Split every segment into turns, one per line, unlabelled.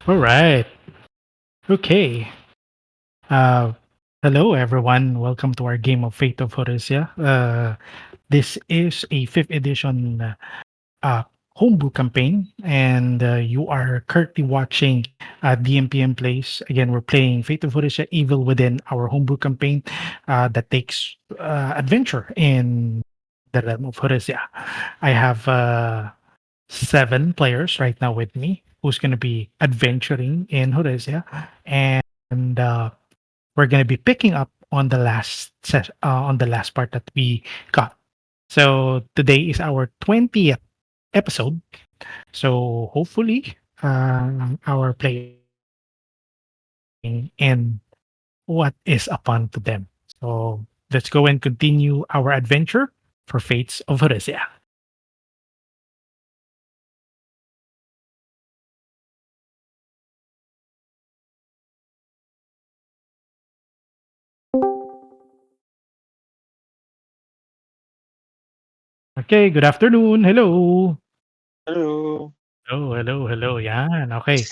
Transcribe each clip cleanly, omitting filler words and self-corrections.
All right. Okay. Uh, Hello, everyone. Welcome to our game of Fate of Horizia. This is a fifth edition uh, homebrew campaign, and you are currently watching DMPM Plays. Again, we're playing Fate of Horizia Evil within our homebrew campaign that takes adventure in the realm of Horizia. I have seven players right now with me who's going to be adventuring in Horizia, and we're going to be picking up on the on the last part that we got. So today is our 20th episode. So hopefully, our players enjoying and what is upon to them. So let's go and continue our adventure for Fates of Horizia. Okay, good afternoon. Hello.
Hello.
Hello. Yan. Okay.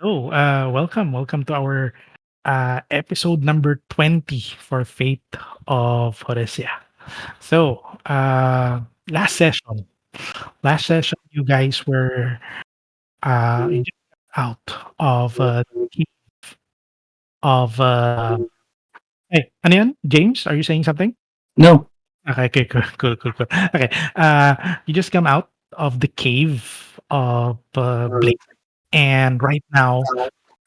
So, welcome to our episode number 20 for Fate of Horesia. So, last session, you guys were you just got out of the key of hey, ano yan? James, are you saying something?
No.
Okay, cool. Okay, you just come out of the cave of Blake, and right now,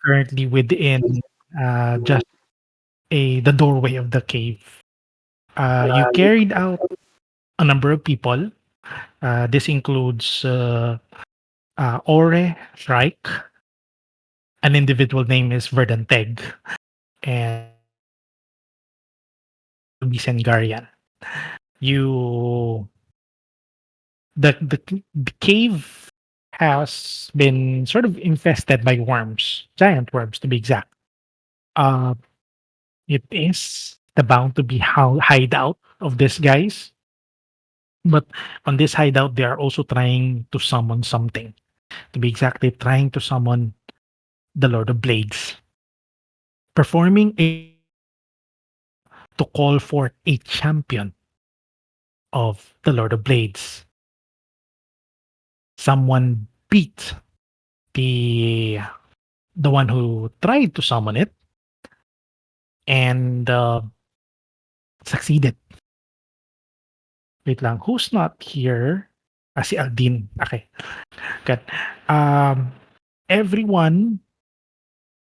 currently within just the doorway of the cave. You carried out a number of people. This includes Ore Shrike, an individual name is Verdanteg, and Bisengarian. You the cave has been sort of infested by worms, giant worms to be exact. Uh, it is the bound to be hideout of these guys. But on this hideout, they are also trying to summon something. To be exactly, trying to summon the Lord of Blades, performing a to call forth a champion of the Lord of Blades. Someone beat the the one who tried to summon it and succeeded. Wait lang, who's not here? Si Aldiene. Okay, good. Um, Everyone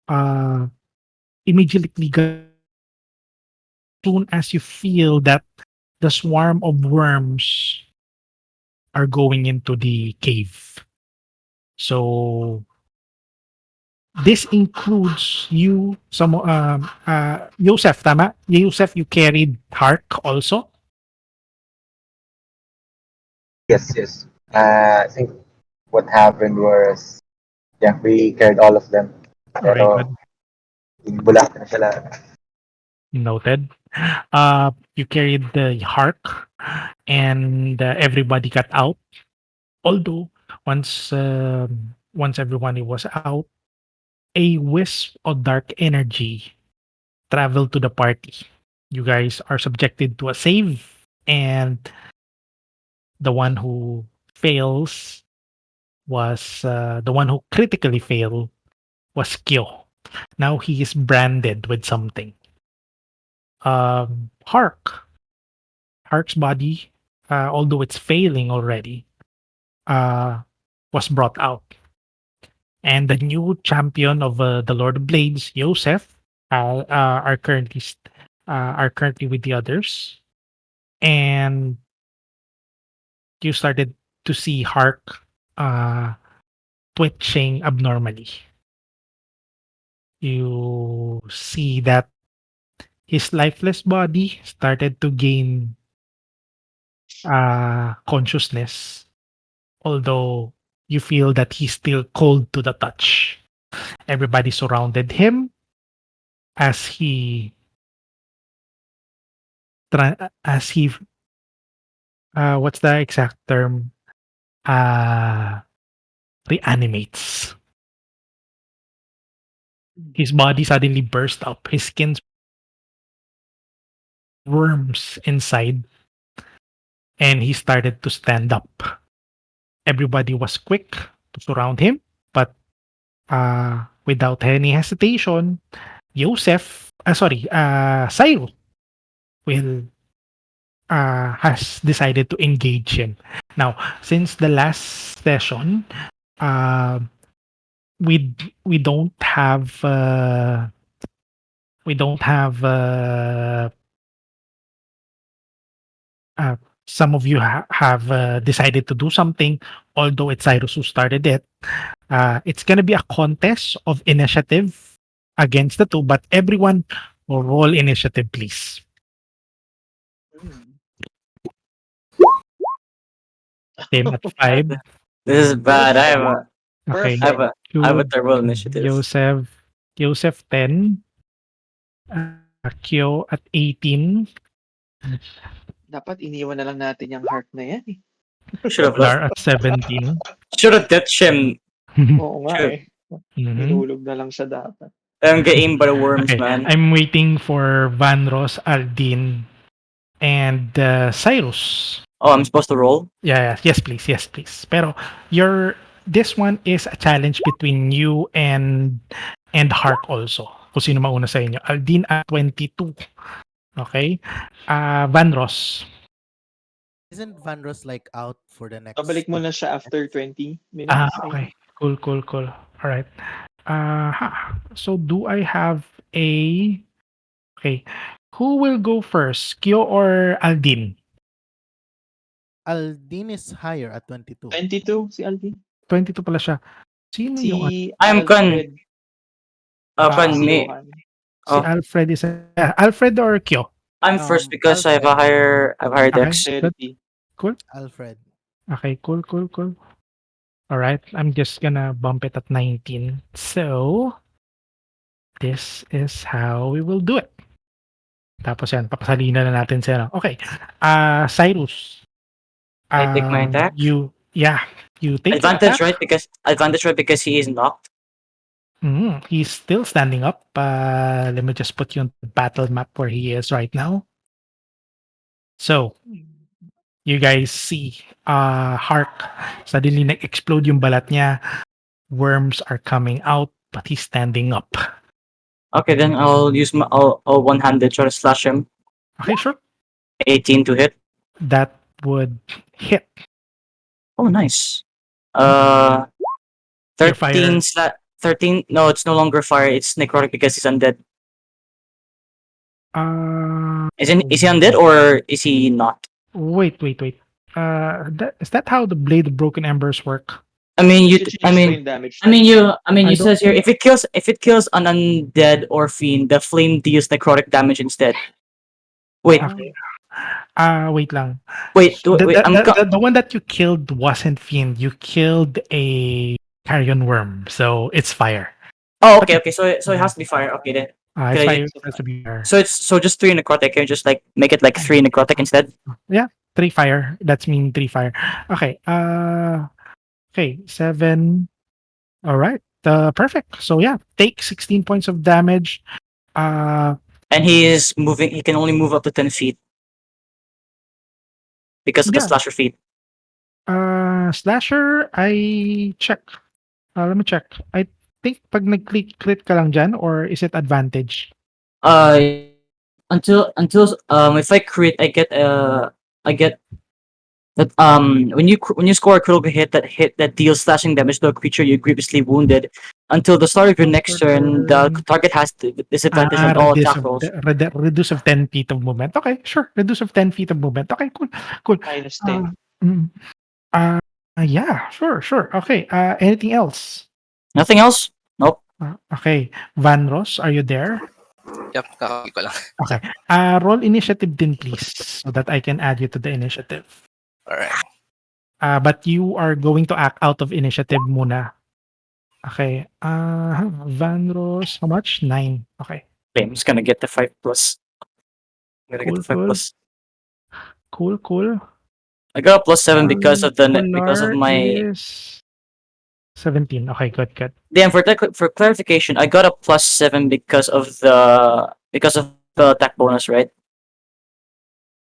uh, immediately got soon as you feel that the swarm of worms are going into the cave. So this includes you, Josef, tama? Josef, you carried Hark also?
Yes. I think what happened was, yeah, we carried all of them.
Okay,
Pero,
good.
bulak na sila.
Noted. You carried the Hark and everybody got out. Although once everyone was out, a wisp of dark energy traveled to the party. You guys are subjected to a save, and the one who fails the one who critically failed was Kyo. Now he is branded with something. Hark. Hark's body, although it's failing already, uh, was brought out. And the new champion of the Lord of Blades, Josef, are currently with the others. And you started to see Hark uh, twitching abnormally. You see that his lifeless body started to gain consciousness, although you feel that he's still cold to the touch. Everybody surrounded him as as he what's the exact term? Uh Reanimates. His body suddenly burst up. His skin's worms inside, and he started to stand up. Everybody was quick to surround him, but without any hesitation, Cyrus will has decided to engage him. Now, since the last session, uh, we we don't have we don't have uh, some of you have decided to do something, although it's Cyrus who started it. It's gonna be a contest of initiative against the two, but everyone will roll initiative, please.
Mm.
Same at
Uh,
5.
This is bad.
Perfect.
Okay.
I have
Perfect.
a I have a
Jude,
terrible initiative.
Joseph 10, Kyo at 18,
Dapat iniwan na lang natin yung heart na yan eh.
Should have left.
Kolar at 17.
Should have ditched him.
Oo nga
Should.
eh.
Mhm.
Inulog na lang siya dapat.
I'm getting by the worms,
Okay,
man.
I'm waiting for Vanros, Aldiene, and Cyrus.
Oh, I'm supposed to roll.
Yeah, yes, please, yes, please. Pero this one is a challenge between you and Hark also. Kung sino mauna sa inyo. Aldiene at 22. Okay? Vanros.
Isn't Vanros like out for the next?
Babalik mo na siya after 20 minutes. I
Okay.
think.
Cool. All right. So do I have a okay? Who will go first? Kyo or Aldiene?
Aldiene is higher at 22.
22 si Alvin.
22 pala siya. Sino
Si
yung
I'm
Alfred.
Kan
Si
me.
Johan.
si
Oh,
Alfred is Alfred or Kyo?
I'm first because I
Alfred.
have higher
Okay,
dex.
good.
Dexterity.
Cool.
Alfred.
Okay, cool. All right, I'm just gonna bump it at 19. So, this is how we will do it. Tapos yan, papasalina na natin siya. Okay. Cyrus.
I take my attack.
You take your
Advantage,
attack.
right? Because he is knocked.
He's still standing up. Let me just put you on the battle map where he is right now. So, you guys see, Hark, suddenly nag-explode yung balat niya. Worms are coming out, but he's standing up.
Okay, then I'll use my I'll one-handed try to slash him.
Okay, sure.
18 to hit.
That would hit.
Oh, nice.
Your fire.
13. No, it's no longer fire. It's necrotic because he's undead. Is he undead or is he not?
Wait. Is that how the Blade of Broken Embers work?
I mean,
You change flame damage.
you
I
says here if it kills an undead or fiend, the flame deals necrotic damage instead. Wait,
Okay. Wait lang.
wait,
The one that you killed wasn't Fiend. You killed a carrion worm, so it's fire.
Oh, okay. So it has to be fire. Okay then.
It's
Okay.
fire. It has to be fire.
So just 3 necrotic. Can you just like make it like 3 necrotic instead?
Yeah, 3 fire. That's mean 3 fire. Okay. Okay, 7. All right. Perfect. So yeah, take 16 points of damage.
And he is moving. He can only move up to 10 feet because of the
Yeah.
slasher feat.
Slasher, I check. Let me check. I think pag nag-click crit ka lang dyan, or is it advantage?
Until if I crit, I get that when you score a critical hit that deals slashing damage to a creature you grievously wounded, until the start of your next turn, the target has disadvantage on all attack rolls.
Reduce of 10 feet of movement. Okay, sure. Reduce of 10 feet of movement. Okay, cool.
Minus 10.
Yeah, sure. Okay, anything else?
Nothing else? Nope.
Okay, Vanros, are you there?
Yup, kakabili ko lang.
Okay. Roll initiative din, please, so that I can add you to the initiative.
Alright.
But you are going to act out of initiative muna. Okay. Vanros, how much? 9. Okay.
Okay, I'm just gonna get the 5 plus. I'm gonna get the 5
Cool.
plus.
Cool.
I got a plus 7 because of my.
17. Okay, good.
Then for clarification, I got a +7 because of the attack bonus, right?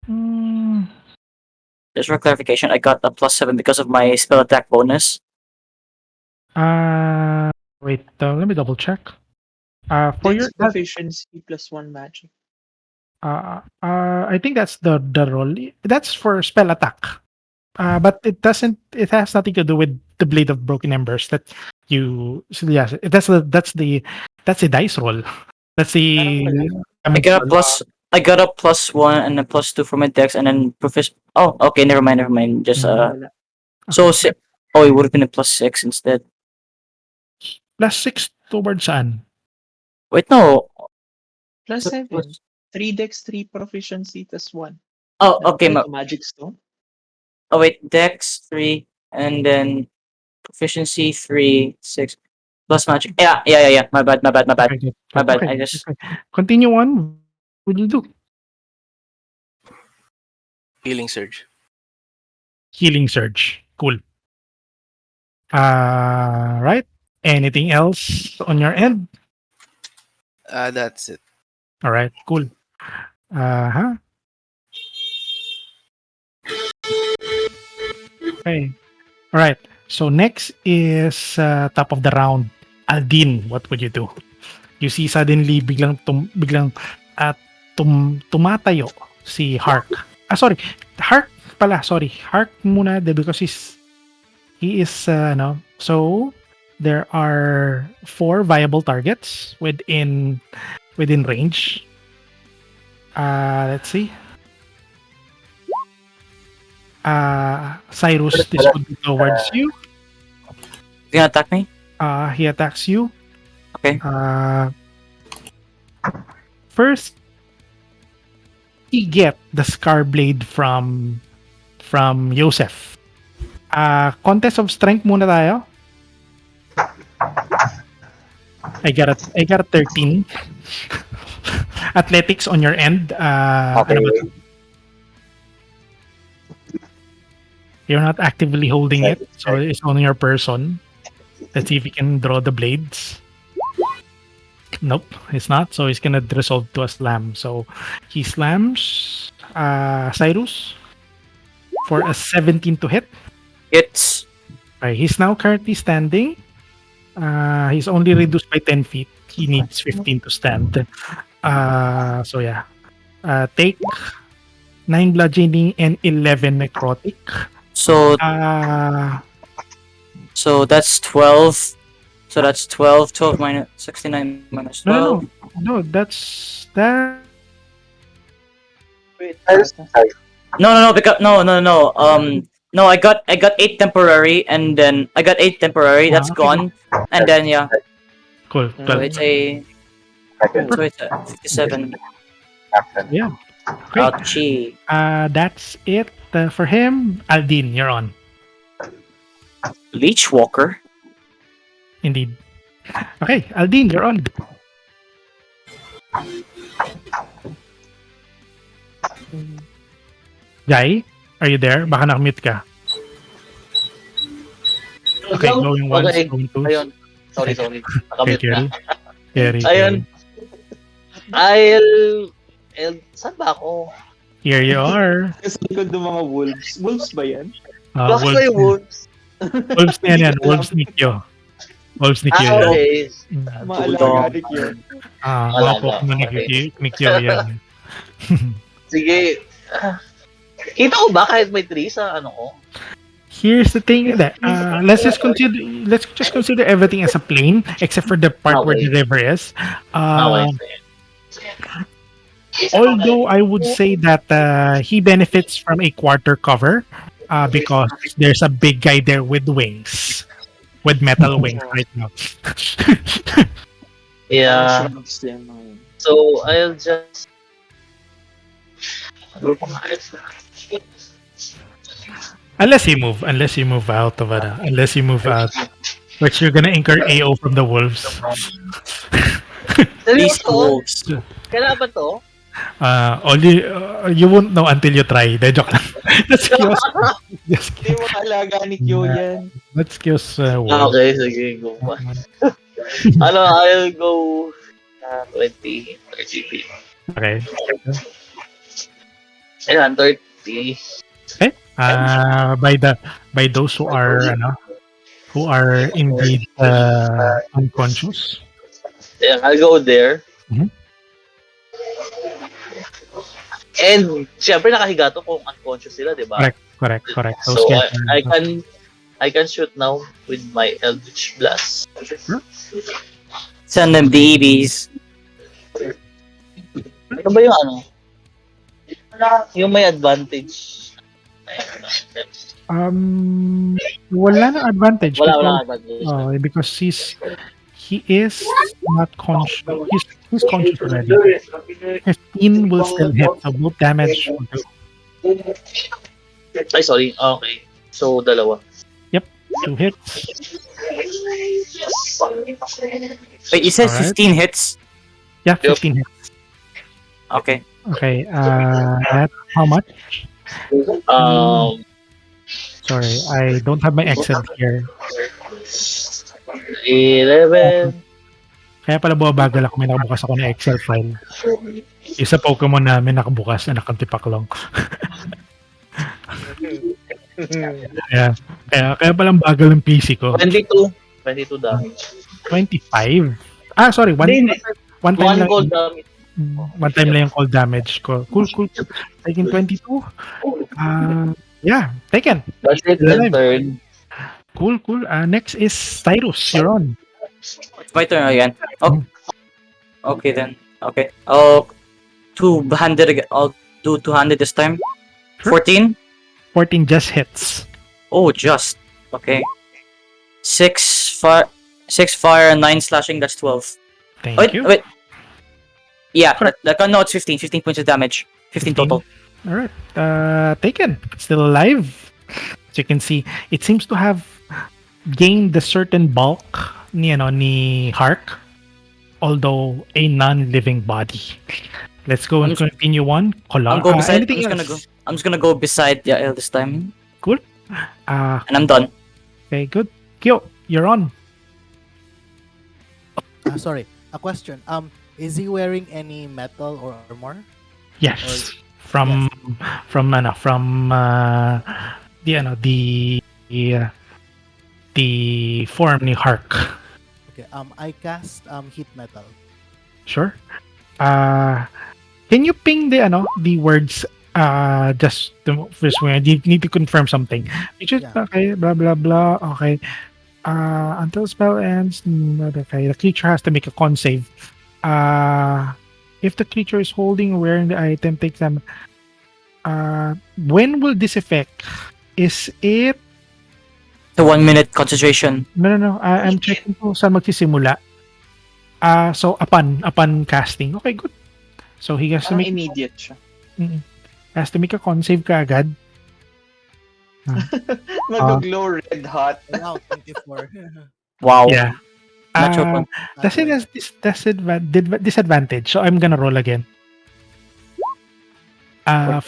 Mm,
Just for clarification, I got a +7 because of my spell attack bonus.
wait, let me double check. For your
Dex proficiency +1 magic.
I think that's the roll. That's for spell attack. But it doesn't. It has nothing to do with the blade of broken embers that you. So yes, that's the dice roll. That's the.
Parang wala.
I got a +1 and a +2 for my dex, and then Oh, okay, never mind. Just
Wala.
so
Okay.
oh, it would have been a +6 instead.
+6 towards saan?
Wait, no.
+7. 3 dex, 3 proficiency, +1.
Oh, okay.
Nakuha ito magic stone.
Oh wait, dex 3, and then proficiency 3, 6 plus magic. Yeah. My bad.
Okay, good,
My
good.
bad.
Okay,
I just
okay. Continue on. What will you do?
Healing surge.
Healing surge. Cool. Right. Anything else on your end?
That's it.
All right. Cool. Huh. Okay. All right. So next is top of the round. Aldiene, what would you do? You see suddenly biglang at tumatayo si Hark. Sorry. Hark pala, sorry. Hark muna because he is no. So there are 4 viable targets within range. Let's see. Cyrus, this would be towards you.
you gonna attack me?
He attacks you.
Okay.
First, he get the scar blade from Josef. Contest of strength muna tayo. I got a 13. Athletics on your end.
Okay.
Ano ba to? You're not actively holding it, so it's on your person. Let's see if he can draw the blades. Nope, it's not. So he's gonna resolve to a slam. So he slams Cyrus for a 17 to hit.
It's
Right, he's now currently standing. He's only reduced by 10 feet. He needs 15 to stand. So yeah. Take 9 bludgeoning and 11 necrotic.
so
Uh,
so that's 12. So that's 12 minus 69 minus 12.
no, that's that.
Wait,
Cyrus, sorry.
No, because no. No, I got 8 temporary, and then I got 8 temporary. That's
Okay.
gone, and then yeah.
Cool.
So
So
12.
it's a
Second.
so it's a 57.
Action.
Yeah. Great.
Ouchie.
That's it for him. Aldiene, you're on.
Leech Walker.
Indeed. Okay, Aldiene, you're on. Jai, are you there? Baka nakamute ka. Okay, going once,
Okay.
going twice.
Ayun. Sorry.
Okay,
Nakamute na.
carry.
Ayun. Saan ba ako?
Here you are.
Sa likod ng mga wolves. Wolves ba yan?
Bakit may wolves?
Wolves na yan. Wolves ni Kyo. Wolves ni Kyo. yan.
Okay.
Mga
Bulldog.
alaga ni Kyo.
Mga
Alaga.
Pokemon ni Kyo yan.
Sige. Kita ko ba kahit may tree sa ano ko?
Here's the thing that let's just consider everything as a plane except for the part where the river is. Although I would say that he benefits from a quarter cover because there's a big guy there with wings, with metal wings right now.
Yeah.
Shrubs yan, mga yun.
So, I'll just...
Unless you move out of it, which you're gonna incur AO from the wolves.
Beast
Seryoso?
Wolves.
Kailan ba to?
Only you won't know until you try. De joke lang. That's Kyo's. Just
Hindi mo kaalaga ni Kyo yan.
That's Kyo's word.
Okay, sige, go pa. Ano, I'll go 20, 30 feet.
Okay.
Ayan, 30.
Okay. By those who are indeed unconscious.
Ayan, I'll go there.
Mhm.
And, syempre nakahiga to kung unconscious sila, di ba?
Correct.
So,
Those guys
I can shoot now with my Eldritch Blast.
Send them babies.
Ano ba yung ano? Yung may advantage.
wala nang advantage
Wala advantage.
because he is not conscious. He's conscious already. 15 will still hit, so both damage will do.
Ay, sorry. Okay. So, dalawa.
2 hits.
Wait, it says
Alright.
15 hits.
Yeah, 15 hits.
Okay.
Okay, at how much? Sorry, I don't have my Excel here.
11.
Kaya pala bumabagal ako, may nakabukas ako na Excel file. Isa Pokemon namin nakabukas na nakantipaklong. Kaya palang bagal ng PC ko.
22. 22 damage.
25? Sorry, one time
One
lang.
gold damage.
One time lang yung cold damage ko. Cool. Taking 22. Yeah, taken.
That's it, and turn.
Cool. Next is Cyrus. You're on.
It's my turn again. Oh. Okay then. Okay. Oh, 200 again. I'll do 200 this time.
Sure.
14.
14 just hits.
Oh, just. Okay. 6 fire, 9 slashing. That's 12.
Thank you.
Wait. Yeah,
Correct.
no, it's 15. 15 points of damage. 15 total.
Alright. Taken. Still alive. As you can see, it seems to have gained a certain bulk ni Hark, although a non-living body. Let's go and continue on. Kolar. Anything else?
I'm just gonna go beside Yael this time.
And
I'm done.
Okay, good. Kyo, you're on.
Sorry, a question. Is he wearing any metal or armor?
Yes. From the form ni Hark.
Okay. I cast heat metal.
Sure. Can you ping the words just you need to confirm something. Okay, blah blah blah. Okay. Until spell ends, okay, the creature has to make a con save. If the creature is holding or wearing the item, takes them. When will this effect? Is it
The 1 minute concentration.
No. I'm checking kung saan magsisimula. So upon casting. Okay, good. So he has to
Parang
make
immediate siya.
has to make a con save kaagad.
Mag-glow red hot.
Wow, 24.
Wow.
Yeah.
Natural one.
Does it has this disadvantage? So I'm gonna roll again. 14.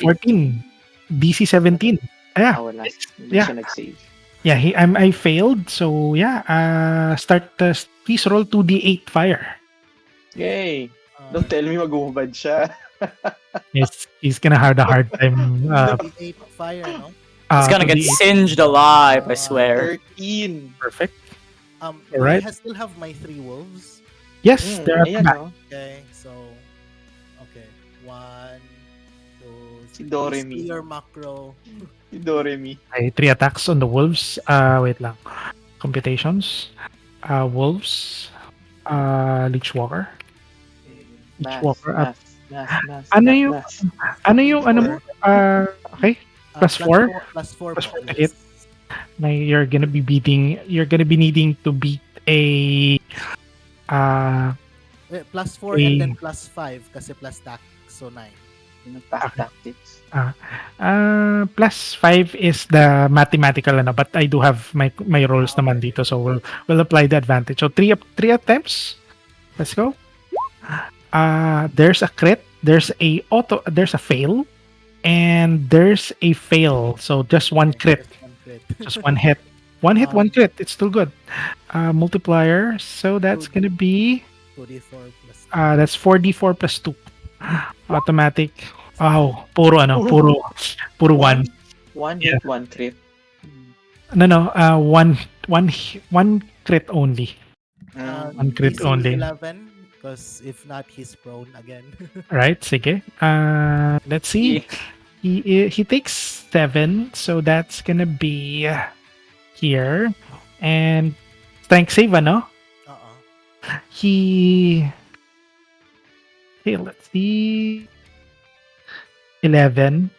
DC 17. Yeah.
Wala. Hindi
Yeah.
siya nag-save.
Yeah, I failed. So yeah, start please roll 2d8 fire.
Yay! Don't tell me mag-uhubad siya.
He's gonna have a hard time.
8 fire, no?
It's gonna get
2d8.
singed alive, I swear.
13.
Perfect.
Alright.
Alright.
I still have my 3 wolves.
Yes, they're at the
Ayan,
back.
oh.
Okay, so okay. 1, 2,
Si Doremi.
Your macro.
Si Doremi.
Okay, 3 attacks on the wolves. Wait lang. Computations. Wolves. Leech Walker.
Math,
Walker up.
math,
Ano yung-
math.
Ano yung ano mo? Okay. Plus 4?
Plus 4
Plus 4 to hit. Na you're gonna be needing to beat a
Plus 4 and then plus 5 kasi plus tax. So 9.
Tactics.
plus 5 is the mathematical but I do have my rolls naman dito, so we'll apply the advantage. So 3 attempts. Let's go. There's a crit. there's a fail, and there's a fail. So just one crit,
Just one crit.
just one hit. One hit, one
Um,
crit. It's still good. Multiplier. So that's
Two-
gonna be
2d4 plus
that's 4d4 plus 2. Automatic. Oh, puro ano, puro one.
One
Yeah.
hit, one crit.
No, one crit only. One crit
DC
only.
11 because if not, he's prone again.
Right, sige. Let's see. He takes 7, so that's gonna be here. And strength save, ano? He okay, let's see. 11.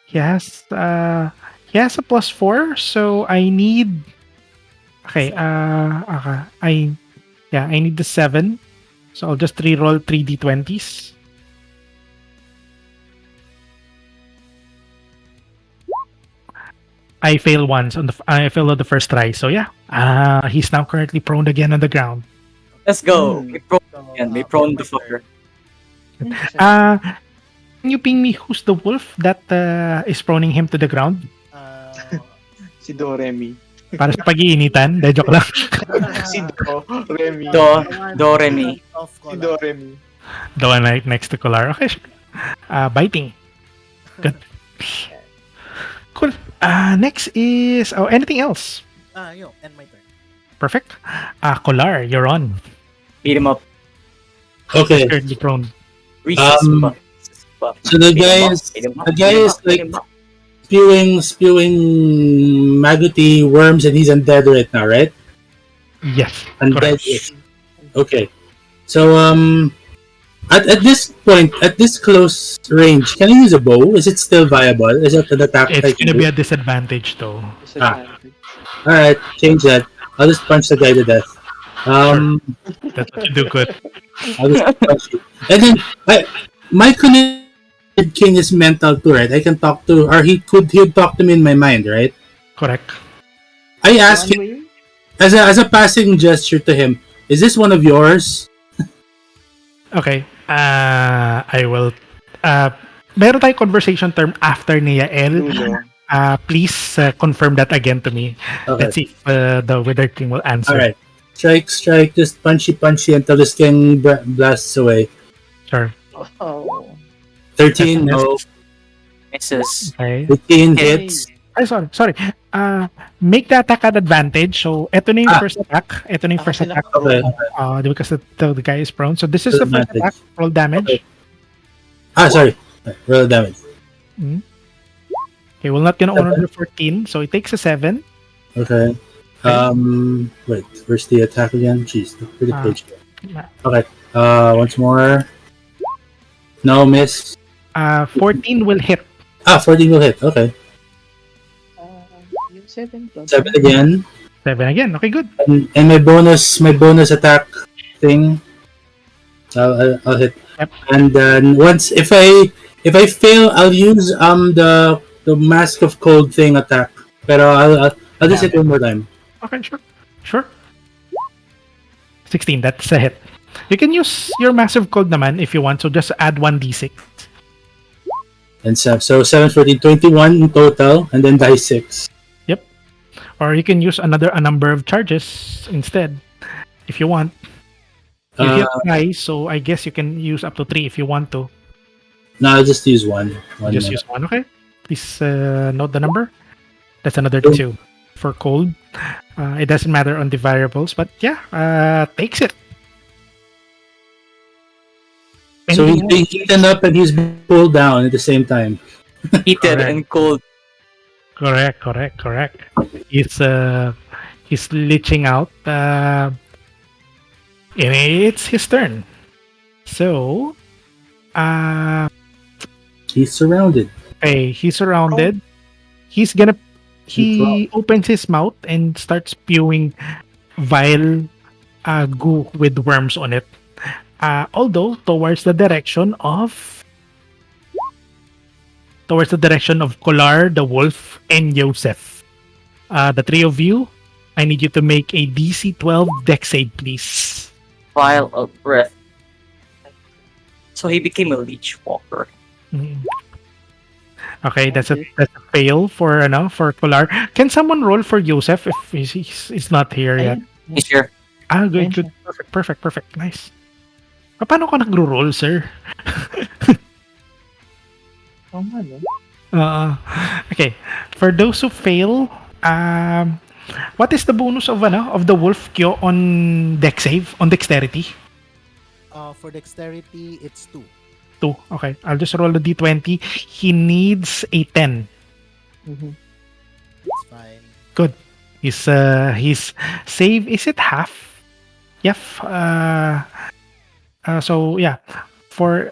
He has a +4, so I need okay, I need the 7. So I'll just re-roll 3d20s. I fail once I failed on the first try. So yeah, he's now currently prone again on the ground.
Let's go.
Hmm.
We prone
So,
again. We prone the
my
fucker.
turn.
Uh, can you ping me who's the wolf that is proning him to the ground?
Uh,
Si Doremi.
Para sa pag-iinitan? De, joke lang.
Si Doremi.
Do,
the one
do, re, mi.
of
Si
Kolar.
Doremi.
The one right next to Kolar. Okay, sure. Biting. Good. Cool. Next is anything else?
And my turn.
Perfect. Kolar, you're on.
Beat him up.
Okay.
Currently prone.
Recess buff. Buff.
So the
Beat him
guy
up,
is
beat him up,
the
beat
guy
him
is
up, beat
like
him up.
spewing maggoty worms, and he's undead right now, right?
Yes.
Undead.
Correct.
Okay. So at this point, at this close range, can I use a bow? Is it still viable? Is it an attack?
It's
I can
gonna
do?
be a disadvantage though.
Disadvantage.
All right, change that. I'll just punch the guy to death.
That's what you do good.
I'll just punch you. And then my connected king is mental too, right? I can talk to, or he'd talk to me in my mind, right?
Correct.
I ask
One
him
way?
as a passing gesture to him. Is this one of yours?
Okay. I will. Meron tayong conversation term after ni Yael.
Dulo.
Please confirm that again to me.
Okay.
Let's see if the Wither King will answer.
All right. Strike. Just punchy until this king blasts away.
Sure.
Oh.
13,
Yes.
no.
Misses.
Okay.
15
Hey.
hits.
Ay, sorry. Make the attack at advantage. So, ito na yung first attack. Ito na yung first
Kasi
attack.
Okay.
Because the guy is prone. So, this is the first
Advantage.
attack. Roll damage.
Okay. Sorry. Roll damage.
Okay, we're not gonna honor the 14. So, it takes a 7.
Okay. Wait. Where's the attack again? Jeez. Where's the page? Okay. Once more. No, miss.
14 will hit.
14 will hit. Okay.
Yung 7 plus.
7 again.
7 again. Okay, good.
And my bonus attack thing. I'll hit.
Yep.
And then once if I fail, I'll use the mask of cold thing attack. Pero I'll just hit one more time.
Okay, sure. 16, that's a hit. You can use your massive cold naman if you want, so just add 1d6.
And so 7, 14, 21 in total, and then die 6.
Yep. Or you can use a number of charges instead, if you want. You hit twice, so I guess you can use up to 3 if you want to.
No, I'll just use one.
Just use one, okay? Please note the number. That's another 2 for cold. It doesn't matter on the variables, but yeah, takes it.
So he's
Anything
being eaten up and he's being pulled down at the same time.
Heated
Correct.
and cold.
Correct. He's leeching out. It's his turn. So,
He's surrounded.
okay, he's surrounded. He opens his mouth and starts spewing vile goo with worms on it. Although towards the direction of Kolar, the wolf, and Josef. The three of you, I need you to make a DC 12 dex save, please.
Vial of breath. So he became a leech walker.
Mm. Okay, that's a fail for for Kolar. Can someone roll for Josef if he's not here yet?
Ayun.
He's here.
Ah, good,
Ayun
good.
siya.
Perfect. Nice. Paano ka nagro-roll, sir?
Oo nga, no?
Uh, okay. For those who fail, what is the bonus of the wolf Kyo on dex save on dexterity?
For dexterity, it's 2.
2. Okay, I'll just roll the d20. He needs a 10.
Mhm.
It's fine.
Good. His save, is it half? Yep. So yeah, for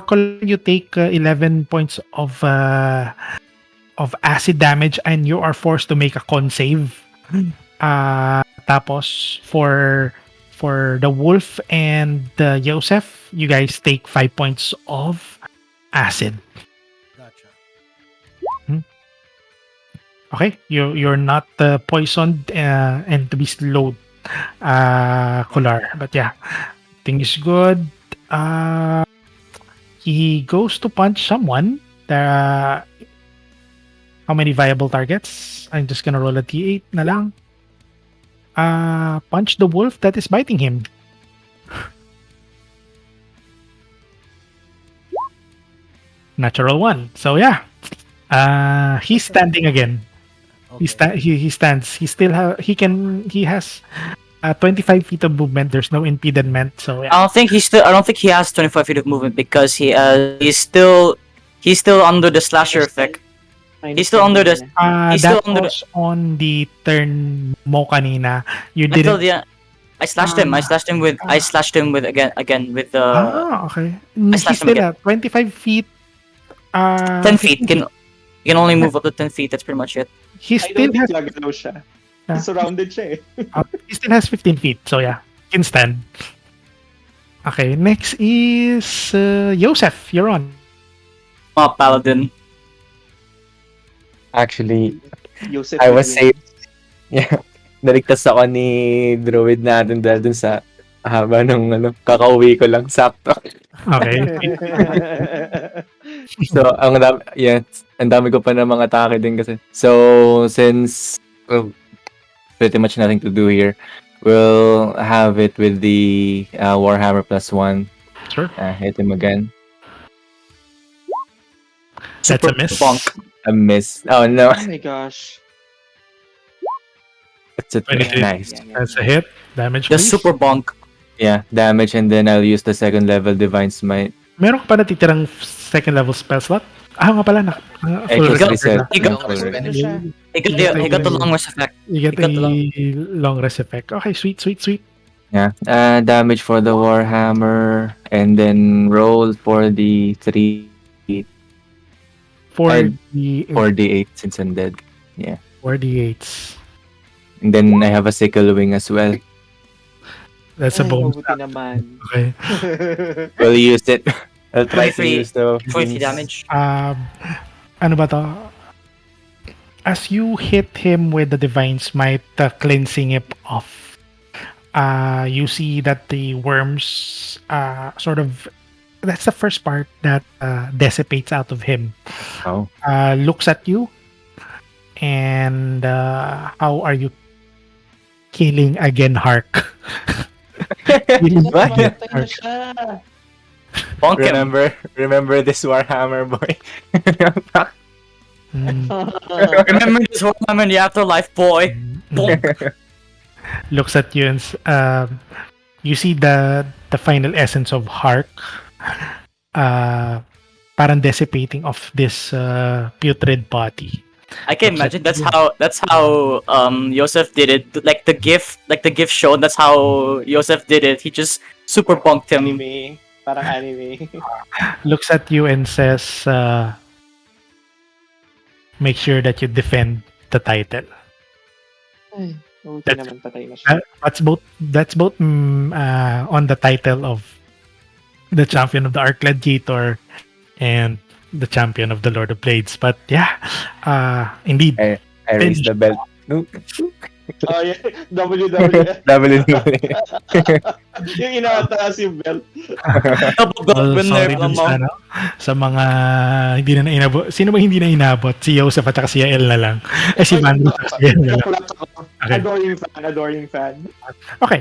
Kolar, you take 11 points of acid damage and you are forced to make a con save. Tapos for the wolf and the Josef, you guys take 5 points of acid.
Gotcha.
Okay, you're not poisoned and to be slowed, Kolar. But yeah, thing is good. He goes to punch someone. How many viable targets? I'm just gonna roll a d8 na lang. Punch the wolf that is biting him. Natural one. So yeah, he's standing again.
Okay.
He stands. He still he has 25 feet of movement. There's no impediment. So yeah.
I don't think he has 25 feet of movement because he's still under the slasher effect. He's still under the he's still
That
under the
was on the turn mo kanina. You
until
didn't.
the I slashed him. I slashed him with again with the
Okay.
I
He's
slashed him
still
again.
at 25 feet.
10 feet.
15
You can only move up to 10 feet. That's pretty much it.
He
I
still
don't think
has
gagalaw siya.
Ah.
Surrounded siya eh.
he still has 15 feet. So yeah, he can stand. Okay, next is Josef. You're on.
Paladin.
Actually,
Joseph
I was
will win.
safe. Yeah. Naligtas ako ni Druid natin dahil dun sa haba ng kakauwi ko lang sakto.
Okay.
So, ang dami ko pa ng mga atake din kasi. So, since pretty much nothing to do here, we'll have it with the Warhammer +1.
Sure.
Hit him again.
That's a miss.
Bonk.
A miss. Oh no,
Oh my gosh.
that's a
23.
nice.
That's a hit. Damage,
The
please.
super bonk.
Yeah, damage, and then I'll use the second level Divine Smite.
Meron ka pa natitirang second level spell slot? Nga pala.
It
Full
was
recovery
reset.
na.
He got-
Full
Ano
reset.
siya?
He got the long rest effect.
You get
He got
a
the
long rest effect. Okay, sweet.
Yeah. Damage for the Warhammer, and then roll for the 3
For
And
the
4d8 since I'm dead.
4d8s.
And then I have a sickle wing as well.
That's a
Ay,
bonus.
mabuti naman.
Okay.
We'll use it. I'll try to
23
use the
23
wings.
damage.
Ano ba to? As you hit him with the Divine Smite, cleansing it off, you see that the worms sort of. That's the first part that dissipates out of him.
Oh.
Looks at you, and how are you killing again, Hark? Killing
What?
again,
Patay na
Hark.
siya.
Bonk him.
Remember this Warhammer boy.
Mm,
Remember this one time in the afterlife, boy. Bonk.
looks at you and you see the final essence of Hark, parang dissipating of this putrid body.
I can imagine that's how Josef did it. Like the gift showed. That's how Josef did it. He just super bonked him.
Anime. Parang anime.
Looks at you and says, make sure that you defend the title.
Ay, mabuti
That's-
naman patay na siya.
That's both on the title of the champion of the Arc Gladiator and the champion of the Lord of Blades. But yeah, indeed.
I raised the belt.
Oh yeah, WWF.
WWE.
Yung inaataas yung belt.
Double belt
Oh,
winner
sorry dun
mo.
sa ano, sa mga hindi na inabot. Sino ba hindi na inabot? Si Josef at saka si Yael na lang. Si Vanros at si Yael na lang.
Nakulat ako.
Okay.
Adoring fan.
Okay.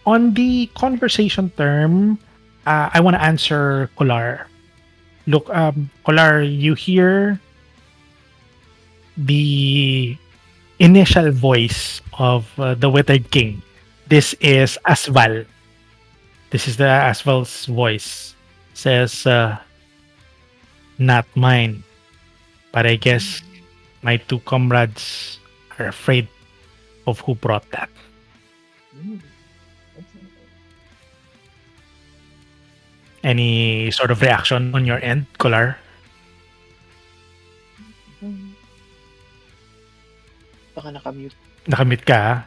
On the conversation term, I want to answer Kolar. Look, Kolar, you hear the initial voice of the Withered King. This is Asval. This is the Asval's voice. Says, not mine. But I guess my two comrades are afraid of who brought that. Any sort of reaction on your end, Kolar?
Baka nakamute.
Nakamit ka, ah?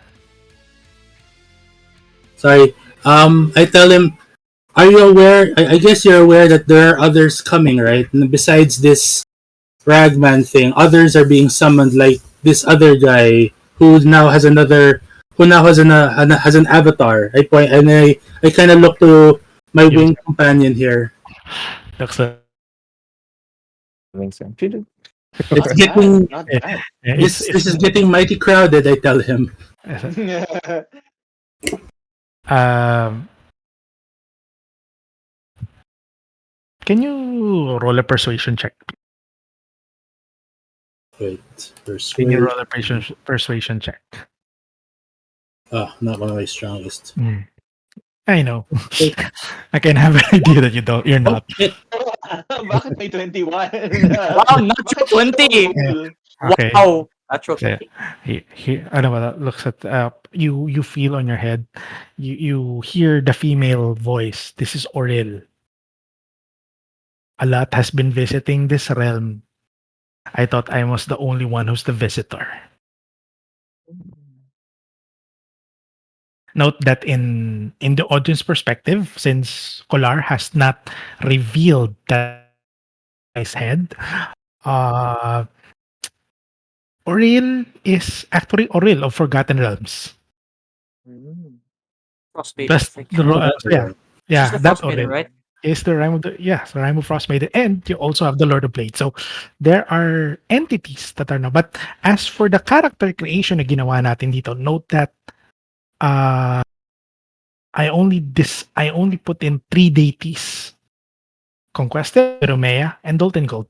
Sorry. I tell him, are you aware? I guess you're aware that there are others coming, right? And besides this Ragman thing, others are being summoned, like this other guy who now has another, who now has an avatar. I point and I kind of look to my
Yes.
winged companion here.
Looks like
It's
Not
getting
bad, not bad.
this is getting mighty crowded. I tell him.
um, can you roll a persuasion check?
Wait,
Can you
persuasion.
roll a persuasion check?
Oh, not one of my strongest.
I know. I can have an idea that you're not.
Shit.
Bakit may 21?
Wow, natural 20.
Okay.
Wow, natural
Yeah.
20.
I don't know what that looks at. You feel on your head. You hear the female voice. This is Oril. A lot has been visiting this realm. I thought I was the only one who's the visitor. Note that in the audience perspective, since Kolar has not revealed that his head, uh, Oril is actually Oril of Forgotten Realms.
Frostmaiden, I
That's
think.
the yeah,
She's the
that
Frostmaiden,
Oril
right?
is the rhyme of the rhyme of Frostmaiden, and you also have the Lord of Blades. So there are entities that are now. But as for the character creation na ginawa natin dito, note that uh, I only put in 3 deities: Conquest, Romea, and Dolten Gold.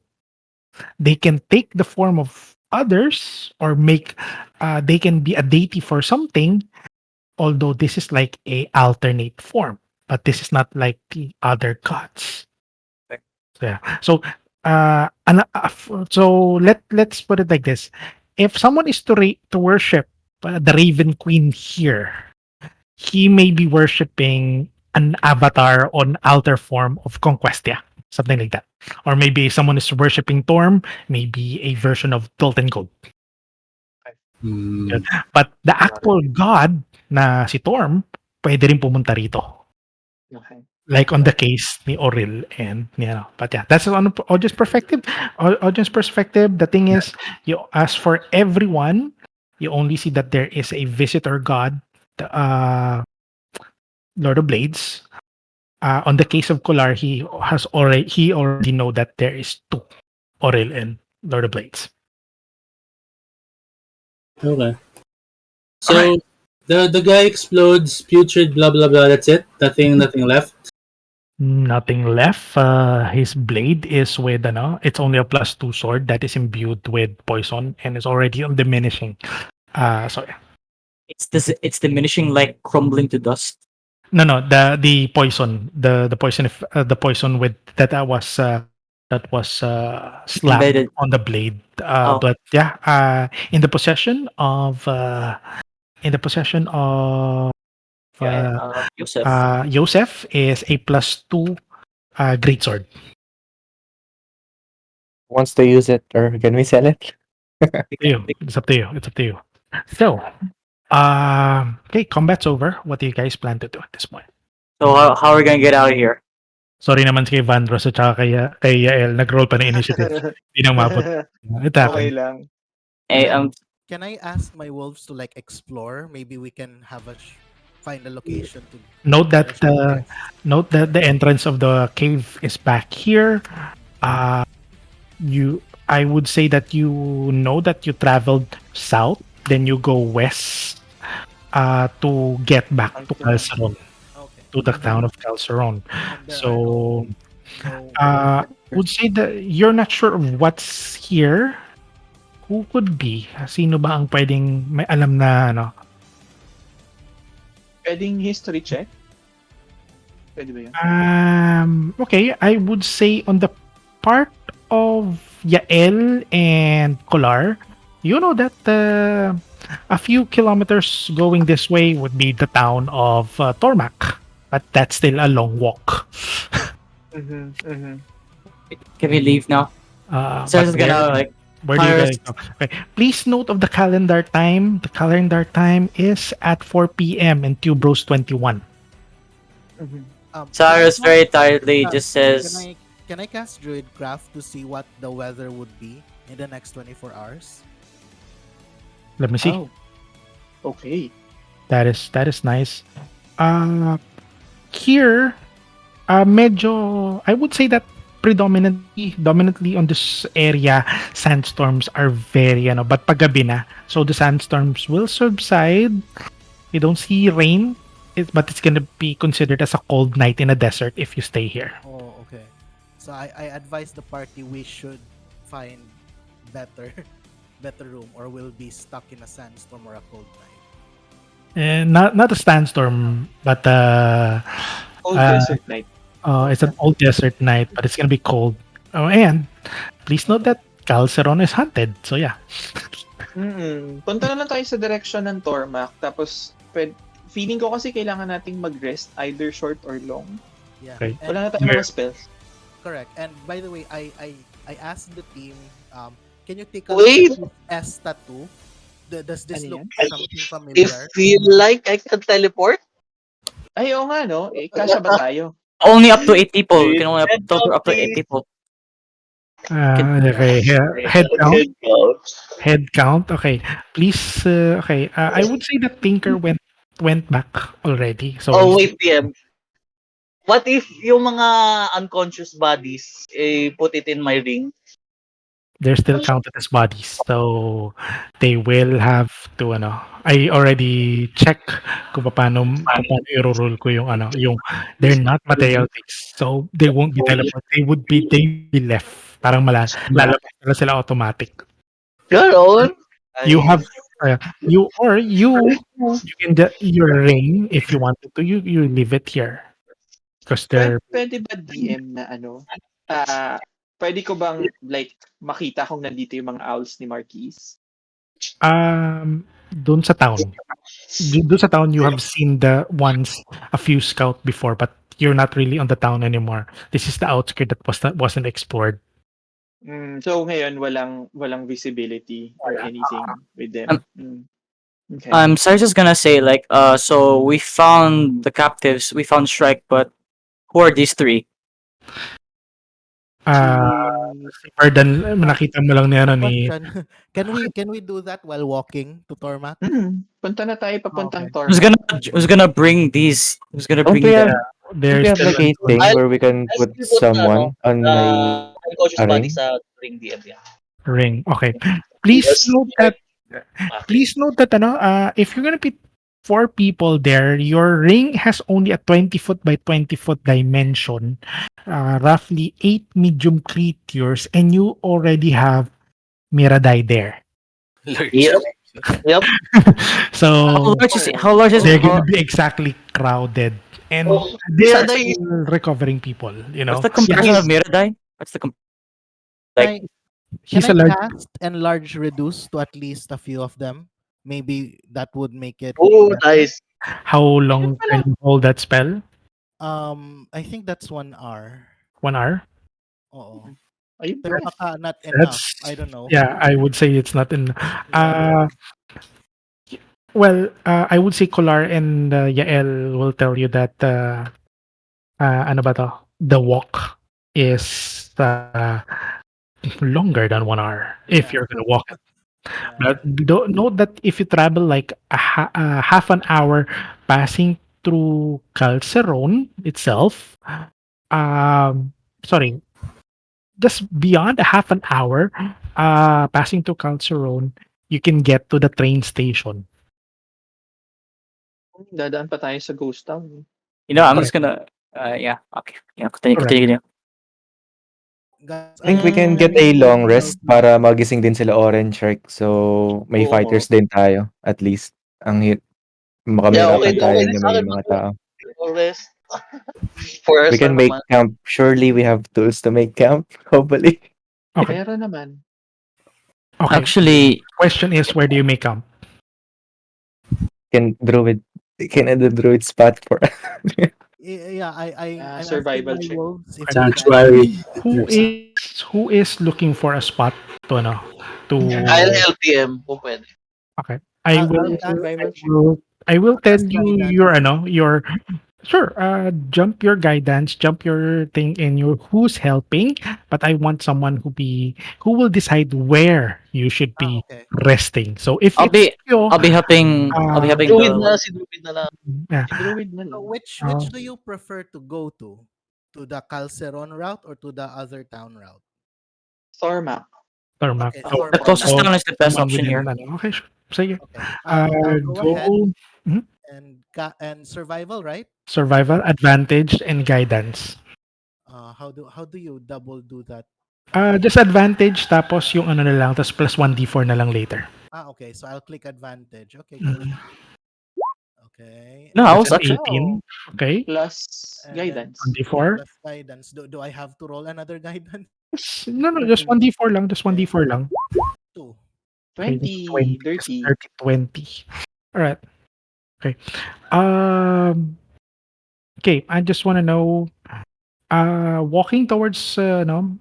They can take the form of others or make they can be a deity for something, although this is like a alternate form, but this is not like the other gods.
Okay.
Yeah. So let's put it like this: if someone is to worship the Raven Queen here, he may be worshiping an avatar on altar form of Conquestia, something like that. Or maybe if someone is worshiping Torm, maybe a version of Dolten Gold.
Hmm.
But the actual god na si Torm, pwede rin pumunta rito.
Okay.
Like on the case ni Oril and but yeah, that's on audience perspective. Audience perspective, the thing is, you as for everyone, you only see that there is a visitor god, the Lord of Blades. On the case of Kolar, he already know that there is 2, Oril and Lord of Blades.
Okay. So the guy explodes, putrid, blah blah blah. That's it. Nothing left.
Nothing left. His blade is with it's only a +2 sword that is imbued with poison and is already on diminishing. So yeah.
It's diminishing like crumbling to dust.
No, the poison, the poison, if the poison with that was slapped
Embedded.
on the blade.
Oh.
But yeah, in the possession of
Josef.
Josef is a +2 greatsword.
Wants to use it, or can we sell it?
It's up to you. It's up to you. So, okay, combat's over. What do you guys plan to do at this point?
So how are we gonna get out of here?
Sorry naman kay Vanros at saka kay Yael. Nag-roll pa ng initiative. Hindi nang mabot. It
Okay
happened.
lang.
Eh,
Can I ask my wolves to like explore? Maybe we can have find a location to
Note
fire
that
some chests.
note that the entrance of the cave is back here. Uh, you, I would say that you know that you traveled south, then you go west to get back to
Until
Calceron,
Okay.
to the
And
town
there
of Calceron.
and there are
So
no
would say that you're not sure of what's here. Who could be? Sino ba ang pwedeng may alam na ano?
pwedeng history check? Pwede ba yun?
Okay, I would say on the part of Yael and Kolar, you know that a few kilometers going this way would be the town of Tormak, but that's still a long walk.
Can we leave now? So
But
it's gonna like
where do you
fire
guys
us.
go? Okay. Please note of the calendar time. The calendar time is at 4 p.m. in Tubros 21.
can I
Cyrus
cast,
very tiredly just
can
says,
I cast Druidcraft to see what the weather would be in the next 24 hours?
Let me see.
Oh, okay.
That is nice. Uh, Here, medyo, I would say that dominantly on this area, sandstorms are very, but paggabi na. So the sandstorms will subside. You don't see rain, but it's gonna be considered as a cold night in a desert if you stay here.
Oh, okay. So I advise the party we should find better better room or we'll be stuck in a sandstorm or a cold night.
Not a sandstorm, but
Old
uh,
desert night.
it's an old desert night, but it's gonna be cold. Oh, and please note that Calceron is haunted. So yeah.
Punta na lang tayo sa direction ng Tormak. Tapos, feeling ko kasi kailangan nating mag-rest either short or long.
Yeah.
Okay.
And,
Wala na tayong mga spells.
correct. And by the way, I asked the team, can you take a
Wait.
look at this S tattoo? Does this
Ano
look
yan?
something
If
familiar?
feel like I can teleport,
Ay, oo nga, no? Kasya ba tayo?
only up to 8 people. We
please
can only
head
talk
count,
up to 8
please.
people.
Okay. Head count.
Head count.
Head count. Okay. Please. Okay. I would say that Tinker went back already. So
Oh, wait, PM. What if yung mga unconscious bodies, put it in my ring?
they're still counted as bodies. So they will have to I already check kung paano i-roll ko yung yung they're not material things. So they won't be teleport. They be left. Parang lalabas na sila automatic.
Ganon?
You have you can your ring if you wanted to you leave it here because they're
Pwede ba DM na pwede ko bang like makita kung nandito yung mga owls ni Marquise?
doon sa town. Doon sa town you have seen the ones a few scout before but you're not really on the town anymore. This is the outskirt that wasn't explored.
So ngayon walang visibility or anything with
Um,
them. Okay.
Cyrus is gonna say like, so we found the captives, we found Shrek, but who are these three?
Si Vardan, nakita mo lang ni
Question. Can we do that while walking to Tormak?
Punta na tayo papuntang
Okay.
Tormak.
Who's gonna bring these? Who's gonna
Don't
bring
we
them?
have,
There's
we have
still
like a thing
I'll-
where we can
I'll
put
still put
someone on my
unconscious
ring?
bodies sa ring DM, yeah.
ring. Okay. Please
Yes.
note that if you're gonna be 4 people there, your ring has only a 20 foot by 20 foot dimension, roughly 8 medium creatures, and you already have Miradai there.
Yep. Yep.
So
How large is
they're gonna be exactly crowded, and
Oh,
these are
Miradai-
still recovering people.
what's the comparison of Miradai? What's the like?
Can
He's
I
a large.
cast enlarge reduce to at least a few of them? Maybe that would make it.
Oh,
better.
nice.
How long can you hold that spell?
I think that's 1 hour.
1 hour.
Oo.
Ayun
Pero
pa.
baka not enough.
That's
I don't know.
Yeah, I would say it's not in. I would say Kolar and Yael will tell you that ano ba to? The walk is longer than 1 hour if you're gonna walk it. But note that if you travel like half an hour passing through Calceron itself, um, sorry, just beyond a half an hour, passing through Calceron, you can get to the train station.
Dadaan pa tayo sa ghost town.
You know, I'm just
Correct.
gonna. Yeah. Okay. Yeah. Continue.
Correct.
Continue.
Guys,
I think we can get a long rest para magising din sila Orange Shark. So, may
Oo.
fighters din tayo at least. Ang baka
Yeah, okay,
mahirapan tayo
okay din
na
sa
may
akin
mga tao.
rest. 4
We
hours
can
lang
make
naman.
camp. Surely we have tools to make camp, hopefully.
Okay.
Meron naman.
Okay.
Actually,
Question is, where do you make camp?
Can the druid spot for
Yeah, I'm asking
Survival
my
check.
wolves if they can.
Sanctuary.
Who is looking for a spot to
I'll
to
help DM kung pwede.
okay. I
I'll
will
cast
Survival check.
I will
I'll
tell
cast
you
guidance.
your sure, jump your guidance, jump your thing in your who's helping, but I want someone who will decide where you should be
Okay.
resting. So if
I'll
it's
be
you,
I'll be helping. I'll be
uh,
helping
Druid
the.
na, si Druid na lang.
yeah,
Si Druid na
So
lang.
which do you prefer to go to? To the Calceron route or to the other town route?
Tormac.
Tarmac.
Okay,
Okay.
The closest
Tormac.
So
town is the best
someone
option
within
here.
Okay, sure. Sige.
Okay. I'll go ahead
Go mhm.
and survival, right?
Survival, advantage, and guidance.
How do you double do that?
Just advantage tapos yung ano na lang, tapos plus 1d4 na lang later.
Okay. So I'll click advantage. Okay,
Mm.
gotcha. Okay,
No, I
That's
was
an
and
actually.
18. Okay.
Plus
then
guidance.
1d4.
plus guidance. Do I have to roll another guidance?
No, just 1d4 lang. Just
Okay,
1d4 lang.
2.
Okay, just 20.
20.
Just
Dirty.
30, 20. Alright. Okay. Um, okay, I just want to know, walking towards, no,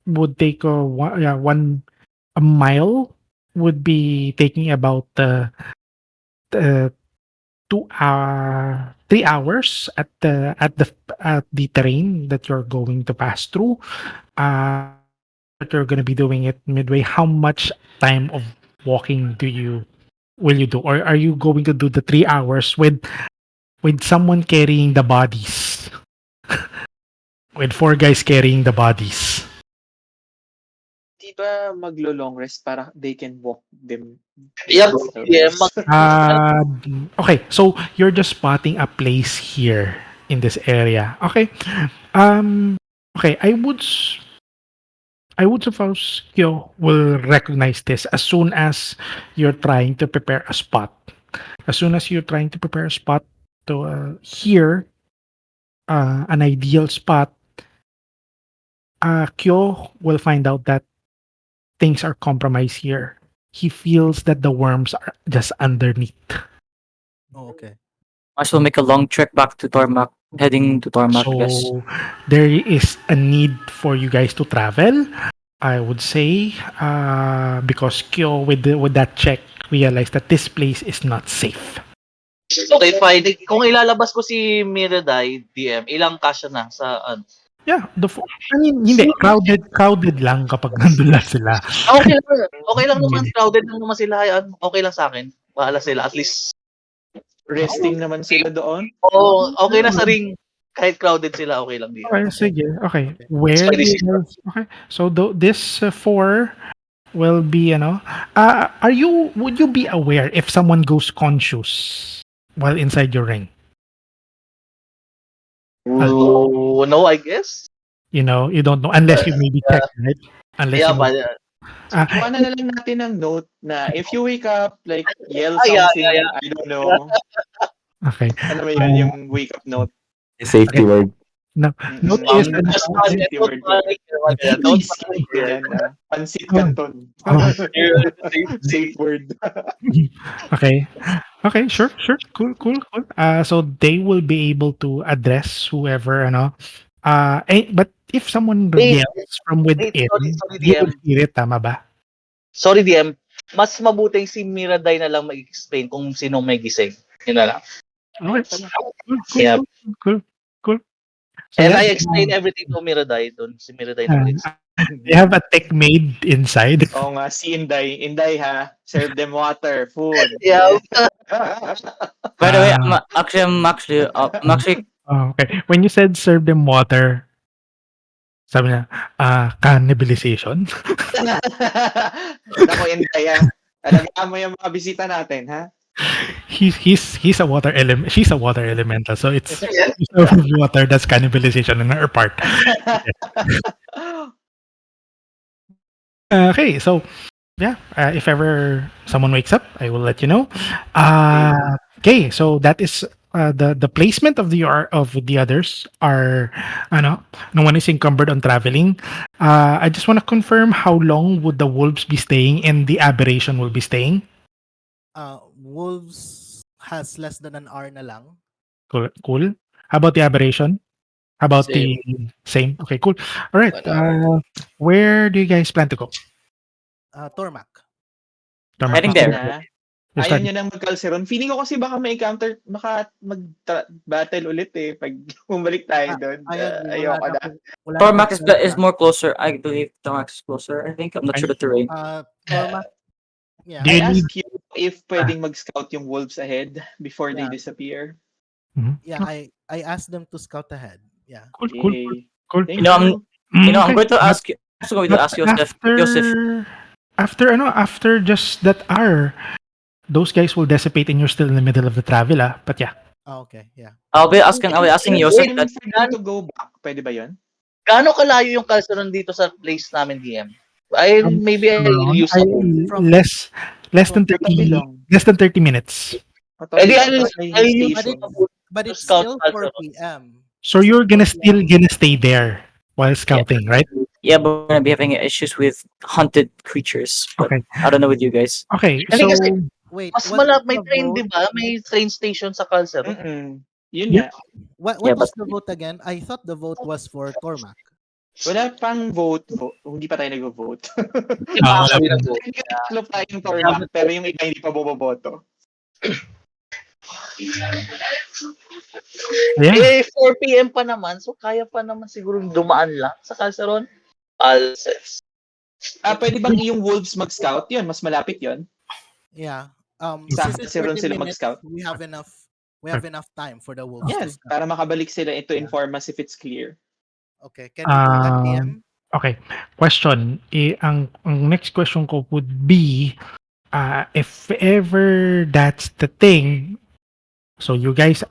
would take a mile would be taking about uh, 3 hours at the terrain that you're going to pass through. That you're gonna be doing it midway. How much time of walking will you do, or are you going to do the 3 hours with someone carrying the bodies, with four guys carrying the bodies?
Di ba maglo-long rest para they can walk
Yeah, DM.
themselves?
Okay, so you're just spotting a place here in this area. Okay. Um. Okay, I would suppose Kyo will recognize this as soon as you're trying to prepare a spot. As soon as you're trying to prepare a spot to hear an ideal spot, Kyo will find out that things are compromised here. He feels that the worms are just underneath.
Oh, okay.
I shall make a long trek back to Tormac, heading to Tormac, I guess.
So there is a need for you guys to travel. I would say because Kyo with that check realized that this place is not safe.
Okay, fine. Kung ilalabas ko si Miraday, DM, ilang kasya na sa ano?
Yeah, I mean, hindi crowded lang kapag nandun lang sila.
Okay lang. Okay lang naman. Crowded lang naman sila. Okay lang sa akin. Bahala sila. At least,
Resting naman sila doon.
okay na sa ring. Kahit crowded sila, okay lang din.
Okay, sige. Okay.
Okay.
Where do
Spicy
you guys? Okay. So this four will be, would you be aware if someone goes conscious while inside your ring?
No, I guess.
You don't know unless you maybe check, right? Unless
Yeah,
you
but,
maybe, uh,
Kuha na lang natin ng note na if you wake up, like, yell
yeah.
something, I don't know.
okay.
Ano ba yan, yung wake up note?
safety word?
No, notice
Just
Safety
don't
word.
panic. Don't
Please,
panic.
ganyan na. Pansit
Oh,
canton.
oh.
Safe word.
Okay. Okay, sure. Cool. So they will be able to address whoever, but if someone
Wait,
yells from
wait,
within,
sorry,
you will
DM.
hear it, tama ba?
Sorry, DM. Mas mabuting si Miraday na lang mag-explain kung sino may gising. Yun na lang.
Okay. Cool.
Yeah.
Cool. So
And
yeah,
I explain everything to Miraday doon. Si Miraday na mag-explain.
They have a tech maid inside.
Oo nga, si Inday. Inday ha, serve them water, food.
Yeah.
By the way,
Ah,
I'm actually
oh, okay. When you said serve them water, sabi niya, cannibalization?
Naku, Inday ha. Alagaan mo yung mga bisita natin, ha?
He's a water element. She's a water elemental, so it's
Yeah.
water. That's cannibalization on her part. Okay, so yeah, if ever someone wakes up, I will let you know. Okay, so that is the placement of the others are, ano, no one is encumbered on traveling. I just want to confirm how long would the wolves be staying and the aberration will be staying.
Wolves has less than an hour na lang.
Cool, cool. How about the aberration? How about the same? Okay, cool. All right.
1 hour.
Where do you guys plan to go?
Tormac.
Tarmac,
heading
you're
there.
Na.
you're
Ayaw
starting.
nyo nang mag-Calceron. Feeling ko kasi baka mag-battle ulit eh. Pag bumalik tayo doon.
I agree.
Ayoko na.
Wala na
Tormac
pong
is
Tormac.
more closer. I believe Tormac is closer. I think I'm not sure the terrain.
Tormac, yeah.
Do
I
you need?
asked you if pwedeng mag-scout yung wolves ahead before they
Yeah.
disappear.
Mhm.
Yeah, I asked them to scout ahead. Yeah.
Cool, cool, cool,
Yay.
cool.
Thank
You know, I'm I'm
Okay.
going to ask you. I'm also going to
But
ask Joseph.
after just that hour, those guys will dissipate and you're still in the middle of the travel, ah. But yeah.
Okay, yeah.
I'll be asking Joseph
Time
that.
for them to go back. Pwede ba yun?
Gaano kalayo yung Calceron dito sa place namin, DM? Maybe I'll use
I,
a Google.
From-
less than
Katabi
30
lang.
less than 30 minutes.
Katabi lang.
I'll
May
use
But
station.
but
to
it's
scout
still 4
Calceron.
p.m.
So
It's
you're
still
gonna
4 p.m.
still gonna stay there while scouting, right?
Yeah, but we're gonna be having issues with hunted creatures. But
Okay.
I don't know with you guys.
Okay.
Hindi
So
kasi
Wait,
mas
what is
may
the
train,
vote?
di ba? May train station sa Calceron.
Yun
Yep.
nga.
What
Yeah,
was
but-
the vote again? I thought the vote was for Tormac.
Wala pang vote. Hindi pa tayo nag-vote.
Di ba
wala
actually
pa.
nag-vote?
Tatlo tayong Tormac, pero yung iba hindi pa bumoboto.
Yeah.
4 p.m. pa naman, so kaya pa naman siguro dumaan lang sa Calceron. Alces.
Pwede bang yung wolves mag-scout? Yun, mas malapit yun.
Yeah.
Sa
Since it's
Calceron
30
sila
minutes,
mag-scout.
we have enough time for the wolves
Yan,
to scout.
para makabalik sila to
Yeah.
inform us if it's clear.
Okay, can we do that, DM?
Okay. Question. Ang next question ko would be, if ever that's the thing, so you guys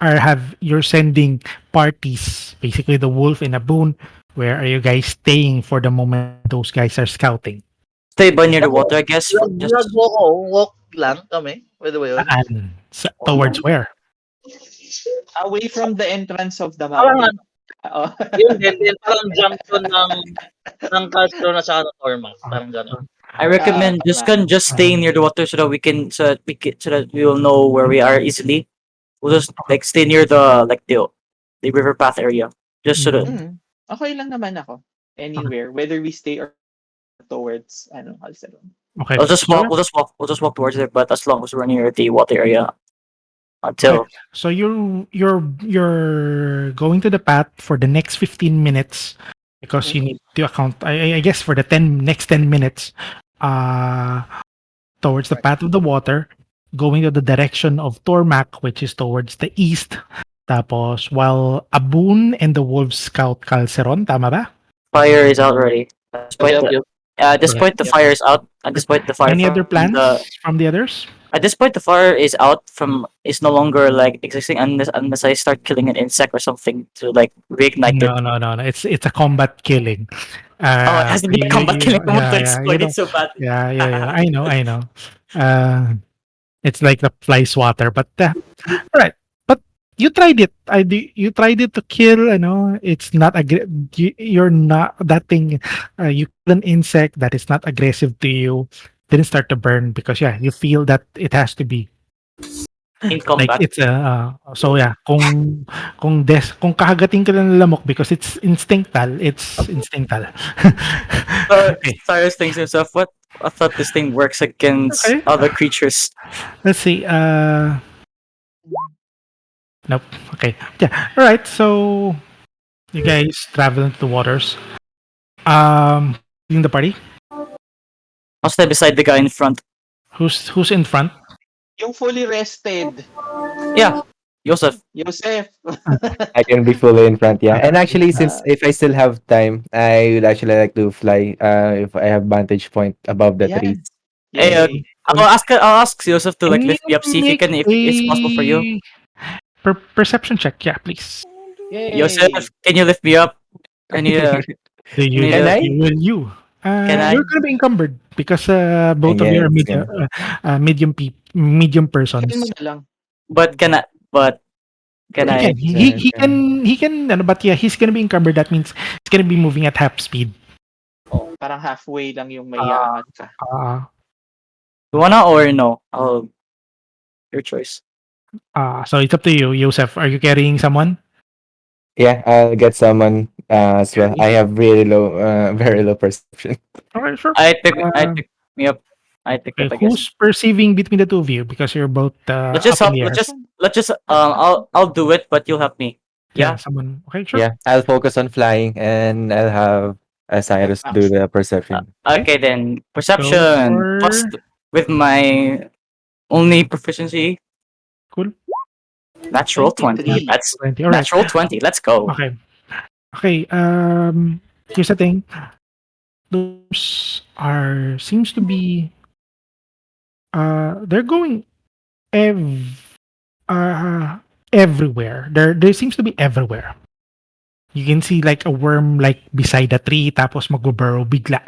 you're sending parties, basically the wolf in a boon. Where are you guys staying for the moment those guys are scouting?
Stay by near the water, I guess. Just
Walk lang kami. Pwede ba yun?
Saan? Towards where?
Away from the entrance of the
Parang
mountain. Oh.
yun din, parang junction ng Calceron at saka ng Tormac. Parang gano'n.
I recommend just staying near the water so that so that we will know where we are easily. We'll just like stay near the river path area. Just so that
Okay lang naman ako. Anywhere. Whether we stay or towards Calceron.
Okay.
we'll just walk towards it, but as long as we're near the water area until
So you're going to the path for the next 15 minutes because you need to account. I guess for the next 10 minutes, towards the path of the water, going to the direction of Tormac, which is towards the east. Tapos while Abun and the wolves scout Calceron, tama ba?
fire is out already. At this point, the fire is out. At this point, the fire
Any other
from
plans from the others?
At this point, the fire is out from is no longer like existing unless I start killing an insect or something to like reignite it.
No. It's a combat killing.
It has to be a combat killing. I want to exploit it so bad.
Yeah. I know. It's like the fly swatter, but right. But you tried it. You tried it to kill. It's not you're not that thing. You kill an insect that is not aggressive to you. Didn't start to burn because you feel that it has to be
In
like
combat.
it's so yeah. Kung kakagating ka lang ng lamok because it's instinctal. Okay.
Cyrus thinks to himself, "What? I thought this thing works against
Okay.
other creatures."
Let's see. Nope. Okay. Yeah. All right. So you guys travel into the waters. In the party?
I'll stay beside the guy in front.
Who's in front?
Yung fully rested.
Yeah, Josef.
Josef.
I can be fully in front, yeah. And actually, since
Ah.
if I still have time, I would actually like to fly. If I have vantage point above the trees.
Yan.
Hey,
Yay.
I'll ask Josef to like
Can
lift me
you
up, see if
make
it's possible for you.
a perception check? Yeah, please.
Yay.
Josef, can you lift me up? I need a.
Do you
Need
Can
a-
I?
you?
Can I?
You're gonna be encumbered because both of you are
Yes, yeah.
medium
Ikaw
persons.
mo na lang.
But can I? But can
He
I?
can. He can. Ano, but yeah, he's gonna be encumbered. That means he's gonna be moving at half speed.
Parang halfway lang yung may
Ah.
aangat ka.
You wanna or no? Your choice.
So it's up to you, Joseph. Are you carrying someone?
Yeah, I'll get someone as well. I have really low, very low perception.
Alright, sure.
I pick me up. I pick
Okay,
up. I guess.
who's perceiving between the two of you because you're both
Let's just
up in
help.
the air?
Let's just. I'll do it, but you'll help me. Yeah.
Someone. Okay, sure.
Yeah, I'll focus on flying, and I'll have Cyrus do the perception.
Okay then. Perception
for-
plus with my only proficiency.
Cool.
Natural 20.
23.
That's
20. Alright.
natural 20. Let's go.
Okay. Okay. Here's the thing. Those seems to be. They're going everywhere. There seems to be everywhere. You can see like a worm like beside a tree, tapos mag-burrow bigla.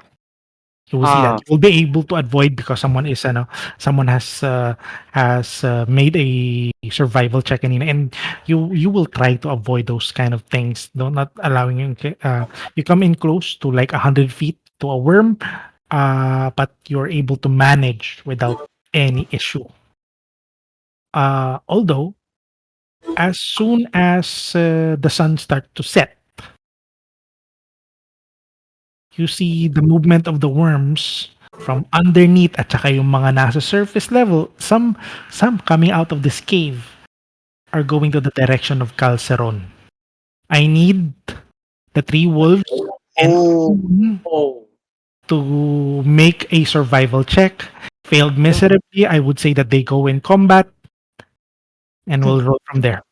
You will see that. You will be able to avoid because someone has made a survival check and you will try to avoid those kind of things. No, not allowing you come in close to like 100 feet to a worm, but you're able to manage without any issue. Although, as soon as the sun starts to set, you see the movement of the worms from underneath at saka yung mga nasa surface level. Some coming out of this cave are going to the direction of Calceron. I need the 3 wolves and to make a survival check. Failed miserably, I would say that they go in combat and we'll roll from there.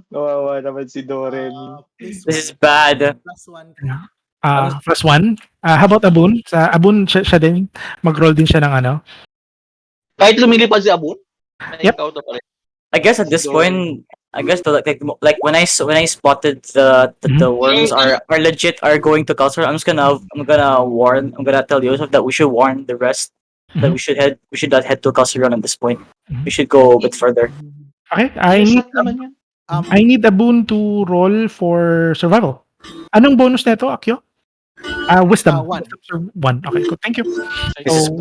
Kawawa naman si Doren.
Please
This is bad.
+1.
Plus 1. How about Abun? Sa Abun, siya din. Mag-roll din siya ng ano.
Kahit lumilipad si Abun?
Yep.
Ikaw to pala.
I guess at this point, I guess like when I spotted the worms are legit are going to Culture, I'm gonna tell Joseph that we should warn the rest that we should not head to Calceron at this point. We should go a bit further.
Okay, I need Abun to roll for survival. Anong bonus nito, Akyo? Wisdom.
1.
1. Okay, cool. Thank you.
So,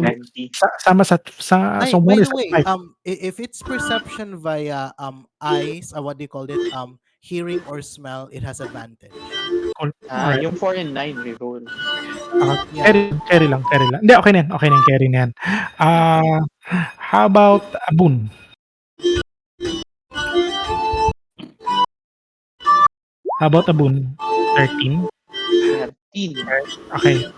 Sama sa
Ay,
so
by
one
the
is
way,
5.
if it's perception via eyes, what do you call it? Hearing or smell, it has advantage.
Cool. Alright.
Yung 4 and 9 reroll.
Carry lang. Hindi, okay na yan. Carry na yan. How about Abun? How about Abun? 13.
13.
Okay.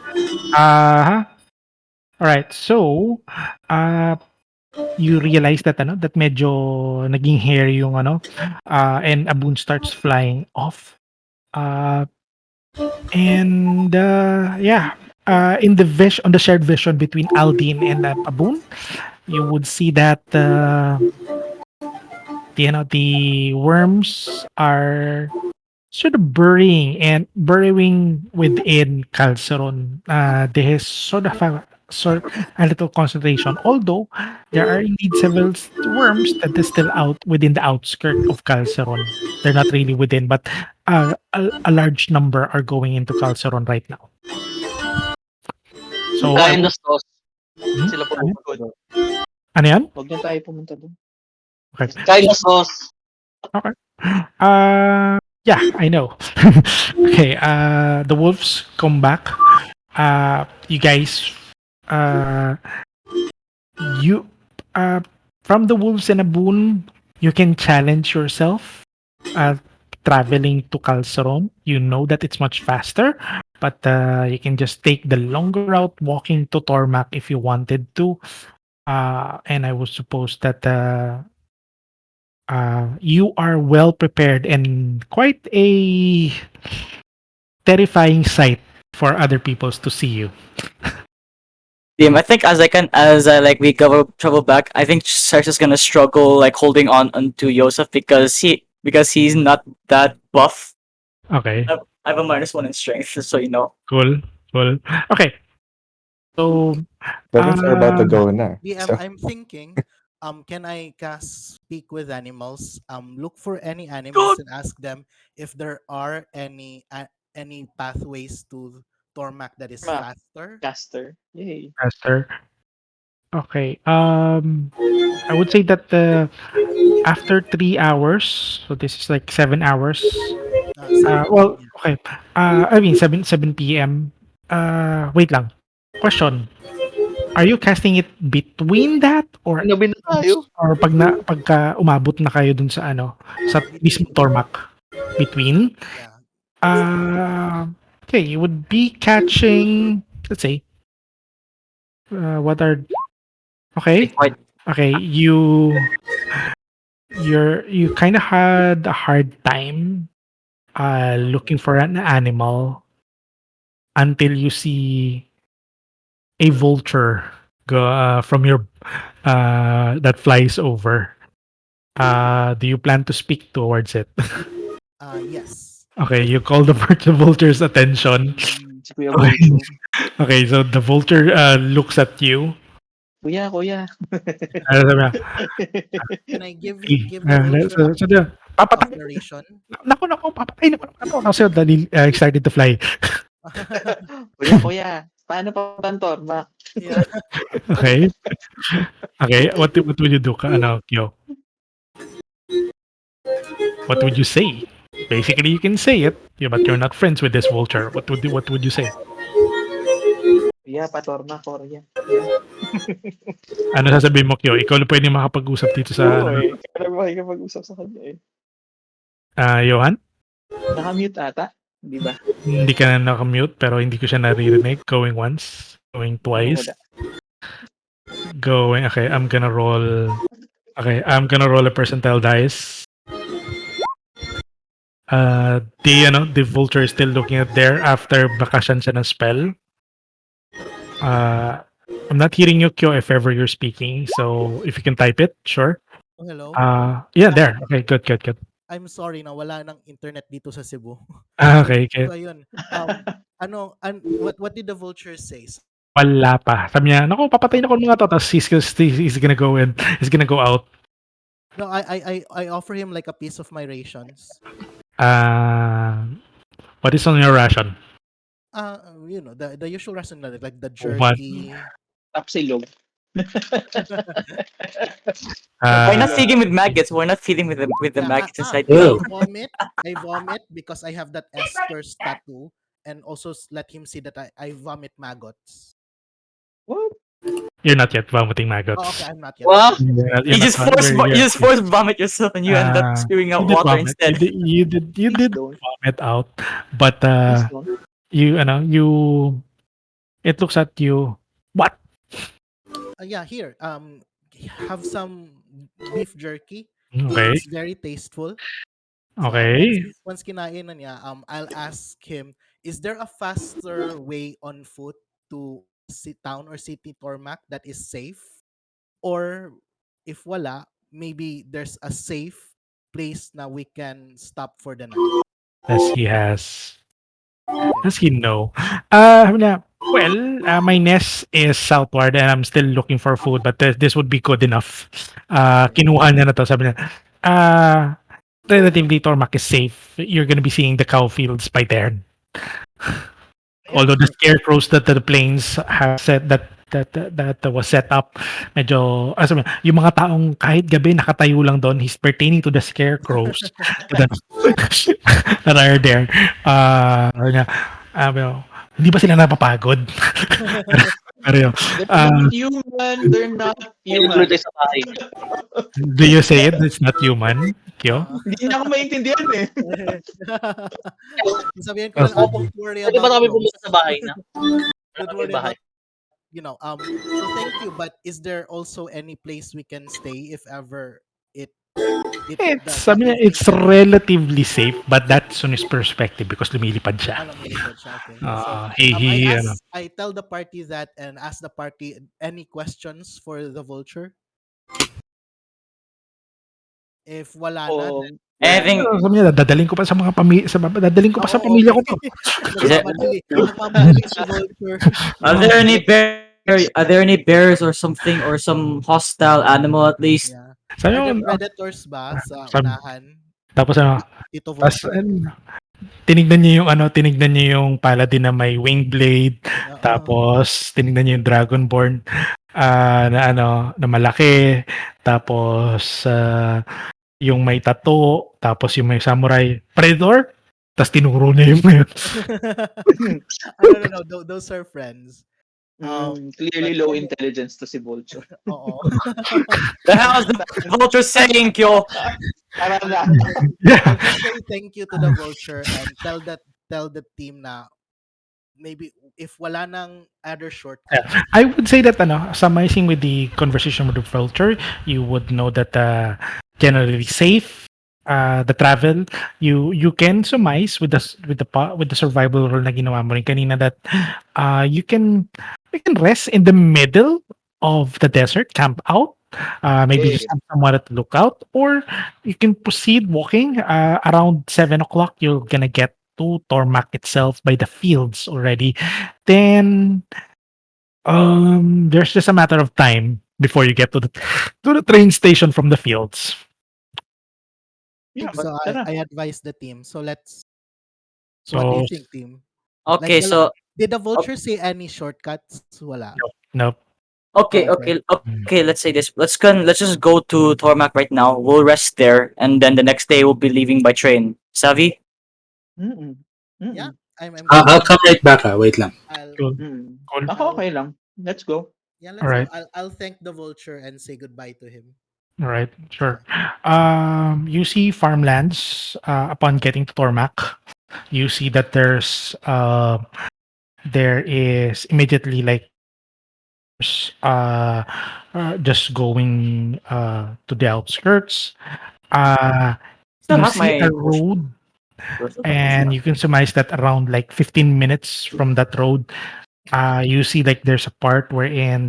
Alright. So, you realize that that medyo naging hair yung and Abun starts flying off. In the on the shared vision between Aldiene and Abun, you would see that the worms are sort of burrowing within Calceron. There is sort of a little concentration. Although there are indeed several worms that are still out within the outskirts of Calceron. They're not really within, but a large number are going into Calceron right now. So,
Kain na sauce. Sila po.
ano yan?
Huwag na tayo pumunta doon.
Okay.
Kain na sauce.
Okay. Yeah, I know. Okay, the wolves come back. You guys, from the wolves and Abun, you can challenge yourself traveling to Calceron. You know that it's much faster. but you can just take the longer route walking to Tormak if you wanted to. And I would suppose that you are well prepared and quite a terrifying sight for other peoples to see you.
I think as I like we go travel back, I think Cyrus is gonna struggle like holding on onto Josef because he's not that buff.
Okay,
I have a -1 in strength, just so you know.
cool, cool. Okay, so
Weapons are about to
uh,
go in there.
DM,
So
I'm thinking, can I cast speak with animals? Look for any animals and ask them if there are any pathways to Tormak that is
Mac,
faster.
caster. Yay.
Master. Okay. I would say that after 3 hours, so this is like 7 hours.
7 p.m.
Well,
Yeah.
okay. I mean 7 p.m. Wait lang. Question: Are you casting it between that or
Ginabi na tayo.
pagka umabot na kayo dun sa ano sa mismo
Between.
Tormak? Between?
Yeah.
Okay, you would be catching. Let's say. What are okay?
Quite
Okay, you kind of had a hard time looking for an animal until you see a vulture go from your that flies over. Do you plan to speak towards it?
Yes.
Okay, you call the vulture's attention.
Si Kuya
Okay,
Vulture.
okay, so the vulture looks at you.
Kuya.
Sabi niya,
Can I give
"Hey,"
give the vulture
so niya,
a
papatay.
narration?
Naku, papatay naman ako. Kasi excited to fly.
Kuya. Paano pa bantor, Mac?
Yeah.
Okay. Okay, what would you do, Kyo? What would you say? Basically, you can say it, yeah, but you're not friends with this vulture. What would you say?
Kuya, patorma, Korea.
Ano sasabihin mo, Kyo? Ikaw lang pwede makapag-usap dito sa
Oo eh. Kaya lang makikipag-usap sa kanya eh.
Johan?
Nakamute ata. Di ba?
Hindi ka na nakamute pero hindi ko siya naririnig. Going once, going twice,
Wala.
going. Okay, I'm gonna roll. Okay, I'm gonna roll a percentile dice. The vulture is still looking at there after bakasan siya ng spell. I'm not hearing you, Kyo, if ever you're speaking. So if you can type it, sure.
Oh, hello.
Yeah, there. Okay, good.
I'm sorry na wala ng internet dito sa Cebu.
Okay.
So ayun. What did the vulture say?
Wala pa. Sabi niya, naku, papatayin ako ng mga to. Tapos he's gonna go in. He's gonna go out.
No, I offer him like a piece of my rations.
What is on your ration?
The usual ration like the
What?
jerky.
Tapsilog.
Why not
Uh,
feeding with maggots? Why not feeding with the
Yeah,
maggots inside
Ew.
I vomit because I have that Esper's tattoo, and also let him see that I vomit maggots.
What?
you're not yet vomiting
Oh,
maggots.
okay, I'm not yet.
Wow.
You're
You just
not-
you
you're-
just force vomit yourself and you end up spewing out
you did
water
vomit.
instead.
You
Please
did
don't.
vomit out, but
Please don't.
it looks at you. What?
Yeah, here. Have some beef jerky.
Okay.
It's very tasteful. So,
Okay.
once kinain na niya, I'll ask him, is there a faster way on foot to town or city Tormac that is safe? Or if wala, maybe there's a safe place na we can stop for the night.
Does he know? Sabi niya, well, my nest is southward and I'm still looking for food, but this would be good enough. Kinuha niya na to. Sabi niya, relatively Tormac is safe. You're gonna be seeing the cow fields by there. Although the scarecrows that the planes have set that was set up, medyo, sabi niya, yung mga taong kahit gabi nakatayo lang doon, he's pertaining to the scarecrows that, that are there. Sabi niya, hindi ba sila napapagod? Pero yun,
They're
ah,
not human. They're not
May tuloy
human.
tayo sa bahay.
do you say it? It's not human, Kyo?
Oo.
Hindi niya ako maintindihan eh.
Sabihin ko lang,
Okay.
don't worry
Pwede ba
about
kami
those.
pumunta sa bahay na? Wala
Don't
kami
worry
bahay.
about, so thank you, but is there also any place we can stay if ever it
It's, I
the
mean,
evening
it's
gets
relatively safe, but that's on his perspective because lumilipad siya.
lumilipad siya? Okay. So
Ano,
I tell the party that and ask the party any questions for the vulture. If wala na,
Oh,
then
wala
Anything?
na.
sabi niya, dadalhin ko pa sa mga dadalhin ko pa sa
oo,
pamilya
okay.
ko 'to.
Is it?
Nagmamadali si vulture.
Are there any bear? Are there any bears or something or some hostile animal at least?
Yeah.
Sabi
Are
niya,
there predators ba sa
sabi,
unahan?
tapos ano,
Tito
tas
Vulture?
tinignan niyo yung Paladin na may wing blade,
Oo.
tapos tinignan niyo yung Dragonborn, na ano, na malaki, tapos, yung may tattoo, tapos yung may samurai. Predator? Tas tinuro niya yung yun.
No. Those are friends.
Clearly
But
low intelligence to si Vulture.
oo.
The hell is the vulture saying, Kyo?
Tara na.
Yeah.
I'll just say thank you to the vulture and tell the team na maybe if wala nang other shortcut.
I would say that summarizing with the conversation with the Vulture, you would know that generally safe the travel, you can surmise with with the survival role na ginawa mo rin kanina that you can rest in the middle of the desert, camp out, maybe just
Yeah.
have someone at lookout, or you can proceed walking around 7 o'clock. You're gonna get to Tormak itself by the fields already. Then there's just a matter of time before you get to the train station from the fields.
Yeah,
So
tara.
I advise the team. So so what do
So
you think, team? Like
Okay, so
did the vulture say any shortcuts? Wala.
nope.
okay,
Okay.
okay. Let's say this. Let's just go to Tormak right now. We'll rest there, and then the next day we'll be leaving by train. Savvy?
Mm-mm.
Yeah,
Mm-mm.
I'm good.
I'll come right back. Wait lang.
I'll
Cool.
Mm.
Cool.
Ako okay lang. Let's go.
yeah,
All
let's go.
right.
I'll thank the vulture and say goodbye to him.
All right. Sure. You see farmlands upon getting to Tormak. You see that there is immediately like uh, just going to the outskirts. Uh,
Still
you
have
see
my
a
potion.
road, and you can surmise that around like 15 minutes from that road, you see like there's a part wherein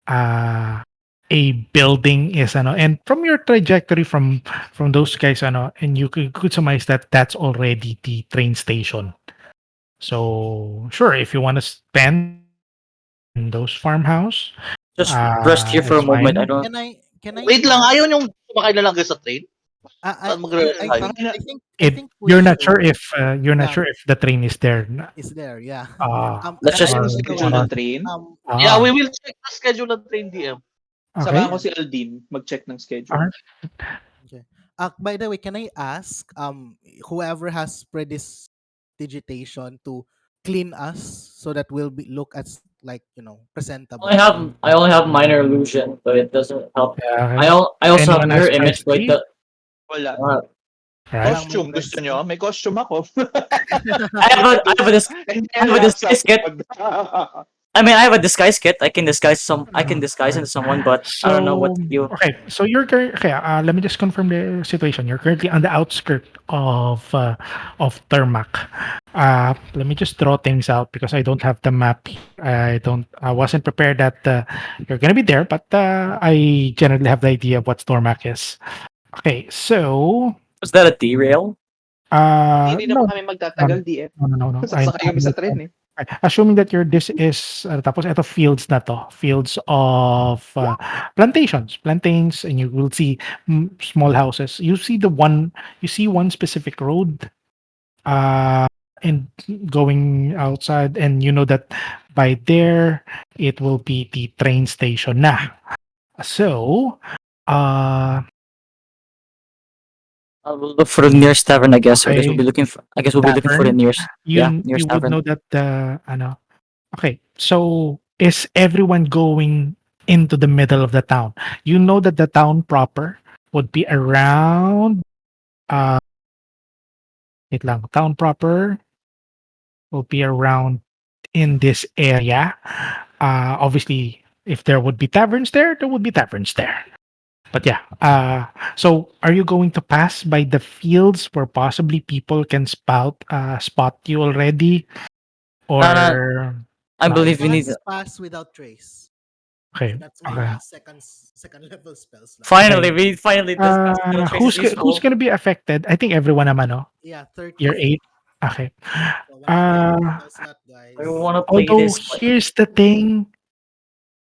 uh a building is and from your trajectory from those guys and you could surmise that that's already the train station. So sure, if you want to spend in those farmhouse,
Just rest here for
it's
a moment. I
fine.
don't.
Can I
Wait lang,
ask?
ayaw yung sumakay na lang kayo sa train?
I
Saan magre-rest tayo?
Baka na,
I
It
think we
you're not
should.
sure if
Yeah,
the train is there.
is there. Yeah.
Let's
Can I
just.
ayaw yung
ask the
schedule ng train.
Yeah,
ah
we will check the schedule ng train, DM.
okay.
Sama ko si Aldiene mag-check ng schedule.
Alright.
Okay. By the way, can I ask whoever has prestidigitation to clean us so that we'll be look as like presentable.
I only have minor illusion, but it doesn't help.
Yeah, okay.
I also have
Anyone has
mirror image, but
chemistry?
Wala.
Right.
Walang
Costume,
may
gusto nyo? May costume ako.
I have a I have a disguise kit. I mean, I have a disguise kit. I can disguise into someone, but I don't know
So
what to do.
okay, so okay. Let me just confirm the situation. You're currently on the outskirt of Termac. Let me just draw things out because I don't have the map. I wasn't prepared that you're gonna be there, but I generally have the idea of what Tormac is. Okay, so
Was that a derail?
Hindi
no,
naman kami magtatagal, DM.
no.
Sasakay kami sa train eh.
Assuming that this is tapos eto fields na to, fields of plantains, and you will see small houses. You see one specific road, and going outside, and you know that by there it will be the train station na. So,
I will look for the nearest tavern, I guess. I guess we'll
okay,
be looking for. I guess we'll be looking for the
tavern.
nearest. Yeah,
You
nearest
would
tavern.
know that Okay, so is everyone going into the middle of the town? You know that the town proper would be around. Uh, wait lang. Town proper will be around in this area. Obviously, if there would be taverns there, there would be taverns there. But yeah, so are you going to pass by the fields where possibly people can spot you already,
No, no,
or
I
not?
believe we need.
Pass without trace. So
Okay,
that's my
okay,
second level spell slot.
okay.
We finally this trace is
Who's
useful.
gonna be affected? I think everyone naman, no?
Yeah, 30
You're
feet.
eight. Okay.
So 1 level
Uh,
spell slot,
I
guys.
wanna play
Although
this.
here's the thing,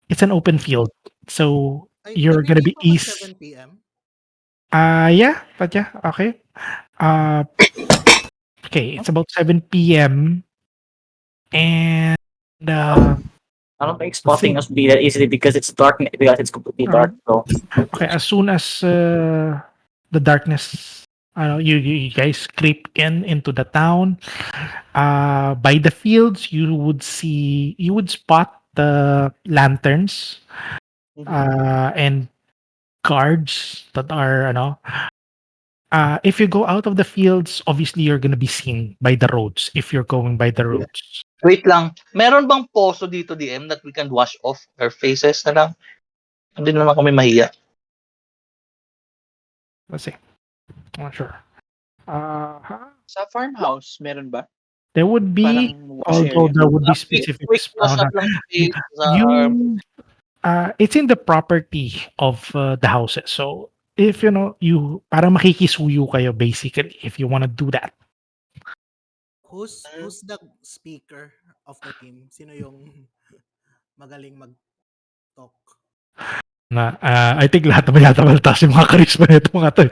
it's an open field, so
Ay,
you're gonna
gabi
be
pa ba
east.
7 p.m.?
Yeah, but yeah, okay. Uh, okay, it's about 7 p.m. and uh,
I don't think
let's see.
spotting us be that easily because it's dark. Because it's completely
Uh,
dark. So
okay, as soon as the darkness, you guys creep into the town. By the fields, you would spot the lanterns and guards that are, if you go out of the fields, obviously you're gonna be seen by the roads if you're going by the
Yeah.
roads.
Wait lang. Meron bang poso dito, DM, that we can wash off our faces na lang? Hindi naman kami mahiya.
Let's see. I'm not sure.
Sa farmhouse, meron ba?
There would be,
Parang wash
although
area.
there would be
Quick,
specific
quick wash
spawn.
up lang sa
You,
face, sa arm.
you it's in the property of the houses. So if you parang makikisuyo kayo basically if you want to do that.
Who's the speaker of the team? Sino yung magaling mag-talk?
I think lahat naman yata malataas yung mga charisma nito mga to.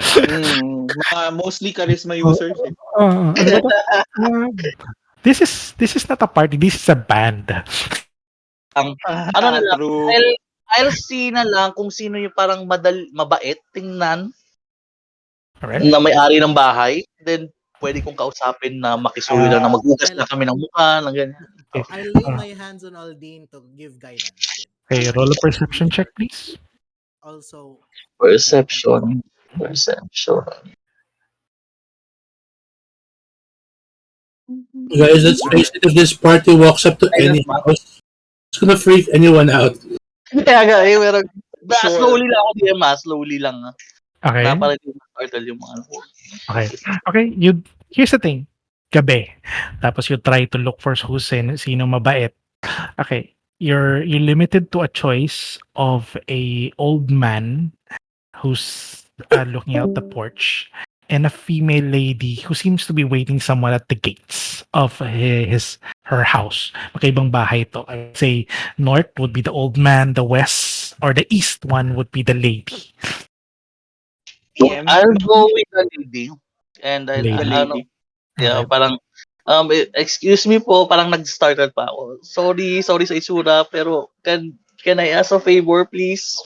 Mga mostly charisma users eh.
Ano ba to? Uh, this is not a party. This is a band.
Ano na lang,
True.
I'll see na lang kung sino yung parang mabait tingnan
Alright.
na may-ari ng bahay. Then, pwede kong kausapin na makisuyo lang na maghugas na kami ng mukha, ng ganyan.
Okay.
I'll lay my hands on Aldiene to give guidance. Din.
Okay, roll a perception check, please.
Also,
Perception. Perception.
Guys, let's face it, if this party walks up to any house, it's gonna freak anyone out.
Kaya nga, pero
Sure.
slowly lang ako, DM, slowly lang.
Okay.
Na para di ma-startle yung mga ano.
Okay. Okay, here's the thing. Gabi. Tapos you try to look for sino mabait. Okay. You're limited to a choice of a old man who's looking out the porch and a female lady who seems to be waiting someone at the gates of her house. Magkaibang bahay to. I would say north would be the old man, the west or the east one would be the lady.
I'll go with the lady. And
Lady.
The lady.
yeah,
Okay.
parang, excuse me po, parang nag-started pa ako. Sorry sa itsura, pero can I ask a favor, please?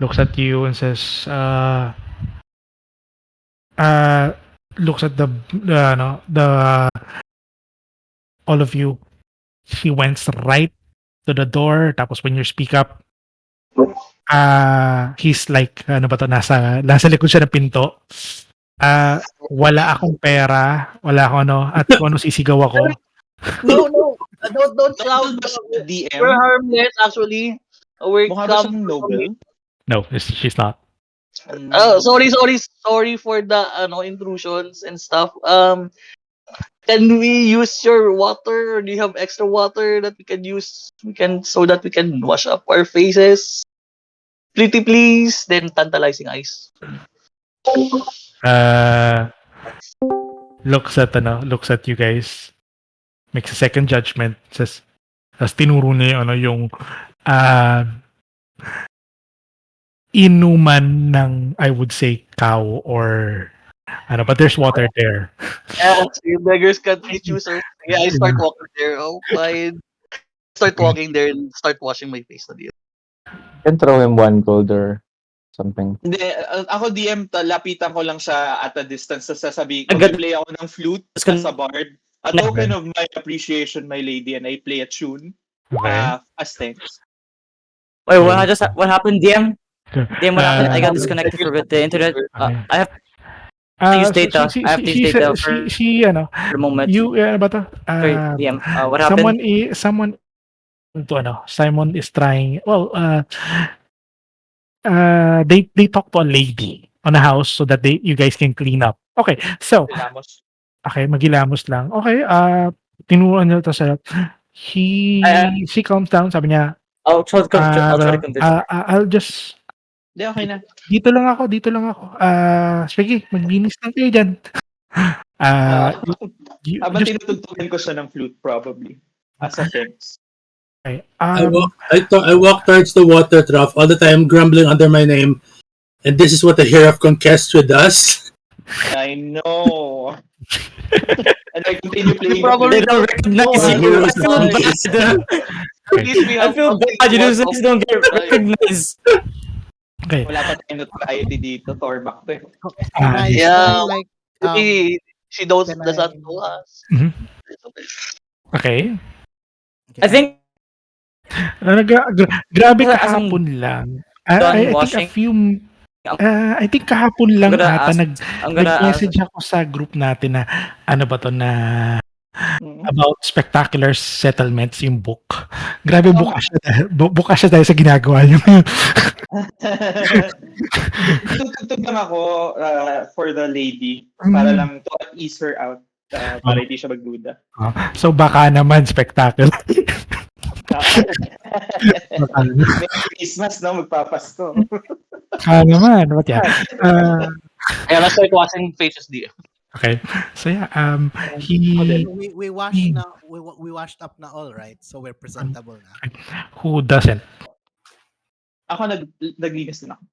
Looks at you and says, looks at the all of you. She went right to the door. Tapos when you speak up, he's like, ano ba to, nasa likod siya ng pinto. Wala akong pera, wala akong at kung ano sisigaw ako.
No, don't shout.
DM?
We're harmless, actually. We're
Mukha ba siyang noble?
No, she's not.
Sorry for the intrusions and stuff. Can we use your water, or do you have extra water that we can use? So that we can wash up our faces. Pretty please. Then tantalizing eyes.
Looks at you guys. Makes a second judgment. Says, tapos tinuro niya yung inuman ng, I would say, cow or but there's water there.
Yeah, you beggars can't be choosers. Yeah, I start walking there. Oh, fine. Start walking there and start washing my face. Na
Can throw him one gold or something.
Hindi, ako DM, lapitan ko lang siya at a distance. Tapos sasabihin,
Agad-
mag-play ako ng flute
Tapos
as a bard. A token of my appreciation, my lady, and I play a tune.
Okay.
As thanks.
Wait,
Okay.
what happened, DM? DM, what happened? I got
Uh,
disconnected for the internet.
okay.
I have to use
So
data. I have to use data for the moment.
ano ba 'to?
Sorry, DM. What happened?
Simon is trying, well, they talk to a lady on a house so that you guys can clean up. Okay, so,
Pilamos.
okay, maghilamos lang. Okay, tinuruan niya 'to sa she calms down, sabi niya,
I'll try to convince her.
I'll just
Hindi, okay na.
dito lang ako, dito lang ako. Sige, maglinis lang kayo diyan.
Ah, habang
Just
tinutugtugan ko siya ng flute, probably. As a thanks.
okay,
I walk towards the water trough all the time, grumbling under my name, and this is what the hero of conquest does.
I know. And I continue playing.
Probably
They don't recognize
No,
you. I
no,
feel
no.
bad.
At least we
I
have
feel
something
bad. You
to
guys don't get recognized.
okay.
Wala pa tayong notoriety dito, Tormak to eh.
Can I,
Yeah.
like
Maybe she does
can
that
I-
to us.
Mhm.
It's okay.
Okay.
I think
Grabe
As I'm
kahapon lang.
done
I think a
washing,
few I think kahapon
I'm
lang
gonna
ata
ask. I'm gonna ask.
nag-message ako sa group natin na ano ba 'to na
Mm.
about spectacular settlements yung book. Grabe bukas siya dahil sa ginagawa niyo.
Tutugtog lang ako for the lady para lang to ease her out. Para hindi siya magduda.
So baka naman spectacular. Baka naman.
Merry Christmas, no? Magpapasko.
Baka naman. What yan?
Yeah, let's start watching Faces D.
Okay. So yeah, he
we washed na we washed up na all, right? So we're presentable na.
who doesn't?
Ako naglinis din ako.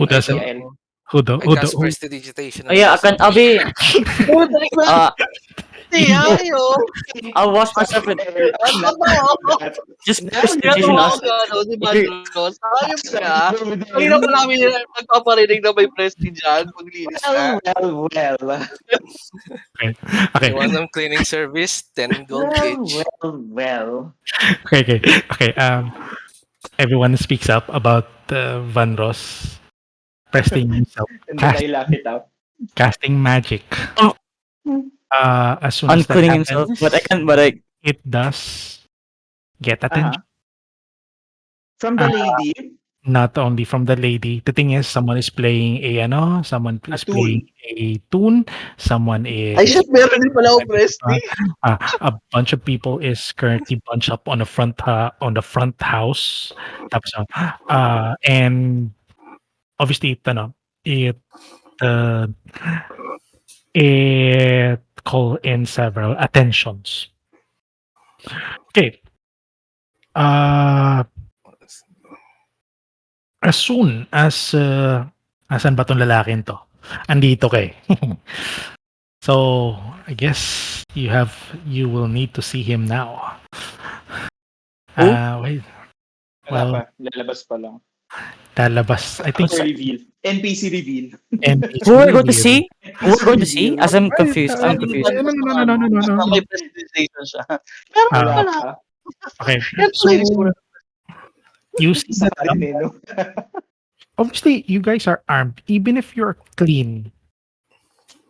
Who doesn't?
Yael.
Who do?
I
Who do?
cast prestidigitation.
Oh yeah, I'll be. I'll wash myself with just prestidigitation us.
Si Vanros. Ayos ka. Kanina pa namin nagpaparinig na may prestige dyan. Maglinis ka.
Well.
Okay.
You want some cleaning service? 10 gold gauge.
Well.
Okay. Everyone speaks up about Vanros presting himself,
And then I laugh it out.
casting magic.
Oh.
As soon as that
Uncleaning
happens,
himself, but I
it does get attention.
From the lady,
Not only from the lady. The thing is, someone is playing someone is
tune.
playing a tune. Someone is
Ay, shit, meron din pala ako prestige.
a bunch of people is currently bunched up on the front house. Tapos and obviously it call in several attentions. Okay. As soon as asan ba tong lalaking to? Andito kay. So I guess you will need to see him now. Wait.
Wala
Well,
pa. Lalabas pa lang.
lalabas. I think
After reveal. NPC reveal.
NPC
who are we going to
reveal.
see? Who are we going to see? As I'm confused. I'm confused.
No.
May prestigization siya. Meron
Ah.
pala.
Okay.
Yan
So
pala yung
you see
Isa
that
pa rin eh, no?
obviously you guys are armed. Even if you're clean,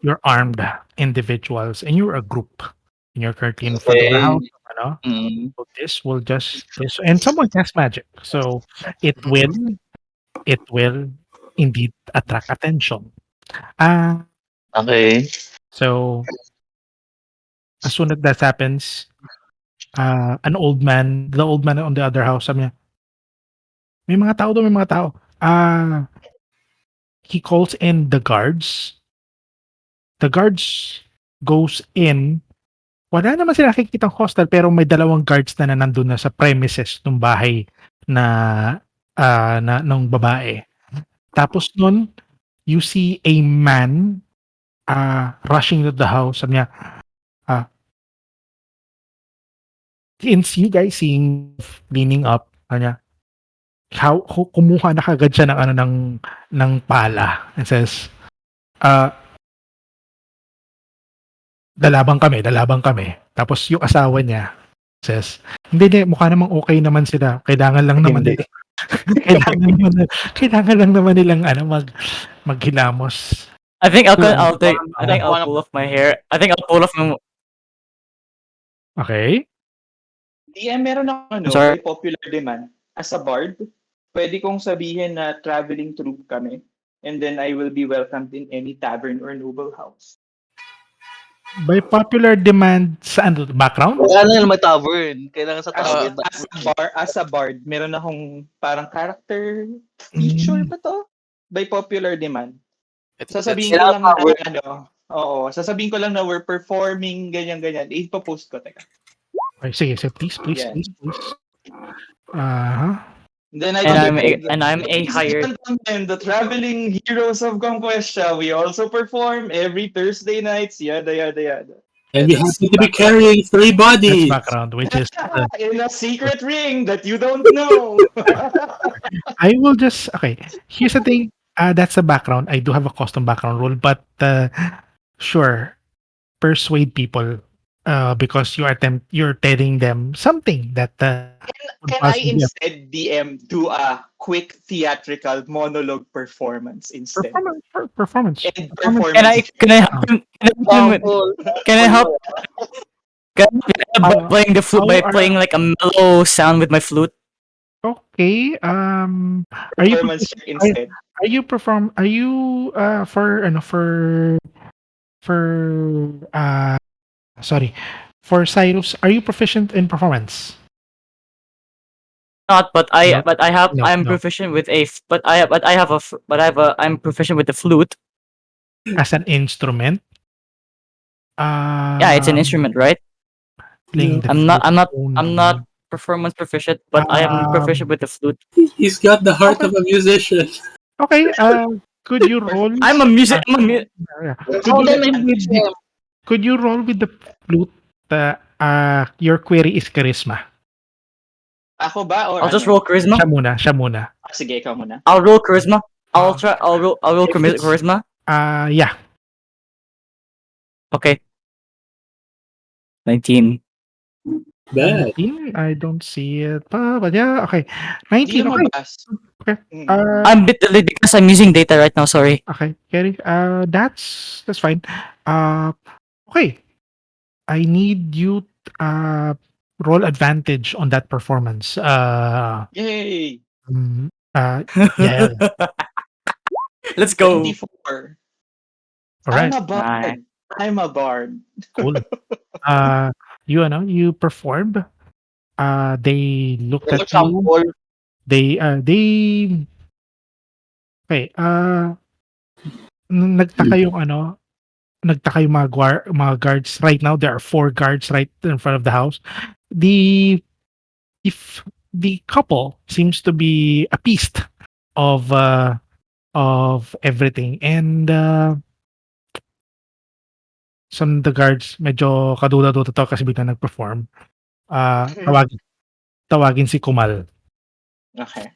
you're armed individuals and you're a group. And you're currently in front of the house. So this will and someone casts magic. So it will indeed attract attention.
Okay.
So as soon as that happens, the old man on the other house, sabi niya, may mga tao daw, may mga tao. He calls in the guards. The guards goes in. Wala naman sila nakikitang hostel pero may dalawang guards na nandun na sa premises ng bahay na ng babae. Tapos nun, you see a man rushing to the house. Sabi niya, you guys seeing leaning up, niya, kumuha na kagad siya ng pala and says, lalabang kami. Tapos yung asawa niya says, hindi, mukha namang okay naman sila. Kailangan lang naman
Hindi.
nila, kailangan lang naman nilang maghilamos.
I think
Parang
I'll pull off my hair. I think I'll pull off my.
okay.
DM, meron ako
Sorry.
by popular demand. As a bard, pwede kong sabihin na traveling troupe kami. And then I will be welcomed in any tavern or noble house.
By popular demand sa background?
Kailangan may tavern. Kailangan sa tavern.
As a bard, meron akong parang character feature ba to? By popular demand. Sasabihin ko lang na sasabihin ko lang na we're performing ganyan. Ipo-post ko, teka.
Okay, sige, please.
Then
I'm a hired.
The traveling heroes of conquest. We also perform every Thursday nights. Yada.
And we happen to be carrying 3
That's
bodies.
background, which is
in a secret ring that you don't know.
I will just okay. Here's the thing. That's the background. I do have a custom background rule, but sure, persuade people because you're telling them something that
Can I instead DM do a quick theatrical monologue performance instead?
Performance.
And performance.
Can I help him? Can I help? By playing the flute, by playing like a mellow sound with my flute.
Okay. Are you
Performance check instead.
are you for Cyrus, are you proficient in performance?
Not, but
No.
I'm proficient with I'm proficient with the flute.
As an instrument?
Yeah, it's an instrument, right?
Playing the
I'm
flute
not performance proficient, but I am proficient with the flute.
He's got the heart of a musician.
Okay, could you roll?
I'm a music.
Yeah. Could you roll with the flute? Your query is charisma.
Ako ba? Or
I'll just roll charisma.
Siya muna.
Sige, ikaw muna.
I'll roll charisma. I'll roll charisma.
Yeah.
Okay. 19.
Bad.
19? I don't see it. But yeah, okay. 19. Okay.
I'm a bit delayed because I'm using data right now. Sorry.
Okay. Carry. That's fine. Okay. I need you roll advantage on that performance.
Yay!
Yeah.
Let's go.
24.
All right.
I'm a bard.
Cool. You performed. They looked at you. They okay. Nagtaka yung mga guards right now. There are 4 guards right in front of the house. If the couple seems to be appeased of everything, and some of the guards medyo kaduda-duda to kasi bigla nag-perform. Tawagin si Kumal. Okay.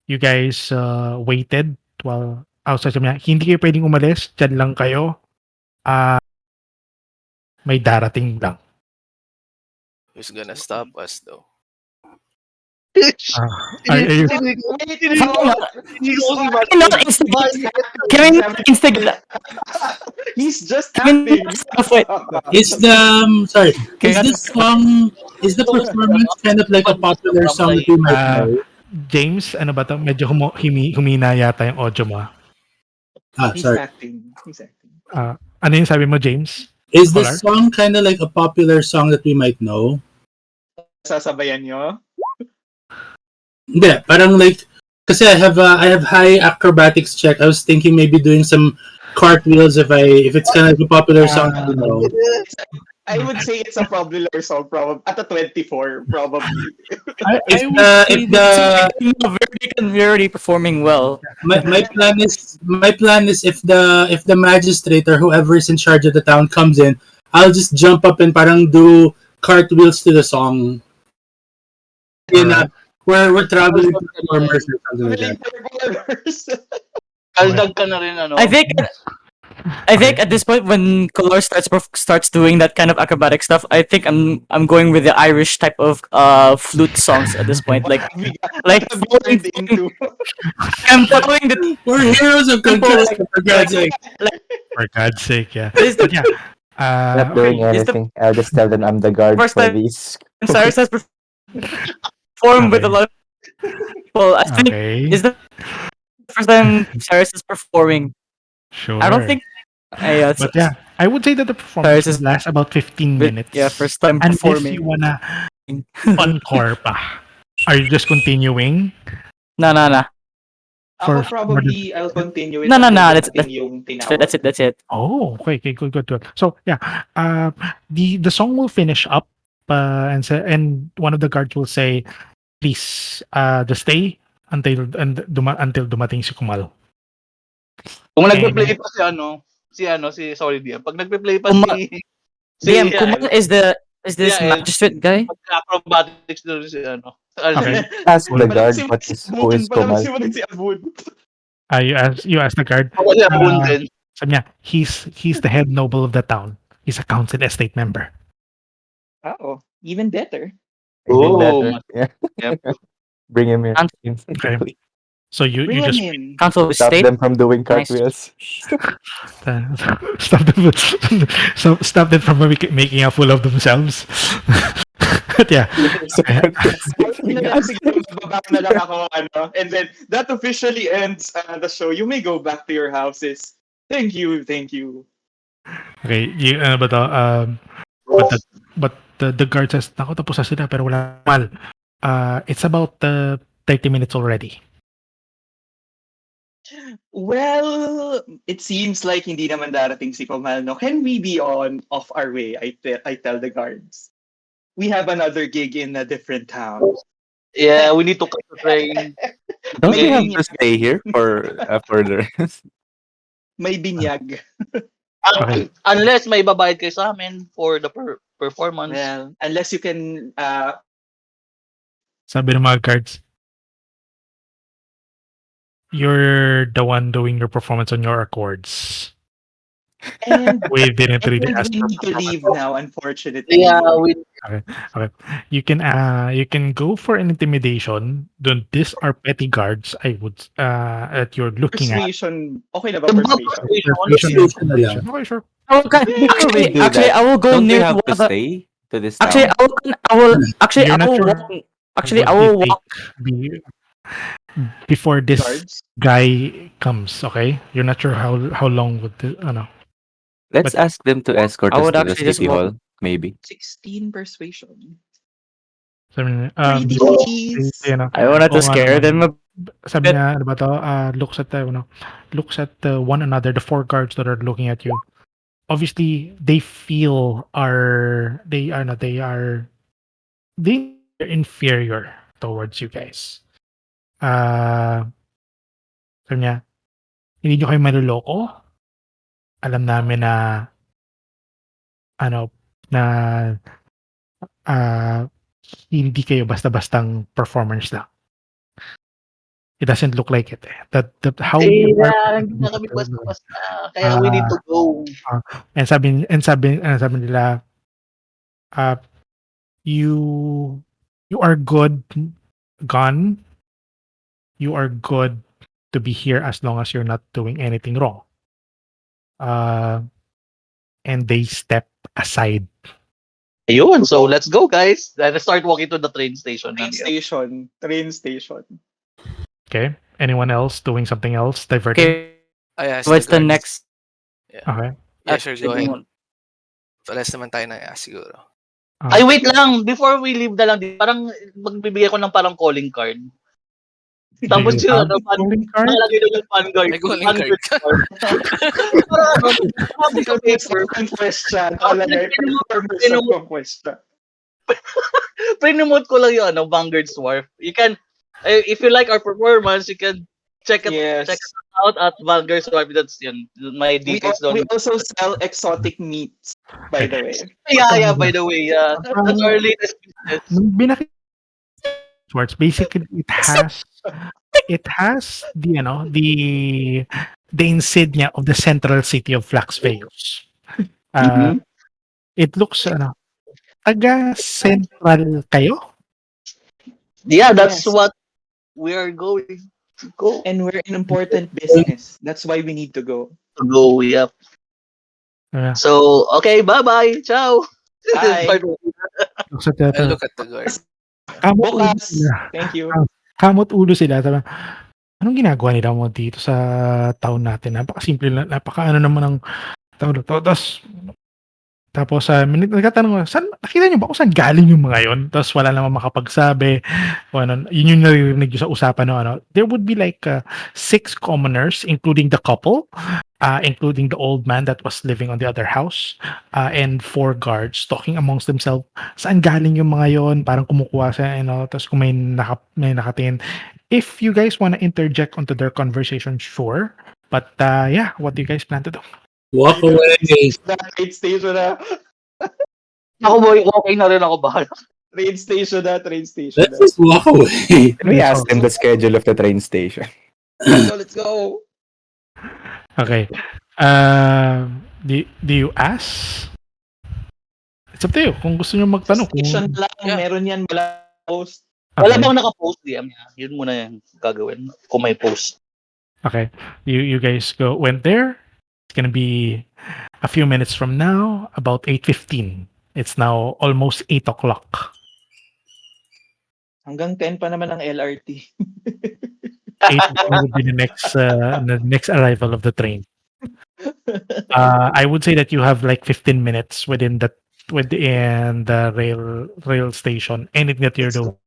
You guys waited while outside niya. Hindi kayo pwedeng umalis. Diyan lang kayo. May darating lang.
Who's gonna stop us though?
Can we not instigate?
He's just acting.
Is the performance kind of like a popular song that you might know?
James, ano ba to? Medyo humina yata yung audio mo.
He's acting.
Ano yung sabi mo, James?
Is this song kind of like a popular song that we might know?
Sasabayan nyo?
Hindi, parang like, kasi I have high acrobatics check. I was thinking maybe doing some cartwheels if it's kind of a popular song, you know.
I would say it's a popular song, probably at a 24, probably.
We're already performing well.
My plan is if the magistrate or whoever is in charge of the town comes in, I'll just jump up and parang do cartwheels to the song. We're traveling performers or something like that.
Kaldag ka na rin, ano?
I think I think at this point when Kolar starts doing that kind of acrobatic stuff, I think I'm going with the Irish type of flute songs at this point.
What have we what
Like
have we
following,
turned into?
I'm following the
We're heroes of
tempo
conquest, for God's sake.
For God's sake, yeah.
this is
But
the
yeah,
Not doing
is the
anything. I'll just tell them I'm the guard
first
for
time
these.
Cyrus has performed with a
okay,
lot of people. I think
okay,
is the first time Cyrus is performing. I don't
sure.
think yeah,
But yeah, I would say that the performance
Cyrus
would
is
last about 15
with
minutes.
first time
Unless you
performing.
wanna encore pa. Are you just continuing
No, no, no,
for
Ako
more than
probably, I'll continue it
no, no,
until
no.
dumating yung tinawag.
That's it.
Oh, okay, okay, good, good, good. So yeah, the song will finish up, and one of the guards will say, "Please, just stay until dumating si Kumal."
Kung
And
nagpe-play pa si sorry DM. Pag nagpe-play pa
Kuma,
si
DM
Yael,
Kumal is
si
this
Yael,
magistrate guy?
mag-acrobatics doon si
okay,
Ask the
cool.
guard what is who is Komal.
Palabas si Abud.
You ask the guard.
Ako si Abun
Uh,
din.
sabi niya, he's the head noble of the town. He's a council estate member.
Oo, even better.
Even
Oh,
better. Yeah.
yep.
Bring him here.
Okay. So you
Bring him
just
in.
Council of
Stop
State.
them from doing
Nice.
cartwheels.
uh, stop them stop them from making a fool of themselves. But yeah.
So
Okay.
cartwheels.
Siguro bababa na lang ako, and then that officially ends the show. You may go back to your houses. Thank you, thank you.
Okay, but the guard says, "Nako, tapos na sila pero wala mal." It's about 30 minutes already.
Well, it seems like hindi naman darating si Komal, no? Can we be off our way? I tell the guards. We have another gig in a different town.
Yeah, we need to cut the train.
Don't we
May
have to
binyag.
stay here for further?
May binyag.
Okay.
Unless may babayad kayo sa amin for the performance.
Well, unless you can
Sabi ng mga guards, you're the one doing your performance on your accords.
and
We didn't really
and
ask
we
for
need to
performance.
leave now, unfortunately.
Yeah, we
Okay. You can go for an intimidation. These are petty guards. I would that you're looking at.
Persuasion. Okay na ba
the
persuasion?
Persuasion and intimidation. Okay, sure.
Before we do
Actually,
that,
I will go
don't we
near
have
one
to
of the.
stay to this
Actually,
town?
I will. Actually,
You're
I
not
will
sure
walk. Actually, I
what
will
they
walk.
take before this
Guards.
guy comes. Okay, you're not sure how long would the
Let's
but-
ask them to escort
I
us
would
to the
actually just
city
walk.
hall, maybe.
16 persuasion.
sabi niya,
Pretty please.
I wanted to
Oo nga
scare
naman.
them.
Sabi niya, ano ba to? Looks at one another, the four guards that are looking at you. Obviously, they feel they're inferior towards you guys. Sabi niya, hindi nyo kayo maluloko. Alam namin na ano na ah, hindi kayo basta-bastang performers lang. It doesn't look like it. How you are
hindi na kami basta-basta. Kaya we need to
Ah,
go.
and sabi nila you are good gone. You are good to be here as long as you're not doing anything wrong. And they step aside.
Ayun, so let's go guys. Let's start walking to the train station.
Train station.
Okay. Anyone else doing something else diverting?
Okay,
I asked
what's the
guards.
next?
Okay.
Yeah, sure, go ahead.
Actually,
Pares naman tayo na siguro.
Ay, wait lang. Before we leave na lang, parang magbibigay ko ng parang calling card. Tapos
Do you
yun,
have a calling card?
nakalagay doon yung vanguard.
May calling card ka.
Parang sabi sa paper,
Conquest siya. Nakalagay. Performers of conquest siya.
pre-note ko lang yung Vanguard's Wharf. You can, if you like our performance, you can check it,
Yes.
check it out at Vanguard's Wharf. That's yun. My details
We
doon.
also sell exotic meats, by the way.
Yeah, by the way. That's our latest business.
Nung binakita Schwartz, basically it has the the insignia of the central city of Flaxveus. Uh,
Mm-hmm.
it looks, taga-central kayo?
Yeah, that's
Yes.
what we are going to go.
And we're an important business. That's why we need to go.
To go, yeah.
Uh,
So, okay, bye-bye. Ciao.
Bye.
looks at
I
that,
look at the guard.
kamot ulo
Bukas.
sila.
Thank you.
Kamot ulo sila. Sabi, anong ginagawa nila mo dito sa town natin? Napakasimple lang, napaka-ano naman ng town na 'to. Tapos, nagtatanong ako, "Saan nakita niyo ba kung saan galing yung mga yun?" Tapos wala namang makapagsabi kung ano. Yun yung naririnig ko sa usapan ng ano. There would be like, 6 commoners, including the couple, including the old man that was living on the other house, and 4 guards talking amongst themselves. Saan galing yung mga yon? Parang kumukuha sa ano, tapos kung may nakatingin. If you guys wanna interject onto their conversation, sure. But, yeah, what do you guys plan to do?
Walk away.
Train station na.
Ako boy, okay na rin ako bahala.
Train station na. Train station
Let's
na.
just walk away.
Can we ask them the schedule of the train station?
So, let's go.
Okay. Do you ask? It's up to you. Kung gusto niyo magtanong.
Station
Kung,
lang.
Yeah.
Meron yan. Wala post.
Wala
okay.
bang naka-post DM niya? Yun muna yung gagawin kung may post.
Okay. You guys went there. It's gonna be a few minutes from now, about 8:15. It's now almost 8 o'clock.
Hanggang 10 pa naman ang LRT.
8 would be the next arrival of the train. I would say that you have like 15 minutes within the rail station. Anything that you're doing.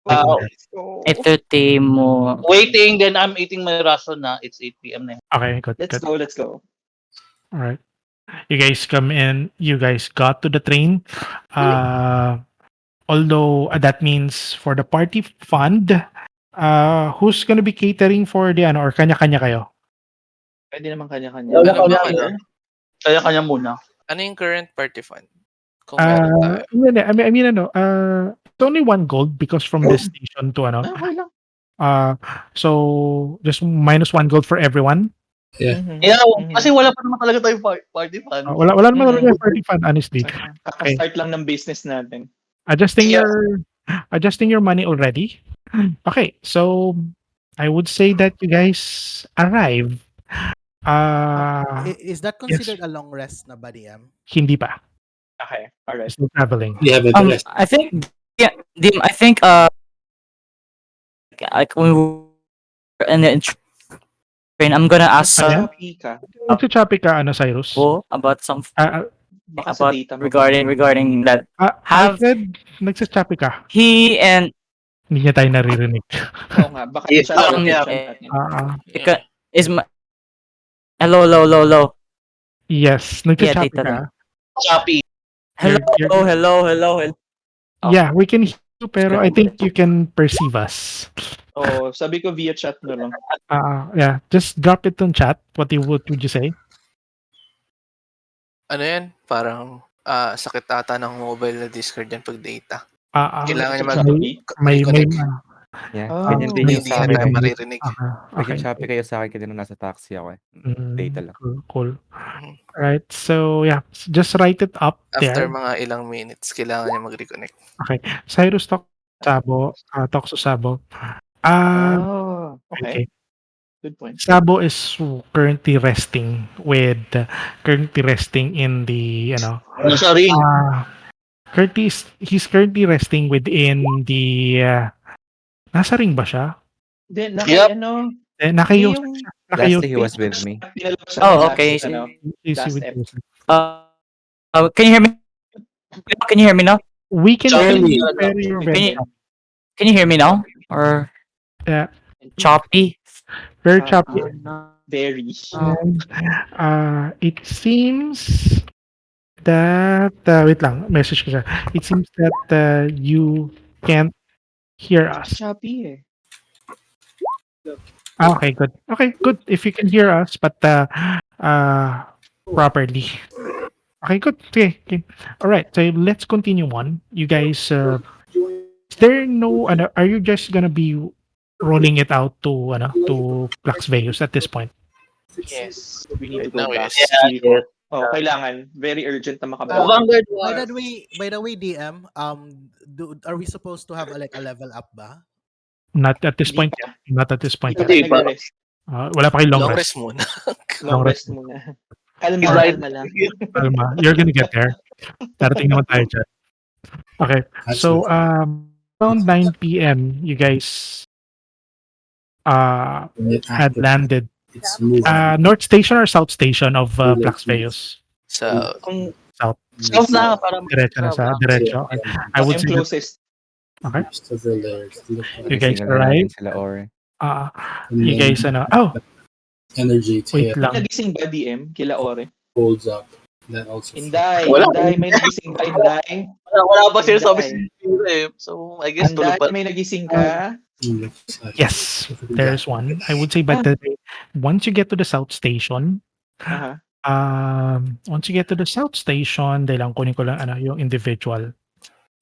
Let's go.
8:30 mo.
Waiting, then I'm eating my ration na. It's 8 p.m. na.
Okay, good.
Let's go. Let's go.
All right. You guys come in. You guys got to the train. Although that means for the party fund, who's gonna be catering for the ano, or kanya-kanya kayo?
Pwede naman kanya-kanya.
Ano ba,
Kaya-kanya muna.
Ano yung current party fund? Kung meron tayo.
Hindi, I mean ano, it's only 1 gold because from this station to ano.
Okay lang.
So just minus 1 gold for everyone.
Yeah.
Mhm.
Yeah,
Mhm.
kasi wala pa naman talaga tayong party fund.
Wala naman
Mhm.
talaga party fund, honestly.
Kaka-start lang ng business natin.
Adjusting
Yeah.
your money already. Okay, so I would say that you guys arrive.
Is that considered a long rest na ba, DM?
Hindi pa.
Okay. Alright.
Still traveling.
We have addressed.
I think yeah, Dim, I think like when we were in the train, I'm gonna ask
Ano yan?
Pika.
Nagsasabi ka, ano, Cyrus?
about some
Baka sa
about
data mo.
regarding that have-
Alfred, nagsasabi ka.
he and
Hindi niya tayo naririnig.
Oo nga. Baka
Yeah,
siya lang
yeah.
natin.
Ika- is my hello.
Yes, nagsasabi
Tita
ka.
Shopee.
Hello. Oh.
Yeah, we can hear you, pero I think you can perceive us.
Oo. Sabi ko via chat na lang.
Yeah, just drop it on chat. What would you say?
Ano yan? Parang sakit ata ng mobile na Discord yan pag data. Kailangan niya
may
Yeah,
Oh.
ganyan din yung
Hindi
sa
nga tayo
akin.
maririnig.
Okay.
Nag-Shopee kayo sa akin kanina nasa taxi ako eh. Data lang.
Cool. Right. So yeah, just write it up
After
there.
mga ilang minutes, kailangan niya mag-reconnect.
Okay. Cyrus talk to Sabo.
Okay. Good point.
Sabo is currently resting in the
Ano sa ring?
he's currently resting within the nasa ring ba siya?
Then,
Yep.
Nakayos
yung
siya.
Lastly, he was with me.
Oh, okay.
Easy
last
with
ep.
Joseph.
Can you hear me? Can you hear me now?
We can hear
Charlie,
you very, very,
Can you hear me now? Or choppy?
very choppy.
Very.
And, it seems that wait lang, message ko siya. It seems that you can't hear us.
Choppy eh.
Okay, good. Okay, good. If you can hear us, but properly. Okay, good. Okay. All right. So let's continue on. You guys, is there no? Are you just gonna be rolling it out to Flax Vegas at this point?
Yes.
We need to
Right
go
now,
back.
yes.
Yes.
Oh, kailangan. Very urgent na makabalik.
Vanguard
By
War.
the way, DM, are we supposed to have like a level up ba?
Not at this
Hindi
point
pa.
yet. Not at this
Hindi
point
pa
yet.
tayo
Hindi pa.
nagre-rest.
Wala pa kayong long
Long
rest.
rest muna.
Long
Long rest.
rest muna. Kalma,
He's right.
kalma lang.
Alma, you're gonna get there. Darating naman tayo dyan. Okay.
That's
So,
what
around 9 p.m., you guys
when it
had
activates,
landed
it's moving.
North Station or South Station of Plax Veus?
So,
Kung
South.
south na para
Diretso na sa diretso. Okay. I would
I'm
say that,
closest.
okay.
Most of the layers look
You
like
guys
Gising na
arrive.
natin sila, Ore.
and
You
then
guys, oh,
energy
wait
tail
lang.
Nagising ba DM? Kila Ore?
holds up. That also
Inday,
Wala.
Inday, may nagising ba, Inday?
wala pa sinasabi
Inday.
si Cyrus eh. So, I guess tulog
Inday,
pa.
may nagising ka?
looks like
Yes, there's one. I would say, but once you get to the South Station,
Aha.
once you get to the South Station, dahil lang kunin ko lang yung individual.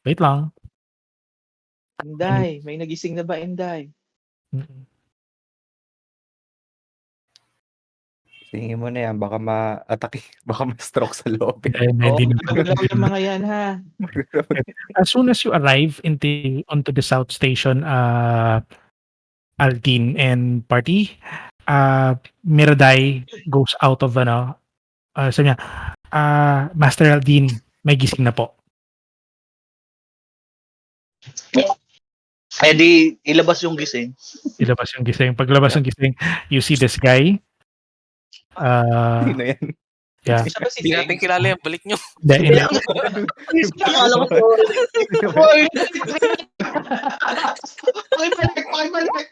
Wait lang.
Inday, may nagising na ba, Inday?
Mm.
Tingin mo na yan, baka ma-atake, baka ma-stroke sa loob.
Hindi na.
Gagalaw yung mga yan, ha?
As soon as you arrive onto the South Station, Aldiene and party, Miraday goes out of sabi niya, Master Aldiene, may gising na po.
Eh di, ilabas yung gising.
Ilabas yung gising. Paglabas ng gising, you see this guy.
Sino yan?
Yeah.
Isa ba si
Hindi
Seng?
natin kilala yan. Balik nyo.
Hindi.
Akala ko Hoy! Pakibalik!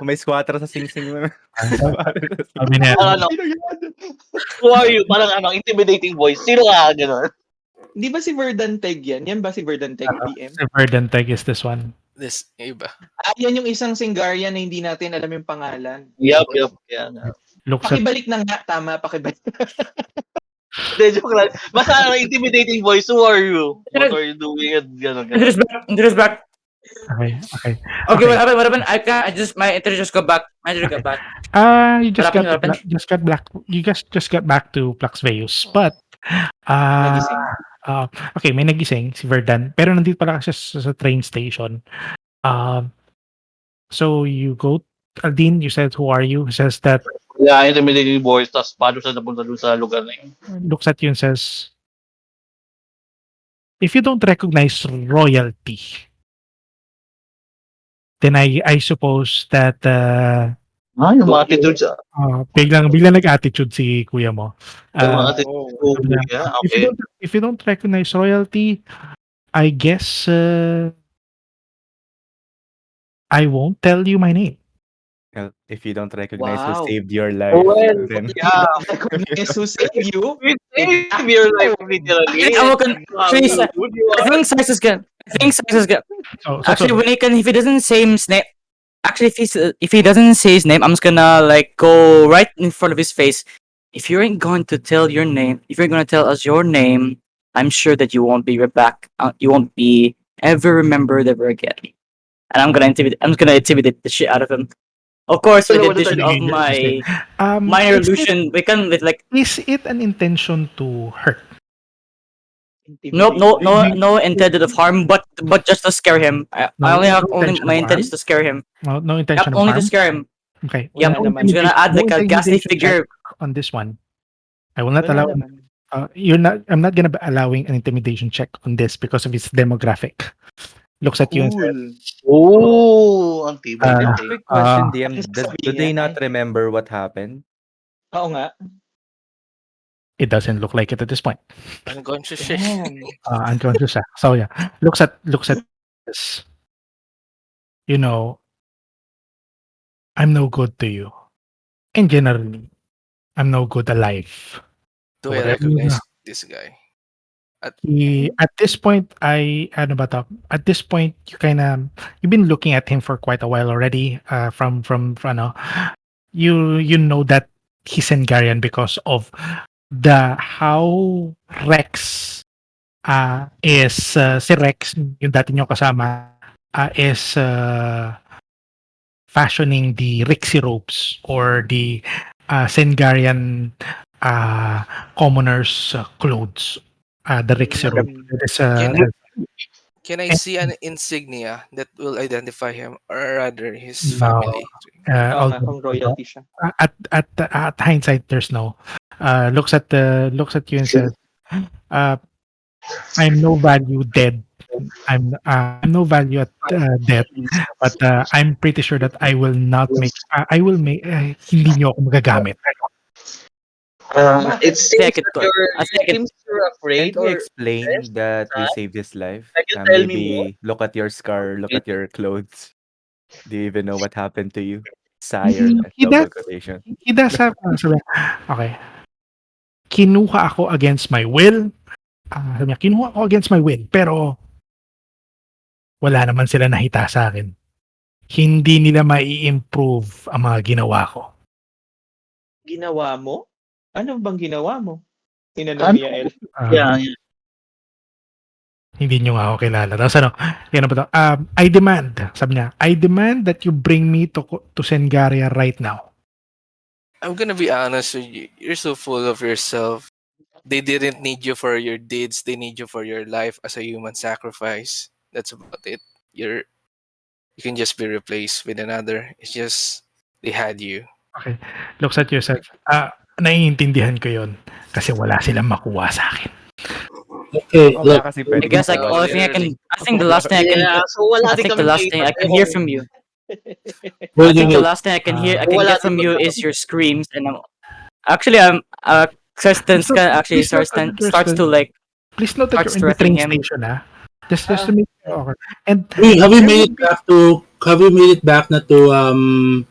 May squatter sa sing-sing mo.
Sabi niya,
Ano? Who are you? Parang intimidating voice. Sino ka? Ganon.
Di ba si Verdanteg yan? Yan ba si Verdanteg, DM?
the Verdant tag is this one.
This, iba.
Yan yung isang Singarian na hindi natin alam yung pangalan.
Yup. Yan.
Looks at,
Pakibalik na nga, tama, pakibalik.
Hindi, joke lang. Basta intimidating voice. Who are you? What are you doing? Ganon.
Interest back.
okay.
Okay, what happened? My interest just got back.
You just
What
got
happened?
you guys just got back to Plax Veus. But
Nagising.
okay, may nagising si Verdant, pero nandito pala kasi sa train station. So you go, Aldine, you said, who are you? He says that,
Yeah, intimidating voice. Tapos paano siya napunta doon sa lugar na yun?
looks at you and says, if you don't recognize royalty, then I suppose that
Yung mga attitude siya.
biglang nag-attitude si kuya mo.
Yung mga
Uh,
attitude. Yeah, okay.
if you don't recognize royalty, I guess I won't tell you my name.
Well, if you don't recognize
Wow.
who saved your life,
Well,
then
yeah.
Recognize who saved you?
We save your life, literally.
Please, I think Cyrus is good.
So,
Actually, if he doesn't say his name, actually, if he doesn't say his name, I'm just gonna like go right in front of his face. If you ain't going to tell your name, if you're gonna tell us your name, I'm sure that you won't be back. You won't be ever remembered ever again. And I'm gonna intimidate the shit out of him. Of course, with the addition of my minor illusion, we can with like
is it an intention to hurt?
no intended of harm, but just to scare him. I
No,
only have
no
only
intention
my
of
intent is
harm?
to scare him.
No
Yep,
intention of
only
harm.
to scare him.
Okay.
Yeah,
Wala
I'm just gonna add like a ghastly figure.
On this one. I will not
Wala
allow.
naman.
I'm not gonna be allowing an intimidation check on this because of its demographic. Looks at you and says,
Oh, ang tibay
Uh,
din.
quick question, DM.
Ano
Do
sasabihin
they
niya?
not remember what happened?
Oo nga.
it doesn't look like it at this point.
Unconscious siya.
Damn.
Unconscious siya. So yeah, looks at this. You know, I'm no good to you. And generally, I'm no good alive.
Do I
Whatever
recognize
na.
this guy?
At this point, at this point, you've been looking at him for quite a while already. From you know that he's Hungarian because of how Rex is si Rex, yung dati nyo kasama, is fashioning the Rixie ropes or the Sengarian commoners' clothes. The Rixero.
Mm.
That is,
Can can I
and
see an insignia that will identify him, or rather his
no,
family?
Oo nga,
although,
kung royalty siya.
at hindsight, there's no. Looks at you and says, uh, "I'm no value dead. I'm no value at death, but I'm pretty sure that I will not make. I will make. Hindi niyo ako magagamit."
Bakit?
It
I
seems
think
that
I could. I think I could.
you're afraid
Can't we
or
explain
stressed,
that we
sad.
saved his life?
Can you tell me more?
Maybe look at your scar, look at your clothes. Do you even know what happened to you?
He,
Sire, as
he does.
double quotation.
He does have. Sabi niya, okay. Kinuha ako against my will. Sabi niya, kinuha ako against my will. Pero wala naman sila nakita sa akin. Hindi nila mai-improve ang mga ginawa ko.
Ginawa mo? Ano bang ginawa mo? Tinanong
Ano?
ni Yael.
Yeah,
Hindi nyo nga ako kilala. Tapos ano, yan ba to? I demand, sabi niya, I demand that you bring me to Sengaria right now.
I'm gonna be honest with you. You're so full of yourself. They didn't need you for your deeds. They need you for your life as a human sacrifice. That's about it. You can just be replaced with another. It's just they had you.
Okay. Looks at you, says, naiintindihan ko yon kasi wala silang makuha sa akin.
Okay,
Oo
look.
nga kasi
I
pwede
guess like
makuha
all
siya.
thing I can. I think the last thing I can.
yeah, so wala
I
din
think the
kami
last thing I can hear from you.
Wait,
I think
wait,
the
wait.
last thing I can hear, I can
Wala
get from
din
you
kami.
is your screams, and actually Kirsten actually
Please note
starts to like
please note that
starts
you're in the
threatening
train
him.
station, just to make it okay. And
Have we
there
made
would
it
be,
back to? Have we made it back na to?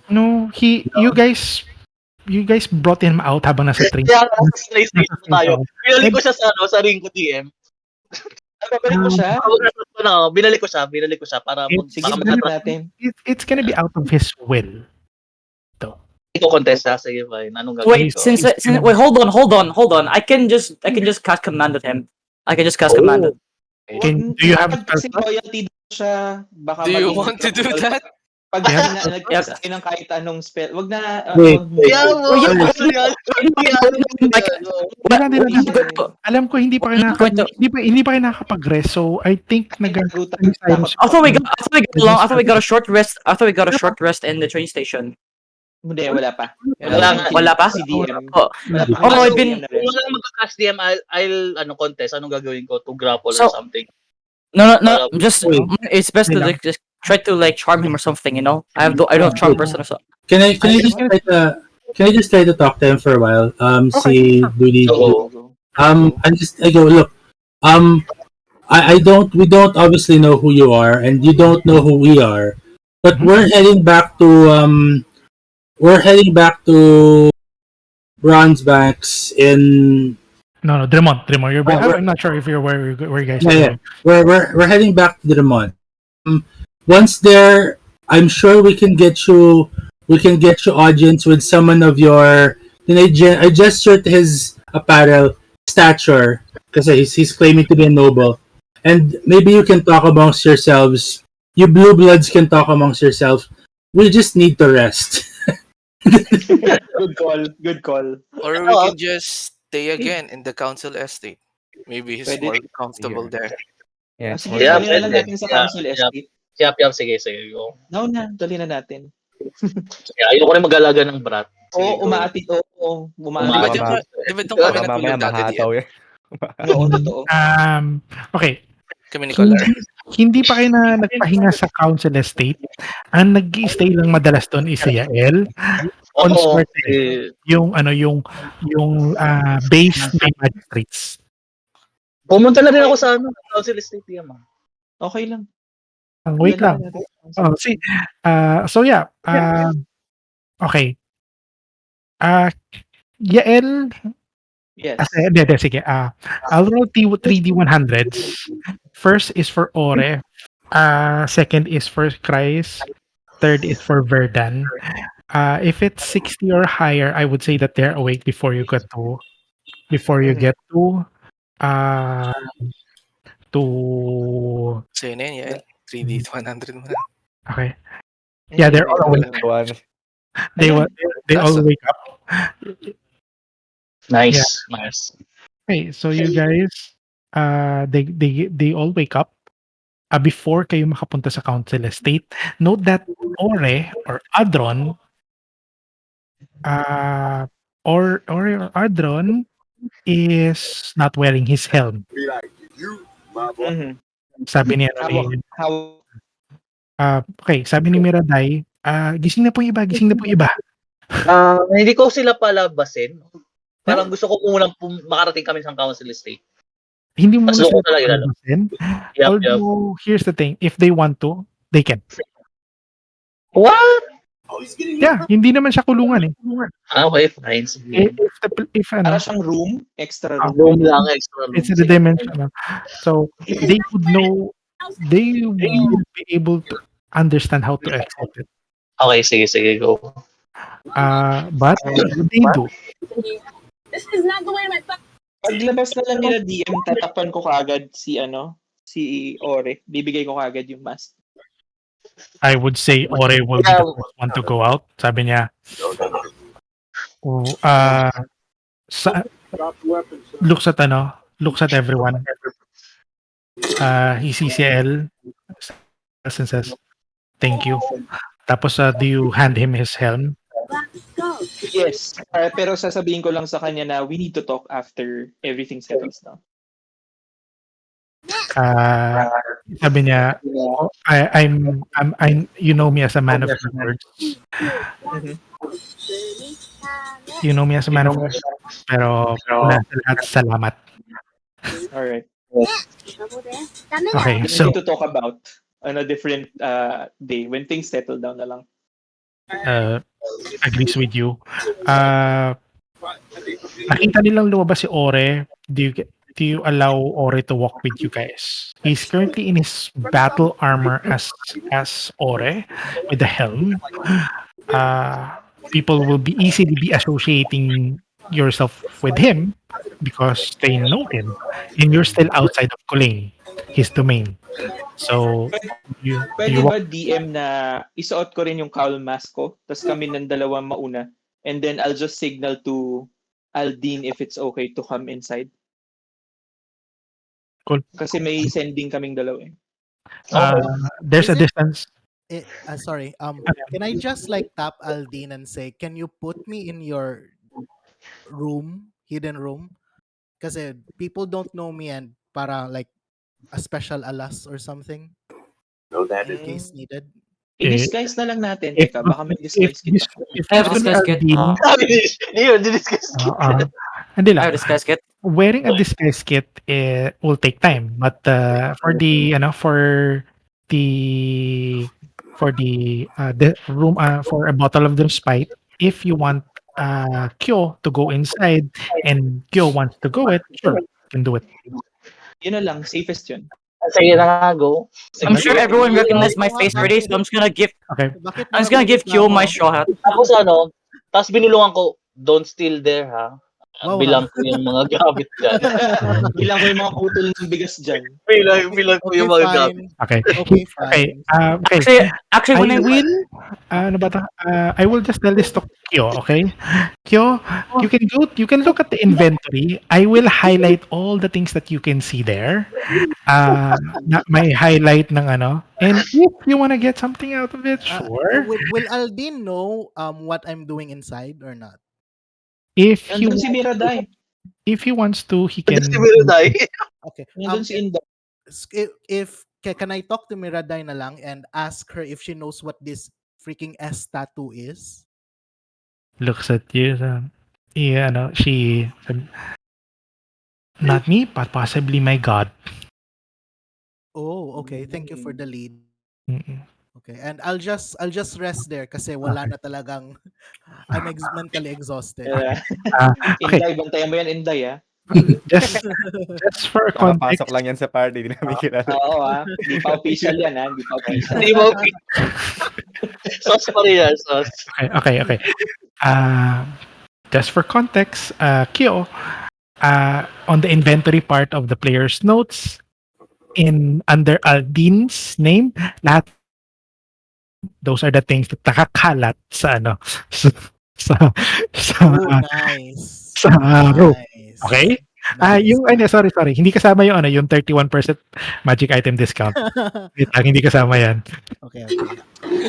no, you guys brought him out habang nasa train.
Kaya nga, sa PlayStation
Nasa train
tayo.
siya.
Binalik
And,
ko siya sa ring ko DM.
Babalik ko siya.
Binalik ko siya para
it's,
Sige,
baka
balik
magtatrack.
natin.
it's gonna be out of his will.
Iko-contest siya. Sige, fine. Anong
Wait,
gagawin ko?
since wait, hold on. I can just cast command at him. I can just cast command at.
Do you have
Kasi royalty daw siya, baka
Do you
maging
want to do
trouble
that?
Pag
Yeah.
nag-cast tayo ng kahit anong spell, wag na,
Wait, wait.
Yeah, mo.
yeah,
alam ko hindi pa kayo hindi pa kayo nakakapag-rest, so I think
Ay,
ni Cyrus.
I thought we got along. I thought we got a short rest. I thought we got a short rest in the train station.
Hindi, wala pa.
Wala pa?
Si DM.
Oh,
Wala pa.
Oh, I've
Si
been-
DM na rin.
Kung walang magka-cast DM, I'll contest. Anong gagawin ko? To grapple
So-
or something.
no.
Wait.
It's best to like, just try to like charm him or something. You know, I don't have charm person or something.
Can I just try to talk to him for a while? See, Duty.
Go.
I go, look. We don't obviously know who you are, and you don't know who we are, but we're heading back to Bronzebanks in.
No, Dremont. You're I'm not sure if you're where you guys are
Yeah.
going.
We're heading back to Dremont. Once there, I'm sure we can get you audience with someone of your. Then I gestured to his apparel stature because he's claiming to be a noble, and maybe you can talk amongst yourselves. You blue bloods can talk amongst yourselves. We just need to rest.
Good call.
Or we can just stay again in the council estate. Maybe he's
Pwede.
more comfortable there.
Yeah,
Sige,
Yeah,
dali na lang
pwede.
natin sa
Yeah,
council
yeah.
estate.
Yap, sige. Go.
No na, dali na natin.
Sige, ayoko rin mag-alaga ng brat. Sige,
Oo,
go.
umaatid. Oo,
Di ba
umaatid.
doon kami
Baka mamaya
natulog dati
mahataw
diyan?
yan.
Oo, totoo.
Okay.
Kami ni Kolar.
Hindi pa kayo na nagpahinga sa council estate. Ang nag-i-stay lang madalas doon is si Yael. On
Oo.
Swerte. Yung base ng magistrates.
Pumunta na rin ako sa council estate DM.
Okay lang.
Wait lang.
Dali na natin.
So yeah. Okay. Yael.
Yes.
Sige. I'll roll 3D100s. First is for Ore. Second is for Kreis. Third is for Verdan. If it's 60 or higher, I would say that they're awake before you get to
So yun yan. 3D 100 mo na.
okay. Yeah, they're all awake. They all wake up. Yeah.
Nice, nice.
Okay, so you guys, they all wake up before kayo makapunta sa council estate. Note that Ore or Adron, uh, or Adron is not wearing his helm.
Mhm.
Sabi ni ano
How
ni
how
okay, sabi ni Miraday, "Gising na po yung iba, gising na po yung iba."
Hindi ko sila palabasin.
Yeah,
Parang gusto ko munang makarating kami sa council estate.
hindi mo
Tapos
muna
doon ko
sila
talaga lalo.
papalabasin.
Yup, yup.
Although, here's the thing, if they want to, they can.
What?
Yeah, hindi naman siya kulungan, eh.
Okay, fine. Sige.
If
para
ano,
siyang room, extra
ah,
room.
Room lang, extra room.
it's a
Sige.
dimension. So, they would know, they will be able to understand how to exit it.
Okay, sige, sige, go.
But what they do,
Paglabas na lang nila DM, tatakpan ko kaagad si si Ore. Bibigay ko kaagad yung mask.
I would say Ore will be the first one to go out. Sabi niya, oh, sa, looks at everyone. He sees Yael and says, "Thank you." Tapos, do you hand him his helm?
Yes. Pero sasabihin ko lang sa kanya na we need to talk after everything settles down.
Sabi niya, oh, you know me as a man of my words.
Mhm.
You know me as a man of words. Pero, una sa lahat, salamat.
Alright.
Okay,
We
so,
need to talk about on a different day when things settle down na lang.
agrees with you. Nakita nilang lumabas si Ore. Do you allow Ore to walk with you guys? He's currently in his battle armor as Ore with the helm. People will be easily be associating yourself with him because they know him, and you're still outside of Kulane, his domain. So you
Pwede
walk.
ba DM na isuot ko rin yung cowl mask ko, tapos kami ng dalawa mauna, and then I'll just signal to Aldiene if it's okay to come inside.
Cool.
Kasi may sending kaming dalawa eh.
There's
Is
a
it-
distance.
Sorry. Can I just like tap Aldiene and say, can you put me in your room, hidden room? Kasi people don't know me and para like a special alas or something in case needed.
I-disguise na lang natin.
If
Teka, baka may
if
disguise kita.
if
I have
gusto ni
disguise kit.
Aldiene,
Hindi yun, diniscuss
hindi
I
lang.
have disguise kit.
Wearing a disguise kit will take time, but for the the the room for a bottle of the spite, if you want Kyo to go inside and Kyo wants to go it, sure, you can do it.
Yun na lang, safest yun.
Sige na nga, go.
I'm sure everyone recognized my
Oo nga,
face already, so I'm just gonna give
Okay.
Bakit
I'm just gonna give Q my straw hat.
Tapos tapos binulungan ko, don't steal there ha.
Wow,
Bilang ko yung mga gamit dyan.
Bilang ko yung mga putol ng bigas dyan.
bilang ko
Okay,
yung mga gamit.
fine.
Okay.
Okay,
Okay.
fine.
Okay.
Actually, when
I
I
will ano ba 'to? I will just tell this to Kyo, okay? Kyo, you can look at the inventory. I will highlight all the things that you can see there. May highlight ng ano. And if you wanna get something out of it, sure.
Will Aldiene know what I'm doing inside or not?
If he
Nandun si Miraday.
if he wants to, he can.
Si Miraday.
Okay.
Nandun si Inda.
Can I talk to Miraday na lang and ask her if she knows what this freaking S tattoo is?
Looks at you. She said, not me, but possibly my god.
Oh, okay. Thank you for the lead.
Mm-mm.
Okay. And I'll just rest there kasi wala na talagang I'm mentally exhausted.
Okay.
Inday, bantayan mo yan, Inday ah.
Just for context,
Nakapasok lang yan sa party, di namin kilala.
Oo di pa official yan di pa official.
Hindi mo. Sauce pa rin yan, sauce.
okay. Just for context, Kyo, on the inventory part of the player's notes, under Aldine's name, lahat those are the things that nakakalat sa sa sa
Oh, nice.
sa rope.
Nice.
Okay?
Nice,
Yung ano,
nice.
sorry, hindi kasama yung ano, yung 31% magic item discount. Wait lang, hindi kasama 'yan.
Okay, okay.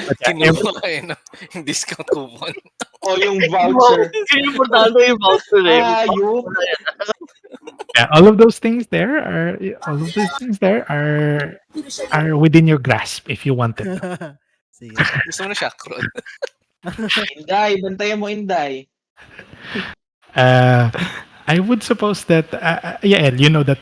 But yeah,
Kinuha no? Yung discount coupon.
O yung
Wow,
voucher.
hindi importante yung voucher eh.
Ayop.
yeah, all of those things there are within your grasp if you want it.
Sige.
Gusto mo na Shakron.
Inday, bantayan mo Inday.
Uh, I would suppose that Yael, you know that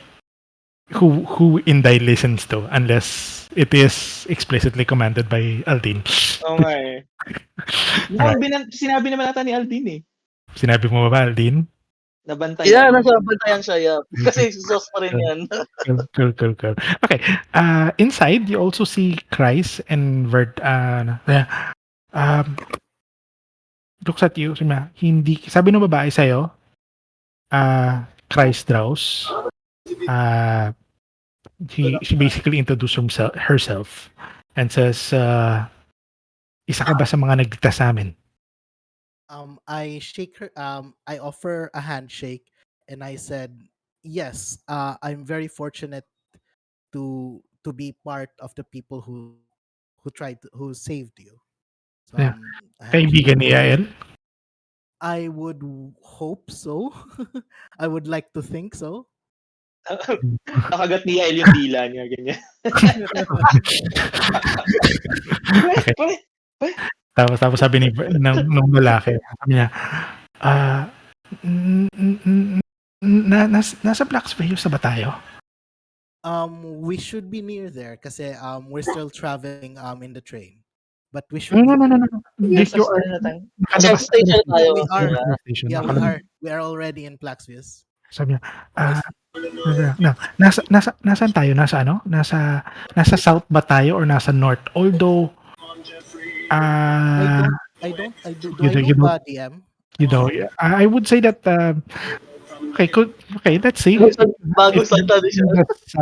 who Inday listens to unless it is explicitly commanded by Aldiene.
Oo nga eh. Mukhang sinabi naman nata ni Aldiene eh.
Sinabi mo ba, Aldiene?
Nabantayan.
Yeah, nasa bantayan siya, yeah. Kasi sus pa rin yan.
Cool. Okay. Inside, you also see Kreis and Vert. Looks at you. Sabi ng babae sa'yo, Kreis Draus. She basically introduced herself and says, isa ka ba sa mga nagligtas sa amin?
I shake her. I offer a handshake, and I said, "Yes. I'm very fortunate to be part of the people who saved you." So,
Yeah.
a
Kaibigan
handshake.
ni Yael?
I would hope so. I would like to think so.
Nakagat ni Yael yung dila niya, ganyan.
Okay. Tapos sabi nung lalaki, sabi niya, nasa Black's Vegas na ba tayo?
We should be near there kasi we're still traveling in the train. But we should
No.
be.
If you are
Sa
nakalabas
station tayo.
We are.
sa station,
Yeah,
nakalabas.
we are already in Plaxvius.
Sabi niya, nasaan tayo? Nasa ano? Nasa south ba tayo or nasa north? Although,
I don't. Do I know ba DM?
I would say that, okay, let's see.
Bagong salta din siya.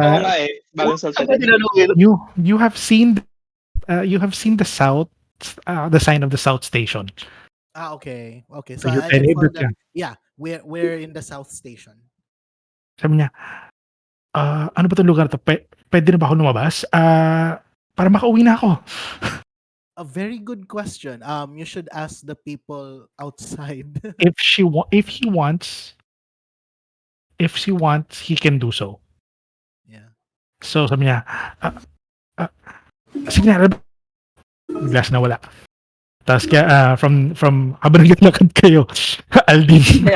Oo nga eh. Bagong salta
Saan ka
din.
tinanungin?
You have seen the south, the sign of the south station.
Okay.
So
So
you're
I
able
informed
to,
them. Yeah, we're in the south station.
sabi niya, ano ba itong lugar to? Pwede na ba ako lumabas? Para makauwi na ako.
A very good question. You should ask the people outside.
If she wants, he can do so.
Yeah.
So sabi niya, sige na, biglas na wala. Tapos kaya, from habang naglalakad kayo, Aldiene.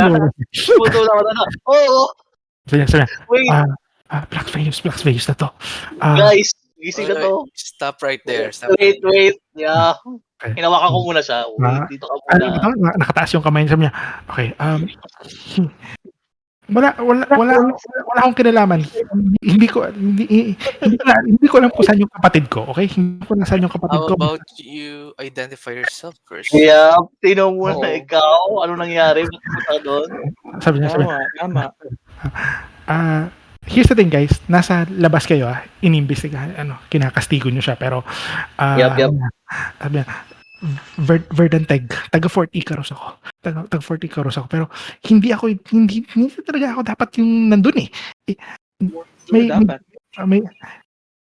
Puto na wala na. Oo.
Sabi niya,
Wait,
Black Vegas na to.
guys. Gising na to.
Stop right there. Stop
Wait. Yeah.
Okay.
Hinawakan ko muna siya. Wait, dito ka muna.
Nakataas yung kamay niya. Sabi niya, okay, wala akong kinalaman. Hindi ko alam kung saan yung kapatid ko, okay? Hindi ko alam saan yung kapatid
How
ko.
about you identify yourself first?
Yeah, tino muna
Oo.
ikaw. Ano nangyari? Ba't pumunta doon?
Sabi niya,
Tama.
here's the thing, guys. Nasa labas kayo, inimbestigahan, kinakastigo niyo siya, pero
Yup.
sabi niya, Verdanteg, taga Fort Icarus ako. Taga Fort Icarus ako, pero hindi talaga ako dapat yung nandun eh.
Dapat.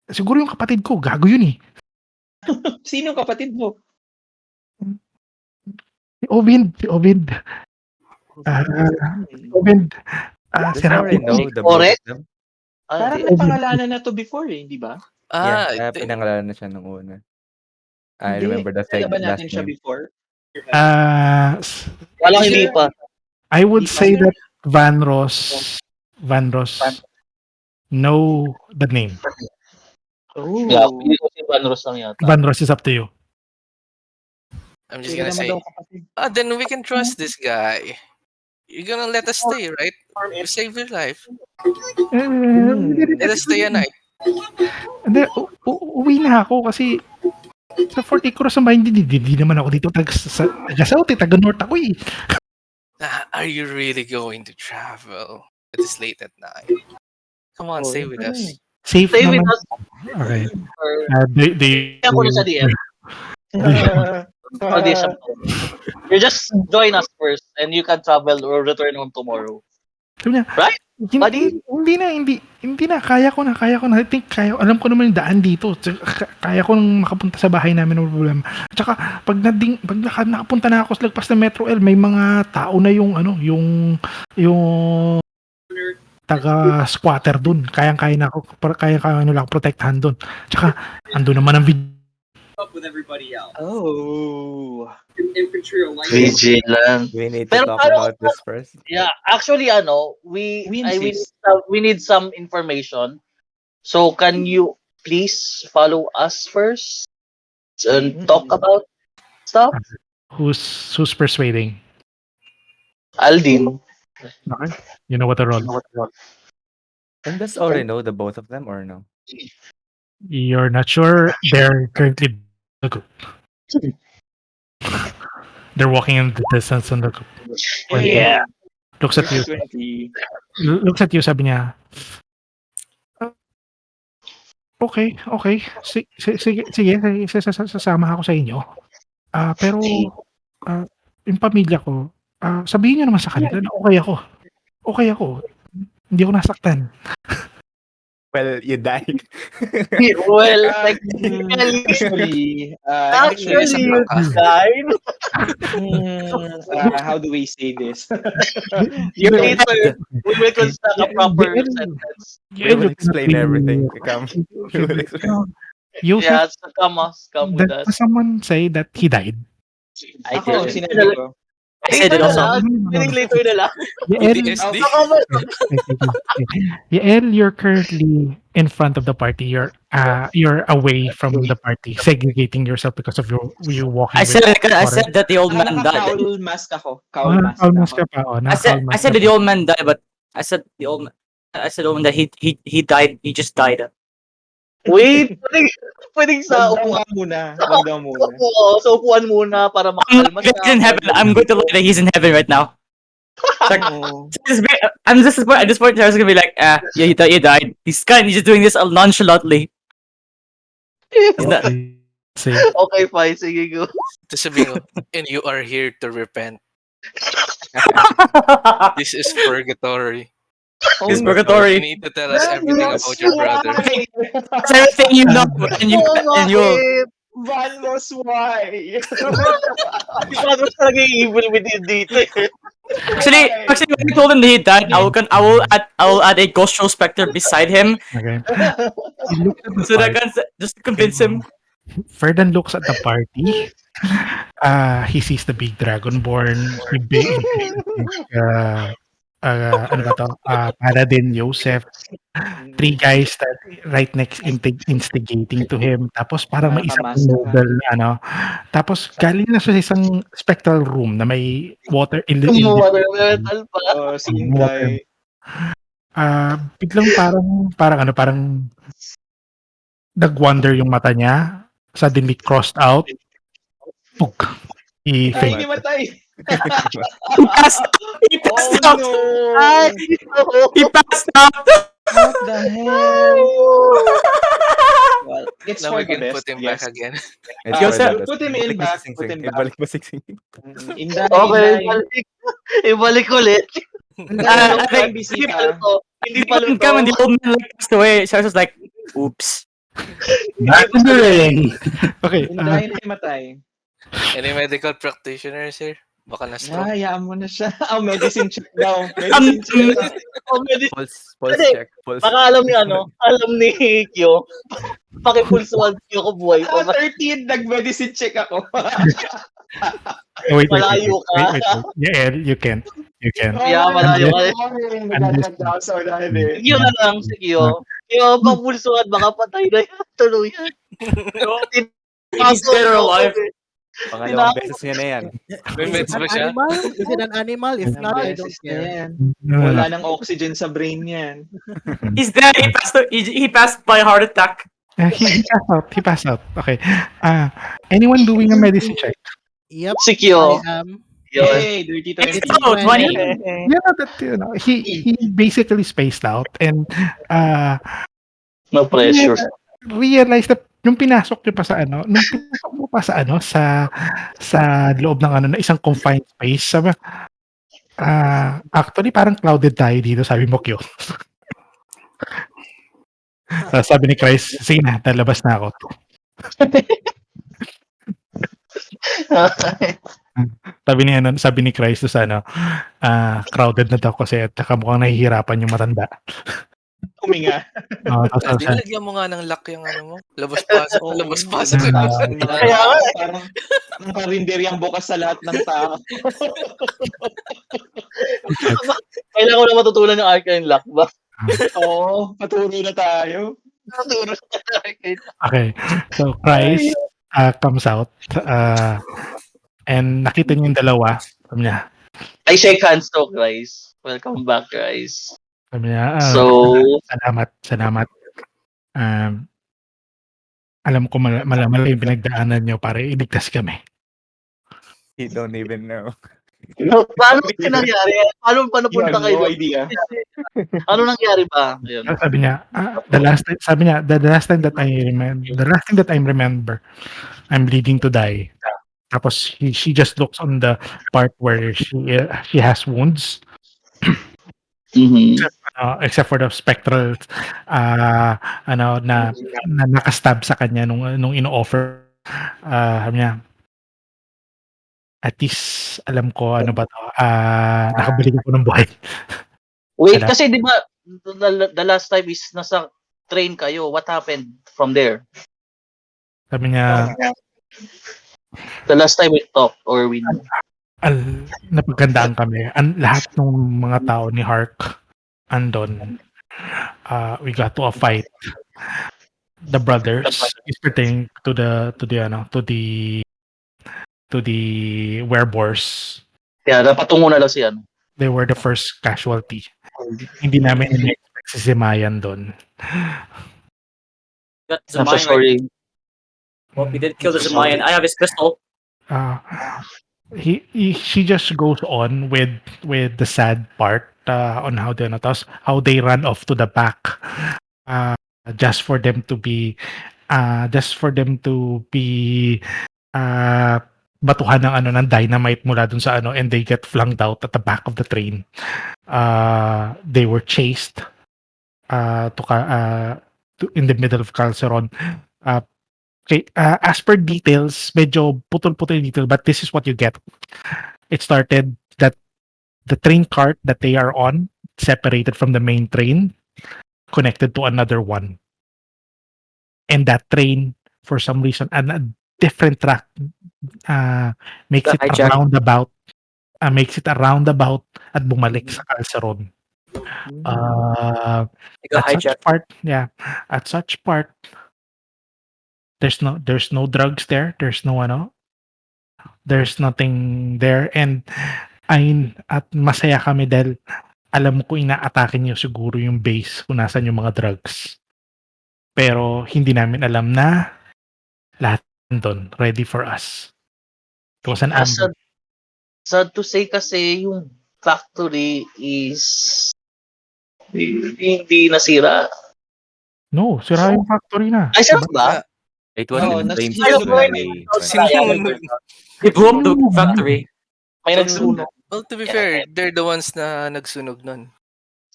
Siguro yung kapatid ko, gago yun eh.
Sino kapatid mo?
Si Ovid. Si
already
Rafril.
know the
Correct.
both of them.
Parang
Hindi.
napangalanan na to before eh, hindi ba?
Yeah, pinangalanan na siya nung una. I
Hindi.
remember the
Kaya ba
last
natin siya
name.
before?
Walang hindi pa.
I would say that Vanros know the name.
Oh.
Yeah, hindi ko si Vanros lang yata.
Vanros is up to you.
I'm just
Kaya
gonna
naman
say,
daw kapatid.
then we can trust this guy. You're gonna let us stay, right? You save your life. Let us stay a night.
Hindi, uwi na ako kasi sa Fort Icarus naman, hindi naman ako dito taga-south taga north ako eh.
Are you really going to travel? It is late at night. Come on, stay with us.
Safe
Stay with
naman.
us.
Okay.
Or,
They
ako na sa DM. Audition call. You just join us first, and you can travel or return home tomorrow.
Sabi niya,
Right, buddy?
hindi na, kaya ko na. I think alam ko naman yung daan dito. Kaya ko nang makapunta sa bahay namin, no problem. At saka, pag nakapunta na ako sa lagpas ng Metro L, may mga tao na yung taga-squatter dun. Kaya na ako, lang, protektahan dun. Tsaka, ando naman ang video.
Up with everybody else.
Oh.
Infantry or light.
Vigilant.
We need to
Pero
talk
paano-
about this first.
Yeah, actually, we
insist.
need some information. So, can you please follow us first and talk about stuff?
Who's persuading?
Aldiene.
Okay. You know what the role.
And does already know the both of them or no?
You're not sure. They're currently in the group. They're walking in the distance on the group.
Yeah.
Looks at you.
20.
Looks at you, sabi niya. Okay. Sige, sasama ako sa inyo. Pero yung pamilya ko, sabihin niyo naman sa kanila na okay ako. Hindi ako nasaktan.
Well, you died.
Well, like,
Actually,
you died.
how do we say this?
We will construct a proper sentence.
We will explain everything. Come. We will explain.
Yeah, so come with us.
Does someone say that he died?
I
Ako,
did.
sinabi ko.
I said it
Later
also.
na lang. Later na lang.
PTSD.
Yael, you're currently in front of the party. You're away from the party, segregating yourself because of you walking.
I said that the old man died.
Naka-cowl mask ako. Cowl mask
Almost
ako.
ka pa.
I said that the old man died, but I said the old man that he died. He just died.
Wait, pwedeng sa
Wag daw muna.
Sa upuan muna para makalma
He's in heaven. I'm going to lie that he's in heaven right now.
Oo.
I'm just at this point. I was gonna be like, yeah, you died. He's just doing this nonchalantly. He's not.
Say,
Okay, fine. Sige, go.
Tapos sabihin ko, and you are here to repent. This is purgatory.
It's
You
purgatory.
need to tell us everything about your brother.
It's everything you know, and you.
Vanros, why?
Si Vanros talaga yung evil within dito eh.
Actually, when I told him that he died, I will add a ghost show specter beside him,
okay. He looked at the
so that I
party.
can just convince him.
Ferdan looks at the party. He sees the big Dragonborn. Ano ba to? Paladin, Josef. 3 guys that right next instigating to him. Tapos parang may isang
Pamasa ka.
noble na Tapos galing na siya sa isang spectral room na may water
Water metal pa.
Same guy.
biglang parang nag-wonder yung mata niya. Suddenly crossed out. Pug. He
Ay,
fainted.
himatay.
He passed
Oh
out.
no.
Ay,
He passed out.
What the hell? Well, it's
Now
for
we
the
can
best.
put him back
yes.
again.
It's
Joseph,
for the best.
put him in
Ibalik mo
back,
si Sing
put
Sing.
him back.
Ibalik mo si Sing Sing.
Inday,
okay,
Inday.
ibalik ulit.
I think
Hindi pala to. Hindi pala to.
when the old man passed away, Cyrus was like, "Oops."
Back to the ring.
Okay.
Inday na himatay.
Any medical practitioners here? Baka na-stroke.
Hayaan mo na siya. Medicine check daw. Medicine check.
Pulse
Hindi.
check. Pulse.
Baka alam ni Kyo. Pakipulsuan Kyo ko buhay pa.
13, nag-medicine check ako.
Wait.
Malayo ka.
Yeah, you can't.
Yeah, malayo ka. Kyo na lang si Kyo. Kyo, papulsuan, baka patay na yan. Tuluyan.
He's dead or alive.
Pangalawang beses niya na yan.
May meds ba siya?
Is it an animal? If not, I don't care.
Wala nang oxygen sa brain yan.
He's dead. He passed by a heart attack.
He passed out. Okay. Anyone doing a medicine check?
Yep.
Si Kyo.
I am.
Yay, dirty 20.
It's so 20.
Yeah, he basically spaced out and
No pressure.
realized that nung pinasok niyo pa sa ano, nung pinasok mo pa sa ano, sa loob ng ano, na isang confined space, sabi actually parang crowded tayo dito, sabi mo, Kyo. Tapos sabi ni Christ, sige na, lalabas na ako. Sabi ni Christ sa ano, crowded na daw kasi at saka mukhang nahihirapan yung matanda.
Huminga.
Tapos
Di
sabi,
lagyan mo nga ng lock yung ano mo. Labas-pasok,
Oo.
labas-pasok.
Kaya nga eh.
Parang karinderyang bukas sa lahat ng tao.
Kailangan ko na matutunan yung Arcane Lock ba?
Oo, paturo na tayo.
Naturo sa Arcane Lock.
okay, so Christ comes out and nakita niya yung dalawa. Sabi niya,
I shake hands to, guys. Welcome back, guys.
sabi niya,
So,
salamat. Alam ko malaki yung pinagdaanan niyo para iligtas kami.
You don't even know.
paano nangyari? Paano pa
You
napunta
have
kayo?
no idea.
Ano nangyari ba? Ayun.
Sabi niya, the last thing that I remember, I'm bleeding to die. Tapos she just looks on the part where she has wounds.
Mhm.
Except for the spectral na nakastab sa kanya nung ino-offer. Sabi niya, at least alam ko ano ba to, nakabalik ako ng buhay.
Wait,
Wala.
kasi di ba the last time is nasa train kayo. What happened from there?
Sabi niya,
The last time we talked or we
napaghandaan kami. Lahat ng mga tao ni Hark andon. We got to a fight. The brothers is pertaining to the werebors.
kaya napatungo na lang si ano.
They were the first casualty. Hindi namin in-expect si Zimayan doon.
Got
I'm so
Zemayan right.
sorry.
Well, we did kill the Zemayan. I have his pistol.
She just goes on with the sad part on how they run off to the back just for them to be batuhan ng dynamite mula dun sa and they get flung out at the back of the train. They were chased in the middle of Calceron. Okay, as per details, medyo putol-putol yung detail, but this is what you get. It started that the train cart that they are on separated from the main train, connected to another one. And that train, for some reason, a different track makes it a roundabout. Makes it a roundabout at bumalik sa Calceron. At such part, there's no drugs there. There's nothing there, and at masaya kami dahil alam ko inaatake niyo siguro yung base kung nasan yung mga drugs. Pero hindi namin alam na lahat doon ready for us. It was an ambush.
Sad to say kasi yung factory is hindi nasira.
No, sira yung factory na.
Ay, sira ba?
It was in flames
nasunog
when
na.
we
Sinunog.
They blew up the factory.
May nagsunog.
Well, to be fair, they're the ones na nagsunog nun.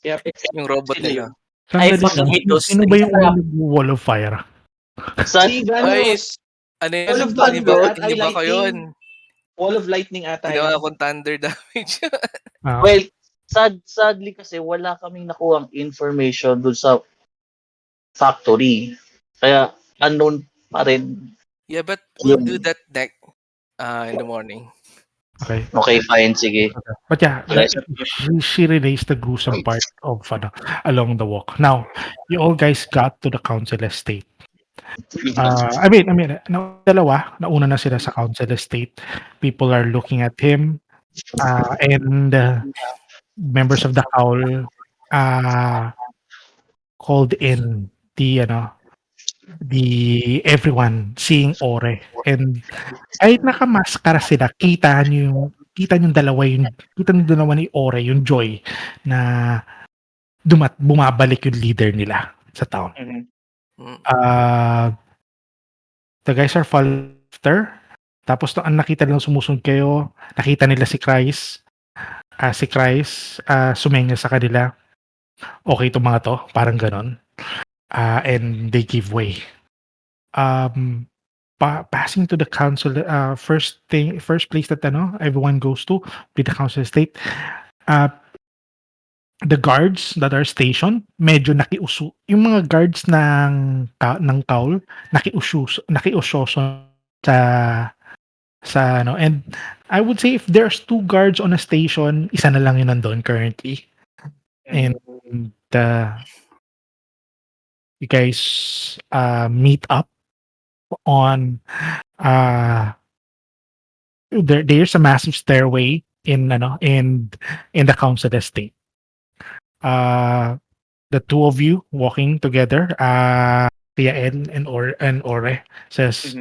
Yep.
Yung robot nila.
I fucking hate those
Sino ba
things.
yung unang wall of fire?
Si Vanros.
Ano yun?
Wall of
Hindi
thunder
ba,
at
hindi ba ko yun?
Wall of lightning ata
Ginawa
yun.
akong thunder damage.
Well, sadly kasi wala kaming nakuhang information dun sa factory. Kaya unknown pa rin.
Yeah, but we'll do that in the morning.
Okay, fine, sige.
But yeah, she relays the gruesome part of along the walk. Now, you all guys got to the council estate. I mean, nauna na sila sa council estate. People are looking at him, and members of the howl called in the everyone seeing Ore, and kahit nakamaskara sila, kita niyo yung dalawa ni Ore, yung Joy na bumabalik yung leader nila sa town. The guys are following after. Tapos ang nakita nilang sumusunod kayo, nakita nila si Christ. Si Christ, sumenga sa kanila. Okay, itong mga to, parang ganon. And they give way. Passing to the council, first place that everyone goes to with the council estate. The guards that are stationed, medyo nakiuso. Yung mga guards ng Kaul, nakiusyoso sa and I would say if there's 2 guards on a station, isa na lang yun nandun currently. And you guys meet up on there's a massive stairway in the council estate. The two of you walking together, Yael and Ore says,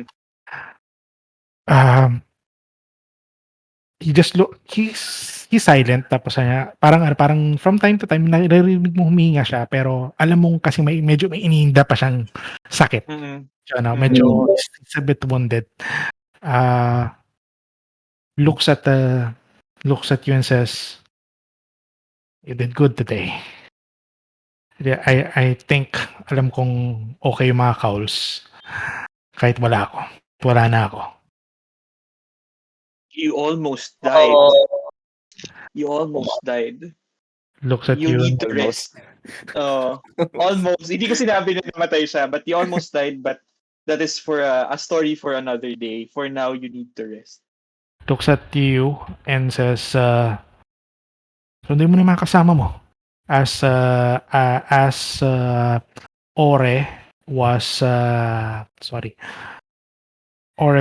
he just he's silent tapos parang from time to time naririnig mo humihinga siya pero alam mong kasi medyo may iniinda pa siyang sakit. Medyo he's a bit wounded. Looks at you and says, "You did good today. I think alam kong okay yung mga Cowls kahit wala ako. Wala na ako."
You almost died. You almost died.
Looks at
You
you.
need to rest. Almost. Hindi ko sinabi na namatay siya, but you almost died. But that is for a story for another day. For now, you need to rest.
Looks at you and says, sundin mo na yung mga kasama mo. As Ore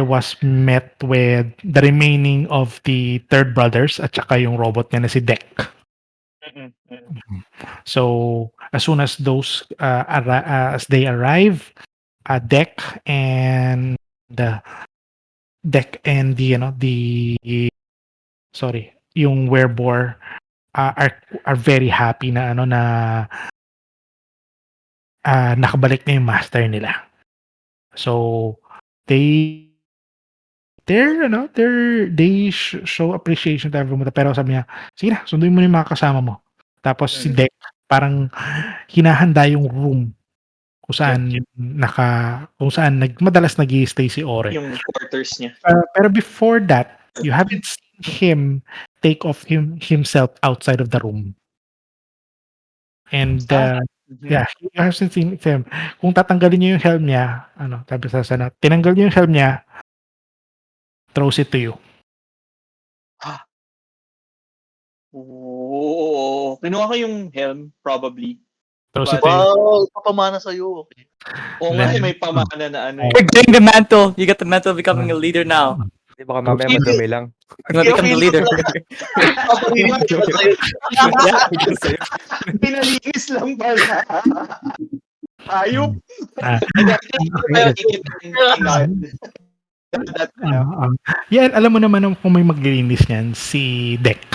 was met with the remaining of the third brothers at saka yung robot niya na si Dek. So as soon as those as they arrive, Dek and the yung werebore are very happy na nakabalik na yung master nila. So they show appreciation to everyone pero sabi niya, sige na, sunduin mo na yung mga kasama mo. Tapos si Dek parang hinahanda yung room kung saan madalas nag-i-stay si Ore.
Yung quarters niya.
Pero before that, you haven't seen him take off himself outside of the room. And yeah, you haven't seen him. Kung tatanggalin niyo yung helm niya, sabi sa sana, tinanggal niyo yung helm niya, throws it to you.
Oh, kinuha ko yung helm probably.
Throws it to you.
Wow, papamana sa'yo.
Oo nga, may pamana na
You're getting the mantle. You got the mantle of becoming a leader now.
Di baka mamaya madumi lang.
You're gonna become the leader.
Pinalinis lang pala. Ayop.
Yan, alam mo naman kung may maglilinis niyan, si Dek.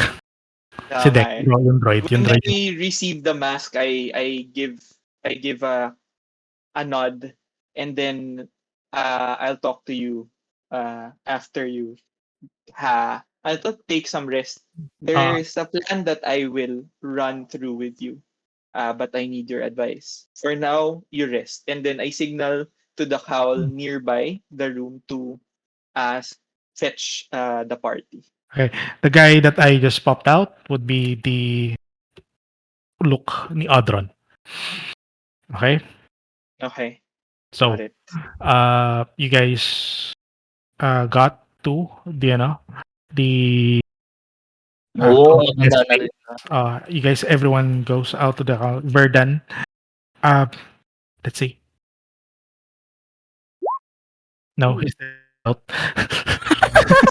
Si Dek, yung droid.
When I receive the mask, I give a nod, and then I'll talk to you after you. I'll take some rest. There is a plan that I will run through with you, but I need your advice. For now, you rest, and then I signal to the cowl nearby the room to fetch the party.
Okay. The guy that I just popped out would be the look ni Audron. Okay?
Okay.
So, you guys got to the you guys, everyone goes out to the Verdan. Let's see. No, he's out.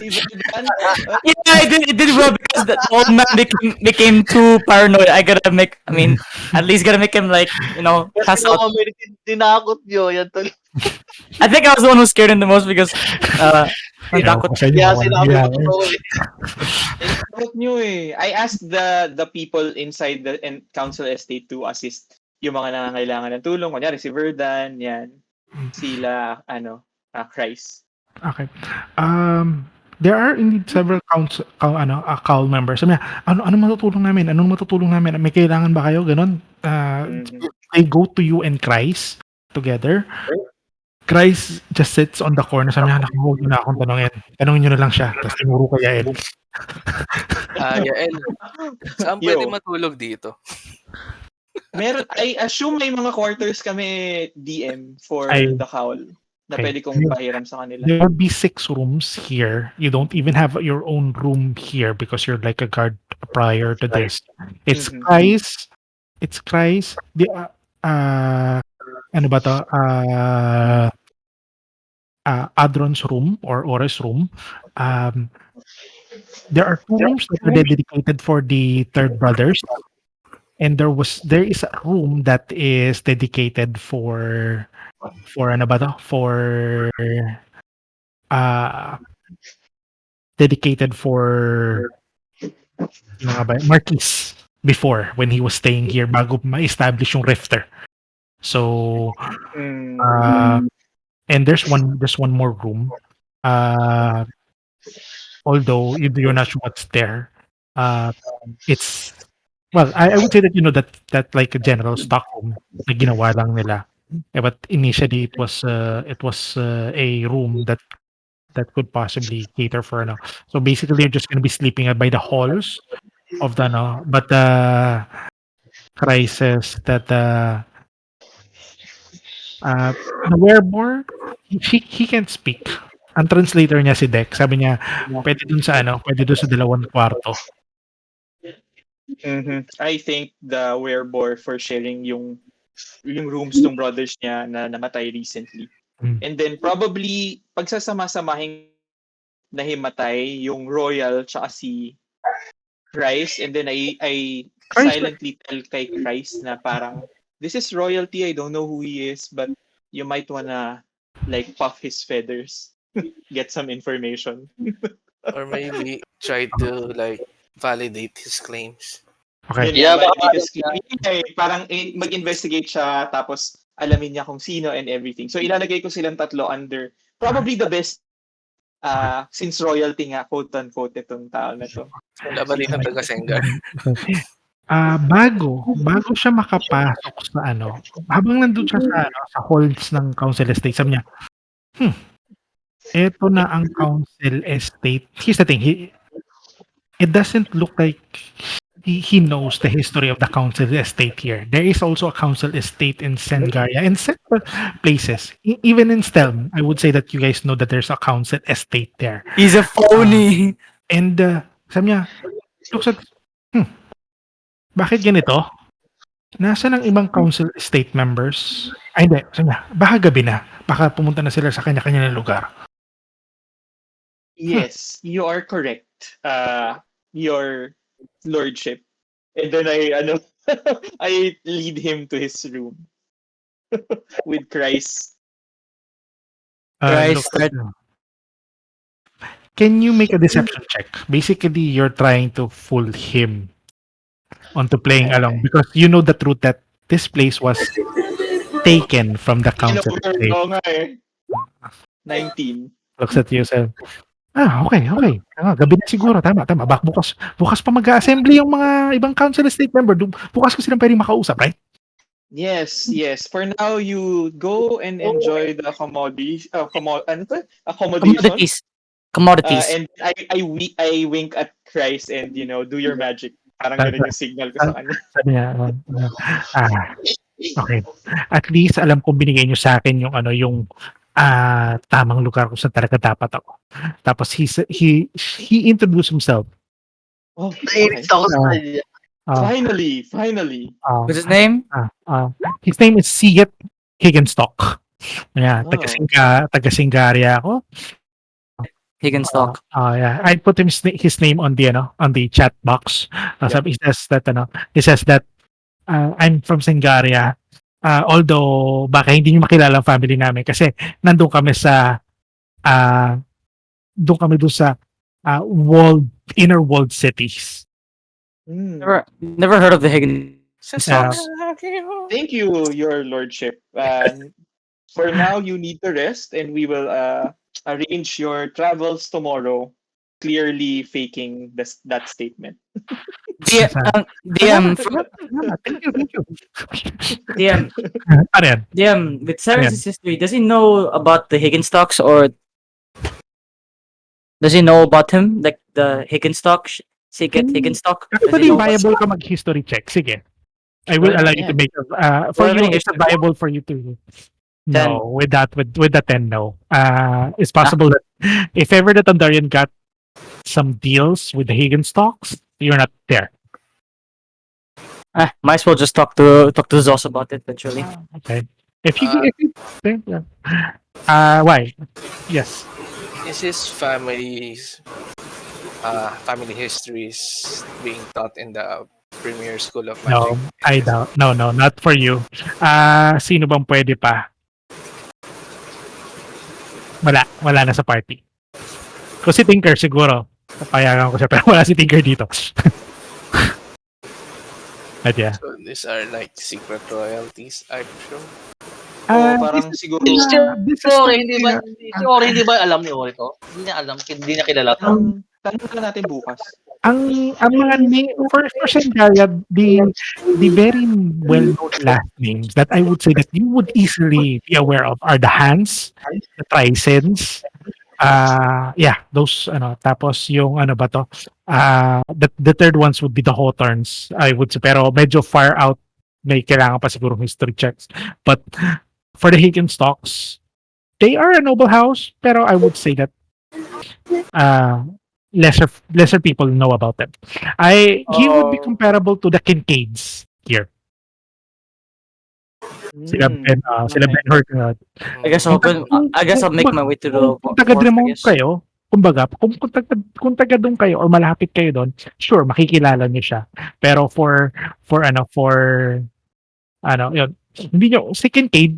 Yeah, it did well because the old man became too paranoid. At least gotta make him pass out.
Tinakot nyo, yan tol.
I think I was the one who scared him the most because
Tinakot nyo eh. I asked the people inside the council estate to assist yung mga nangangailangan ng tulong. Kunyari si Verdan, yan. Sila, Christ.
Okay. There are indeed several call members. Sabi niya, ano matutulong namin? Anong matutulong namin? May kailangan ba kayo? Ganon.
Mhm.
They go to you and Christ together. Christ just sits on the corner. Sabi niya, naku, huwag niyo na akong tanongin. Tanongin niyo na lang siya. Tapos tinuro ko Yael.
Yael, saan pwede
Yo,
matulog dito?
I assume may mga quarters kami DM
Ay,
for the cowl na
okay.
pwede kong pahiram sa kanila.
There will be 6 rooms here. You don't even have your own room here because you're like a guard prior to this. It's
Mhm.
Christ. It's Christ. Ano ba to? Adron's room or Ores room. Um, there are 2 rooms that are dedicated for the third brothers, and there is a room that is dedicated for ano ba to? Uh, dedicated for ano nga ba? Marquis before when he was staying here bago ma-establish yung Rifter. So,
Mm.
and there's one more room. Uh, although you're not sure what's there. It's well, I would say that that like a general stock room na ginawa lang nila. But initially it was a room that could possibly cater for ano. So basically, you're just gonna be sleeping by the halls of the no, but crisis that the werebore he can't speak. Ang translator niya si Dex. Sabi niya, pwede dun sa dalawang kwarto.
Mhm. I thank the werebore for sharing yung rooms ng brothers niya na namatay recently.
Mm.
And then probably pagsasama-samahin na himatay yung royal tsaka si Christ, and then I
Christ,
silently tell kay Christ na parang this is royalty, I don't know who he is, but you might wanna like puff his feathers, get some information.
Or maybe try to like validate his claims.
okay.
Yun
Yeah,
nga,
baka
validate his claim. Parang mag-investigate siya, tapos alamin niya kung sino and everything. So ilalagay ko silang tatlo under probably the best since royalty nga, quote-unquote, itong tao na to.
Wala ba dito taga Sengar?
Bago siya makapasok sa ano, habang nandun siya sa halls ng council estate, sabi niya, eto na ang council estate. Here's the thing, it doesn't look like he knows the history of the council estate here. There is also a council estate in Sengaria and several places. Even in Stelm, I would say that you guys know that there's a council estate there.
He's a phony.
And sabi niya, looks at, bakit ganito? Nasaan ang ibang council estate members? Ay, hindi. Sabi niya, baka gabi na. Baka pumunta na sila sa kanya-kanya na lugar.
Yes, you are correct. Your lordship. And then I lead him to his room with Christ.
Christ,
Look at Can you make a deception check? Basically, you're trying to fool him onto playing along because you know the truth that this place was taken from the council estate.
Oo nga eh. 19.
Looks at you, said, okay. Gabi na siguro. Tama. Bukas pa mag-assembly yung mga ibang council estate member. Bukas ko silang pwedeng makausap, right?
Yes. For now, you go and enjoy the accommodation.
Commodities.
And I wink at Christ and do your magic. Parang ganun yung signal ko sa kanya.
Sabi niya, okay. At least alam ko binigay niyo sa akin yung tamang lugar kung saan talaga dapat ako. Tapos he introduced himself.
Oh,
nainis ako sa kanya.
Finally.
What's his name?
His name is Siget Higginstock. Yeah,
Oh.
taga Singaria ako.
Higginstock.
Yeah. I put his name on the chat box. Sabi, he says that I'm from Singaria. Although baka hindi niyo makilala ang family namin kasi nandun kami sa doon sa inner walled cities.
Never heard of the Higgins.
Thank you, your lordship. For now, you need to rest, and we will arrange your travels tomorrow. Clearly faking that statement.
DM, DM,
Salamat, salamat, salamat. Thank you, thank you.
DM,
Ano yan?
DM, with
Ano
Cyrus'
yan?
history, does he know about the Higginstocks or does he know about him? Like the Higginstock? Siget
Hmm,
Higginstock? Does he
actually,
know about
viable ka mag-history check. Sige. I will
Wala
allow
naman
you to
yan.
make
Do
for
I have
you,
any
it's
history?
viable for you to
10.
no, with the 10, no. It's
Ah,
possible that if ever the Tandarian got some deals with the Hagen stocks, you're not there.
might as well just talk to Zos about it eventually.
Okay. If you
Uh,
if you yeah. Why? Yes.
is his family histories being taught in the premier school of magic?
No, I doubt. No, no, not for you. Sino bang pwede pa? Wala na sa party. Kung si Tinker siguro, papayagan ko siya, pero wala si Tinker dito. But yeah.
So these are like secret royalties, I'm sure.
O
This
parang
is
siguro,
this
Si
is
Ori,
like,
si Ori, hindi ba alam ni Ori to? Hindi niya alam, hindi niya kilala to.
tanong na natin bukas.
ang mga name for Sendaria, the very well-known last names that I would say that you would easily be aware of are the Hans, the Trisens, yeah, those ano, tapos yung ano ba to? The third ones would be the Hawthorns, I would say, pero medyo far out, may kailangan pa siguro history checks. But for the Higginstocks, they are a noble house, pero I would say that uh, lesser people know about them. He would be comparable to the Kincaids here. Sila
Okay.
Ben Hur.
I guess I'll make my way to the
Kung taga
wharf, I
Dremont
guess.
kayo, kumbaga, kung taga doon kayo or malapit kayo doon, sure makikilala niyo siya. Pero yun, hindi niyo si Kincaid,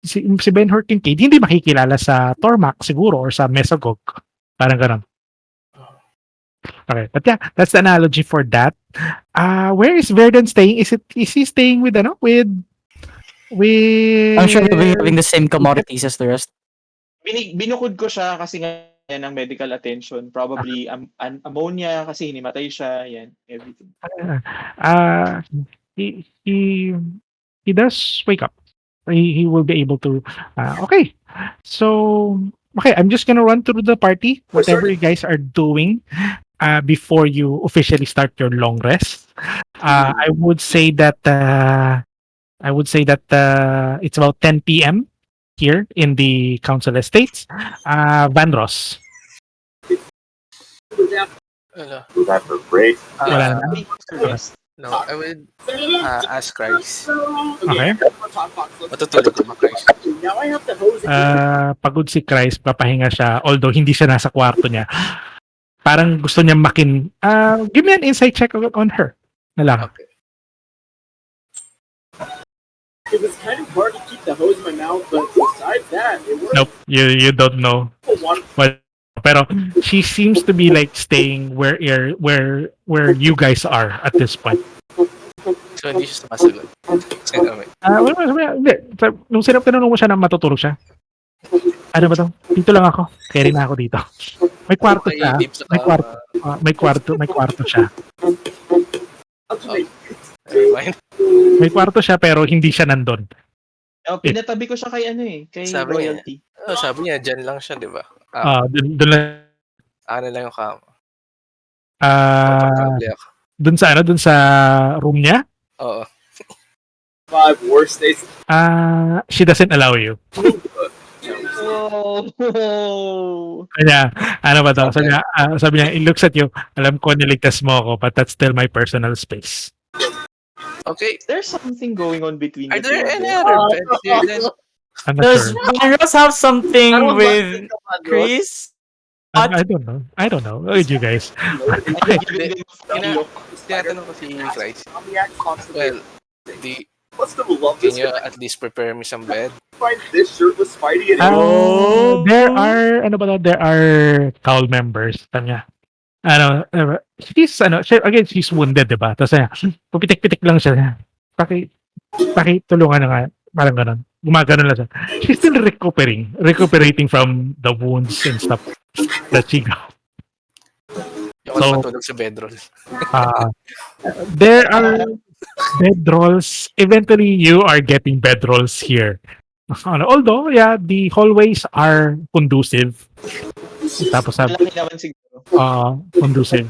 si Ben Hur Kincaid, hindi makikilala sa Tormac siguro or sa Mesogog. Parang ganun. Okay, but yeah, that's the analogy for that. Where is Verdun staying? Is he staying with
I'm sure he'll be
with
having the same commodities as the rest.
Binukod ko siya kasi nga yan ang medical attention. Probably ammonia kasi hinimatay siya. Yan, everything.
uh he he does wake up. He will be able to okay. So okay, I'm just gonna run through the party, whatever you guys are doing before you officially start your long rest. I would say that it's about 10 p.m. here in the council estates. Vanros.
Ano?
Wala na.
Wait, rest.
No, I would ask Christ.
Okay.
Matutulog ka ba, Christ?
Pagod si Christ, papahinga siya, although hindi siya nasa kwarto niya. Parang gusto niya give me an insight check on her. Na lang.
Okay.
It was kind of hard to keep the hose in my mouth, but besides that, it worked.
Nope, you don't know. Well, pero she seems to be like staying where you guys are at this point.
So, hindi siya sumasagot. Sino kami?
Hindi. Nung tinanong mo siya na matutulog siya. Ano ba to? Dito lang ako. Carry na ako dito. May kwarto siya. May kwarto siya.
Never mind.
May kwarto siya pero hindi siya nandun.
Pinatabi ko siya kay
Sabi
royalty.
Sabi niya, dyan lang siya, di ba?
Dun lang.
Ano lang yung kama.
Komportable ako. Dun sa room niya?
Oo.
5 worst days.
She doesn't allow you. Kanya, ano ba to? Sabi niya, it looks at you, alam ko niligtas mo ako, but that's still my personal space.
Okay.
There's something going on between
Are
the two
there
of
any
them.
other beds here then?
I'm not
Does
sure.
Vanros have something with Chris?
I don't know. Look at you guys. Okay.
Tinatanong ko si Christ. Well, can you at least prepare me some bed?
Find this shirtless Spidey and
There are Cowl members. Tanya. She's wounded, diba? Tapos pupitik-pitik lang siya. Pakitulungan na nga. Parang gano'n. Gumagano'n lang siya. She's still recuperating from the wounds and stuff that she got.
Yung
So,
matulog sa bedroll.
uh, there are bedrolls. Eventually, you are getting bedrolls here. Although, yeah, the hallways are conducive. Tapos,
Malaki naman siguro.
conducive.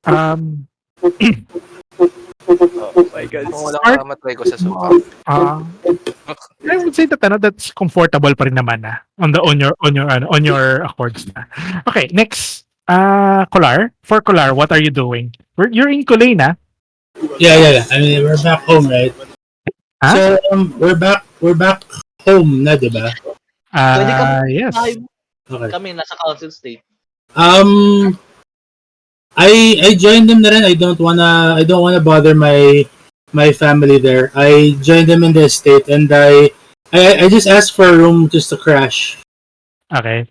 Um,
Oh my god.
Kung walang
Start-
kamatay ko sa sofa.
I would say that that's comfortable pa rin naman on your accords na. Okay, next. Kolar. For Kolar, what are you doing? You're in Kulay na.
Yeah. I mean, we're back home, right?
Huh?
So, we're back home na, diba?
Pwede ka
Yes.
Okay.
kami nasa council state.
I joined them na rin. I don't wanna bother my family there. I joined them in the estate, and I just asked for a room just to crash.
Okay.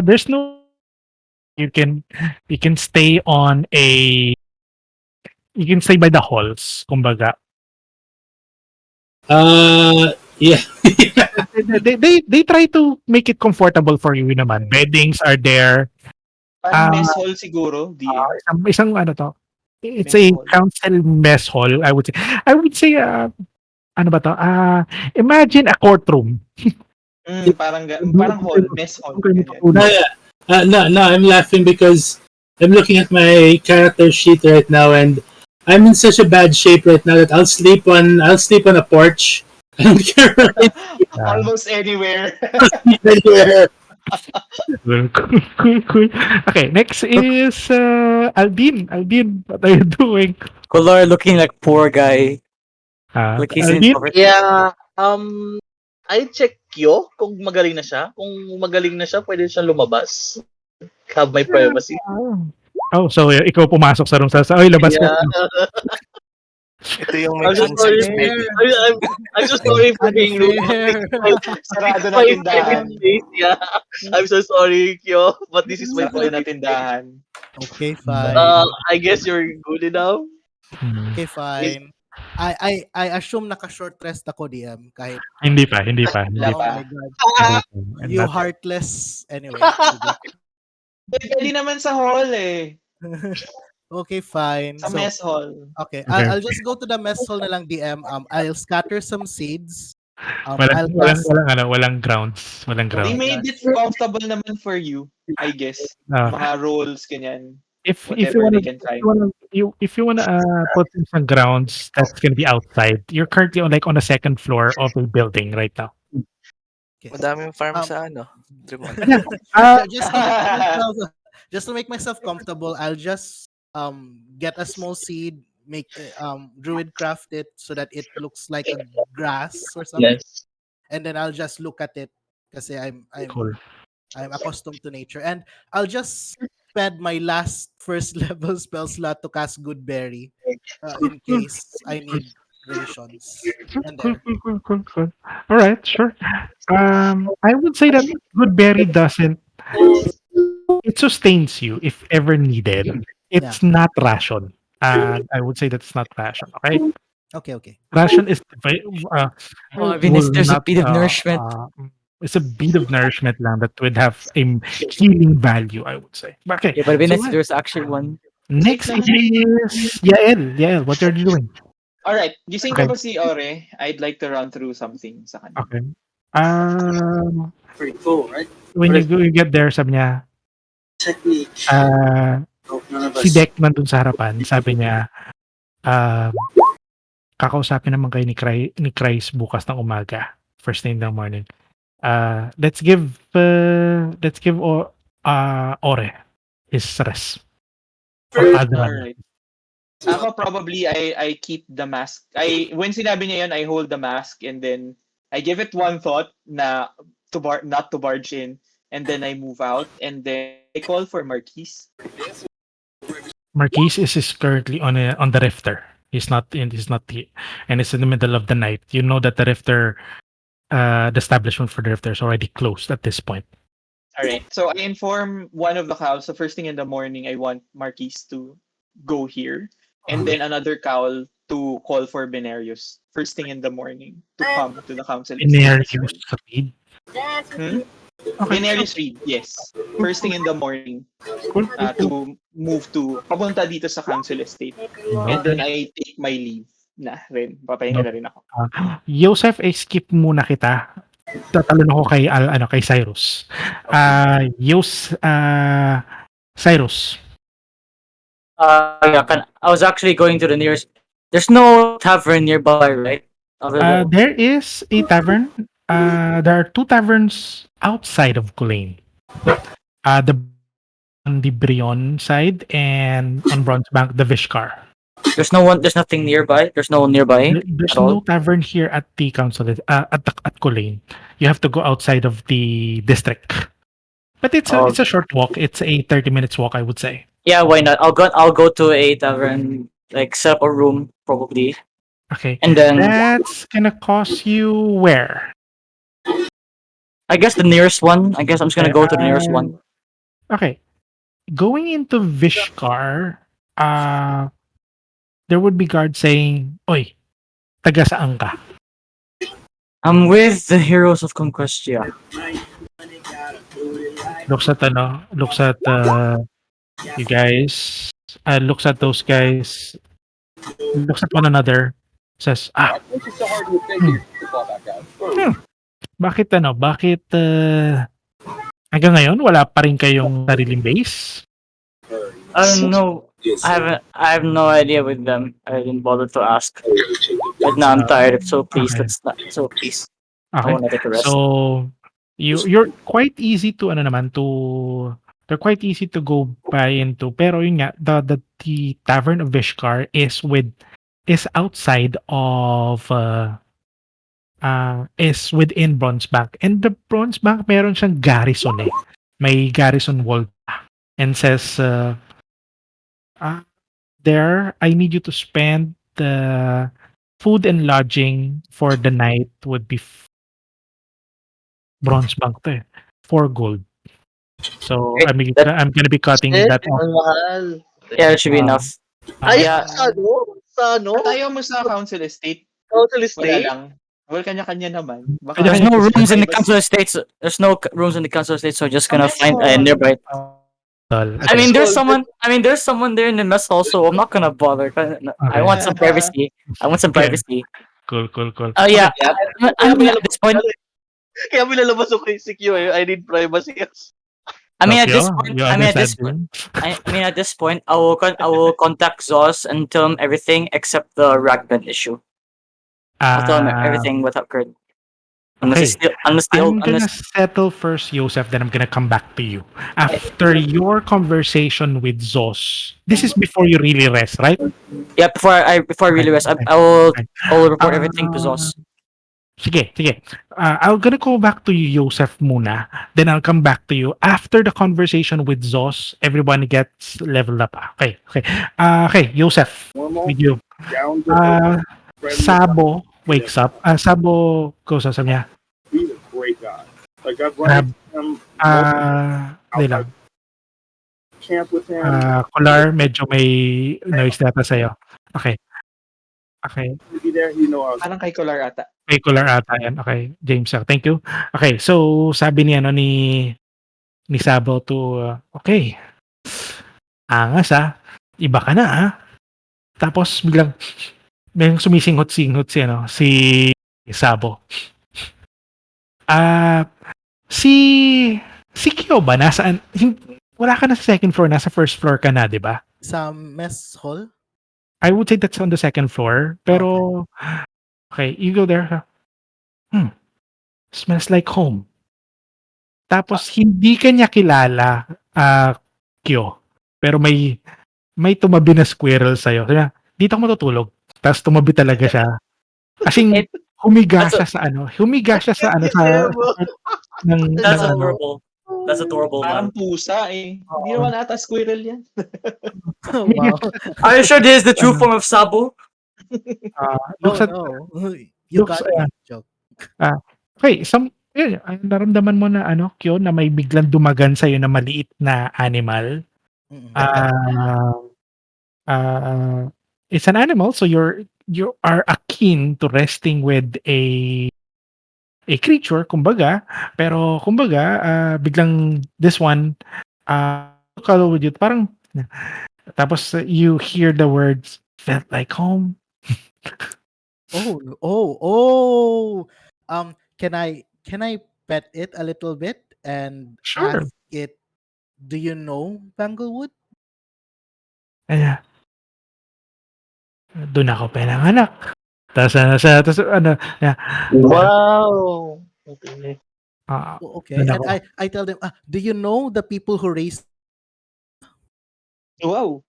There's no you can stay on a you can stay by the halls, kumbaga.
Yeah.
They try to make it comfortable for you naman. Beddings are there.
Parang
Ah,
mess hall siguro, DM.
Isang ano to? It's
Mess
a
hall.
council mess hall, I would say. I would say ano ba to? Imagine a courtroom.
Parang hall, mess hall. Ganyan.
No, yeah. No, I'm laughing because I'm looking at my character sheet right now, and I'm in such a bad shape right now that I'll sleep on a porch. I don't care where I
Almost anywhere.
sleep anywhere.
Cool. Okay, next is Aldiene. Aldiene, what are you doing?
Kolar looking like poor guy. Like he's in
Aldiene?
poverty.
Yeah, I check Kyo kung magaling na siya. Kung magaling na siya, pwede siyang lumabas. Have my privacy.
Oh, so ikaw pumasok sa room sa oy, labas ka.
Yeah.
Ito yung may
I'm so
consent
sorry.
ready.
I'm so sorry for being rude.
Sarado
My
na tindahan.
private space, yeah. I'm so sorry, Kyo, but this is my
Sarado na
private space.
tindahan.
Okay, fine.
I guess you're good enough.
Hmm.
Okay, fine. I assume naka-short rest ako, DM, kahit
Hindi pa.
Wala
oh
pa.
my god.
And
You
not-
heartless. Anyway. sige.
Pwede naman sa hall eh.
Okay, fine.
Sa
So,
mess hall.
okay.
Okay.
I'll just go to the mess hall na lang, DM. I'll scatter some seeds.
walang,
I'll
walang,
cast.
walang grounds. Walang
They
grounds.
made it comfortable naman for you, I guess.
Ah,
Mga rolls, ganyan.
if you
Whatever
wanna
they can find.
if you wanna put in some grounds that's gonna be outside, you're currently on a second floor of a building right now.
Okay.
Madaming farm
Um,
sa ano. Drummond.
Just to make myself comfortable, I'll just get a small seed, make druid craft it so that it looks like a grass or something,
Yes.
and then I'll just look at it because
Cool.
I'm accustomed to nature, and I'll just spend my last first level spell slot to cast Good Berry in case I need rations. And there.
Cool. All right, sure. I would say that good berry doesn't. It sustains you if ever needed.
Yeah.
It's not ration. I would say that's not ration. Okay,
Okay.
ration is
Venus,
will
there's a
not.
bit of nourishment.
It's a bit of nourishment lang that would have a healing value. I would say. Okay,
Yeah, but
so
Venus,
what?
there's actually one.
Next is Yael. Yael, what are you doing?
Alright, gising
Okay.
ko ba si Ore? I'd like to run through something sa kanya.
Okay. Um,
Pretty cool, right?
when you get there, sabi niya,
Technique. Oh, none of
si
us.
Deck nandun sa harapan, sabi niya, kakausapin naman kayo ni Chris bukas ng umaga, first thing in the morning. Let's give Ore his rest. Or Adran.
Alright. Ako probably I keep the mask. When sinabi niya yun, I hold the mask and then I give it one thought na not to barge in, and then I move out and then I call for Marquise.
Marquise is currently on the Rifter. He's not here, and it's in the middle of the night. You know that the Rifter, the establishment for the Rifter is already closed at this point.
Alright. So I inform one of the cows. So first thing in the morning, I want Marquise to go here. And then another cowl to call for Benarius first thing in the morning to come to the council estate as
Binarius
well.
read.
Hmm?
Okay, so
Benarius Reed, yes. First thing in the morning
cool, cool, cool.
to move to, papunta dito sa council estate. And
Noted.
then I take my leave na rin. Papahinga na rin ako.
Joseph, skip muna kita. Tatalon ako kay kay Cyrus. Cyrus.
I was actually going to the nearest. There's no tavern nearby, right? Other than
There is a tavern. There are two taverns outside of Culane. The on the Brion side and on Bronzebank, the Vishkar.
there's no one. There's nothing nearby. There's no one nearby
There's
at all.
no tavern here at the council at Culane. You have to go outside of the district. But it's
Oh.
a short walk. It's a 30 minutes walk, I would say.
Yeah, why not? I'll go to a tavern, like set up a room probably,
Okay.
and then
That's gonna cost you where?
I guess the nearest one. I guess I'm just gonna go to the nearest one.
Okay. Going into Vishkar, there would be guards saying, "Oy, taga saan ka?"
I'm with the heroes of conquest. Yeah.
Looks at you guys. Looks at those guys. Looks at one another. Says, bakit hanggang ngayon wala pa rin kayong sariling base?
I don't know. I have no idea with them. I didn't bother to ask. But now I'm tired. So please,
Okay.
let's not. So please, I
Okay.
want to take a rest.
So you're quite easy to they're quite easy to go by into, pero yun nga, the Tavern of Vishkar is outside of is within Bronzebank, and the Bronzebank meron siyang garrison may garrison wall and says there I need you to spend the food and lodging for the night would be Bronzebank to 4 gold. So
Great.
I'm gonna be cutting
Shit,
that off.
ang mahal.
Yeah, it should be enough.
Ay,
Yeah.
sa ano?
At ayaw mo sa council estate,
Council
wala
estate?
lang. Well, kanya-kanya naman. Baka
There's no rooms in the
privacy.
council estates. There's no rooms in the council estates, so just gonna
Mess
find a
hall.
nearby. I mean,
Mess
there's
hall.
there's someone there in the mess hall, so I'm not gonna bother. 'Cause I want some privacy. I want some
Okay.
privacy.
Cool.
Oh yeah.
Kaya,
I mean, at this point,
kaya nilalabas ako yung CQ eh. I need privacy.
I mean, at
Tokyo,
this point,
you
I mean, at this
understand
point, I mean, at this point, I will contact Zos and tell him everything except the Ragband issue. I'll tell him everything what occurred. Unless
okay. I'm gonna settle first, Joseph, then I'm gonna come back to you. After your conversation with Zos, this is before you really rest, right?
yeah, before I really rest, I will report everything to Zos.
Sige. I'm gonna go back to you, Joseph, muna. Then I'll come back to you. After the conversation with Zos, everyone gets leveled up. Okay. Okay, Joseph, with you.
Down to
Sabo wakes up. Sabo goes sabi niya,
he's a great guy. Like I've run into him
hindi lang.
camp with him.
Kolar, medyo may noise data sa'yo. Okay.
To be there, you know I was
Parang kay Kolar ata.
May Kolar ata yan. Okay, James. Thank you. Okay, so sabi ni Sabo to, okay, angas iba ka na Tapos biglang may sumisinghot-singhot si Sabo. Si Kyo ba nasaan? Wala ka na sa second floor, nasa first floor ka na, 'di ba?
Sa mess hall?
I would say that's on the second floor, pero okay, you go there. Smells like home. Tapos hindi ka niya kilala, Kyo. Pero may tumabi na squirrel sa'yo. Sabi niya, dito ako matutulog. Tapos tumabi talaga siya. As in, humiga siya sa ng
That's
ano.
adorable. That's adorable,
Parang
man.
pusa eh. Hindi naman ata squirrel yan.
Wow.
Are you sure this is the true form of Sabo?
Looks at,
no. You
looks,
got it. Joke.
okay, naramdaman mo na Kyo, na may biglang dumagan sa'yo na maliit na animal.
Mm-mm.
It's an animal, so you're you are akin to resting with a creature kumbaga, pero kumbaga, biglang this one, cuddle with you parang tapos you hear the words, "Felt like home."
Oh, oh. Can I pet it a little bit and
Sure.
ask it, do you know Banglewood?
Kaya, "Dun ako pinanganak." Tas ano, na
Wow. Okay.
Oh, okay.
dun
And
ako
I tell them, do you know the people who raised?
Wow.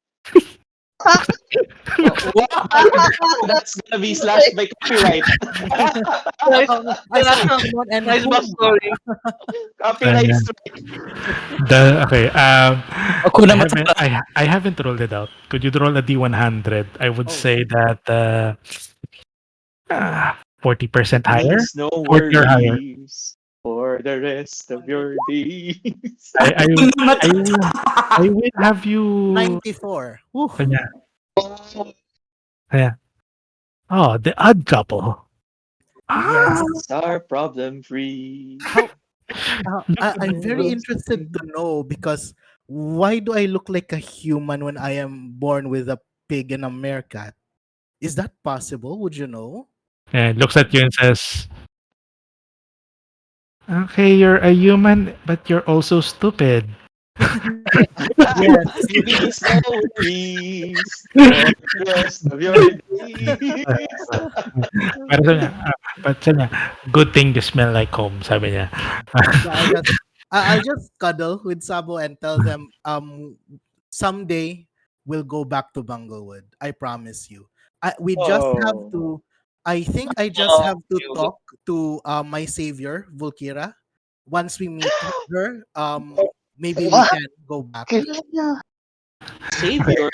looks
Wow. That's gonna be slashed by copyright.
Nice,
I said,
yeah,
come on, and
nice
whom?
backstory.
Copyright strike.
okay,
Hakuna Matata.
I haven't rolled it out. Could you roll a D100? I would
Oh,
say that 40%
That
higher,
means no
40 or higher.
worries for the rest of your days.
I I
Hakuna
I will
Matata.
I will have you
94. Woo.
kanya kaya, oh, the odd couple. Ah,
Yes.
Pets are problem free.
How
look at
I'm very
the
interested to know, because why do I look like a human when I am born with a pig and a meerkat? Is that possible? Would you know?
yeah, looks at you and says, "Okay, you're a human, but you're also stupid."
Yes.
It means no worries for the rest of your days.
Pero sabi niya, but sabi niya, "Good thing you smell like home," sabi niya.
So I'll just cuddle with Sabo and tell them, someday we'll go back to Banglewood. I promise you. We just have
Oh.
to. I think I just
Oh,
have to
you.
talk to my savior Volkira. Once we meet her, maybe we
What?
can go back.
Kailan niya?
Savior?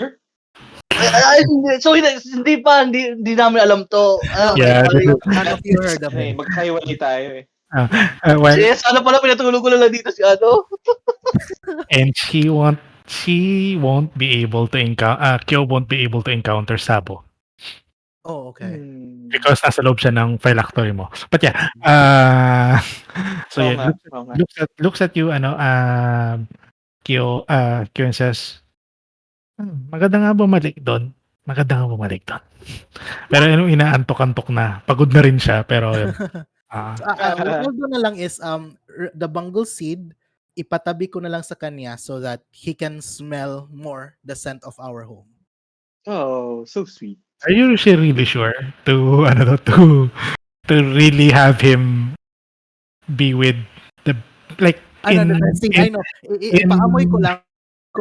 Hindi. So, hindi pa. Hindi namin alam to.
No,
Okay,
Yeah,
mali.
none of you
That's
heard of
ano eh,
it.
magkahiwalay tayo eh.
well,
Sana pala pinatulog ko na lang dito si ano.
and she won't be able to Kyo won't be able to encounter Sabo
Oh, okay.
Hmm.
because nasa loob siya ng phylactery mo. But yeah,
Mm.
so
Oo
yeah,
nga, oo nga.
looks at you ano, Kyo and says, maganda nga bumalik do'n, maganda nga bumalik do'n. Pero ano, inaantok-antok na, pagod na rin siya pero yun,
So, what I'll do na lang is, the bungle seed, ipatabi ko na lang sa kanya so that he can smell more the scent of our home.
Oh, so sweet.
are you really sure to ano to really have him be with the like
No, no,
in
no, see,
in
I know.
in
Ipaamoy ko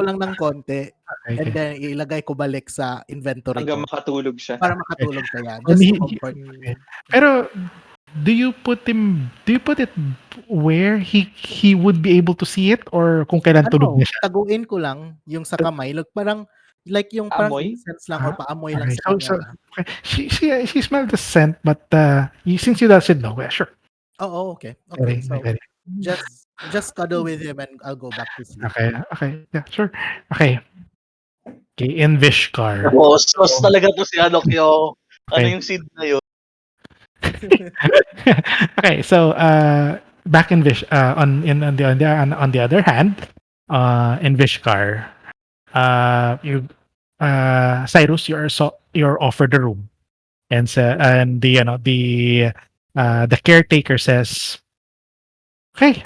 lang ng konti, and
okay.
then ilagay ko balik sa inventory
Hanggang
ko
makatulog siya.
para makatulog siya, yeah,
And
just to comfort
okay.
him.
Pero do you put it where he would be able to see it or kung kailan tulog na
Ano,
siya?
taguin ko lang yung sa kamay, parang like yung parang
Amoy?
incense lang or paamoy lang
Okay.
sa kanya
So
ba.
okay. She smelled the scent but since you doesn't know, yeah, sure.
Oh, okay. Okay.
Very,
So
very.
just cuddle with him and I'll go back to sleep.
Okay. Okay. Yeah, sure. Okay. Okay, in Vishkar.
Oh, sus talaga to si ano, Kyo. Ano
Okay.
yung seed na yun?
Okay, so back in on the other hand, in Vishkar, you Cyrus, you're offered a room, and the caretaker says, "Okay,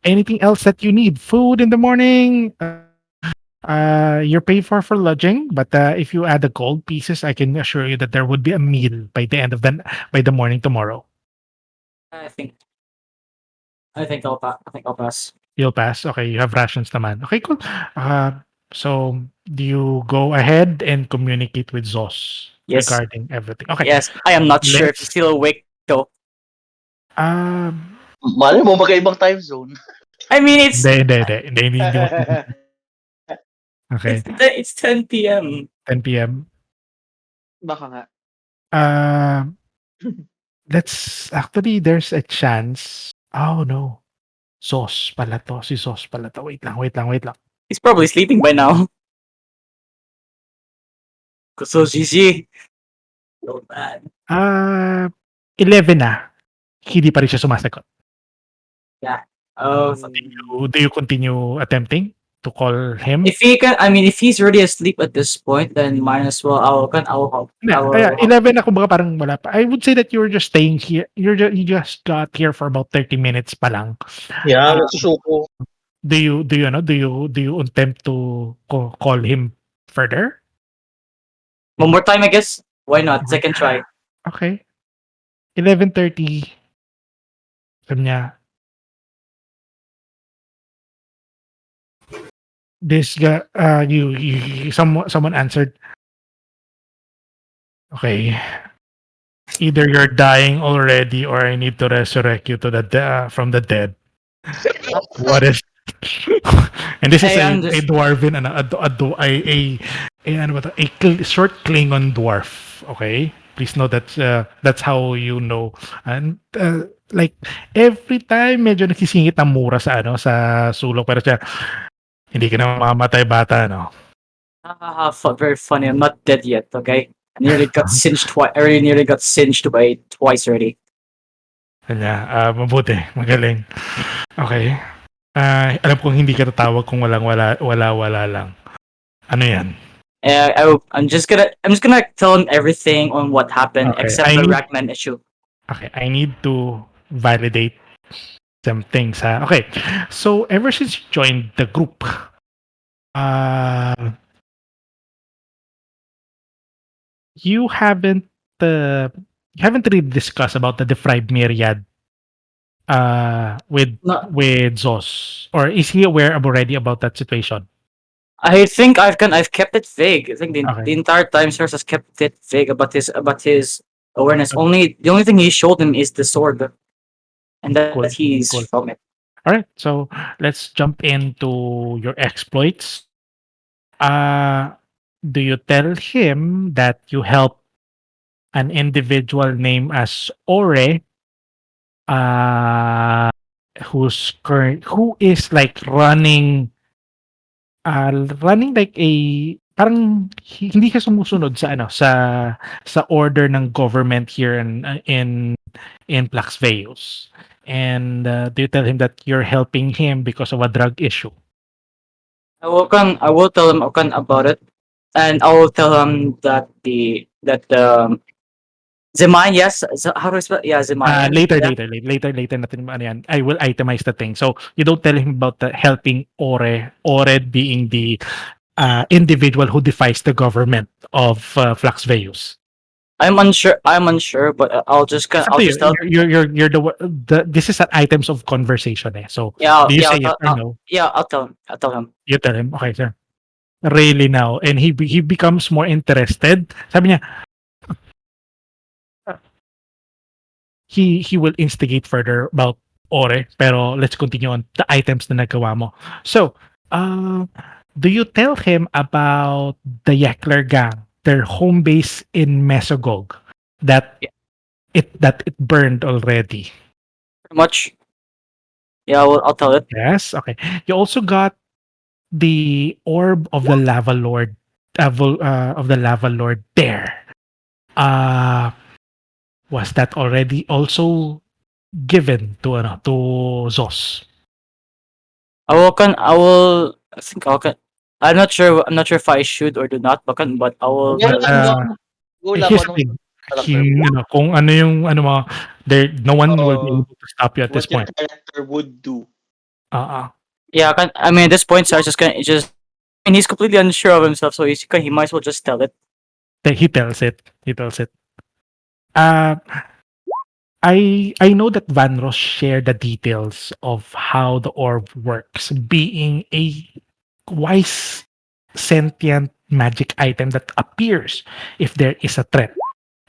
anything else that you need? Food in the morning. You're paid for lodging, but if you add the gold pieces, I can assure you that there would be a meal by the morning tomorrow."
I think I think I'll pass.
You'll pass. Okay, you have rations naman. Okay, cool. So do you go ahead and communicate with Zos
Yes.
regarding everything? Okay,
Yes. I am not sure if he's
let's.
still awake though.
Um,
Malay mo, magkaibang time zone.
I mean it's
hindi mo. Okay,
it's 10 p.m.
10 p.m.
Baka nga.
Um, let's actually there's a chance. Oh no, Zos pala to. Si Zos pala to. Wait lang.
He's probably sleeping by now. So GG. So bad.
Ah, 11 na. Hindi pa rin siya sumasagot.
Yeah. Oh,
Do you continue attempting to call him?
if he can, I mean, if he's already asleep at this point, then might as well.
Na,
I
kaya
will.
11 na kumbaga parang wala pa. I would say that you're just staying here. You just got here for about 30 minutes pa lang.
Yeah,
Ah,
nagsusuko.
do you attempt to call him further?
One more time, I guess. Why not? Second try.
Okay. 11:30. Sabi niya, this guy, someone answered, okay, either you're dying already or I need to resurrect you to from the dead. What is and this is
Hey, I'm
a
just.
dwarven ano, ano ba to? Short Klingon dwarf. Okay, please know that's how you know. And like every time medyo nagsisingit ang mura sa sa sulok, pero siya hindi ka na mamamatay bata, no?
Very funny. I'm not dead yet. Okay. I nearly got singed twice. I already nearly got singed by twice already.
Kanya, mabuti, magaling. Okay. Alam kong hindi ka tatawag kung wala lang. Ano yan?
I'm just gonna tell him everything on what happened
Okay,
except the Ragman issue.
okay, I need to validate some things, ha? Okay, so ever since you joined the group, uh, you haven't uh, you haven't really discussed about the deprived myriad
No,
with Zos, or is he aware already about that situation?
I think I've kept it vague. I think the
Okay,
entire time Cyrus has kept it vague about his awareness. Only the only thing he showed him is the sword, and that
cool,
he's
cool.
from it.
All right, so let's jump into your exploits. Uh, do you tell him that you help an individual named as Ore, uh, who is like running like a parang hindi siya sumusunod sa sa order ng government here in Plax Veils. And do you tell him that you're helping him because of a drug issue?
I will tell him about it, and I will tell him that the Zemayan, yes. How do I spell? Yeah, Zemayan. Yeah.
Later natin ano yan. I will itemize the thing. So you don't tell him about the helping Ore being the individual who defies the government of Flux Veus.
I'm unsure, but
It's up
I'll
to
just
you.
tell.
You're this is an items of conversation, eh. So
Yeah,
do you
yeah,
say yes or no?
yeah. I'll tell him. I'll tell him.
You tell him, okay, sir. Really now, and he becomes more interested. Sabi niya, he will instigate further about Ore, pero let's continue on the items na nagawa mo. So, do you tell him about the Yakler gang, their home base in Mesogog, that
Yeah,
it burned already?
pretty much. Yeah, I'll tell it.
Yes, okay. You also got the orb of the lava lord, of the lava lord there. Uh, was that already also given to Zos?
I will. I think I'll can. I'm not sure. I'm not sure if I should or do not. But I will
Go
But
tell him.
lang, John. Go lang
here's
kung
the
anong
thing.
character mo.
Kung ano yung ano mo, there no one will be
Oo.
able to stop you at this
What your
point.
character would do.
Uh-uh.
Yeah, I mean, at this point, Cyrus is gonna just. And he's completely unsure of himself, so he might as well just tell it.
He tells it. He tells it. Uh, I know that Vanros shared the details of how the orb works, being a wise sentient magic item that appears if there is a threat.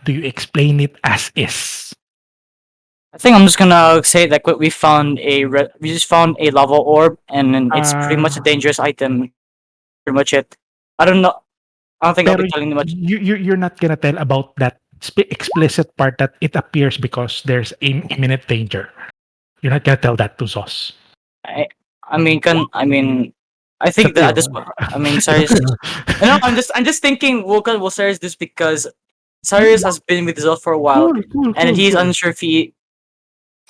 Do you explain it as is?
I think I'm just gonna say like we just found a lava orb, and then it's pretty much a
Uh,
dangerous item. Pretty much it. I don't know. I don't think I'll
pero
be telling you much.
you're not gonna tell about that explicit part that it appears because there's an imminent danger. You're not gonna tell that to Zos.
I I mean, I
It's up
think
to
that at
you.
this point, I mean,
It's up
sorry.
to you.
No, I'm just thinking. Will Cyrus this because Cyrus has been with Zol for a while,
Cool.
and he's unsure if he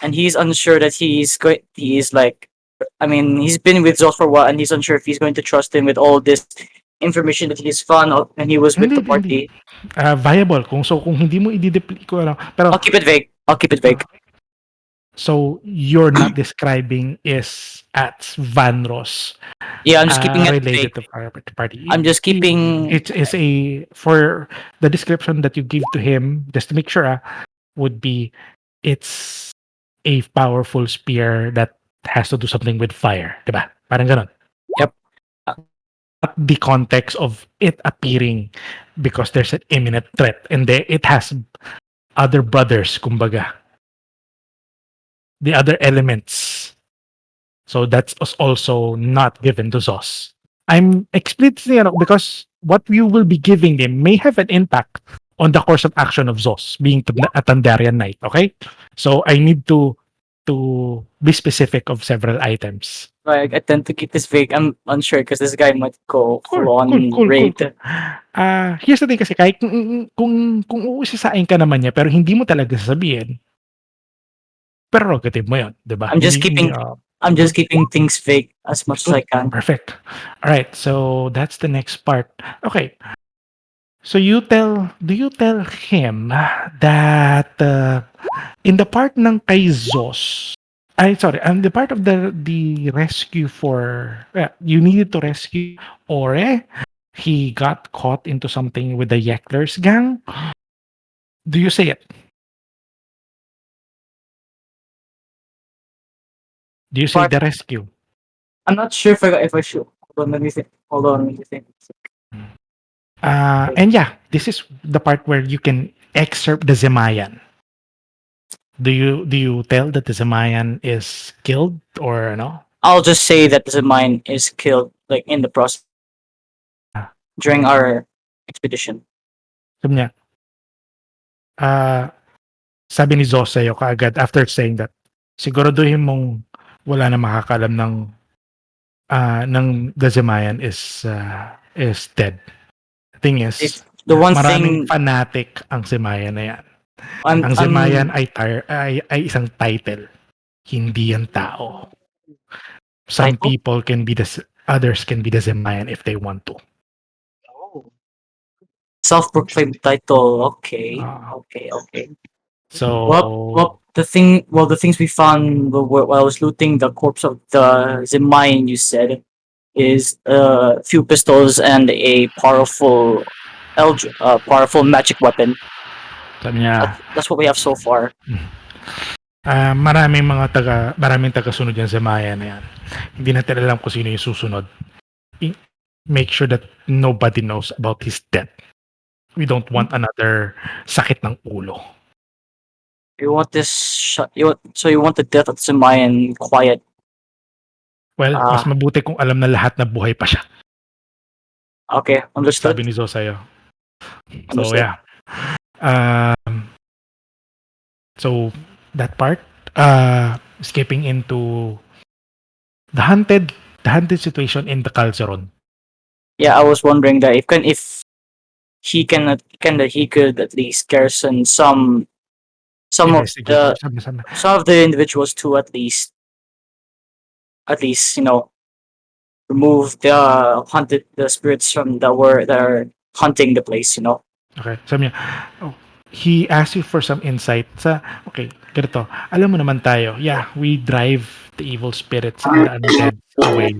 and he's unsure that he's like, I mean, he's been with Zol for a while, and he's unsure if he's going to trust him with all this information that he's found out when he was with the
Hindi.
party.
Viable. Kung hindi mo i-deplete ko lang. Pero,
I'll keep it vague. I'll keep it vague.
so, you're not describing is at Vanros
Yeah, I'm just keeping it
related
vague.
to party.
I'm just keeping.
It's a for the description that you give to him, just to make sure, would be it's a powerful spear that has to do something with fire, diba? Parang ganon.
Yep.
Not the context of it appearing because there's an imminent threat and it has other brothers, kumbaga. The other elements. So that's also not given to Zos. I'm explicitly, because what you will be giving them may have an impact on the course of action of Zos, being a Tandarian knight, okay? So I need to be specific of several items.
Like, I tend to keep this vague. I'm unsure because this guy might go full on raid.
Here's the thing kasi, kahit kung uusisain ka naman niya pero hindi mo talaga sasabihin, prerogative mo yun, di ba?
I'm just keeping things vague as much as I can.
Perfect. All right, so that's the next part. Okay. So do you tell him that in the part ng kay Zos, the part of the rescue for you needed to rescue Ore, he got caught into something with the Yekler's gang. Do you say it? Do you say the rescue?
I'm not sure if I should. Hold on, let me think.
And yeah, this is the part where you can excerpt the Zemayan. Do you tell that the Zemayan is killed or no?
I'll just say that the mine is killed, like, in the process during our expedition.
Sabi niya, sabi ni Zos sa'yo kaagad after saying that, siguraduhin mong wala na makakalam ng the Zemayan is dead. The thing is,
The one
maraming
thing
fanatic ang Zemayan na yan.
I'm
Ang Zemayan ay isang title, hindi yan tao. Some
Title?
people can be others can be the Zemayan if they want to.
self-proclaimed title. Okay.
So
Well, the things we found while I was looting the corpse of the Zimayan, you said, is a few pistols and a powerful magic weapon.
sabi niya,
That's what we have so far.
maraming tagasunod yan sa Maya na yan. Hindi natin alam kung sino yung susunod. Make sure that nobody knows about his death. We don't want another sakit ng ulo.
You want you want the death of Zimayan quiet.
Well, mas mabuti kung alam na lahat na buhay pa siya.
Okay, understood.
Sabi ni Zo sa'yo. So,
Understood.
yeah. So, that part, escaping into the hunted situation in the Calceron.
Yeah, I was wondering that if he could at least garrison some of the individuals to at least remove the spirits that are hunting the place.
Okay, sabi niya, he asked you for some insight sa, okay, ganito, alam mo naman tayo, yeah, we drive the evil spirits and the undead away.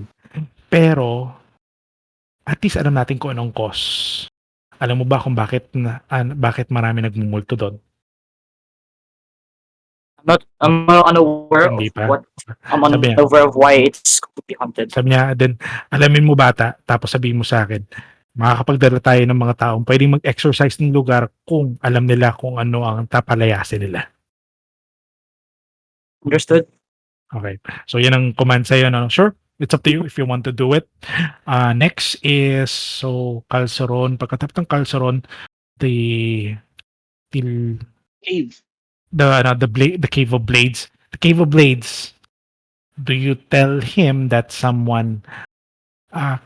Pero, at least alam natin kung anong cause. Alam mo ba kung bakit marami nagmumulto doon?
I'm unaware of why it's completely haunted.
Sabi niya, then, alamin mo bata, tapos sabihin mo sa akin, makakapagdala tayo ng mga taong pwedeng mag-exercise ng lugar kung alam nila kung ano ang tapalayasin nila.
Understood?
Okay. So, yan ang command sa'yo. No? Sure, it's up to you if you want to do it. Next is, Calceron. Pagkatapos ng Calceron, the
Cave.
The Cave of Blades. The Cave of Blades, do you tell him that someone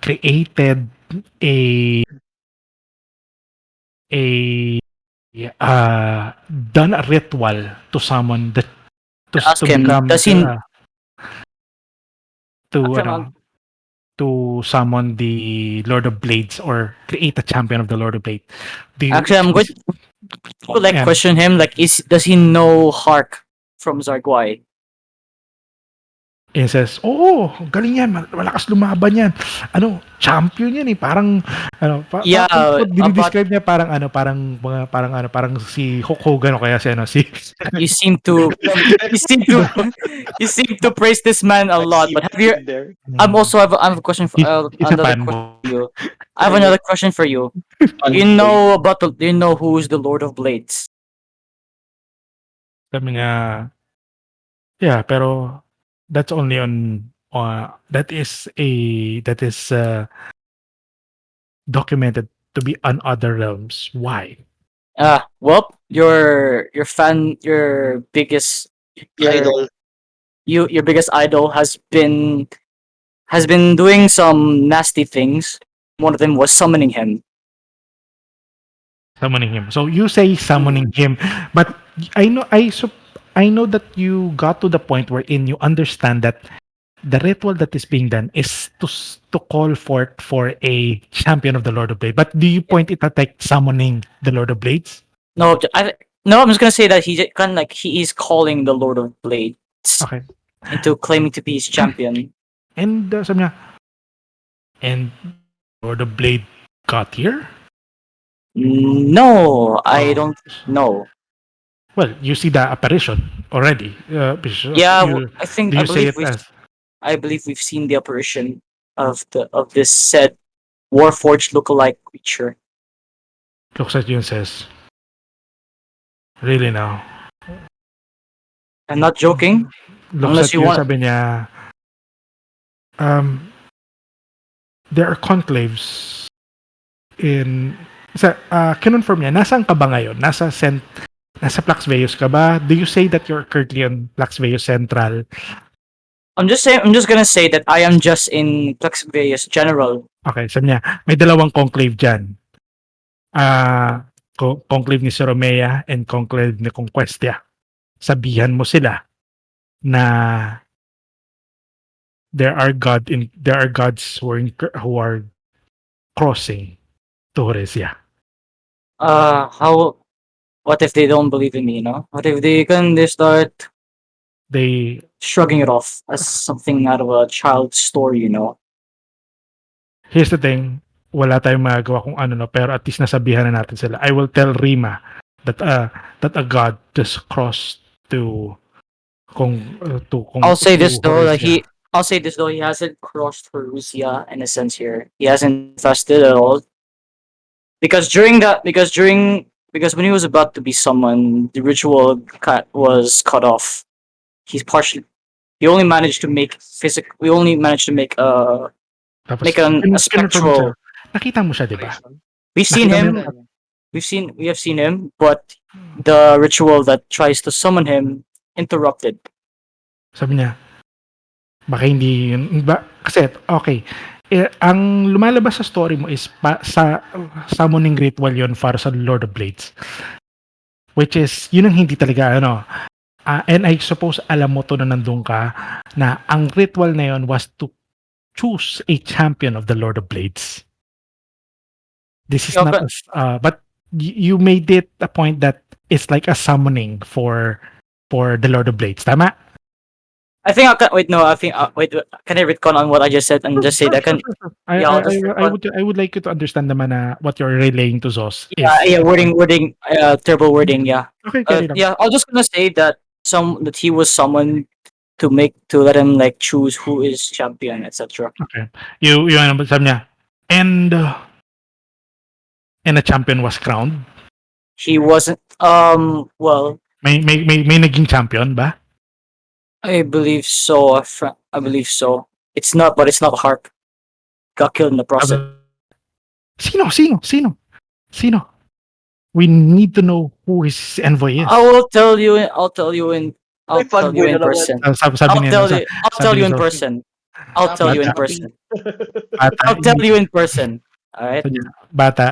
created a done a ritual to summon the
Ask
to
him,
become
does he?
to
Actually, I'm,
to summon the Lord of Blades or create a champion of the Lord of Blades. Do you
actually, I'm going
is,
to like
and
question him. Like, is does he know Hark from Zargwai?
he says, "Oo, galing yan, malakas lumaban yan. Ano, champion yan eh. Parang ano,
Yeah,
kung
about
dinidescribe niya parang ano, parang si Hulk Hogan o kaya si ano si
you seem to you seem to you seem to praise this man a lot. But have you?
in there.
I have a question for
he's a
another question
fanboy.
for you. I have another question for you. Do you know who is the Lord of Blades?
Sabi nga, yeah, pero that's only on that is documented to be on other realms. Why?
Well, your biggest your
Idol.
your biggest idol has been doing some nasty things. One of them was summoning him.
Summoning him. So you say summoning him, but I know that you got to the point wherein you understand that the ritual that is being done is to call forth for a champion of the Lord of Blades. But do you point it at like summoning the Lord of Blades?
No, no. I'm just gonna say that kind of like he is calling the Lord of Blades
Okay.
into claiming to be his champion.
And sabi niya, and Lord of Blade got here?
No, I
Oh.
don't know.
Well, you see the apparition already.
Yeah, I
Do
think
you say it as
I believe we've seen the apparition of this said Warforged lookalike creature.
looks at you and says, really now?
I'm not joking.
Looks
Unless
at
you
you,
want,
sabi niya, um, there are conclaves in kinonfirm niya, nasaan ka ba ngayon? Nasa Plax Veus ka ba? Do you say that you're currently on Plax Veus Central?
I'm just saying. I'm just gonna say that I am just in Plexveus General.
Okay, sabi niya, may dalawang conclave dyan. Conclave ni Soromea and conclave ni Conquestia. Sabihan mo sila na there are gods who are crossing to Horizia.
How? What if they don't believe in me? No. What if they start
They
shrugging it off as something out of a child's story? You know.
Here's the thing, wala tayong magagawa kung ano, no, pero at least nasabihan na natin sila. I will tell Rima that a god just crossed to
I'll say
to
this though that
Horizia.
I'll say this though he hasn't crossed Horizia in a sense here. He hasn't infested at all because when he was about to be summoned, the ritual was cut off. He's partially he only managed to make physical. We only managed to
Tapos
make a
kinonfirm mo siya.
spectral.
Nakita mo siya, 'di ba?
We've seen
Nakita mo
him.
yung
We have seen him, but the ritual that tries to summon him interrupted.
sabi niya, baka hindi yun ba kasi okay. Ang lumalabas sa story mo is sa summoning ritual yon para sa Lord of Blades. Which is, yun ang hindi talaga, ano, and I suppose alam mo to na nandun ka, na ang ritual na yun was to choose a champion of the Lord of Blades. This is
Yeah,
not as, but you made it a point that it's like a summoning for the Lord of Blades. Tama?
I think I can wait. No, I think wait. Can I retcon on what I just said and just say that?
Sure.
Yeah, I'll just retcon.
I would like you to understand naman na what you're relaying to Zos is
Yeah, wording, terrible wording. Yeah,
okay, carry lang.
yeah. I was just gonna say that that he was summoned to let him like choose who is champion, etc.
Okay. Ano sabi niya, and a champion was crowned.
He wasn't. Well,
May naging champion ba?
I believe so. I believe so. It's not, but it's not Hark. Got killed in the process.
Sino? We need to know who his envoy is.
I will tell you. I'll tell you in. I'll
May
tell you
fanboy
in
na naman.
person.
Sabi
I'll
niya,
tell you. I'll
sabi
tell
ni
you in
Zos,
person. I'll tell you in
bata,
person.
bata,
I'll tell you in person. All right.
sabi niya, bata,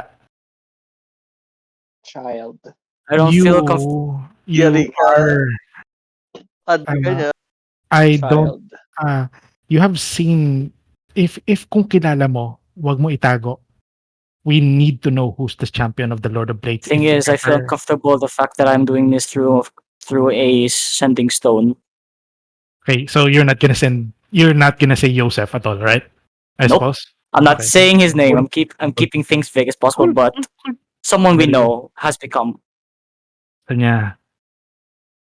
Child.
I don't feel comfortable.
you
Yari ka.
are
Ano ka
uh,
niya?
I don't
Child.
you have seen if kung kilala mo, wag mo itago. We need to know who's the champion of the Lord of Blades
Thing
if
is, I feel
ever.
uncomfortable the fact that I'm doing this through a sending stone.
Okay, so you're not gonna say Josef at all, right? I
Nope.
suppose.
I'm not
Okay.
saying his name.
Cool.
I'm
Cool.
keeping things vague as possible,
Cool.
but
Cool. Cool.
someone we
Very good.
know has become.
Kanya,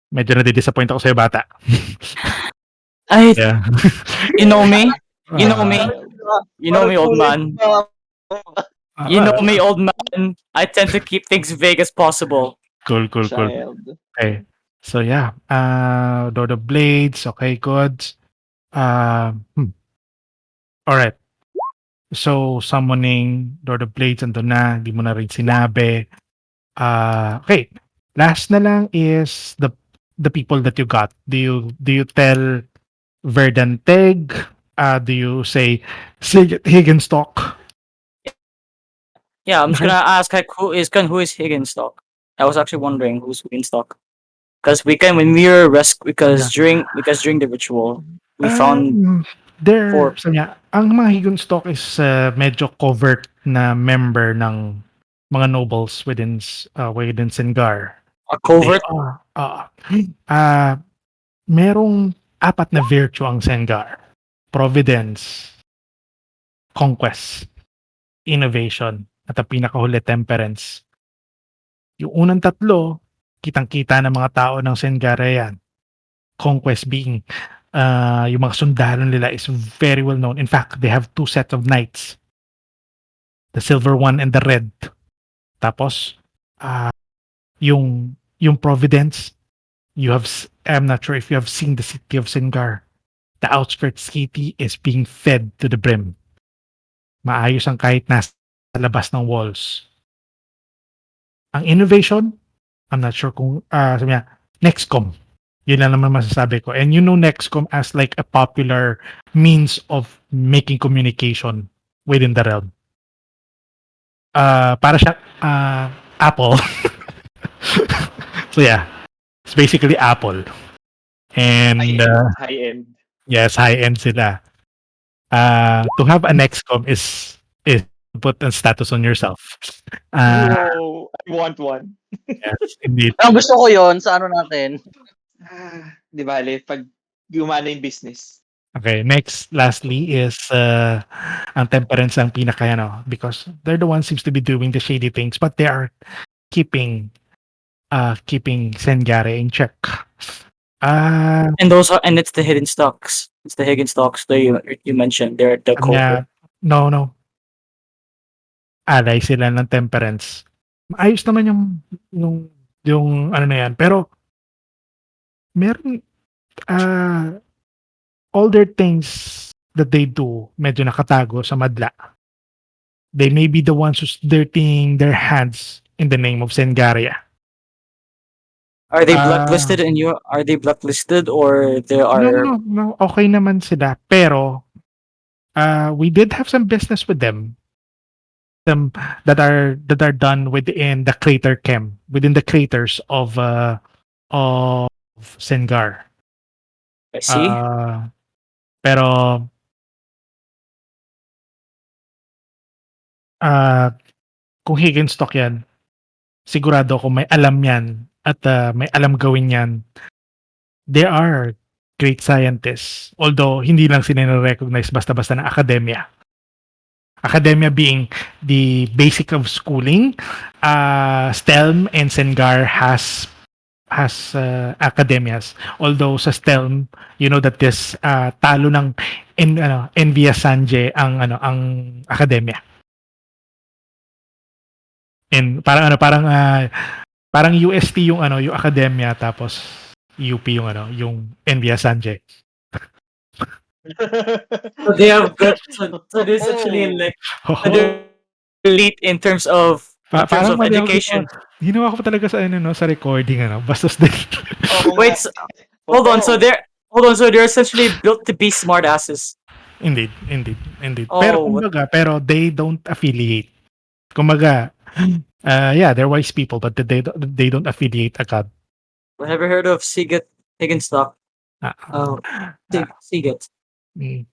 medyo nadi-disappoint ako sa'yo, bata.
I,
Yeah.
you know me. You know
Ah,
me.
Parang,
You know
parang
me, old
kulit
man.
pa.
You know
ah,
me, old man. I tend to keep things vague as possible.
cool, cool, cool.
Child.
Okay. So yeah, Lord of Blades, okay, good. All right. So summoning Lord of Blades andun na, di mo na rin sinabi. Okay. Last na lang is the people that you got. Do you tell Verdanteg? Do you say Higginstock?
Yeah, I'm just
Okay.
gonna ask like who is Higginstock? I was actually wondering who's Higginstock. Because when we were
Yeah.
because during the ritual we found
Um, there,
four
sabi niya, ang mga Higginstock is medyo covert na member ng mga nobles within Singar.
a
They
covert.
are merong apat na virtue ang Sengar. Providence, conquest, innovation, at ang pinakahuli, temperance. Yung unang tatlo, kitang-kita ng mga tao ng Sengara yan. Conquest being, yung mga sundalo nila is very well known. In fact, they have two sets of knights. The silver one and the red. Tapos, yung Providence, I'm not sure if you have seen the city of Sengar. The outskirts city is being fed to the brim. Maayos ang kahit nasa labas ng walls. Ang innovation, I'm not sure kung, sabi niya, Nextcom. Yun lang naman masasabi ko. And you know Nextcom as like a popular means of making communication within the realm. Para siya, Apple. So yeah, it's basically Apple. And
High-end.
yes, high-end sila. To have a Nextcom is to put a status on yourself.
Whoa! I want one.
Yes, indeed.
Ang gusto ko yon sa ano natin.
Di bale, pag gumana yung business.
Okay, next, lastly is ang temperance ang pinaka because they're the ones seems to be doing the shady things, but they are keeping Sengare in check.
And it's the hidden stocks. It's the hidden stocks that you mentioned. They're the
Sabi niya,
covert.
no, alay sila ng temperance. Ayos naman yung ano na yan, pero meron all their things that they do medyo nakatago sa madla. They may be the ones who's dirtying their hands in the name of Sengaria.
Are they
Ah,
blacklisted in your? Are they blacklisted or they
no,
are?
no, no. Okay naman sila. Pero, we did have some business with them. Them that are done within the crater camp, within the craters of Sengar.
I see.
Pero kung Higginstock yan, sigurado ako may alam yan at may alam gawin yan. They are great scientists. Although, hindi lang sila na-recognize basta-basta ng akademya. Academia being the basic of schooling. Stelm and Sengar has academias. Although sa Stelm, you know that this talo ng Envia Sanje ang akademia. And parang UST yung yung academia tapos UP yung Envia Sanje.
So they have good. So this actually like they're elite in terms of
Parang mali ako
education.
ginawa ko pa talaga sa sa recording bastos din.
Oo
Wait,
nga.
hold on.
Oo.
So they're essentially built to be smartasses.
Indeed.
Oh,
Pero they don't affiliate. Kumbaga, Yeah, they're wise people, but they don't affiliate a god.
Have you heard of Siget Higginstock?
Ah,
Oh,
ah,
Siget.
mm.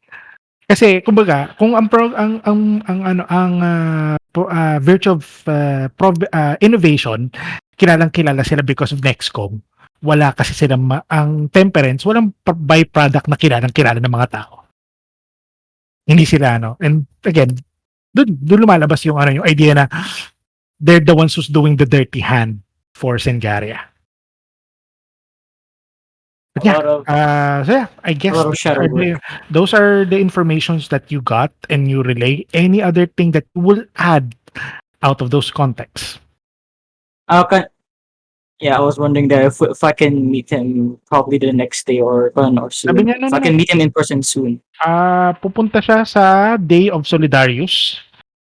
Kasi kumbaga, kung ang ano virtue of innovation, kilalang-kilala sila because of Nexcom. Wala kasi silang ang temperance, walang byproduct na kilalang-kilala ng mga tao. Hindi sila ano. And again, dun lumalabas yung ano yung idea na they're the ones who's doing the dirty hand for Sengaria. But
A
yeah,
lot of
so yeah, I
a
guess
lot of shadow work.
those are the informations that you got and you relay. Any other thing that you will add out of those contexts?
Okay. Yeah, I was wondering there if I can meet him probably the next day or
Sabi
soon.
niya, no,
If
no,
I
no.
can meet him in person soon.
Pupunta siya sa Day of Solidarius.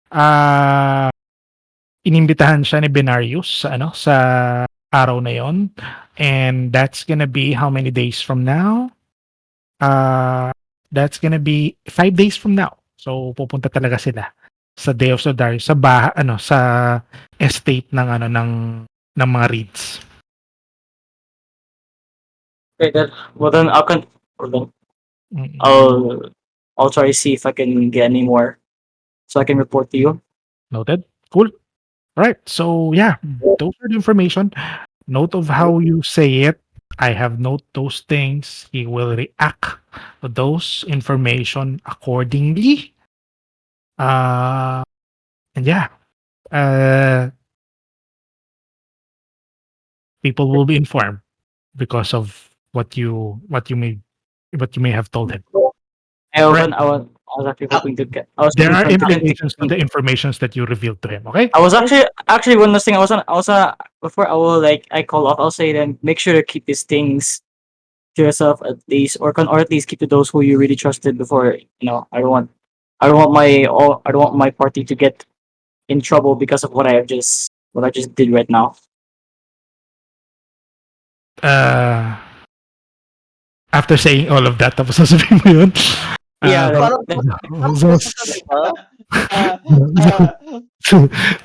Ah, inimbitahan siya ni Benarius sa ano sa araw na yon, and that's gonna be how many days from now? Uh, that's gonna be 5 days from now. So pupunta talaga sila sa Day of Solidarius sa ano sa estate ng ano ng mga reeds.
Okay, then well then well then
Mm.
I'll try to see if I can get any more so I can report to you.
Noted. Cool. All right. So yeah, those are the information. Note of how you say it. I have note those things. He will react to those information accordingly. And yeah, uh, people will be informed because of what you may have told him. Right.
I was actually hoping to get. I was
There
hoping
are
for him to get.
implications to the informations that you revealed to him. Okay.
I was actually one last thing. I was before I will I call off. I'll say then make sure to keep these things to yourself at least, or at least keep to those who you really trusted before. I don't want my party to get in trouble because of what I just did right now.
Uh, After saying all of that, tapos sasabihin mo yun.
Yeah,
Parang
Zos,
di ba?
Ah, ah,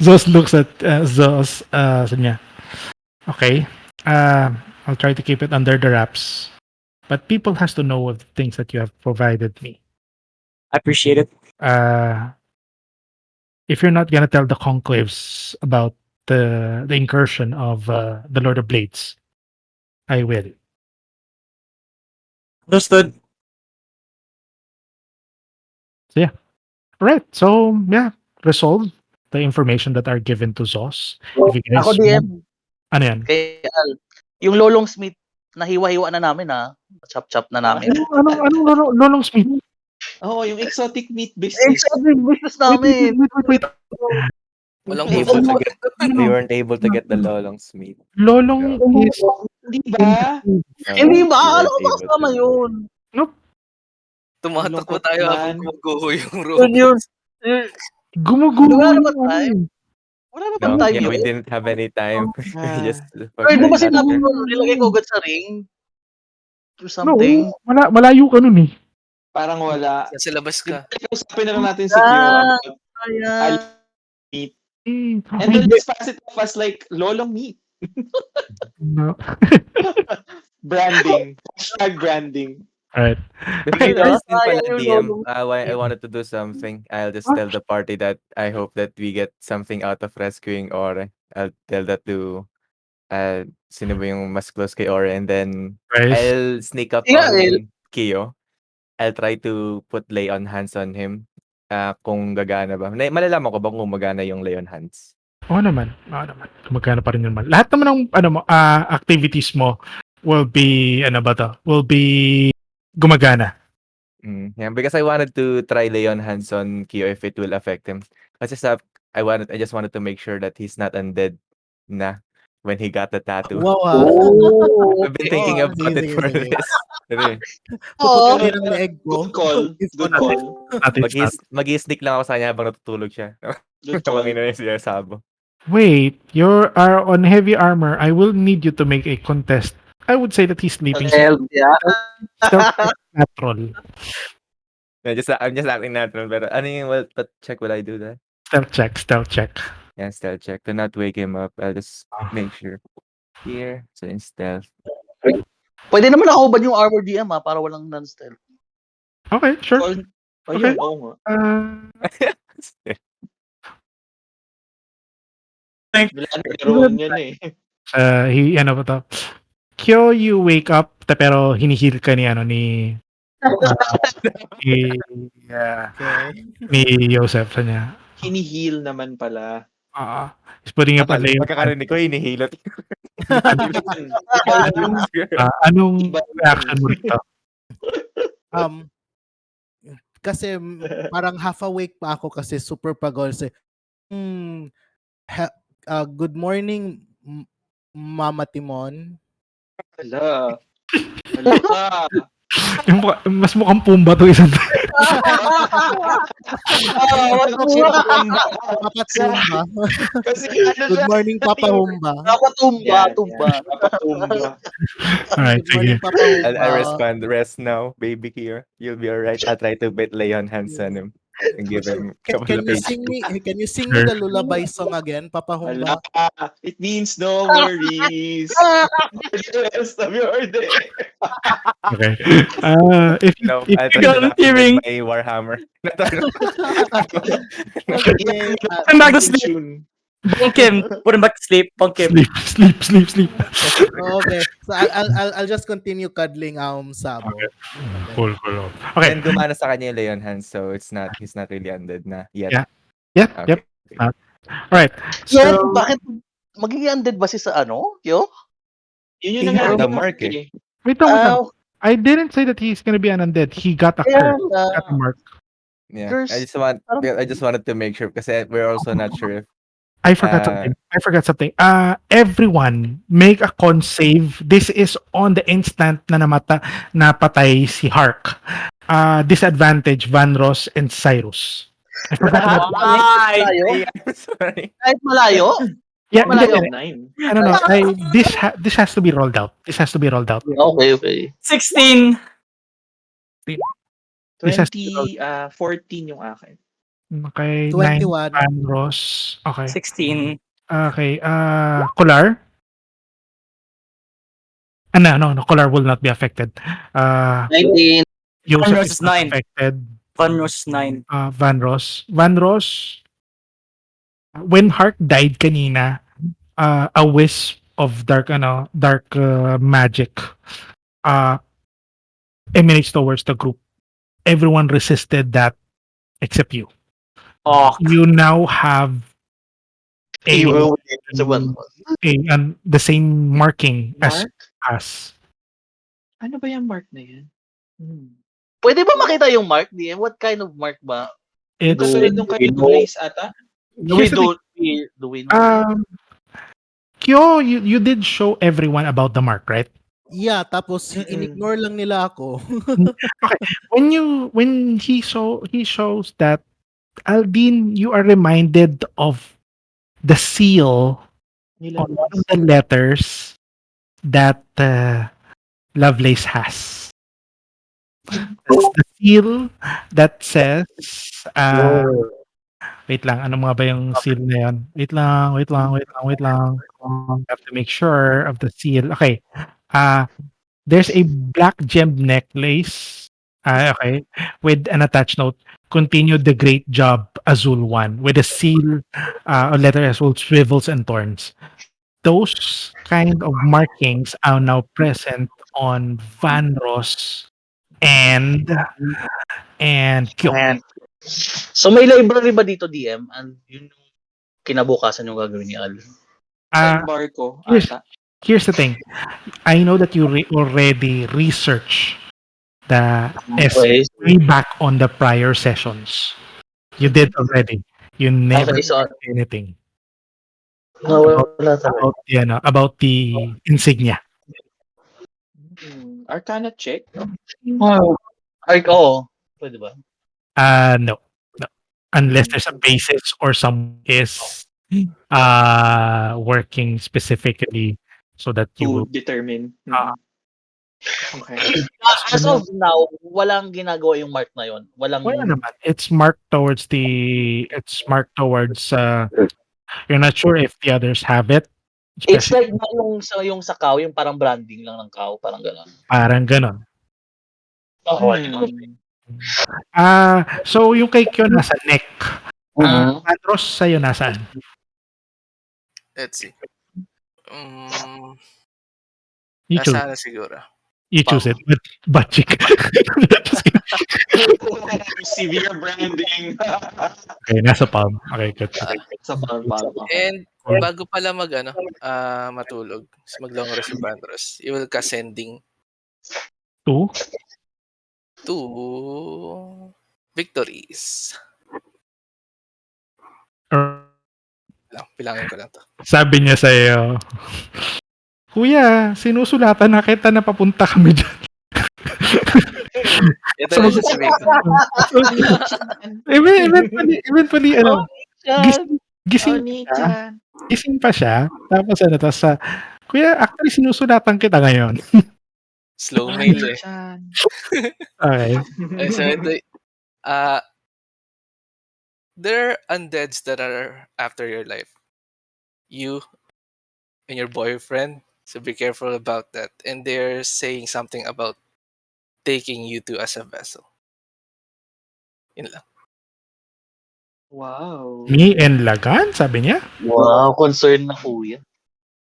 Zos looks at Zos. Sabi niya, okay, I'll try to keep it under the wraps. But people has to know of the things that you have provided me.
I appreciate it.
Uh, if you're not gonna tell the conclaves about the incursion of the Lord of Blades, I will.
Understood.
So yeah, right. So yeah, resolve the information that are given to Zos. If you
Ako
guys want,
DM,
ano yan?
kay Al. Yung Lolong Smith, nahiwa-hiwa na namin chop-chop na namin.
Anong Lolong Smith?
Oo, yung exotic meat business.
Exotic business namin.
Wait.
Walang
Able
pupunta.
to get, we weren't able to get the Lolong's meat.
Lolong is
Hindi ba?
Hindi ba?
We
Alam
weren't
ko ba
able
kasama
to.
yun?
nope.
Tumatakbo
Lungkot
tayo habang
man.
gumuguho yung
Yun
room.
yun. Yun.
Gumugulo
Wala na
yung
ba
ano
time?
eh.
Wala na ba
No,
time
yeah, we
yun?
didn't have any time. We
Ah,
just
Or di ba
sat
sinabi
there.
ko, nilagay ko agad sa ring? Or
No,
something?
malayo ka nun eh.
parang wala.
Nasa labas
Di
ka.
ba, kausapin na lang natin si Q about
Ayan.
meat.
Mm,
And then
hindi.
just pass it off as like Lolong meat.
No.
Branding. Hashtag branding.
Alright.
Before
Sige
I
na,
still pala
sayang yung
DM,
Lolong.
I wanted to do something. I'll just tell the party that I hope that we get something out of rescuing Ore. I'll tell that to sino ba yung mas close kay Ore, and then
Guys.
I'll sneak up
Yael.
on Kyo. I'll try to put lay on hands on him. Kung gagana ba. Malalaman ko ba kung gumagana yung lay on hands?
Oo naman. Magkano pa rin yun man. Lahat naman ng activities mo will be gumagana.
Yeah, because I wanted to try lay on hands on Kyo if it will affect him. Kasi I just wanted to make sure that he's not undead na when he got the tattoo.
Wow,
Oh,
I've been
okay.
thinking
Oh,
about it
sige,
for
sige.
this. Ano eh,
Oo.
Puputuloy ng leeg ko.
Good call.
It's
Good
on
call.
Mag-i-sneak lang ako sa kanya habang natutulog siya.
Good call.
Habang ina siya sabo.
Wait, you are on heavy armor. I will need you to make a contest. I would say that he's sleeping.
Help, yeah.
Stealth natural.
I'm just acting natural, pero ano yung what check will I do that?
Stealth check.
Yeah, stealth check to not wake him up. I'll just
Ah,
make sure. Here, so in stealth.
Pwede naman nakahubad yung armor DM para walang non-stealth.
Okay, sure. Okay.
Ayun, oo nga. Wala na garo yan eh.
Ano ba 'to? Kyo, you wake up pero hini-heal ka ni ano ni ni,
Okay.
ni Josef sa niya.
Hinihil naman pala.
He's putting up a
Akala
layer.
pagkakarinig ko hinihilot.
Iba yun.
Anong
Iba yun.
reaction mo rito?
Um, kasi parang half awake pa ako kasi super pagod. Good morning, Mama Timon.
Hala. Hala ka.
Mas mukhang Pumba 'to isang
Papa Tumba.
Kasi ano
Good
siya.
morning, Papa Humba.
Napatumba, tumba.
Napatumba.
Alright,
Good morning,
sige.
Papa
I
Humba.
respond, rest now, baby Kira. You'll be alright. I'll try to lay on hands on him and give him a couple
Can
of
you
pages.
sing me? Can you sing me the lullaby song again, Papa
Hala.
Humba?
It means no worries for the rest of your day.
Okay. If you
No,
if
I'll
you
try
got
to knock him with my Warhammer.
Okay.
Come back to sleep.
Tune.
Bonk him. Put him back to sleep. Bonk him.
sleep.
Okay. So I'll just continue cuddling Sabo.
Okay. Cool. Okay.
And gumana sa kanya yung lay on hands, so he's not really undead na yet.
Yeah. Yep.
Okay.
Alright.
Yo,
So
bakit magiging undead ba si sa ano? Yo?
Yun yung
Tingnan
nangyari
the
kay
mark
Mark
eh.
wait lang.
Ah,
I didn't say that he's gonna be an undead. He got a
kaya
curse. He got a mark.
Yeah.
Curse.
I just wanted to make sure because we're also not sure if
I forgot something. Everyone make a con save. This is on the instant na napatay si Hark. Disadvantage Vanros and Cyrus. I forgot about
Ay!
Malayo?
I'm sorry.
Kahit malayo?
Yeah,
Malayo.
hindi. No. This has to be rolled out.
Okay.
16.
This has to be
14 yung akin.
Okay,
21.
9 Vanros. Okay.
16.
Okay, Kolar? No, Kolar will not be affected.
19.
Joseph
Vanros
is
is
not
9.
affected.
Vanros 9.
Vanros, when Hark died kanina, a wisp of dark magic emanates towards the group. Everyone resisted that except you.
Oh.
You now have
Evil.
the same marking as
Mark?
us.
Ano ba yung mark na yan?
Pwede ba makita yung mark, DM? What kind of mark ba?
It's
Katulad nung kay Blaze ata?
Here's the thing.
Do we know?
Kyo, you did show everyone about the mark, right?
Yeah, tapos in-ignore lang nila ako.
Okay. When he shows that Aldiene, you are reminded of the seal on one of the letters that Lovelace has. That's the seal that says wait lang, ano mga ba yung seal na yun? Wait lang. I have to make sure of the seal. Okay. There's a black gemmed necklace. Okay. With an attached note. Continue the great job, Azul One. With a seal, a letter as well, swivels and thorns. Those kind of markings are now present on Vanros and Kyo.
So may library ba dito, DM? And yun yung kinabukasan yung gagawin ni Al.
Marco
Here's,
ata.
here's the thing. I know that you already research the
Okay.
way back on the prior sessions. You did already. You never
Okay, so-
did anything
Wala talaga.
about the insignia.
Arcana check?
Oo. Pwede ba?
No. Unless there's a basis or some is working specifically so that you
To
will
determine. Okay.
As of now, walang ginagawa yung mark na yon. Walang
wala naman. It's marked towards You're not sure if the others have it.
It's
Especially
like yung sa cow, yung parang branding lang ng cow, parang gano'n.
parang ganon.
Oo,
So yung kay Kyo nasa neck.
Mm.
Vanros sa'yo nasaan?
Let's see. Um,
You choose.
nasa na siguro?
You choose
Palm.
it. Butt cheek. Just kidding.
Severe branding.
Okay, nasa palm. Okay, good.
Sa palm.
And
Or
bago pala matulog, mag-long rest si Vanros, you will cast sending
two.
to victories.
Or
Bilangin ko lang to.
sabi niya sa'yo, Kuya, sinusulatan na kita na papunta kami dyan.
Ito
So,
na sasabihin ko.
eventually, gising pa siya.
Oni-chan.
Gising pa siya. Tapos, Kuya, actually, sinusulatan kita ngayon.
Slow mail eh.
Oni-chan.
Okay.
So ito, there are undeads that are after your life. You and your boyfriend, so be careful about that. And they're saying something about taking you to as a vessel. Yun lang.
Wow.
Me and Lagan, sabi niya.
Wow, concern na kuya.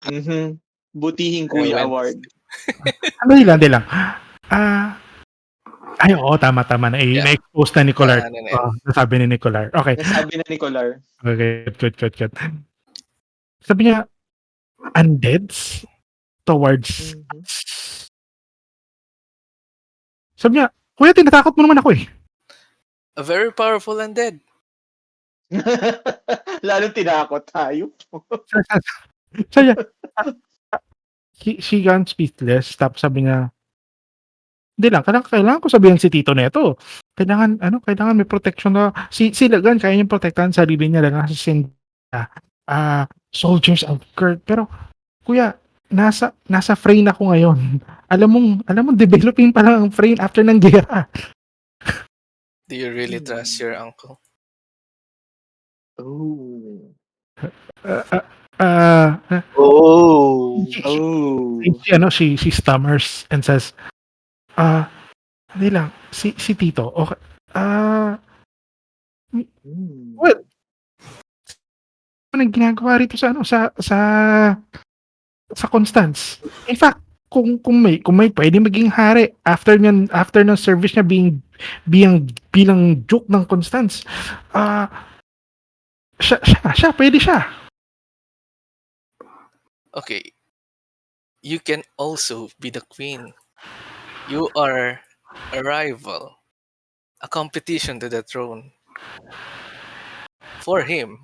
Mhm. Butihing Kuya
went-
Award.
Hindi lang. Oo, tama na.
Yeah.
Na-expose na ni Kolar.
Na- na- na-
Nasabi ni Kolar. Okay.
Nasabi na ni Kolar.
Okay, good. Sabi niya, undeads towards
Mhm.
us. Sabi niya, Kuya, tinatakot mo naman ako eh.
A very powerful undead.
Lalo tinakot tayo.
Sabi niya, she gone speechless. Tapos sabi niya, hindi lang, kailangan ko sabihin si Tito neto. Kailangan may protection na, si Lagan, kaya niyang protektahan sarili niya lang kasi soldiers of Kurt. Pero, Kuya, nasa frame ako ngayon. Alam mo, developing pa lang ang frame after ng gera.
Do you really trust your uncle?
Oh.
Oh.
She stammers and says, hindi lang, si Tito, okay, well, anong ginagawa rito sa Constance? In fact, kung may pwede maging hari after ng service niya bilang duke ng Constance, siya pwede siya.
Okay. You can also be the queen. You are a rival. A competition to the throne. For him.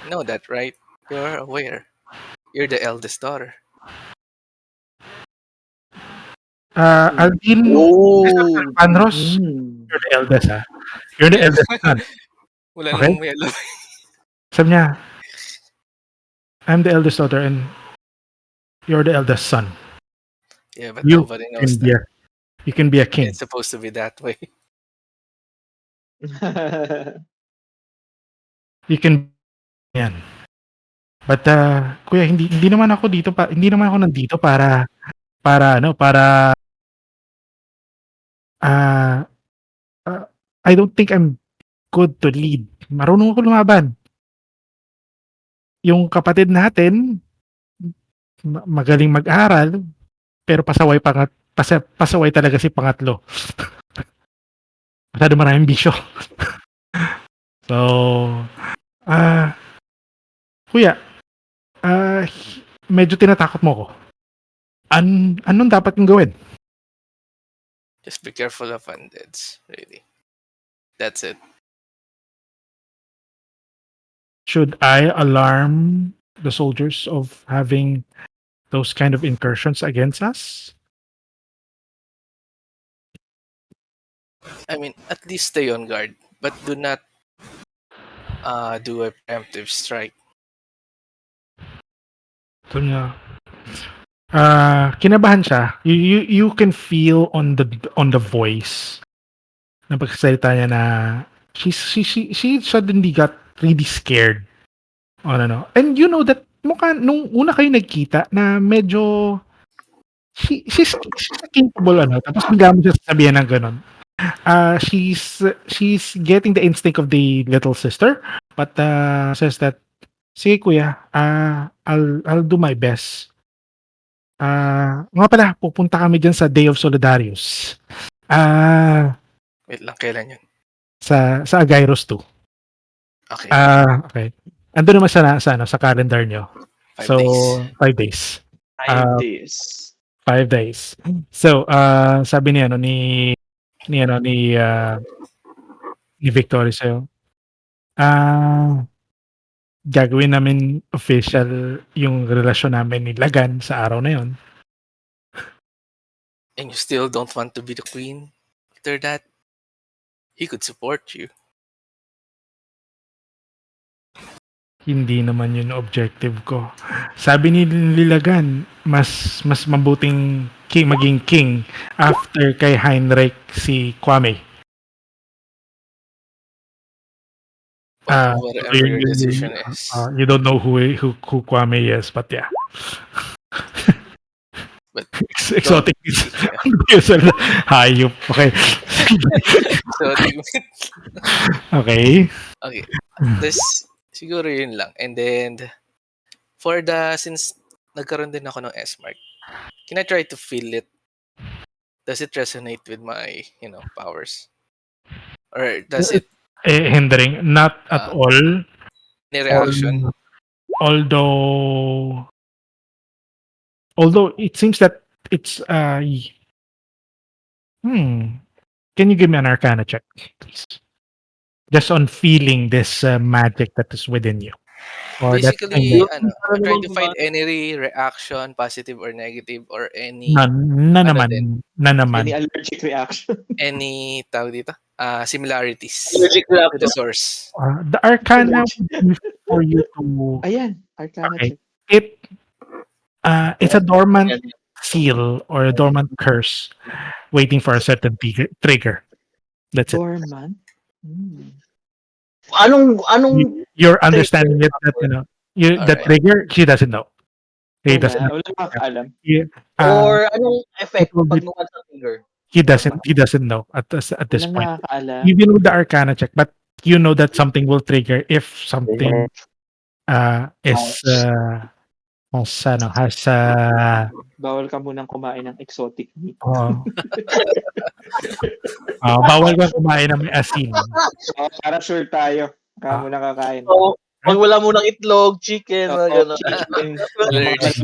You know that, right? You're aware. You're the eldest daughter.
Aldiene, Vanros, you're the eldest, ha? You're the eldest son.
Wala
Okay.
namang may alam.
Sabi niya, I'm the eldest daughter and you're the eldest son.
Yeah, but
You
nobody
can
knows
be
that.
you can be a king.
It's supposed to be that way.
You can yan. But kuya, hindi naman ako nandito para I don't think I'm good to lead. Marunong ako lumaban. Yung kapatid natin magaling mag-aral pero pasaway talaga si pangatlo. Masyado maraming bisyo. So, kuya, medyo tinatakot mo ko. Anong dapat kong gawin?
Just be careful of undeads, really. That's it.
Should I alarm the soldiers of having those kind of incursions against us?
I mean, at least stay on guard, but do not do a preemptive strike.
So niya, kinabahan siya. You can feel on the voice na pagsasalita niya na she suddenly got really scared No. And you know that mukha nung una kayo nagkita na medyo she's capable tapos bigla mo siya sasabihan ng gano'n. She's getting the instinct of the little sister, but says that, "Sige kuya, I'll do my best." Nga pala pupunta kami diyan sa Day of Solidarius. Ah,
Wait lang, kailan yun?
sa Agairos 2.
Okay,
Okay. Andun naman sa calendar niyo.
5 days.
5 days.
5 days.
5 days. So, sabi ni ano ni ano ni Victory sa'yo, gagawin namin official yung relasyon namin ni Lagan sa araw na yun.
And you still don't want to be the queen? After that, he could support you.
Hindi naman yun objective ko. Sabi ni Lagan, mas mabuting maging king after kay Heinrich si Kwame.
Whatever your decision is.
You don't know who Kwame is, but yeah.
But
Exotic is hayop. Okay.
So,
Okay.
okay. This, siguro yun lang. And then, since nagkaroon din ako ng S-Mark, can I try to feel it? Does it resonate with my, powers? Or does it,
Hindering, not at all.
any reaction?
Although it seems that it's can you give me an arcana check, please? Just on feeling this magic that is within you. Or
Basically, I'm trying to find any reaction, positive or negative, or any,
none naman.
Any allergic reaction?
any, tawag dito, similarities
Allergic
to the
reaction.
source.
The arcana would be for you to
Ayan, arcana
Okay.
check.
It's a dormant seal or a dormant curse waiting for a certain trigger. That's it.
Dormant? Hmm.
Anong
You're understanding it that the
Alright.
trigger she doesn't know. He doesn't know.
Wala nakakaalam.
or anong effect
it will
pag
be-
naman sa finger?
He doesn't know at this
Walang
point.
nakakaalam.
Even with the arcana check, but you know that something will trigger if something is has
Bawal ka munang kumain ng exotic meat.
bawal kang kumain ng may asin.
Para sure tayo. Kaya muna kakain.
So, pag wala mo ng itlog, chicken, gano'n.
Chicken.
Allergic.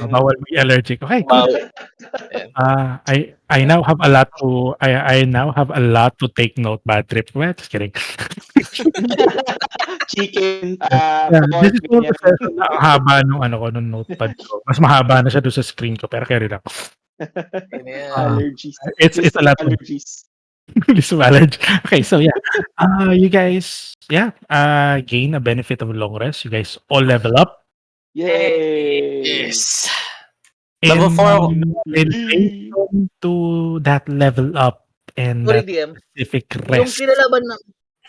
Bawal may allergic. Okay,
Wow.
cool. I now have a lot to I now have a lot to take note. Bad trip. Well, just kidding.
Chicken.
This is one of the session na ang haba nung notepad ko. Mas mahaba na siya doon sa screen ko, pero carry lang.
Allergies.
It's a lot of
allergies.
list of allergy. Okay, so yeah. You guys, gain a benefit of a long rest. You guys all level up.
Yay!
Yes.
Level
And,
4.
in relation to that level up and
Sorry,
that
DM.
specific
Yung
rest.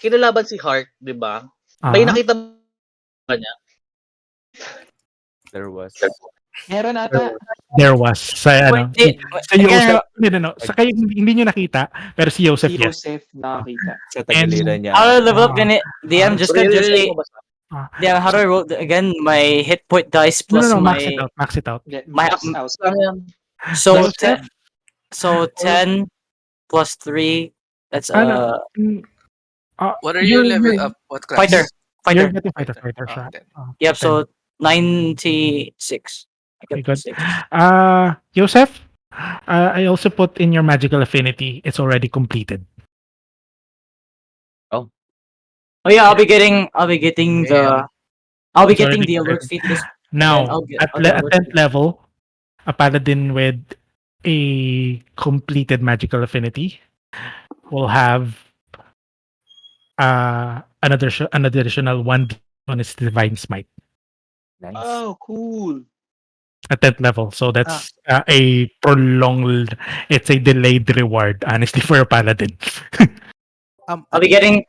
kinalaban si Heart, di ba? May nakita ba niya?
There was.
Meron ata.
There was sa
Wait,
sa Josef. No. Sa kayo hindi niyo nakita, pero si Josef
Si
yes.
Joseph nakakita.
Sa tagiliran niya.
how do I level up? DM, just gonna just say,
Relay mo ba sa?
DM, how do I roll again? My hit point dice plus
No,
my
max it out.
My-
Max out.
Ano yan?
so
Joseph?
10 plus 3. That's
What are you leveling up? What class?
fighter.
You're getting fighter siya.
then.
Yep. So 96. I
Okay,
got
good.
6.
Joseph, I also put in your magical affinity. It's already completed.
Oh yeah, I'll be getting the
It's already
the alert
completed.
feat this.
Now,
I'll get-
at
I'll get
at
alert
10th
feat.
level, a paladin with a completed magical affinity will have an additional 1 on its divine smite
Nice.
Oh, cool.
at 10th level. So that's a prolonged, it's a delayed reward, honestly, for a paladin.
I'll be getting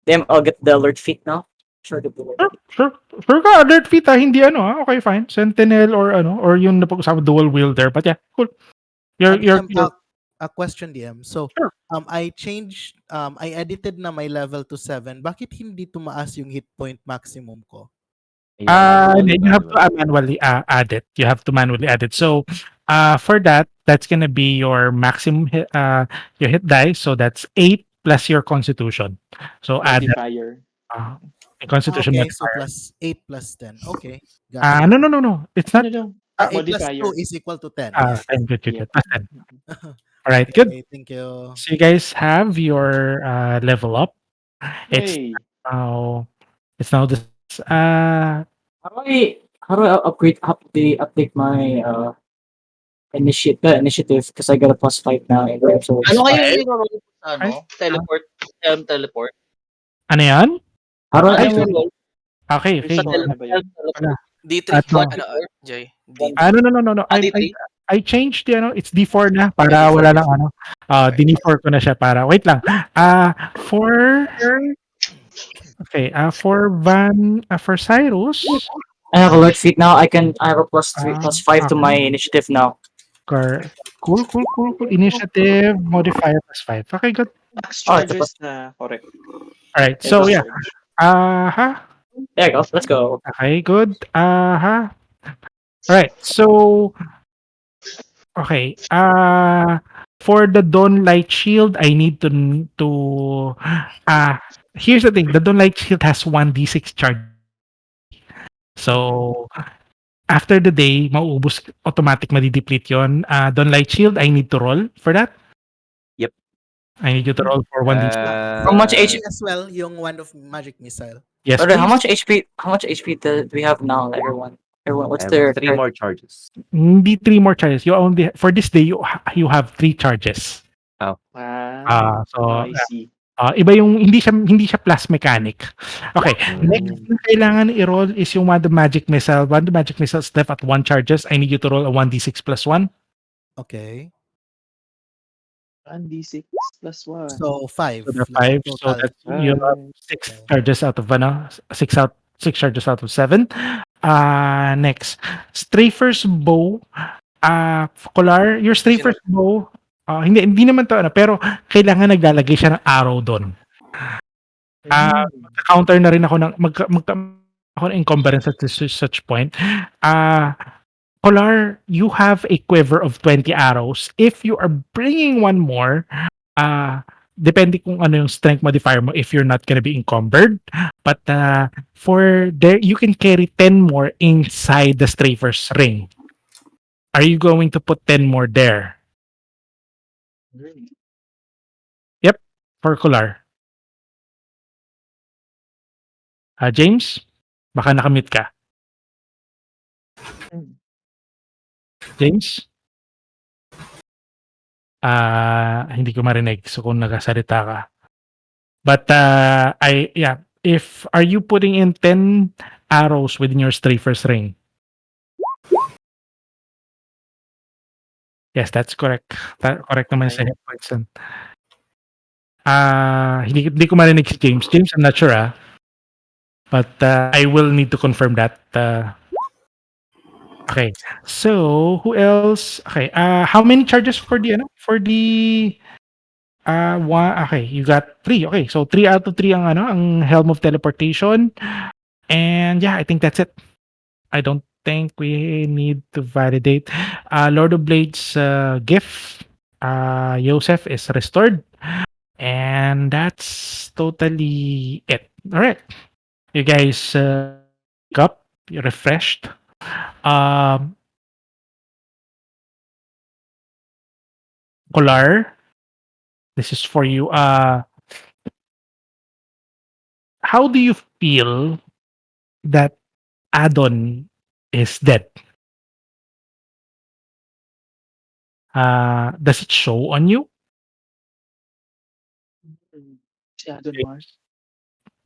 them. I'll get the alert feat now. Sure to do it.
Sure ka, alert feat hindi okay, fine. Sentinel or or yung napag-usapan dual wielder. But yeah, cool.
DM,
You're
a question, DM. So,
sure.
I edited na my level to 7. Bakit hindi tumaas yung hit point maximum ko?
Yeah,
Hindi,
manually,
you have to
manually.
manually add it. You have to manually add it. So, for that, that's gonna be your maximum your hit dice. So that's 8 plus your constitution. So add that
Modifier.
uh, constitution
Okay, so
modifier.
plus 8 plus 10. Okay, got it.
No, no, no, no. It's
No,
not.
no.
8 plus 2
Modifier.
is equal to 10. Yes.
Fine, good, good,
Yep.
good. Plus 10. All right, good.
Okay, thank you.
So you guys have your level up. It's
Hey.
now this.
How do I update my initiative because I got a +5 now in there, so
Ano
it's
kaya
Five.
i-roll sa
Five.
Teleport. Teleport.
Ano yan?
how do
Ano
I
yung
actually
roll
Okay,
May
okay.
sa
score na ba yun?
Wala.
teleport?
D3.
At no.
Ano, Jay? D3.
No, no, no, no, no.
D3?
I changed it's D4 na
Yeah,
para
D4,
wala lang
D4. Okay.
dinifore ko na siya para wait lang. For okay, for Cyrus,
I have alert feat now. I have a +3 +5 to my
okay.
initiative now.
Cool, cool, cool, cool. Initiative modifier +5. Okay, good.
Max
Oh, it's a
charges na. Correct.
All right. So
Max
yeah.
charge.
there you go. Let's go.
Okay, good. All right. So okay. For the Dawn Light Shield, I need here's the thing. The Dawn Light Shield has 1d6 charge. So after the day, mauubos automatic madi-deplete 'yon. Dawn Light Shield, I need to roll for that.
Yep.
I need you to roll for 1d6.
How much
Uh,
As well, yung one of magic missile.
Yes,
Brother, how
please.
much HP? How much HP do we have now, everyone? Everyone,
I
what's
have
their
3 more charges.
Hindi 3 more charges. You only for this day you have 3 charges.
Oh.
So
I see.
iba yung hindi siya plus mechanic. Okay, next
Mm.
na kailangan i-roll is yung Wand of Magic Missile. Wand of Magic Missile is left at 1 charges. I need you to roll a 1d6 plus 1.
Okay.
1d6 plus 1.
So 5.
So the 5. So
Total.
that's you have 6
Okay.
charges out of 6 charges out of 7. Next, Strafer's Bow. Kolar, your Strafer's Bow. Hindi naman to pero kailangan naglalagay siya ng arrow doon. Counter na rin ako ng ako ng encumbrance at such point. Kolar, you have a quiver of 20 arrows. If you are bringing one more, depende kung ano yung strength modifier mo if you're not gonna be encumbered. But for there, you can carry 10 more inside the Strafer's ring. Are you going to put 10 more there? Yep, for Kolar. James, baka nakamute ka. James? Hindi ko marinig so kung nagsasalita ka. But if are you putting in 10 arrows within your Strafer's ring? Yes, that's correct. Correct naman sa hit points. Hindi ko marinig si James. James, I'm not sure But I will need to confirm that. Okay. So, who else? Okay. How many charges for the one, okay, you got 3. Okay. So 3 out of 3 ang Helm of Teleportation. And yeah, I think that's it. I don't think we need to validate. Lord of Blades gift. Josef is restored. And that's totally it. All right. You guys wake up, you're refreshed. Kolar, this is for you. How do you feel that Adon is dead? Does it show on you?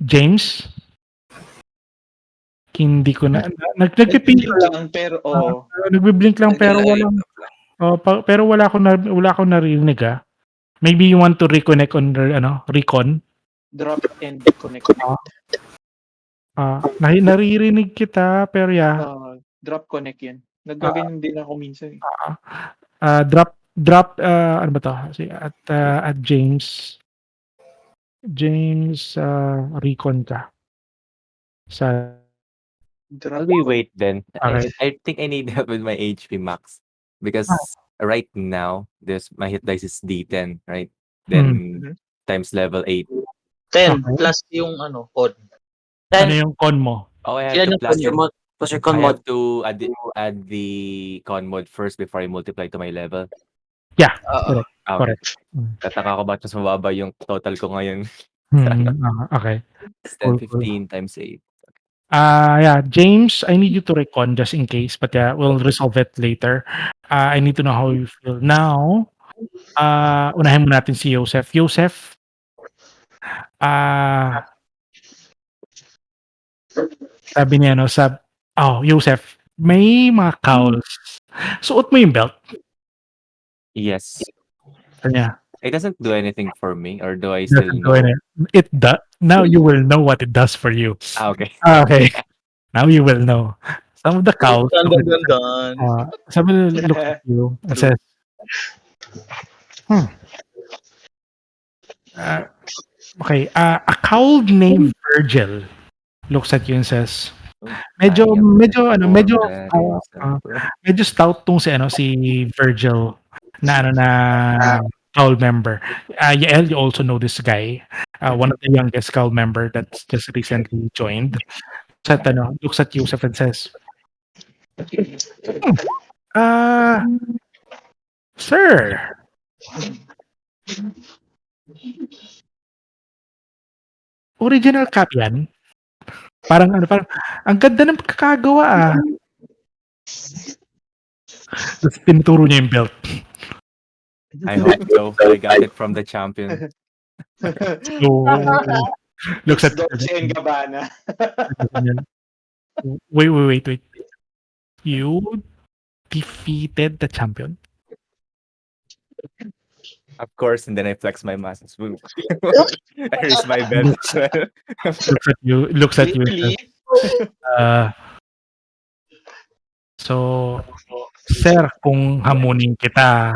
James? Hindi ko na nagpipink
lang pero
nagbi-blink lang pero walang pero wala akong narinig Maybe you want to reconnect on recon?
drop and connect.
Naririnig kita pero yeah.
Drop connect yan. Naggaganyan din ako minsan eh.
Drop ano ba 'to? At James. James, recon ka. Sa
Drop
While we
connect.
wait then,
Okay.
I think I need help with my HP max because right now my hit dice is D10, right? Then
Mhm.
times level 8.
10
Okay.
plus yung con.
Ano
10
yung con mo?
Oh, I have
Ilan
to
yung
plus
plus
con
your
mo?
mod, plus your con
I
mod.
have to add the con mod first before I multiply to my level.
Yeah,
Oo.
correct.
Okay.
Correct.
Tataka ko bakit mas mababa yung total ko ngayon.
Okay.
It's
Cool,
10,
cool.
15 times 8.
Yeah, James, I need you to recon just in case, but yeah, we'll resolve it later. I need to know how you feel. Now, unahin mo natin si Josef. Josef, sabi niya, no, Josef, may mga cowls. Suot mo yung belt.
Yes.
Kanya,
It doesn't do anything for me, or do I
it
still
doesn't do
know?
it. Now you will know what it does for you.
Okay.
Okay. Now you will know. Some of the cows
Dun,
look
dun, dun, dun.
some of them look at you and says, okay, a cow named Virgil looks at you and says,
I
medyo
am
medyo ano, medyo
forgetting something.
medyo stout tong si Virgil na na cowl member. Yael, you also know this guy. One of the youngest cowl member that's just recently joined. Looks at Joseph and says, uh, sir, original copy yan? Parang ang ganda ng pagkakagawa. Tapos tinuturo niya yung belt.
I hope so. I got it from the champion.
So, looks
It's
at
Dolce and Gabbana.
Wait. You defeated the champion?
Of course, and then I flex my muscles. I raise my belt as well.
Looks at you.
Clearly.
So, sir, kung hamunin kita,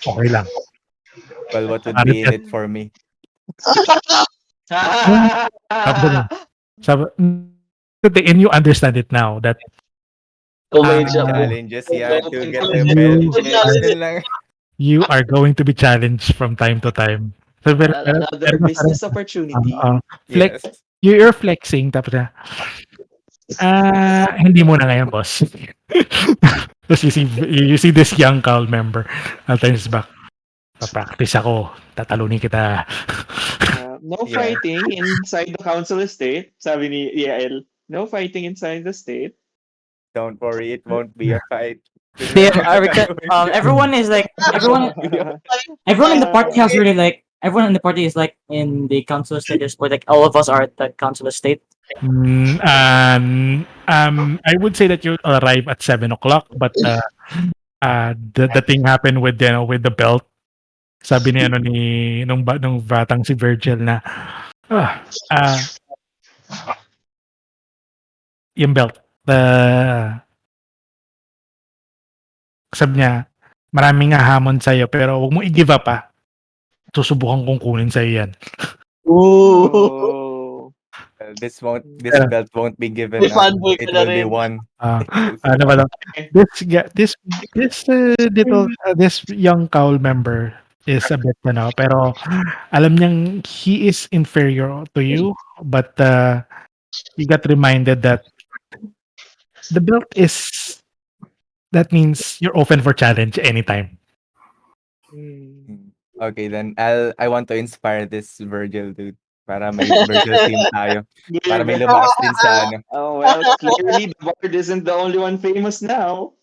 okay lang.
Well, what would be in it for me?
And you understand it now that
Challenges, yeah, to get the belt. Ganun lang.
you are going to be challenged from time to time. So,
Another business opportunity.
Flex,
Yes.
you're flexing, tapos hindi mo na ngayon, boss. Tapos you see this young cowl member. I'll tell his back. Pa-practice ako. Tatalunin kita.
No fighting inside the council estate, sabi ni Yael. No fighting inside the state.
Don't worry, it won't be a fight.
Everyone is like everyone in the party has really like everyone in the party is like in the council estate. There's like all of us are at the council estate.
I would say that you arrive at 7:00, but the thing happened with with the belt. Sabi ni nung batang si Virgil na yung belt. Sabi niya, maraming hahamon sa'yo pero huwag mo i-give up Susubukan kong kunin sa'yo yan.
Ooh.
This belt won't be given up. It will be won.
Ano ba lang? This young cowl member is a bit pero alam niyang he is inferior to you, but you got reminded that the belt that means you're open for challenge anytime.
Okay, then I want to inspire this Virgil dude. Para may Virgil team tayo. Para may lumakas din sa ano.
Oh, well, clearly the bard isn't the only one famous now.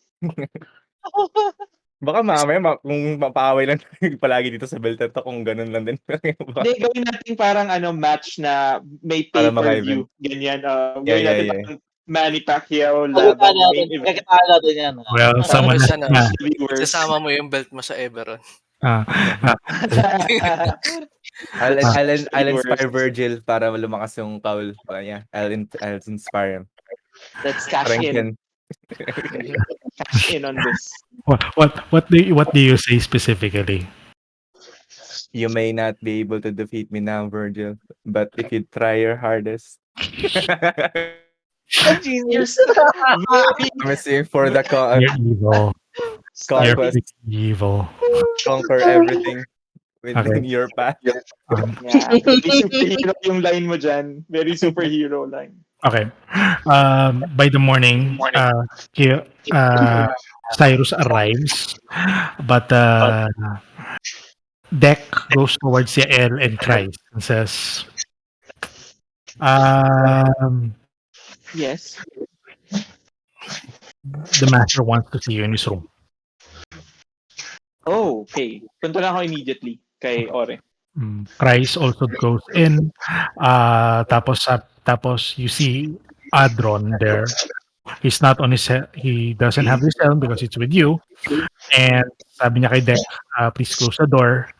Baka mamaya kung mapaaway lang palagi dito sa belt to kung ganun lang din.
Hindi, gawin natin parang match na may
Para mga
pay-per-view. Ganyan. Gawin natin
Yeah.
parang Manny Pacquiao laban main event.
Kakitaan natin yan.
Well, someone
Tapos
has
sasama mo yung belt mo sa Eberron.
That's
I'll
actually
inspire
worse.
Virgil para lumakas yung kaul. Yeah, I'll inspire him.
Let's cash in.
Strengthen.
Mhm. Cash in on this.
What do you say specifically?
You may not be able to defeat me now, Virgil, but if you try your hardest,
Oh, Jesus.
Very
promising for the
You're evil. You're
starting.
conquest,
freaking evil.
conquer everything
Okay.
within your path.
Yeah, very superhero yung line mo dyan. Very superhero line.
Okay. By the morning, Ki- uh, Cyrus arrives, but Deck goes towards Yael and cries and says, um,
Yes.
"The master wants to see you in his room."
Oh, okay. Punta na ako immediately kay Ore.
Cries also goes in. Tapos you see Adron there. He's not on he doesn't have his helm because it's with you. And sabi niya kay Deck, please close the door.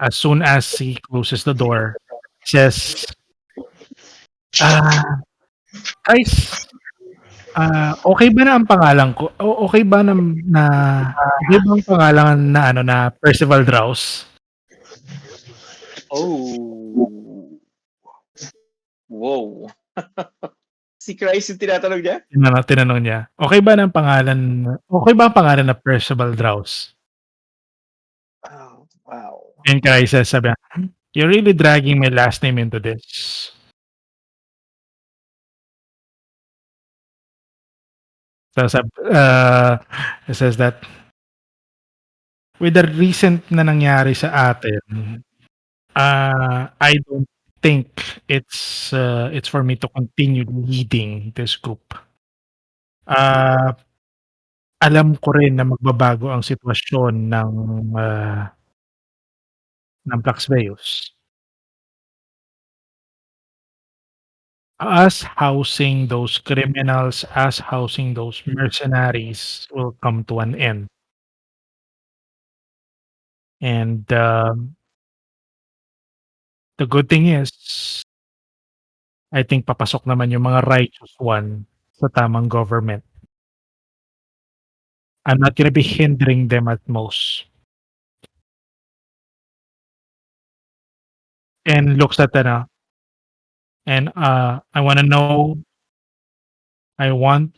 As soon as he closes the door, he says, ah, guys, okay ba na ang pangalan ko? Okay ba okay ba ang pangalan na ano na Percival Draus?
Oh. Wow. Si Christ yung tinatanong niya?
Tinanong niya, okay ba ang pangalan na Percival Draus?
Oh, wow.
And Kai sabi niya, "You're really dragging my last name into this." So it says that, "With the recent na nangyari sa atin, I don't think it's for me to continue leading this group. Ah, alam ko rin na magbabago ang sitwasyon ng Plaxveus. Us housing those criminals, us housing those mercenaries will come to an end. And, the good thing is, I think papasok naman yung mga righteous one sa tamang government. I'm not gonna be hindering them at most." And looks at ano, and, "I wanna know, I want,"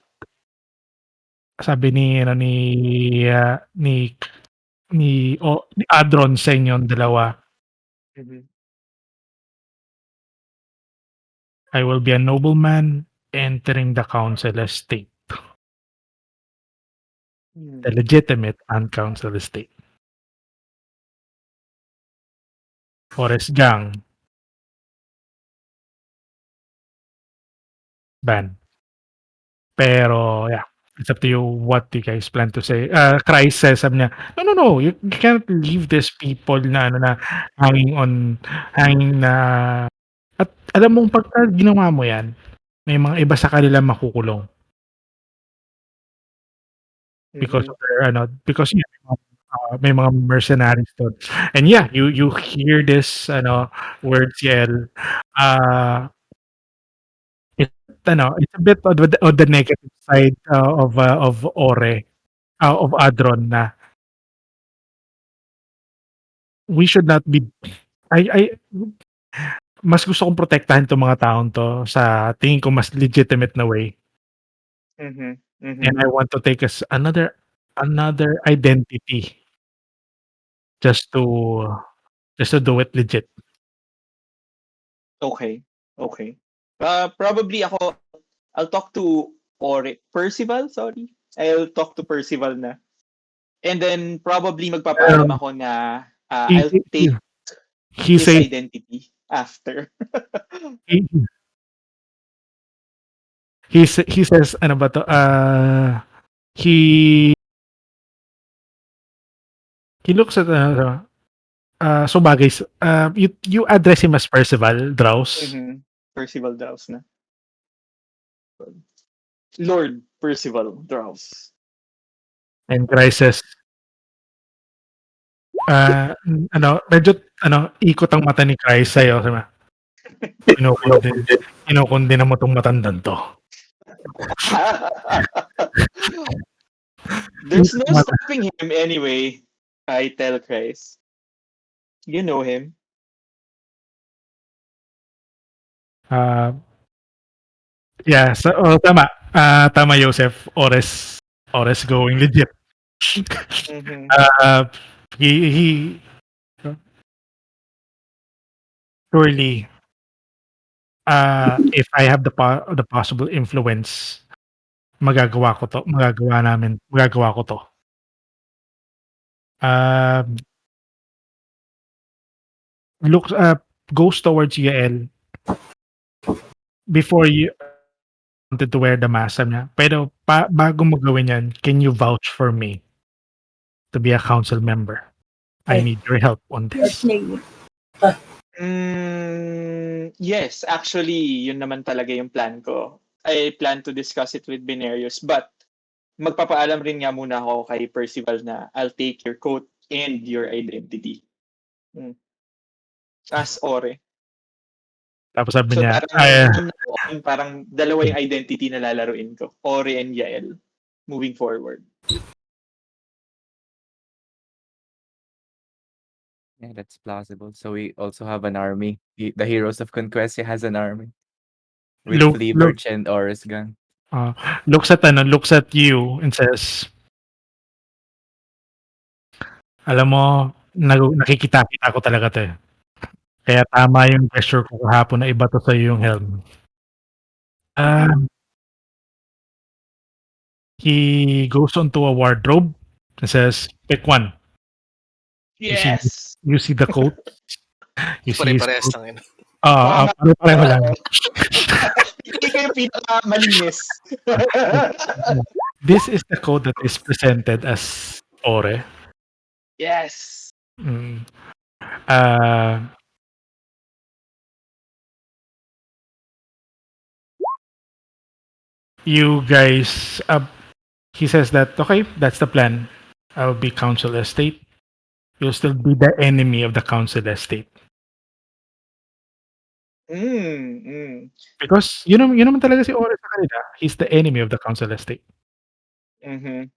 sabi ni ano, ni Adron sa inyong dalawa,
Mhm.
"I will be a nobleman entering the council estate, the
Hmm.
legitimate uncouncil estate. Forest gang, ban." Pero yeah, it's up to you what you guys plan to say. Christ says, sabi niya, "No, no, no, you can't leave these people na ano na hanging on hanging na at alam mong pagka ginawa mo 'yan, may mga iba sa kanila makukulong because
Mhm.
of their ano, because yeah, may mga mercenaries dun." And yeah, you hear this ano words, Yael, uh, it's it's a bit on the negative side, of Ore, of Adron na we should not be I mas gusto kong protektahan 'tong mga taong 'to sa tingin ko mas legitimate na way,
Mhm.
and
Mhm.
I want to take us another identity just to just to do it legit.
Okay. Okay. Probably I'll talk to Percival, sorry. I'll talk to Percival na. And then probably magpapaalam
Um,
ako na
he
I'll
he
take
he
his
says
identity after.
he he says ano ba 'to, he he looks at sabagay you address him as Percival Draus,
Mhm. Percival Draus na. Lord Percival Draus.
and Christ says, Medyo ikot ang mata ni Christ sa'yo. Sabi niya, kinukundi, kinukundi na mo 'tong matandang 'to.
There's no
Ikot mata.
stopping him anyway. I tell Chris. You know him.
Ah, yeah, tama. Tama Joseph. Ores going legit.
Mhm.
He surely, if I have the possible influence, magagawa ko 'to. Um, looks goes towards Yael before you wanted to wear the mask, sabi niya, "Pero bago mo gawin 'yan, can you vouch for me to be a council member? I need your help on this."
Yes, actually, yun naman talaga yung plan ko. I plan to discuss it with Binarius, but magpapaalam rin nga muna ako kay Percival na I'll take your coat and your identity. Mm. As Ore.
Tapos sabi
So
niya,
parang from now on, parang dalawa yung identity na lalaruin ko. Ore and Yael. Moving forward.
Yeah, that's plausible. So we also have an army. The Heroes of Conquest has an army with
look
Flea
look
Birch and Oris gun.
looks at you and says, "Alam mo, nakikita-kita ko talaga 'to, eh. Kaya tama yung gesture ko kahapon na ibato sa'yo yung helm." Um, he goes onto a wardrobe and says, "Pick one." You see
Yes!
you see the coat, you see his
Pare-parehas
coat.
lang yun.
Pare-pareho lang.
Hindi ko yung pinakamalinis.
This is the coat that is presented as Ore.
Yes!
Mm. Uh, you guys, he says that, "Okay, that's the plan. I'll be council estate. You'll still be the enemy of the council estate."
Mm.
Because yun naman talaga si Ore sa kanila. He's the enemy of the council estate.
Mhm.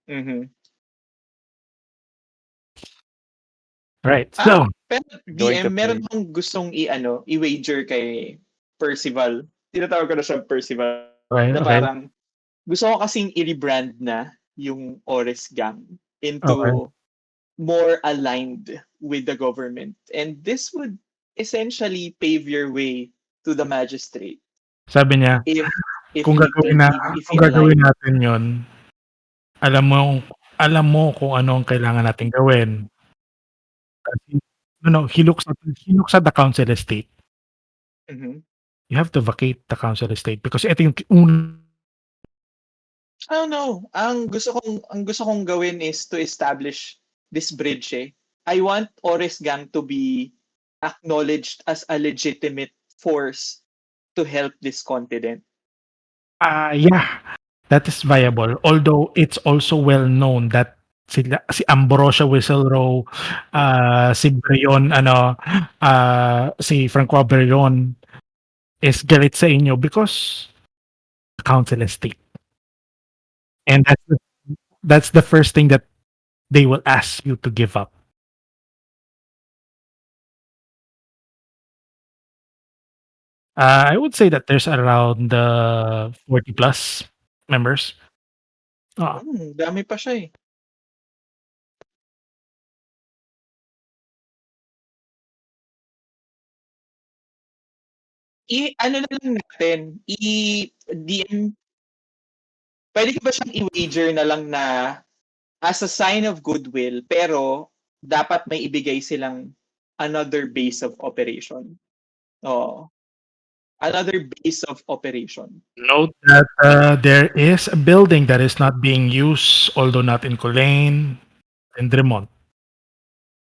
Right. So,
Pero
Going
DM,
to
meron
play.
akong gustong i-wager kay Percival. Tinatawag ko na siya Percival.
okay,
Na
okay,
parang, gusto ko kasing i-rebrand na yung Ores Gang
okay.
into more aligned with the government. And this would essentially pave your way to the magistrate
Sabi niya,
if
kung
if
kung
we
gagawin
align.
natin yun, alam mo alam mo kung ano ang kailangan nating gawin. Kasi no, he looks at the council estate.
Mhm.
You have to vacate the council estate because ito yung unang
I don't know. Ang gusto kong gawin is to establish this bridge eh. I want Ores Gang to be acknowledged as a legitimate force to help this continent.
yeah, that is viable. Although it's also well known that si Ambrosia Whistlerow, si Brion si Francois Brion is galit sa inyo because the council estate. And that's the first thing that they will ask you to give up. I would say that there's around 40 plus members. Oo.
Dami pa siya eh. Ano na lang natin, DM, pwede ko ba siyang i-wager na lang na as a sign of goodwill, pero dapat may ibigay silang another base of operation. Oo. Another base of operation.
Note that there is a building that is not being used, although not in Culane, in Dremont.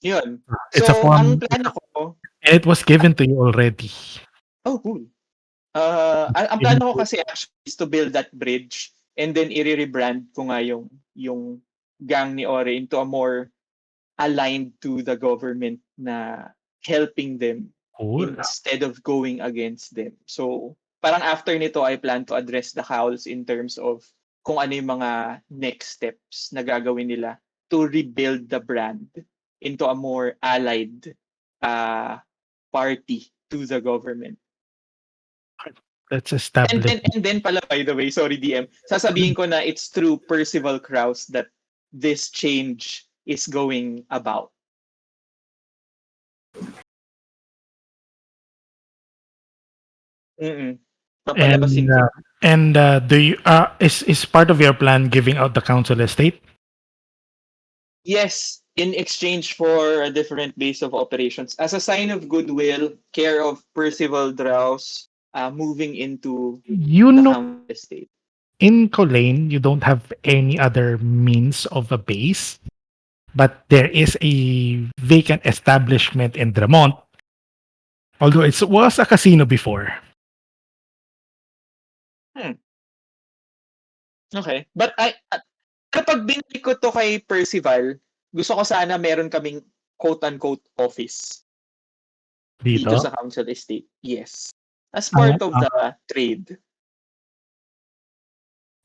Yun.
It's a
So, ang
form,
plano ko,
and it was given to you already.
oh cool. Ang
Given
plano ko
to,
kasi actually is to build that bridge and then i-rebrand ko nga yung gang ni Ore into a more aligned to the government na helping them
Cool.
instead of going against them. So, parang after nito, I plan to address the Cowls in terms of kung ano yung mga next steps na gagawin nila to rebuild the brand into a more allied uh, party to the government.
Let's
And
establish.
then pala, by the way, sorry DM, sasabihin ko na it's through Percival Krause that this change is going about. Mm. Papalabasin
And
ko.
do you is part of your plan giving out the council estate?
Yes, in exchange for a different base of operations. As a sign of goodwill, care of Percival Draus moving into
You
the
know,
council estate.
in Colane, you don't have any other means of a base, but there is a vacant establishment in Dramont. Although it was a casino before.
Hmm. Okay. But kapag binili ko to kay Percival, gusto ko sana meron kaming quote-unquote office dito
Dito.
sa council estate. Yes. As
Ah,
part of the trade.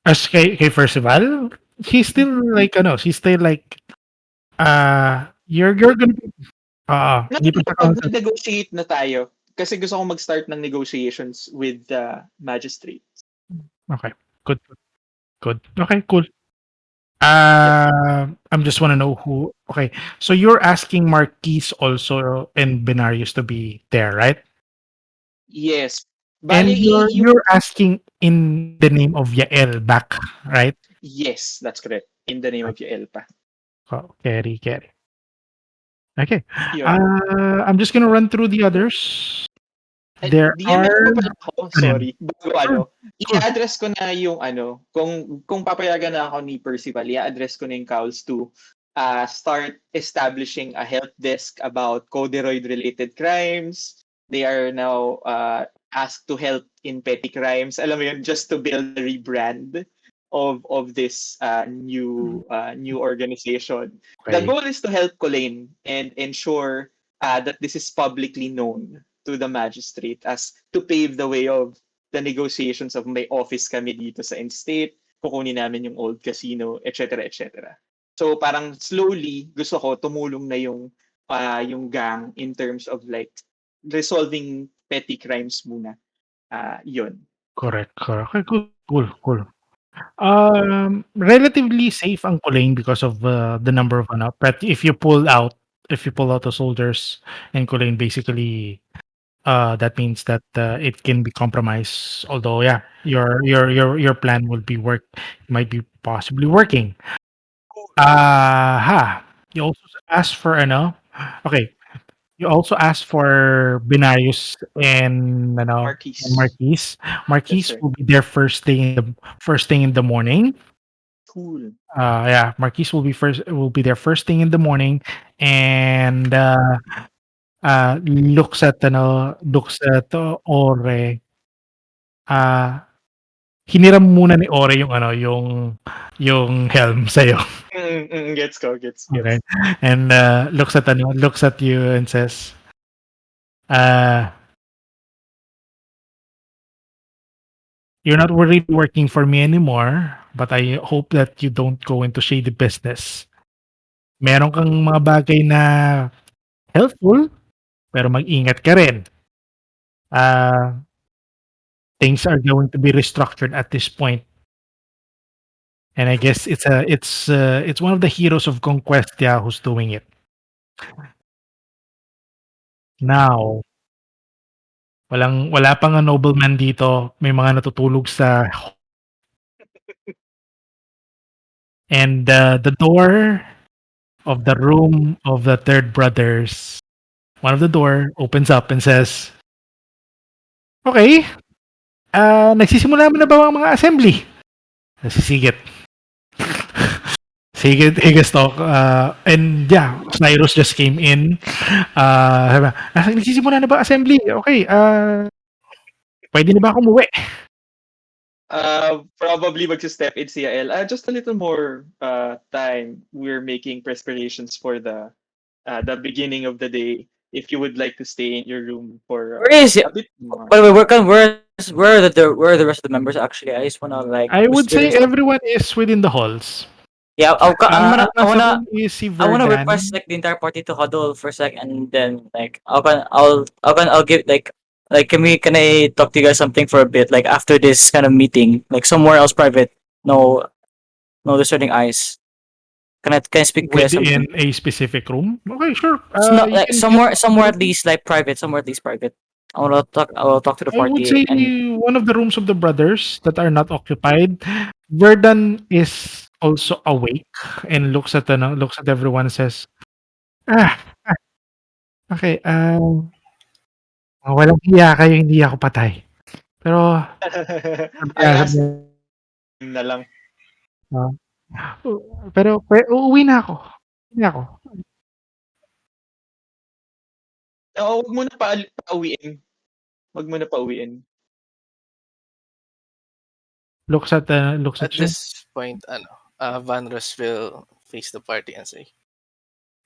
as kay Percival, he's still like ano, she's still like you're gonna be
No,
hindi
no,
pa
no,
sa
pag
council.
nag-negotiate na tayo, kasi gusto ko mag-start ng negotiations with the magistrate.
Okay. Good. Good. Okay, cool.
Yep.
I'm just wanna know who. Okay, so you're asking Marquise also and Benarius to be there, right?
Yes. Bale,
And you're asking in the name of Yael back, right?
yes, that's correct. In the name of Yael pa.
Oh, carry. Okay.
Yun.
I'm just gonna run through the others. There
DM,
are
meron pa pala ako,
ano yan?
sorry. Bago
Sure, sure.
i-address ko na yung kung papayagan na ako ni Percival, i-address ko na yung Cowls to start establishing a help desk about Coderoid-related crimes. They are now asked to help in petty crimes. Alam mo yun, just to build a rebrand of this new organization. The
Okay,
goal is to help Colleen and ensure that this is publicly known to the magistrate as to pave the way of the negotiations of may office kami dito sa in-state, kukunin namin yung old casino, etc. etc. So parang slowly gusto ko tumulong na yung gang in terms of like resolving petty crimes muna. Yun.
correct. Okay, cool. Relatively safe ang Colane because of the number of ano. But if you pull out the soldiers and Colane, basically, that means that it can be compromised. Although, yeah, your plan will be might be possibly working. You also asked for ano. Okay, you also asked for Binarius and ano and
Marquise.
Marquise.
That's
Marquise
right.
will be there first thing in the morning.
Cool.
Yeah, Marquise will be there first thing in the morning and looks at Ore. Ah, hiniram muna ni Ore yung ano, yung helm sa'yo.
Gets.
Okay. And looks at you and says, uh, "You're not really working for me anymore, but I hope that you don't go into shady business. Meron kang mga bagay na helpful, pero mag-ingat ka rin. Ah, things are going to be restructured at this point, and I guess it's one of the heroes of conquest, yeah, who's doing it. Now, wala pang nga nobleman dito, may mga natutulog sa and the door of the room of the third brothers, one of the door opens up and says, "Okay, nagsisimula mo na ba ang mga assembly?" Nasisigit. Higas talk, and yeah, Cyrus just came in. Sabi niya, nagsisimula na ba assembly? Okay, pwede na ba ako umuwi?
Probably magsi-step in si Yael. Just a little more time. We're making preparations for the the beginning of the day if you would like to stay in your room for
Where is it?
a bit more.
By the way, where are the rest of the members actually? I just wanna like
I would
whisper
say
this.
everyone is within the halls.
Yeah,
Ang nasa room is si
I wanna request
Verdan.
like the entire party to huddle for a sec, and then like I'll give like can I talk to you guys something for a bit like after this kind of meeting like somewhere else private. No, no discerning eyes. Can I speak to you guys
Within
something?
a specific room? Okay, sure.
It's not
You
like
can get
somewhere at least like private. Somewhere at least private. I will talk to the
I would
party
say
and
one of the rooms of the brothers that are not occupied. Verdan is also awake and looks at everyone and says, "Ah, okay, walang hiya kayo, hindi ako patay." Pero sabi
I
niya sabi
asked
niya,
him na lang.
ah, pero uuwi na ako, uuwi na ako.
Oo, wag mo na pauwiin. Wag mo na pauwiin.
Looks
At
at you.
this point, Vanros will face the party and say,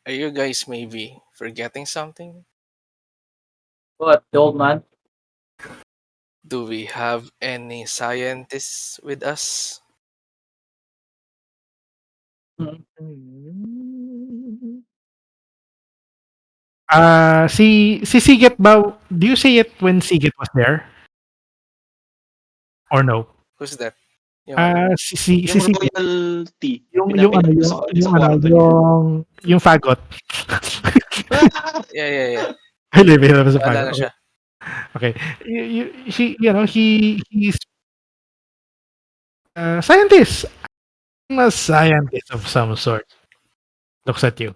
"Are you guys maybe forgetting something?
what the old man.
Do we have any scientists with us?"
Mm.
Hmm.
Si Siget ba, do you say it when Siget was there or no?
Who's that? Yung ano?
Si
Yung
Siget,
royalty,
yung ano,
pinapasok sa kwarto niya.
yung fagot.
Yeah, yeah, yeah.
Elevator sa
Wala
fagot.
na
Okay.
siya.
Okay. He's a scientist. I'm a scientist of some sort. Looks at you.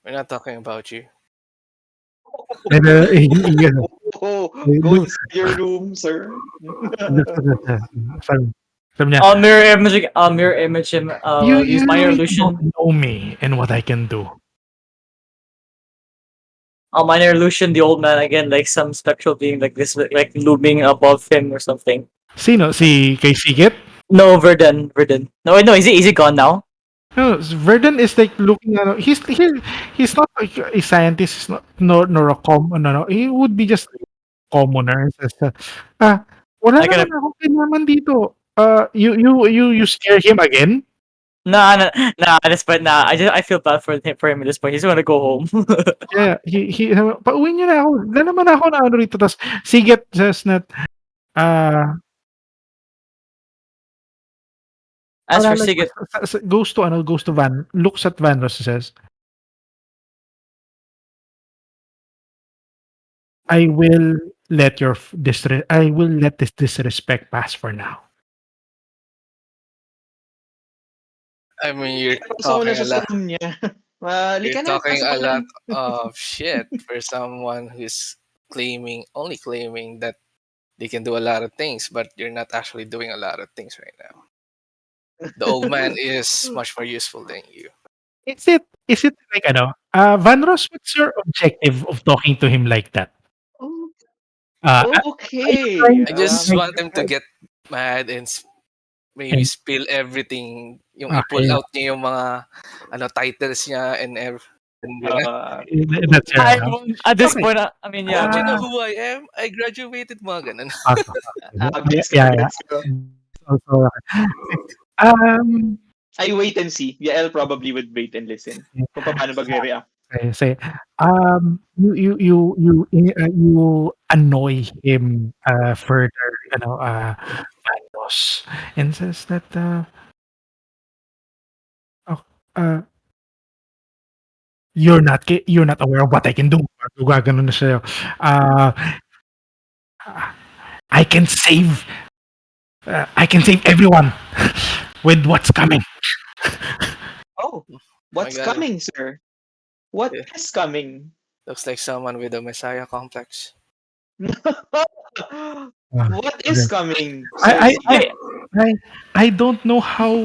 We're not talking about you.
And you know,
Oh,
he
go inside your room, sir.
looks at sabi niya,
Mirror image him.
you
Use minor
really don't
illusion.
know me and what I can do.
Minor illusion the old man again, like some spectral being like this, like looming above him or something.
Sino? Si kay Siget?
No, Verdun. No, wait, no, is he gone now?
No, Verdun is like looking at he's not like a scientist, he's not nor a no. He would be just a commoner. Says, wala
I
naman
gotta
akong kinalaman dito. You scare him again?
nah. At this point, nah. I feel bad for him at this point. He's gonna go home.
Yeah, pauwi niyo na ako. Wala naman ako na ano rito. Tas Siget says that, ah,
As for
like,
Sigurd,
goes to looks at Vanros, says, I will let this disrespect pass for now.
I mean, you're
Pasok mo na
talking a
siya sa
lot.
room niya.
You're
Halika na,
talking
pasok
a
ka na.
lot of shit for someone who's only claiming that they can do a lot of things, but you're not actually doing a lot of things right now. The old man is much more useful than you.
Is it like ano, Vanros, what's your objective of talking to him like that?
Oh,
Are you
okay.
trying
I
to
just
like,
want him to get mad and maybe
and
spill everything. Yung i-pull
okay,
out niya yung mga titles niya and everything.
Uh,
that's your
I
ano?
at this
Okay.
point, I mean, yeah,
Don't you
but
know
Ah,
who I am? I graduated mga ganun.
okay.
gets
Yeah,
ko,
yeah.
gets ko.
Also, okay. Um,
I wait and see. Yael probably would wait and listen. Kung paano magre-react.
okay, say, you annoy him further, Vanros, and says that, oh, you're not aware of what I can do. Gumaganon na siya. Uh, I can save I can save everyone with what's coming.
Oh,
My
what's
God,
coming, sir? What
yeah.
is coming?
Looks like someone with a messiah complex.
What is
Okay.
coming, Sir
I I
Sige?
wait,
I I don't know how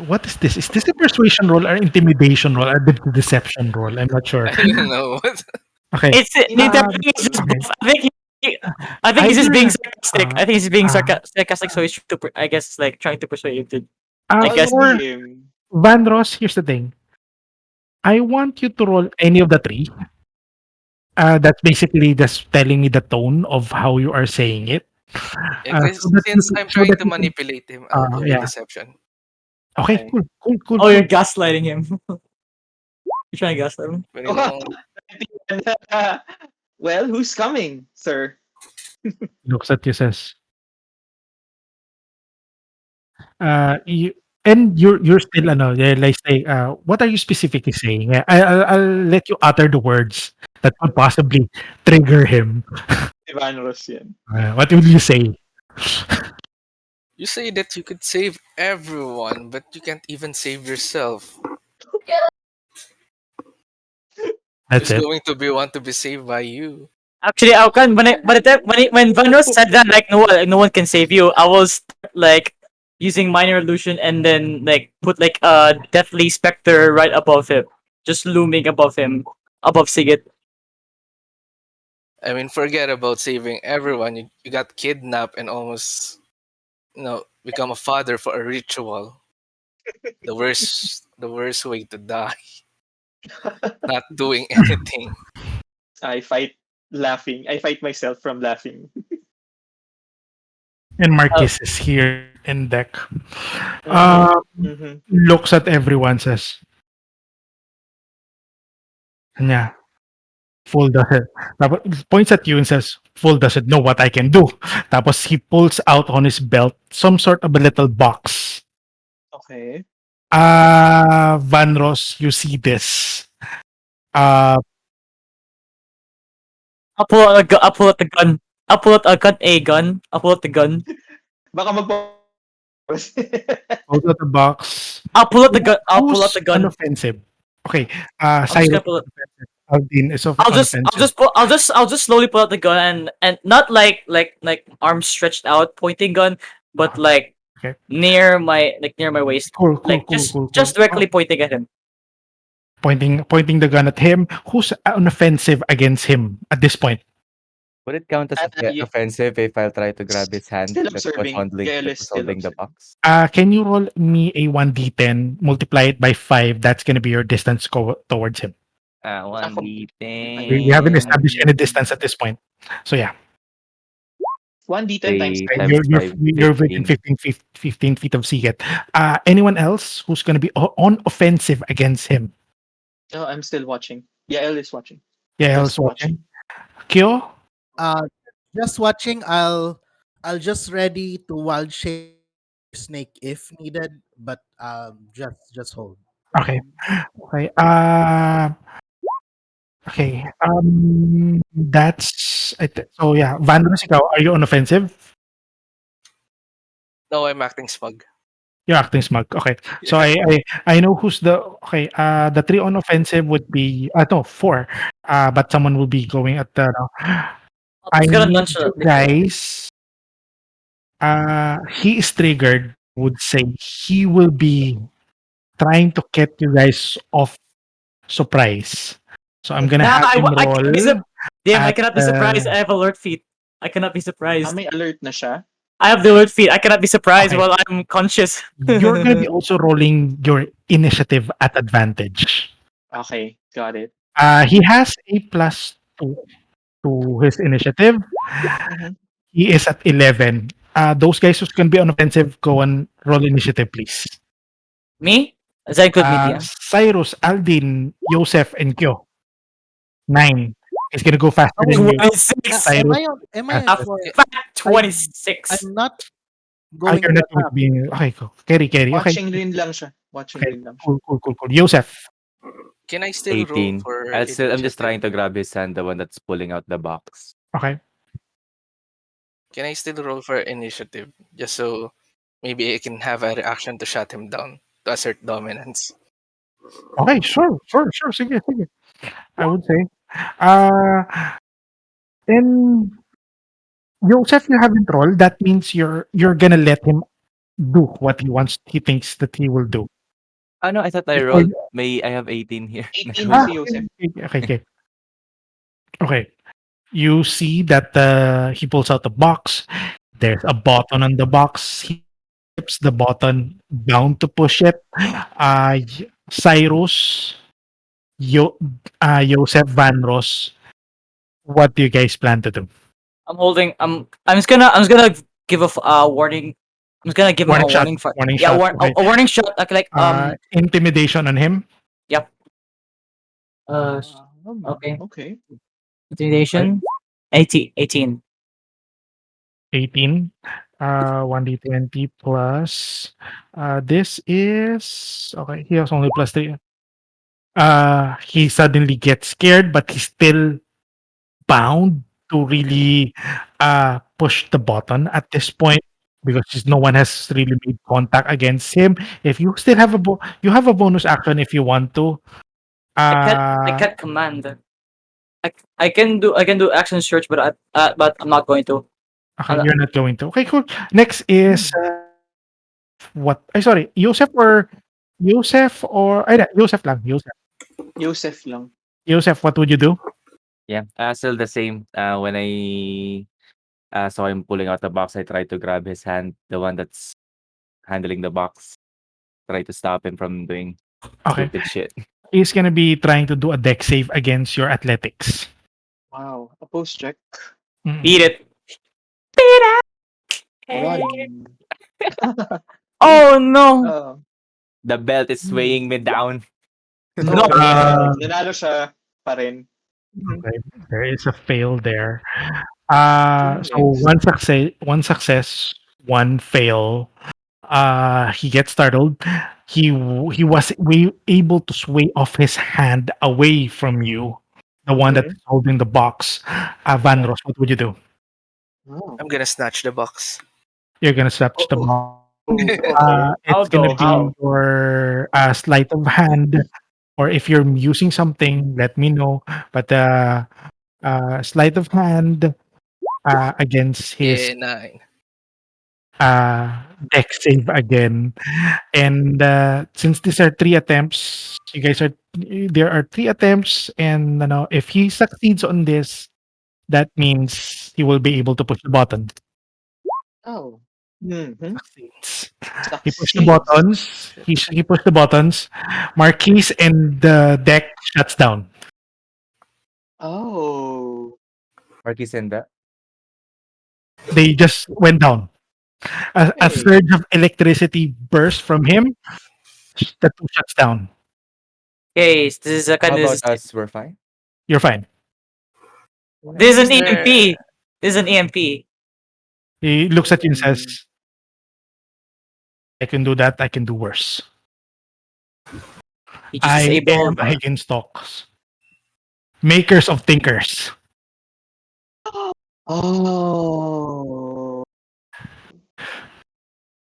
what is this? Is this a persuasion roll or intimidation roll or deception roll? I'm not sure.
I don't know.
Okay.
it's Nita. I
Um,
think it's just
okay.
both. I think he's just being
Either
sarcastic.
uh,
I think he's being
uh,
sarcastic, so he's I guess like trying to persuade you to. I
I'll
guess
or
see him.
Van Ross, here's the thing. I want you to roll any of the three. That's basically just telling me the tone of how you are saying it.
Yeah,
So that you
since I'm
so
trying
that
to
you can
manipulate him, I'll go with
yeah.
deception.
Okay,
Okay.
cool, cool, cool,
Oh, you're
cool.
gaslighting him. You're trying to gaslight him.
When you won't.
Well, who's coming, sir?
Looks at you, says, you and you're still ano, yeah, like say, what are you specifically saying? I'll let you utter the words that could possibly trigger him.
Vanros yan.
What will you say?
You say that you could save everyone, but you can't even save yourself.
That's
Who's
it.
going to be want to be saved by you?
Actually, I can when Vanros said that like no one can save you, I will start like using minor illusion and then like put like a deathly specter right above him, just looming above him, above Sigit.
I mean, forget about saving everyone. You got kidnapped and almost, become a father for a ritual. The worst way to die. Not doing anything.
I fight laughing. I fight myself from laughing.
And
Uh,
Marquis is here in deck.
Mm-hmm.
Uh,
Mm-hmm.
looks at everyone, says, yeah, fool doesn't. Tapos points at you and says, fool doesn't know what I can do. Tapos he pulls out on his belt some sort of a little box.
Okay.
Vanros, you see this. Uh,
I'll pull out I'll pull out the gun. I'll pull out a gun. A gun. I'll pull out the gun.
Baka magpo...
pulls out the box.
I'll pull out the gun. I'll pull out
Who's
the gun.
unoffensive? Okay,
I'm just
Cyrus
gonna
is
pull it.
offensive. Aldiene is
I'll
unoffensive.
just pull. I'll just slowly pull out the gun and not like arms stretched out, pointing gun, but like
Okay,
near my waist,
cool, cool,
like
cool, cool, cool.
just directly pointing at him.
Pointing the gun at him. Who's unoffensive against him at this point?
Would it count as
You
offensive if I'll try to grab his hand
still
that was
observing.
holding
Yael
that
is
was
still
holding the
observing.
box?
Can you roll me a 1d10, multiply it by 5? That's gonna be your distance towards him.
One
Ako,
D
We haven't
ten.
established any distance at this point. So yeah,
1d10 times
3
5.
times 5,
you're within
15.
15 feet of Seagate. Anyone else who's gonna be on offensive against him?
Oh, I'm still watching. Yael is watching.
Yeah, I was
Just watching.
watching. Kyo?
Uh, just watching. I'll just ready to wild shape snake if needed, but just hold.
Okay. Okay. Okay. That's so yeah. Vanros, ikaw, are you on offensive?
No, I'm acting smug.
You're acting smug. Okay. So
Yeah.
I know who's the okay. The three on offensive would be no four. But someone will be going at the.
I'm
I
just gonna
need you
nonchalantly kill him.
guys. He is triggered. Would say he will be trying to get you guys off surprise. So I'm gonna
Nah,
have him
I can't be
roll
Damn, I
at
cannot be surprised. I have alert feet. I cannot be surprised.
May alert na siya.
I have the alert feet. I cannot be surprised
okay.
while I'm conscious.
You're gonna be also rolling your initiative at advantage.
Okay, got it.
He has a plus two to his initiative.
Mm-hmm.
He is at 11. Those guys who's gonna be on offensive, go and roll initiative, please.
Me? Does that include me, DM?
Cyrus, Aldin, Josef, and Kyo. 9. He's gonna go faster
Oh
than
wait,
you.
am
26.
Cyrus
I on? Am I
has
on
Uh,
for?
eh,
Fat
I'm
26.
I'm not going
you're
to
not going to
attack.
be okay, go. Carry. Okay.
Watching rin lang siya. Watching
Okay.
rin lang siya.
Cool. Joseph.
Can I still roll
18.
for
I'm just
initiative?
trying to grab his hand, the one that's pulling out the box.
Okay.
Can I still roll for initiative? Just so maybe I can have a reaction to shut him down, to assert dominance.
Okay, sure. Sige. I would say. Uh, and Joseph, you haven't rolled. That means you're gonna let him do what he thinks that he will do.
Oh, no, I thought I
Before
rolled.
you,
I have 18 here.
18 si
okay,
Joseph.
okay. Okay. You see that he pulls out the box. There's a button on the box. He tips the button down to push it. Cyrus Yo, Josef Vanros, what do you guys plan to do?
I'm holding. I'm just gonna give a warning. I'm just gonna give him a
Warning shot.
warning for.
Warning
Yeah,
shot. Okay.
a warning shot.
Intimidation on him.
Yep. Okay.
Okay.
Okay.
Intimidation. 18.
18. 1d20 plus. This is okay. He has only plus 3. He suddenly gets scared, but he's still bound to really push the button at this point because no one has really made contact against him. If you still have you have a bonus action if you want to.
I can't command. I can do action search, but I'm not going to.
Okay,
I'm not,
you're not going to. Okay, cool. Next is what? I sorry, Joseph or ay, Joseph lang.
Joseph lang.
Joseph, what would you do?
Yeah, still the same. When I saw him pulling out the box, I tried to grab his hand, the one that's handling the box. Try to stop him from doing
Okay,
stupid shit.
he's gonna be trying to do a deck save against your athletics.
Wow. A post check.
Mm.
beat it.
Run.
Oh no!
Oh.
The belt is weighing me down.
No.
Oh,
Uh,
nanalo siya pa rin.
okay, there is a fail there.
Sino
So
next?
one success, one fail. He gets startled. He was able to sway off his hand away from you, the one that
Mhm.
is holding the box. Vanros, what would you do?
Oh.
I'm gonna snatch the box.
You're gonna touch the
Oh,
box.
okay.
I'll
It's gonna
go.
be your sleight of hand, or if you're using something, let me know. But sleight of hand against his
Yeah, 9.
deck save again. And since these are 3 attempts, you guys are there are 3 attempts, and if he succeeds on this, that means he will be able to push the button.
Oh. Mhm.
Succeeds. He pushed the
Succeeds.
buttons. He pushed the buttons. Marquise and the deck shuts down.
Oh.
Marquis and that.
They just went down. A
Hey.
surge of electricity burst from him. The two shuts down.
Okay, this is a
How
kind of
about us? We're fine.
You're fine.
this is
Is
an
there
EMP. This is an EMP.
He looks at you and says,
Hmm.
I can do that. I can do worse.
He just
I am
disabled.
Hagenstocks, makers of thinkers.
Oh.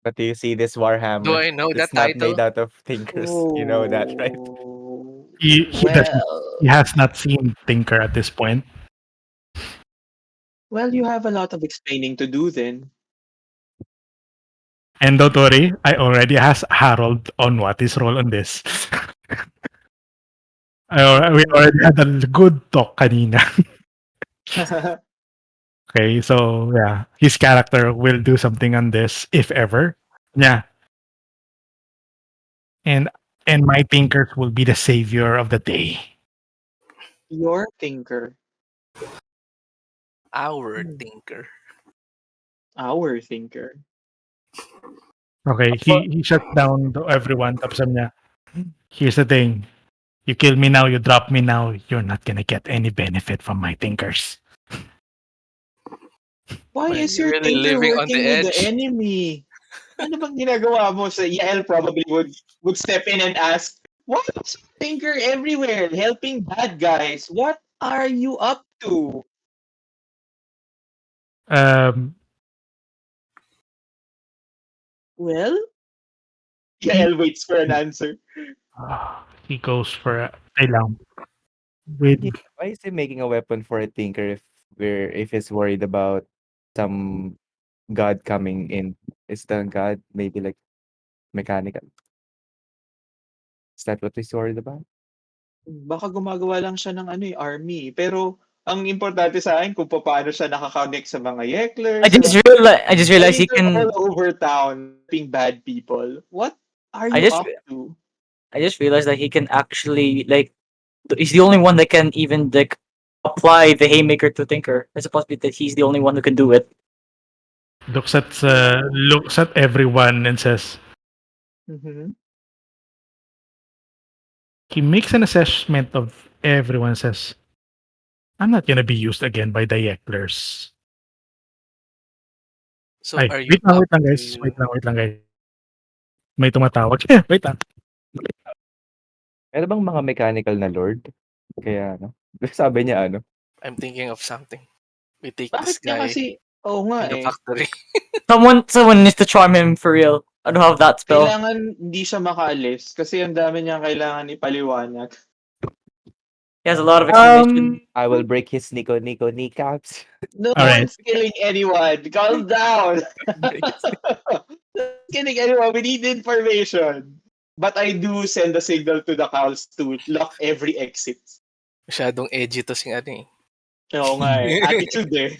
But do you see this
do
Warhammer?
I know that
It's not made
title?
out of thinkers. You know that, right?
Oh.
He doesn't. He
Well,
has not seen Tinker at this point.
well, you have a lot of explaining to do then.
And don't worry, I already asked Harold on what his role on this. We already had a good talk kanina. Okay, so yeah, his character will do something on this if ever. Yeah, and my thinkers will be the savior of the day.
Your thinker,
Our
Hmm.
tinker.
our thinker.
Okay, he shuts down to everyone. Tapos sabi niya, here's the thing. You kill me now, you drop me now, you're not gonna get any benefit from my thinkers.
Why
Man,
is
you're
your
really
thinker
living on the
working with the
edge.
enemy? Ano bang ginagawa mo? So Yael probably would step in and ask, why is your thinker everywhere helping bad guys? What are you up to?
Um,
Well,
he,
Yael waits for an answer.
he goes for a ay lang, with
Yeah. Why is he making a weapon for a tinker if he's worried about some god coming in? Is the god maybe like mechanical? Is that what he's worried about?
Baka gumagawa lang siya ng ano, army. Pero ang importante sa akin kung paano siya nakaka-connect sa mga
I
Yekler, sa
just
mga
realized. I just
I
realized
mean,
he
they're all
can.
over town being bad people. What are
I
you
just
up to?
I just realized that he can actually like he's the only one that can even like apply the haymaker to TINCR. It's supposed to be that he's the only one who can do it.
Looks at everyone and says
Mm-hmm.
he makes an assessment of everyone. Says I'm not gonna be used again by the Yecklers.
So
Ay,
are you up
wait lang guys.
to
Wait lang guys. May tumatawag. Wait lang.
Meron bang mga mechanical na lord? Kaya ano, sabi niya ano,
I'm thinking of something. We take
Bakit
this
niya
guy
kasi, oo nga
to the
eh.
factory.
Someone needs to charm him for real. I don't have that spell.
Kailangan hindi siya makaalis kasi ang dami niyang kailangan ipaliwanag.
He has a lot of explanation.
I will break his Nico kneecaps.
No
All right.
one's killing anyone. Calm down.
Break his-
No one's killing anyone. We need information. But I do send a signal to the cows to lock every exit.
Masyadong edgy to sing ano eh.
Oo nga eh. Attitude eh.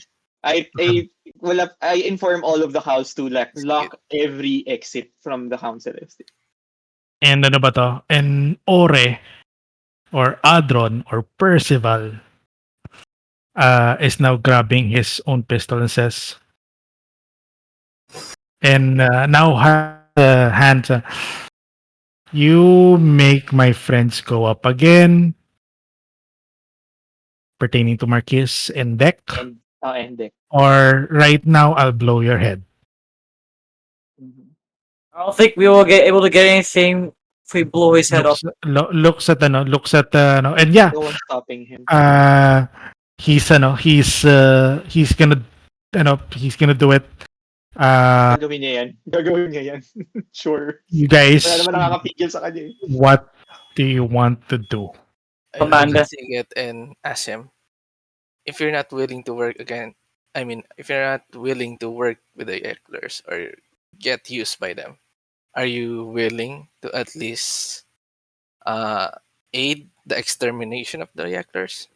I inform all of the cows to lock every exit from the council estate.
And ano ba to? And Ore or Adron or Percival is now grabbing his own pistol and says, and now hands. You make my friends go up again, pertaining to Marquis and Deck,
And deck.
or right now I'll blow your head.
I don't think we will get able to get anything if we blow his head off.
Looks at and yeah,
No one's stopping him.
he's he's gonna do it.
Gagawin niya yan. Gagawin niya yan. Sure.
You guys,
Wala naman nakakapigil sa kanya eh.
what do you want to do?
I look
Commander.
at Siget and ask him, if you're not willing to work again, I mean, if you're not willing to work with the Ecklers or get used by them, are you willing to at least aid the extermination of the Ecklers?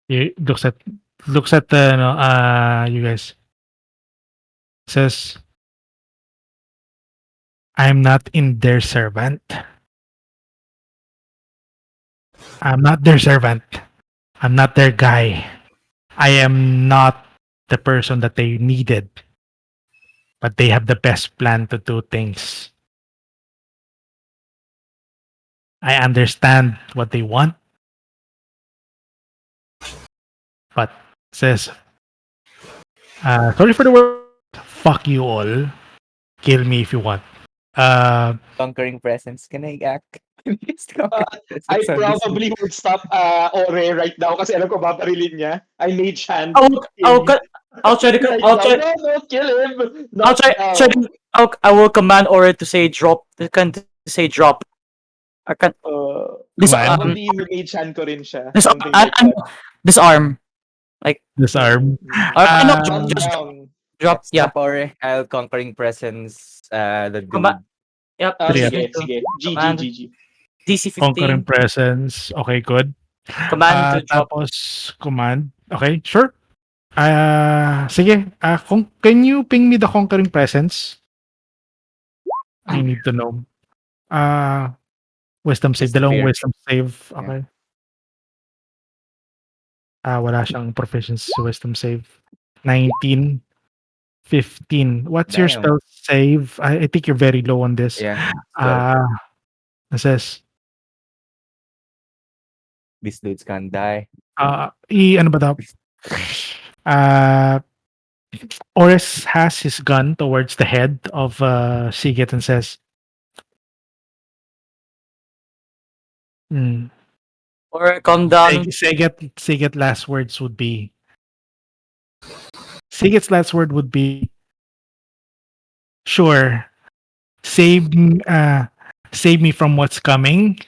He looks at you guys. Says, I'm not in their servant. I'm not their servant. I'm not their guy. I am not the person that they needed. But they have the best plan to do things. I understand what they want. But says, sorry for the word. Fuck you all. Kill me if you want.
Conquering presence. Can I act?
I probably would stop Ore right now kasi alam ko babarilin niya. I made hand.
I'll try to. I'll try.
No, kill him.
I'll try. I will command Aura to say drop. To say drop. I can
Probably mage hand ko rin siya. Something like
disarm.
that.
Disarm.
Disarm.
Just
Down.
drop. Yeah.
Or I'll conquering presence. The
Combat. Yep.
Sige.
Command.
GG.
DC 15.
Conquering presence. Okay, good.
Command to drop.
Tapos command. Okay, sure. Sige. Can you ping me the conquering presence? I need to know. Wisdom save. Dalawang wisdom save. Okay. Wala siyang proficiency sa wisdom save. 19. 15. What's your spell save? I think you're very low on this.
Yeah.
It says,
These dudes can't die.
ano ba daw? Oris has his gun towards the head of Siget and says,
Or calm down.
Siget's last words would be, sure, save me from what's coming.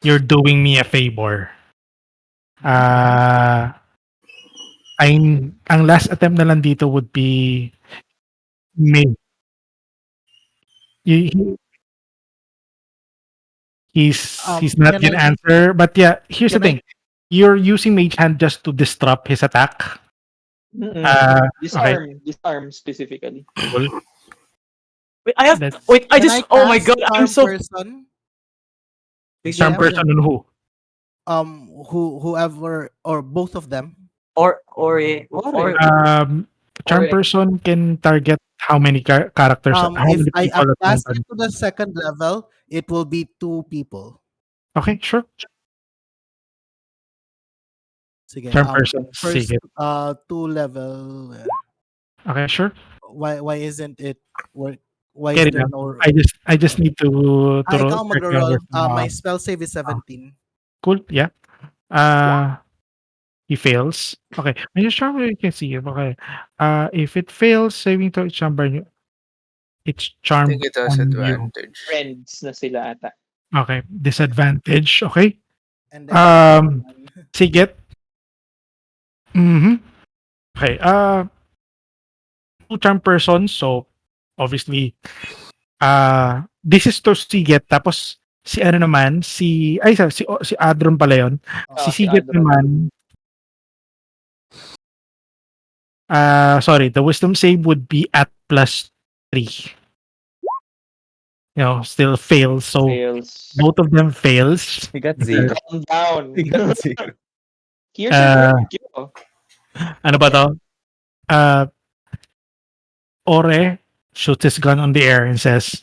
You're doing me a favor. Ang last attempt na lang dito would be he's not gonna answer. But yeah, here's the thing. You're using Mage Hand just to disrupt his attack.
Disarm specifically.
Wait, I just. Oh my god! I'm so.
Person?
Charm
DM,
person on who?
whoever or both of them.
or
Um, charm person can target how many characters, how
If
many
I
people at one
pass it
time.
to the second level, it will be two people.
Okay, sure.
Sige,
Charm person,
first
sige.
two level.
Okay, sure.
Why isn't it work? Why is
Carry
there
lang.
no?
I just need to
Ikaw
check the
mag-roll.
other
My spell save is
uh,
17.
cool, yeah. Uh, he fails. Okay, when you charm, you can see it. Okay. If it fails, saving throw, it's
I think
charmed
it has
on you.
advantage.
Friends na sila ata.
Okay, disadvantage. Okay.
And then the second
Um,
one.
sige. Mhm. Okay. Two charm persons. So obviously, this is to Siget. Tapos si ano naman, si Adron pala yun. Si
Si
Siget
Adron.
naman, sorry, the wisdom save would be at +3. Still fails. So
Fails.
both of them fails.
He got zero.
Calm down.
He got zero.
Here's your
Uh,
correct cue.
ano ba to? Uh, Ore shoots his gun on the air and says,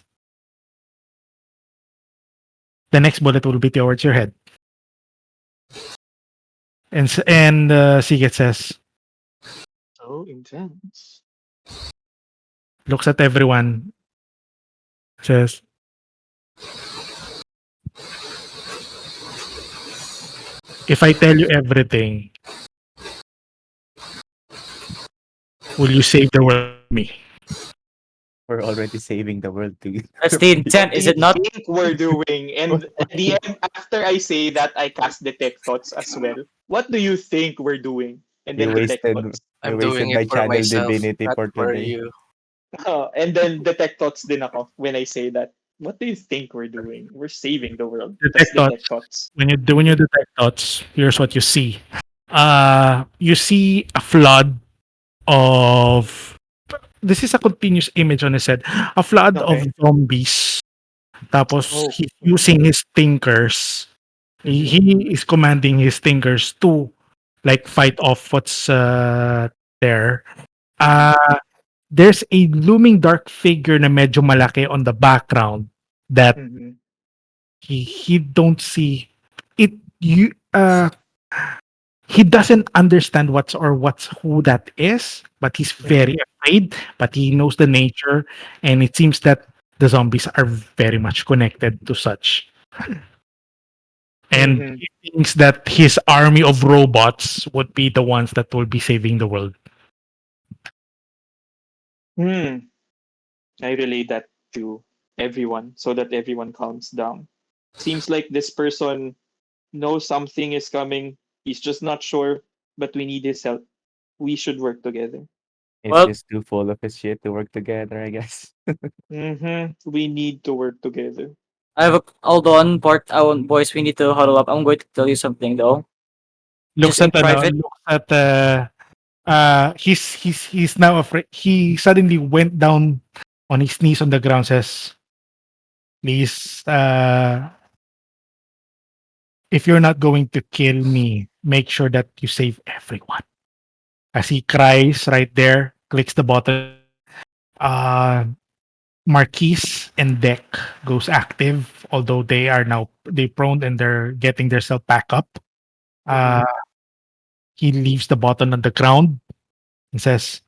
"The next bullet will be towards your head." And Siget says,
So intense.
looks at everyone, says, "If I tell you everything, will you save the world with me?"
We're already saving the world to
that's the intent,
What do
is
you
it not?
think we're doing? And at the end, after I say that, I cast detect thoughts as well. What do you think we're doing? And
we
then detect
wasted
thoughts.
we
I'm
wasted
doing it
my
for
channel
myself,
divinity
not
for
for
today.
you.
And then detect thoughts din ako when I say that. What do you think we're doing? We're saving the world. That's
Detect
detect
thoughts.
thoughts.
When you detect thoughts, here's what you see. You see a flood of, this is a continuous image on his head. A flood of
Okay.
zombies. Tapos
Oh.
he's using his tinkers. He is commanding his tinkers to like fight off what's there. Uh there's a looming dark figure na medyo malaki on the background that
Mhm.
he don't see it. He doesn't understand what's who that is, but he's very
Mhm.
afraid, but he knows the nature, and it seems that the zombies are very much connected to such. And
Mhm.
he thinks that his army of robots would be the ones that will be saving the world.
Hmm. I relay that to everyone so that everyone calms down. Seems like this person knows something is coming. He's just not sure, but we need his help. We should work together.
He's
Well,
just too full of his shit to work together, I guess.
We need to work together.
I have a hold on, part. I want boys. We need to huddle up. I'm going to tell you something though, just
Looks
in
at
private.
looks at he's now afraid. He suddenly went down on his knees on the ground, says, "Please, if you're not going to kill me, make sure that you save everyone." As he cries right there, clicks the button. Uh, Marquise and Deck goes active, although they prone and they're getting themselves back up.
Mm-hmm.
Uh, he leaves the button on the ground and says,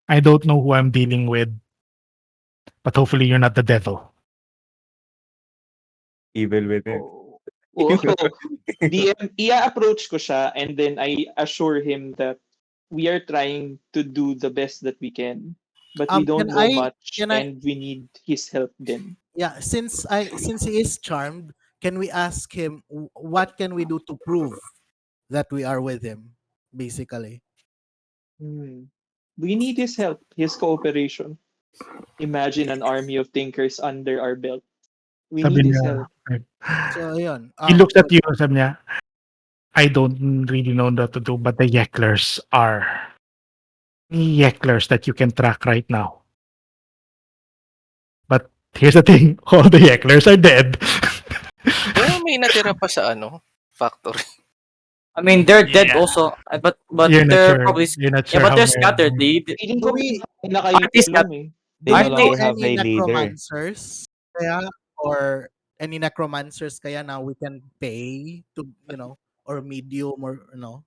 "I don't know who I'm dealing with, but hopefully you're not the devil."
Evil within.
Oh. Whoa. DM, approach ko siya and then I assure him that we are trying to do the best that we can, but we
Can
don't know
I
much
can I
and we need his help then.
yeah, since he is charmed, can we ask him what can we do to prove that we are with him, basically?
Hmm. We need his help, his cooperation. Imagine an army of thinkers under our belt. We
Sabi
need his
niya,
help.
okay.
So ayun.
He looks at you, sabi niya, "I don't really know what to do, but the Yecklers are Yecklers that you can track right now. But Here's the thing, all the Yecklers are dead.
Pero may natira pa sa factory.
I mean, they're dead
Yeah.
also, but
You're not
they're
sure.
probably
You're not
yeah,
sure
but
how
they're scattered.
many.
Feeling
Do
ko
we
may na kayong
Aren't they
tulong
scat-
eh.
do
They
we
aren't
know
they?
know
they have
any
a leader.
necromancers kaya or any necromancers kaya now we can pay to or medium or
Aren't,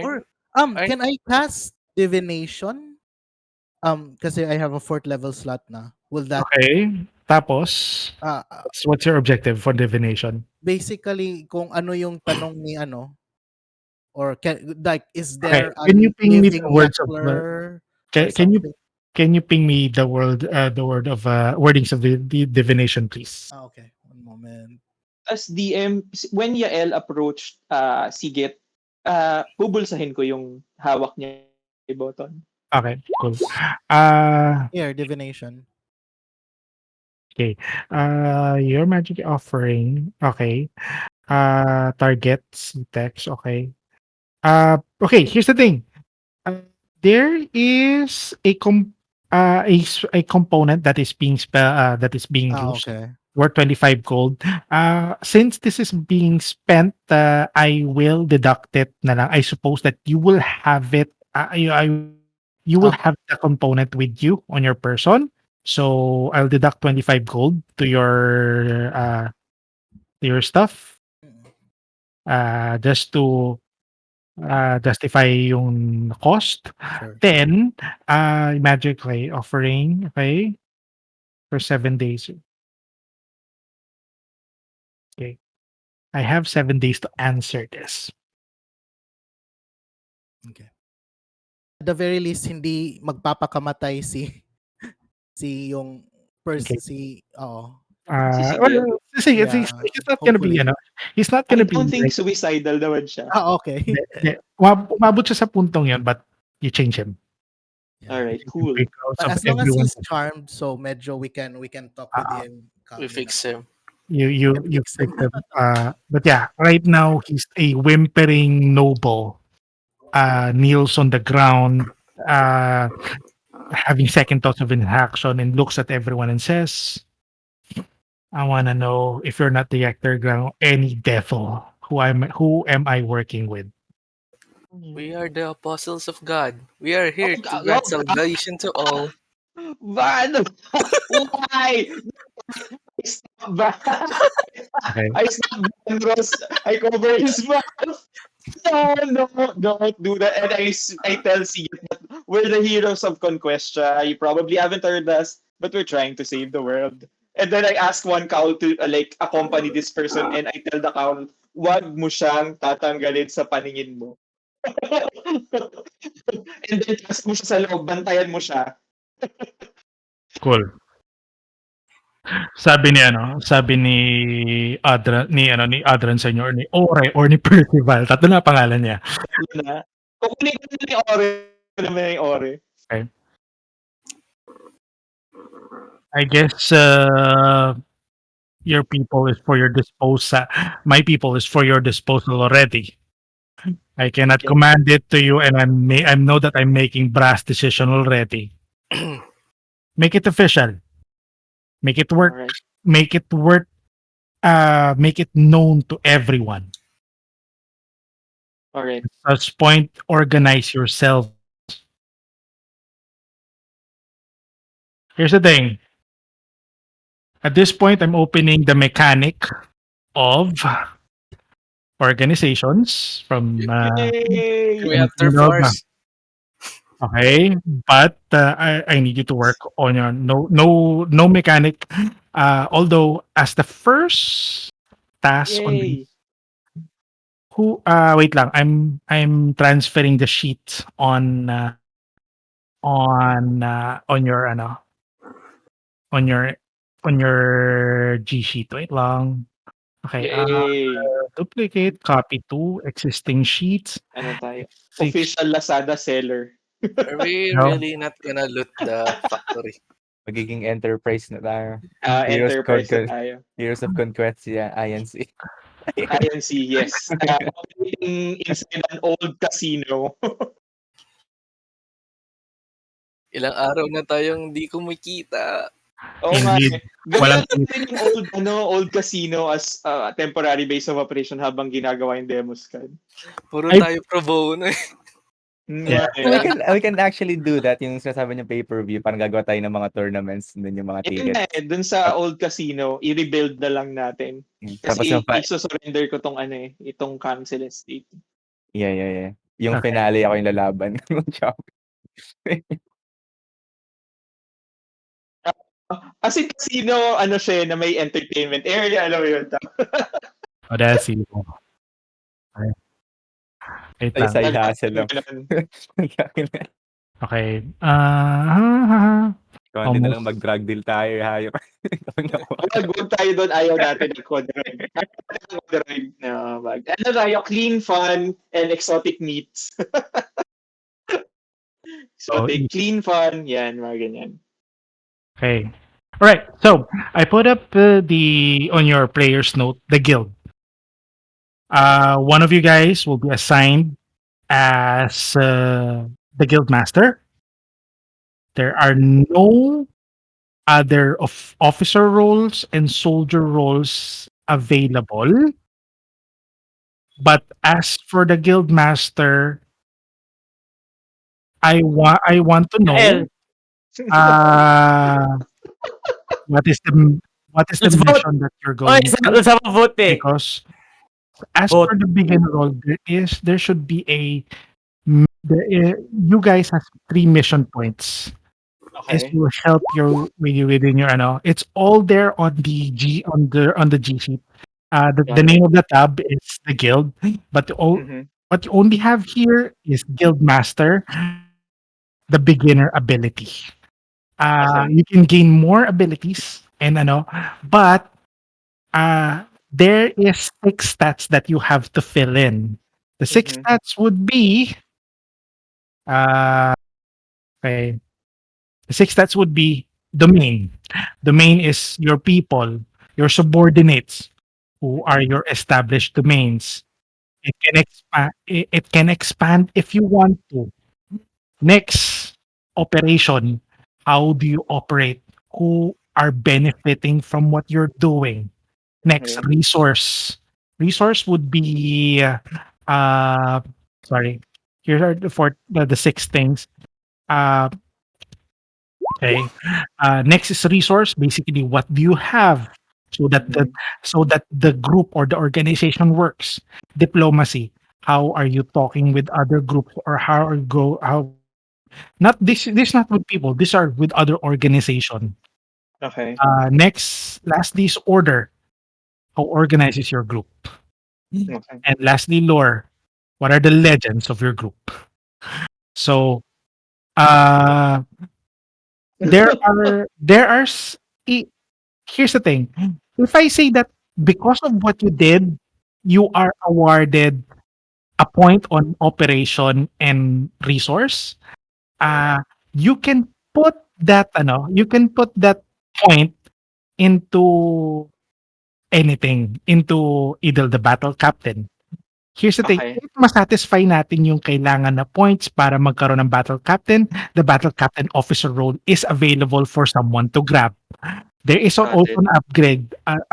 or
aren't,
can I cast divination kasi I have a fourth level slot na, will that
Okay. Tapos,
uh,
what's your objective for divination?
basically kung ano yung tanong ni or is
Okay.
there a
Can you ping me the
living
words of
Yackler or
can you
something?
ping me the word of wordings of the divination, please?
Okay, one moment.
As DM, when Yael approached Sigit, bubulsahin ko yung hawak niya button.
Okay, cool. Uh
Here, divination.
okay. Your magic offering. Okay. Targets text. Okay. Okay. Here's the thing. Uh, there is a component that is that is being used
Okay.
worth 25 gold. Since this is being spent, I will deduct it na lang. I suppose that you will have it. You will
Um,
have the component with you on your person. So I'll deduct 25 gold to your stuff. Just to justify yung cost.
sure.
Then, Magic Clay offering, okay, for 7 days. Okay. I have 7 days to answer this.
Okay. At the very least, hindi magpapakamatay si yung
Okay.
si
Si Sigit.
Well, see,
yeah,
he's not gonna be,
hopefully.
he's not
I
gonna be
don't think
like,
suicidal naman siya.
Okay.
hindi. Umabot siya sa puntong yun, but you change him.
Yeah.
Alright,
You
cool.
because
But
of
as long as
everyone.
he's charmed, so medyo we can talk with
Uh,
him
we
calmly
fix
naman.
him.
you
We can
you
fix him.
fix him. But yeah, right now he's a whimpering noble. Kneels on the ground, having second thoughts of inaction, and looks at everyone and says, "I want to know if you're not the actor ground, any devil. Who am I working with?"
We are the apostles of God. We are
Oh,
here to
oh
grant salvation to all.
Van! Why? Stop Van!
Okay.
I stop Vanros. I cover his mouth. No, no, don't do that. And I tell Sigit that we're the heroes of conquest. You probably haven't heard us, but we're trying to save the world. And then I ask one cowl to like accompany this person, and I tell the cowl, wag mo siyang tatanggalin sa paningin mo. And then task mo siya sa loob, bantayan mo siya.
Cool. Sabi ni ni Adran Senior, ni Ore or ni Percival. Tatlo na pangalan niya.
Tatlo na. Kukunin ko na yung ore. Naman yung ore.
Okay. I guess your people is for your disposal. My people is for your disposal already. I cannot
Okay.
command it to you, and I know that I'm making brass decision already. Make it official. Make it work.
Alright.
Make it work. Make it known to everyone.
Alright.
At such point, organize yourself. Here's the thing. At this point, I'm opening the mechanic of organizations from
Yay!
We have
you know,
Terfars.
okay, but I need you to work on your no mechanic. Although as the first task on this,
Yay!
who wait lang, I'm transferring the sheet on your on your on your G sheet. Wait lang. Okay,
Yay!
duplicate, copy to existing sheets.
Ano tayo?
Six.
Official Lazada seller.
Are we
No.
really not gonna loot the factory?
Magiging enterprise na tayo.
Enterprise na tayo.
Heroes of Conquest, yeah, INC.
INC, yes. Operating inside an old casino.
Ilang araw na tayong di kumikita.
Oo nga
Indeed.
eh. Ganda
Walang
lang din yung old casino as temporary base of operation habang ginagawa yung demo scan.
Puro
Ay,
tayo pro bono eh.
yeah.
Nga
We
eh.
can we can actually do that, yung sinasabi niyo pay-per-view, parang gagawa tayo ng mga tournaments, dun yung mga
Yun nga eh,
tickets.
dun sa old casino, i-rebuild na lang natin.
Tapos yung
Kasi i-surrender ko tong ano eh, itong cancel estate.
yeah. Yung
Okay.
finale ako yung lalaban.
Kasi casino, ano siya, na may entertainment area, alam mo yun.
Audacity. Okay. Wait
Ay,
lang.
side hustle lang.
Ganun.
Okay.
Kung hindi na lang
Almost.
mag-drug deal tayo, hayop.
Wag tayo doon, ayaw natin ng Quadroid. Quadroid na bag. Ano tayo, clean, fun, and exotic meats.
Oh,
Exotic, clean, fun, yan, mga ganyan.
okay. All right. So I put up the on your player's note the guild. One of you guys will be assigned as the guild master. There are no other of officer roles and soldier roles available. But as for the guild master, I want to know
Yael,
uh what is the
let's vote.
mission that you're
Oh,
going to,
let's have a vote eh.
because as
Vote.
for the beginner role, there should be you guys have 3 mission points. This
Okay.
will help your within your ano. It's all there on the G sheet. The
Got it.
name of the tab is the guild, but
Mhm.
what you only have here is guild master, the beginner ability.
Okay.
You can gain more abilities and ano, but there is 6 stats that you have to fill in. The six
Mhm.
stats would be uh okay. The 6 stats would be domain. Domain is your people, your subordinates, who are your established domains. It can expand if you want to. Next, operation. How do you operate? Who are benefiting from what you're doing? Next,
Okay.
resource. Resource would be uh sorry. Here are the 6 things. Uh okay. Next is resource. Basically, what do you have so that
Mhm.
the group or the organization works? Diplomacy. How are you talking with other groups, or how not this not with people. These are with other organization.
Okay.
Next, lastly is order. How organized is your group?
Okay.
And lastly, lore. What are the legends of your group? So, uh, there are i- here's the thing. If I say that because of what you did, you are awarded a point on operation and resource, uh, you can put you can put that point into anything, into either the battle captain. Here's the thing,
Okay.
if ma-satisfy natin yung kailangan na points para magkaroon ng battle captain, the battle captain officer role is available for someone to grab. There is
Got
also
it.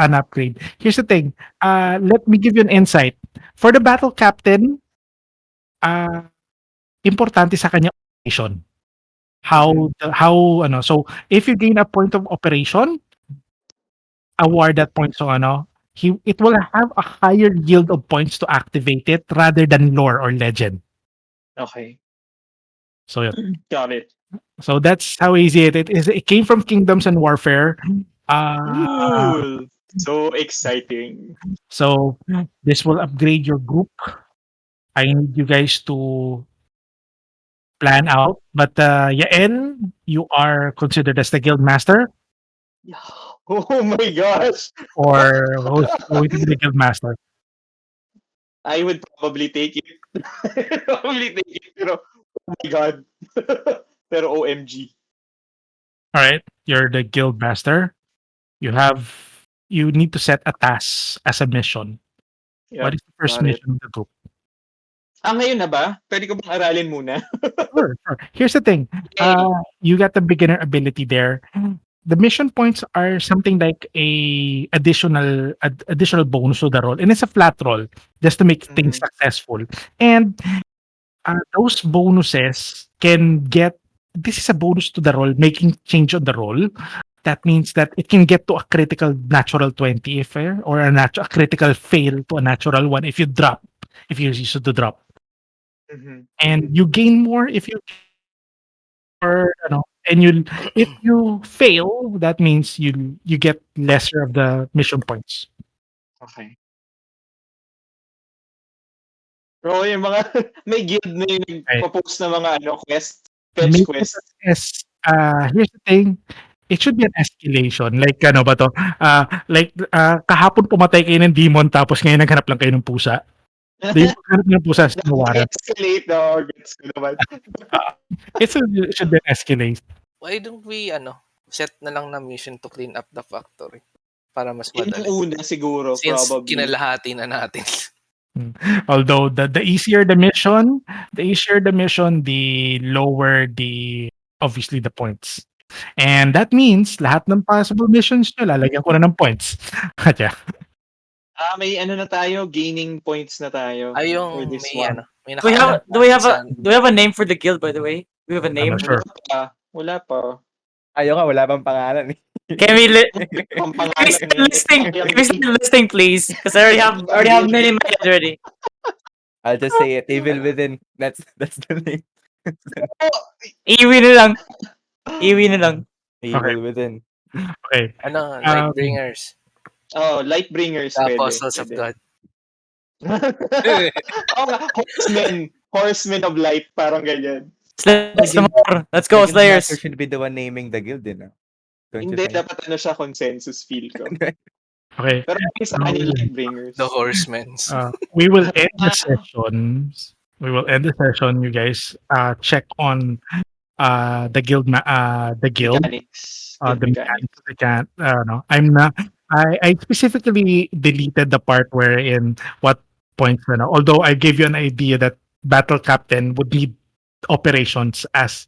an upgrade. Here's the thing, let me give you an insight. For the battle captain, ah, importante sa kanya operation.
Mhm.
So if you gain a point of operation, award that point so it will have a higher yield of points to activate it rather than lore or legend.
Okay.
So yun.
Got it.
So that's how easy it is. It came from Kingdoms and Warfare. Uh,
Cool. So exciting.
so this will upgrade your group. I need you guys to plan out. But Yael, you are considered as the guild master,
Yeah. Oh my gosh.
or who's going to be the guild master?
I would probably take it. Probably take it. Pero, oh my God. Pero OMG.
All right, you're the guild master. You need to set a task as a mission. What
Yep.
is the first
Got it.
mission of the group?
Ngayon na ba? Pwede ko bang aralin muna?
Sure, sure. Here's the thing.
Okay.
You got the beginner ability there. the mission points are something like a additional bonus to the roll, and it's a flat roll just to make things
Mhm.
successful. And those bonuses can get this is a bonus to the roll, making change on the roll. That means that it can get to a critical natural 20 if or a critical fail to a natural one if you use it to drop.
Mhm.
And you gain more if you or and you if you fail, that means you get lesser of the mission points.
Okay. Oo, yung mga may guild na yung
Right.
nagpo-post ng mga quest, fetch
Make it
quest.
as here's the thing, it should be an escalation. Like ano ba 'to, kahapon pumatay kayo ng demon tapos ngayon naghanap lang kayo ng pusa. Yung paghanap niyo ng pusa is tinawaran.
Nag-escalate, oo, gets ko naman.
It should be an escalation.
Why don't we, set na lang na mission to clean up the factory para mas
Yun yung
madali.
una siguro,
Since
probably.
kinalahati na natin.
Although the easier the mission, the lower the obviously the points. And that means lahat ng possible missions niyo lalagyan ko na ng points. Kaya
May ano na tayo, gaining points na tayo
Ay,
for
yung
this one.
may
Do we have
nakaalam natin sa
do we have a name for the guild, by the way? Do we have a
I'm
name?
not sure.
Wala pa.
Ayaw nga, wala pang pangalan eh.
Can we
Ang
can we
pangalan
start
eh.
listing? Can we start listing, please? Because I already have many in my head already.
I'll just say it. Evil Within. That's the name.
Iwi na lang. Iwi na lang.
Evil Within.
Okay.
Lightbringers.
Lightbringers,
The
pwede.
Apostles of God.
Horsemen of light, parang ganyan.
Let's go,
The guild
Slayers.
master should be the one naming the guild, you know? Don't you
Hindi,
think?
dapat ano siya, consensus feel ko.
Okay.
Pero sa kanya, Lightbringers.
The Horsemens.
We will end the session. You guys check on the guild
Mechanics. Guild
the
mechanics.
mechanics. I can't no. I specifically deleted the part wherein what points although I gave you an idea that battle captain would need operations as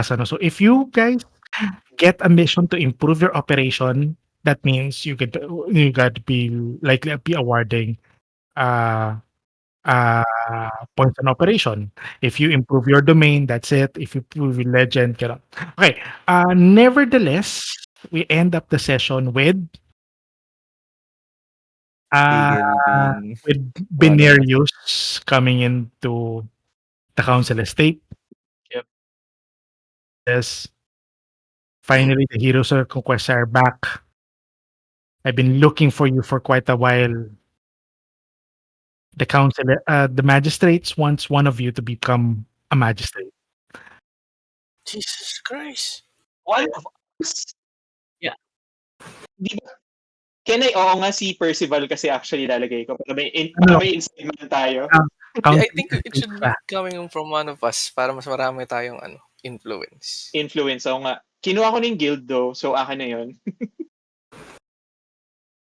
so if you guys get a mission to improve your operation, that means you got to be likely be awarding uh points on operation. If you improve your domain, that's it. If you improve your legend, okay. Nevertheless, we end up the session
Eagle being
with
one of us.
Benerius coming into the council estate.
Yep.
Yes. Finally, the heroes of conquest are back. I've been looking for you for quite a while. The magistrates wants one of you to become a magistrate.
Jesus Christ.
One of us.
Yeah.
Di ba? Oo nga si Percival kasi actually lalagay ko. Para
Ano?
may insight tayo.
I think it should be coming from one of us para mas marami tayong influence.
Influence. Oo nga. Kinuha ko ng guild though, so akin na yun.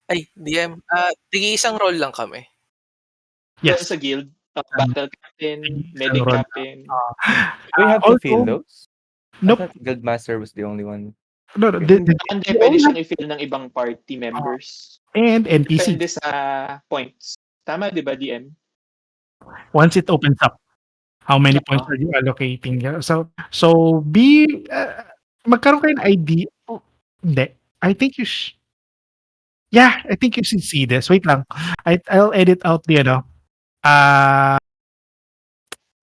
Ay, DM. Tig-isang role lang kami.
Yes.
Sa guild. Battle captain, medic
Tigil-isang role.
captain.
We have to fill
Also,
those?
nope.
I thought Guildmaster was the only one.
No,
Hindi, pwede siyang i-fill ng ibang party members.
and NPC.
Depende sa points. Tama, di ba, DM?
Once it opens up, how many points are you allocating? So be magkaroon kayo ng idea. Hindi. I think yeah, I think you should see this. Wait lang. I'll edit out the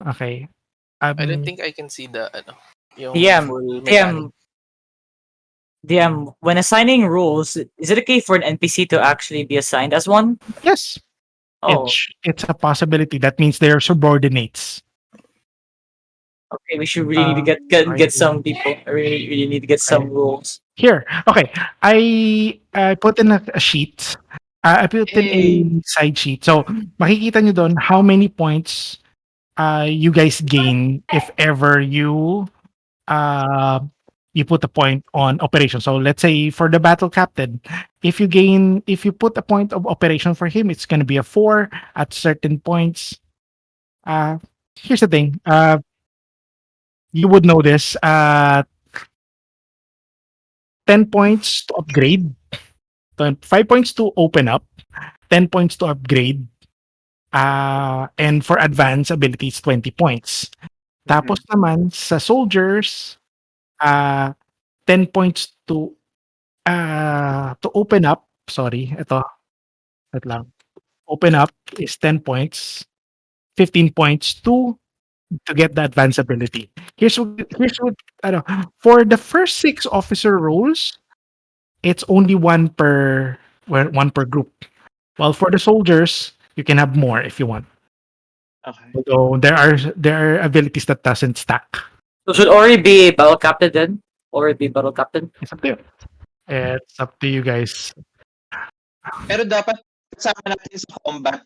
okay.
I don't think I can see the yung
DM,
full mechanic.
DM, when assigning roles, is it okay for an NPC to actually be assigned as one?
Yes.
Oh,
It's a possibility. That means they're subordinates.
okay. We should really need to get some people. I really need to get some roles.
Here. Okay. I put in a sheet. I put in a side sheet. So, makikita nyo doon how many points you guys gain if ever you put a point on operation. So let's say for the battle captain, if you put a point of operation for him, it's gonna be a 4 at certain points. Here's the thing. You would know this. 10 points to upgrade, 5 points to open up, 10 points to upgrade, and for advanced abilities, 20 points. Tapos naman sa soldiers, ah, 10 points to open up. Sorry, ito, wait lang. Open up is 10 points, 15 points to get the advanced ability. Here's what ano, for the first 6 officer roles, it's only one per group. While for the soldiers, you can have more if you want.
Okay.
Although there are abilities that doesn't stack.
So should Ori be battle captain then? Ori be battle captain?
It's up to you. It's up to you guys.
Pero dapat kasama natin sa combat.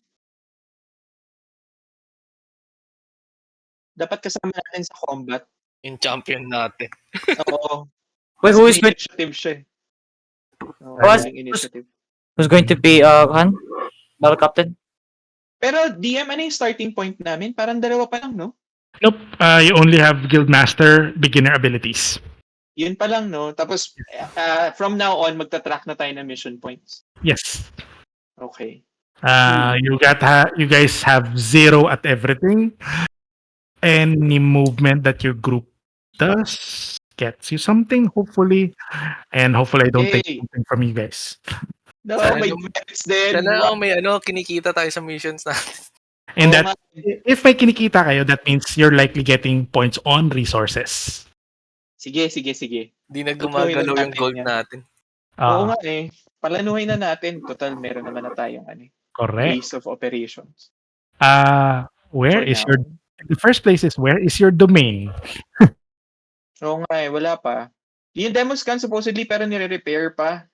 Dapat kasama natin sa combat.
Yung champion natin.
Oo.
Wait,
Kasi
who is
may
going?
initiative siya eh. Oo,
Who has-
galing initiative.
Who's going to be Han? Battle captain?
Pero DM, ano yung starting point namin? Parang dalawa pa lang, no?
Nope. You only have Guildmaster beginner abilities.
Yun pa lang, no? Tapos, from now on, magta-track na tayo ng mission points.
Yes.
Okay.
You guys have 0 at everything. Any movement that your group does gets you something, hopefully. And hopefully I don't take
Yay!
something from you guys.
No,
Sana
may
naman-
defense din.
Sana may kinikita tayo sa missions natin.
And
Oo
that
nga.
if may kinikita kayo, that means you're likely getting points on resources.
Sige.
Di na
Tutuloy
gumagalaw
na
yung
natin
gold
yan.
natin.
Oo nga eh. Palanuhin na natin. Total, meron naman na tayong
Correct.
base of operations.
Where
For
is
now.
your the first place is where is your domain?
Oo nga eh, wala pa. Yung demo scan supposedly pero nire-repair pa.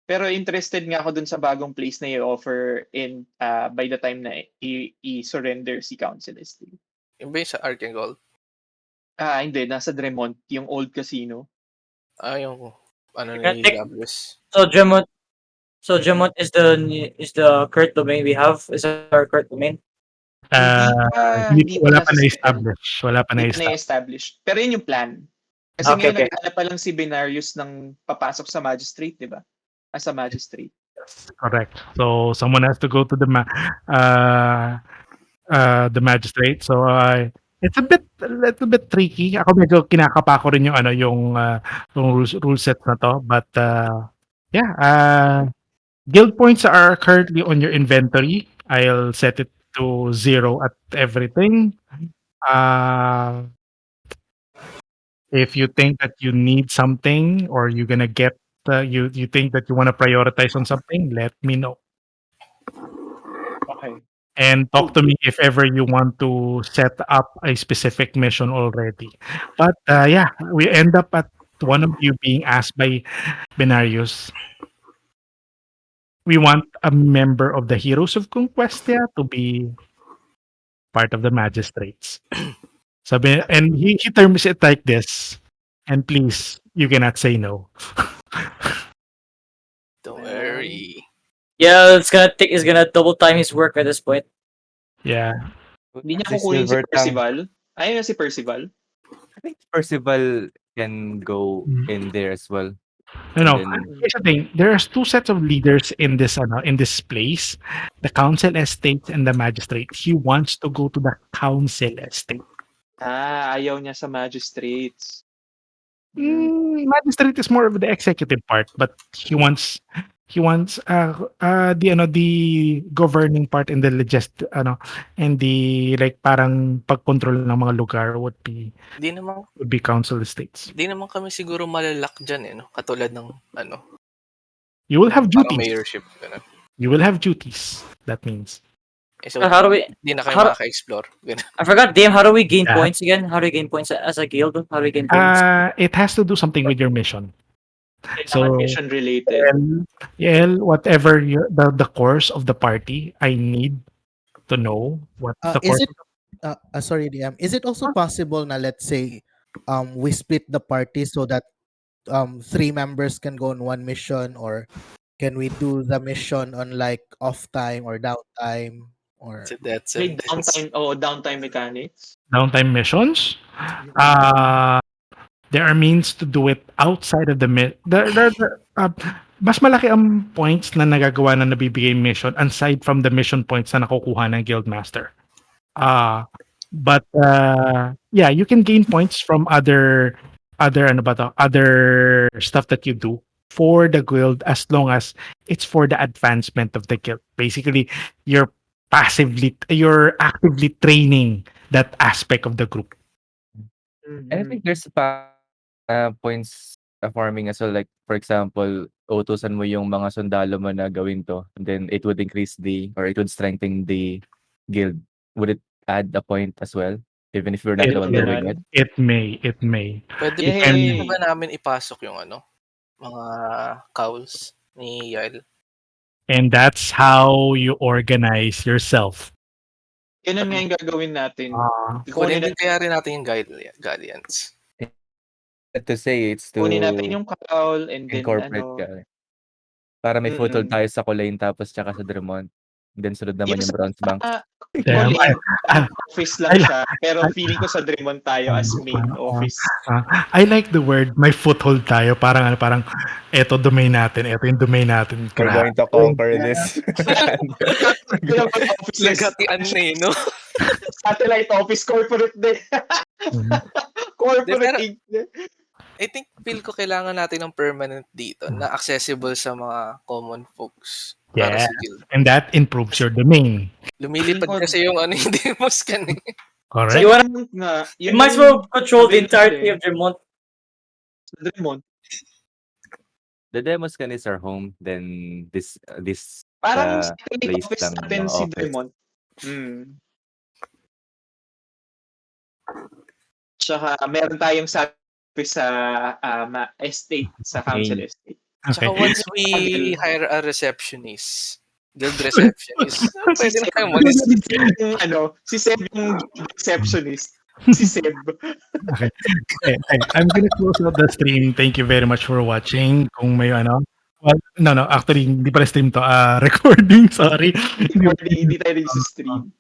Pero interested nga ako dun sa bagong place na i-offer in by the time na i-surrender si Council Estate.
Yung ba yung sa Ark and Gold?
Hindi. Nasa Dremont, yung old casino.
Yung
can
ni
take-
Labres.
So Gemot is the current domain we have. Is our current domain?
Wala pa
nasa
na-establish. Wala pa
Hindi pa
na-establish.
na-establish. Pero yun yung plan. Kasi
Okay,
ngayon
okay.
naghahanap pa lang si Binarius ng papasok sa magistrate, di ba? Sa magistrate.
Correct. So someone has to go to the magistrate. So it's a little bit tricky. Ako medyo kinakapa ko rin yung rule set na to. But guild points are currently on your inventory. I'll set it to 0 at everything. If you think that you need something or you're gonna get you think that you want to prioritize on something, let me know.
Okay.
And talk to me if ever you want to set up a specific mission already. But we end up at one of you being asked by Benarius. We want a member of the Heroes of Conquestia to be part of the magistrates. Sabi, and he terms it like this. And please, you cannot say no.
Don't worry.
Yeah, it's gonna double time his work at this point.
Yeah.
Hindi niya
Si
kukunin si
Silver Tongue.
Percival. Ayun na si Percival.
I think Percival can go in there as well.
No.
And then-
Here's the thing. There's 2 sets of leaders in this place. The council estate and the magistrate. He wants to go to the council estate.
Ayaw niya sa magistrates.
Magistrate is more of the executive part, but he wants the governing part and the and the like parang pagkontrol ng mga lugar would be council estates.
Di naman kami siguro malalak dyan no? Katulad ng
You will have
parang
duties.
mayorship. Ganun.
You will have duties. That means.
So,
How do we?
di na kayo
how-
makaka-explore. Ganun.
I forgot. Damn. How do we gain
Yeah.
points again? How do we gain points as a guild? How do we gain points?
It has to do something with your mission. So
Mission related.
whatever the course of the party, I need to know what the
Is
course.
it sorry DM, is it also possible na let's say we split the party so that 3 members can go on one mission, or can we do the mission on like off time or downtime, or
So that's
May downtime mechanics.
Downtime missions. there are means to do it outside of the mas malaki ang points na nagagawa na nabibigay mission aside from the mission points na nakukuha ng guildmaster. Uh, but yeah, you can gain points from other ano ba to, other stuff that you do for the guild as long as it's for the advancement of the guild. Basically, you're actively training that aspect of the group.
And I think there's points farming as well. Like, for example, utusan mo yung mga sundalo mo na gawin to, and then it would it would strengthen the guild. Would it add a point as well? Even if you're not
It
the one
it
doing it?
it may.
Pwede
It
pwede
can
ba namin ipasok yung ano, mga cowls ni Yael?
and that's how you organize yourself.
Ganun nga yung gagawin natin.
Kunin din kaya rin natin yung guardians.
To say it's to
Kunin natin yung cowl and then
incorporate
ano.
ka. Para may foothold
Mm-mm.
tayo sa Kulain tapos tsaka sa Drummond. And then sunod naman yung Bronze Bank.
Damn,
office lang siya. Pero feeling ko sa Dremon tayo as main office.
I like the word may foothold tayo. Parang eto domain natin, eto yung domain natin.
We're going to conquer this.
Naghatian na eh, no?
Satellite office, corporate din. Corporate ink din.
I think feel ko kailangan natin ng permanent dito na accessible sa mga common folks para
Yeah,
sa guild.
and that improves your domain.
Lumilipad kasi yung ano yung demos kan eh.
Correct.
You wanna
Nga,
you might as well control the entirety of Vermont.
Dremon.
The demos can is our home, then this
Parang
place
office
lang
natin
mga
si
office.
Dremon. Tsaka meron tayong sabi sa estate, sa council estate.
Tsaka once we hire a receptionist, guild receptionist, pwede na kayo malis.
Si Seb yung receptionist. Si Seb.
Okay. I'm gonna close out the stream. Thank you very much for watching. Kung may well, no, actually, hindi pala stream to. Recording, sorry.
Hindi tayo rin sa stream.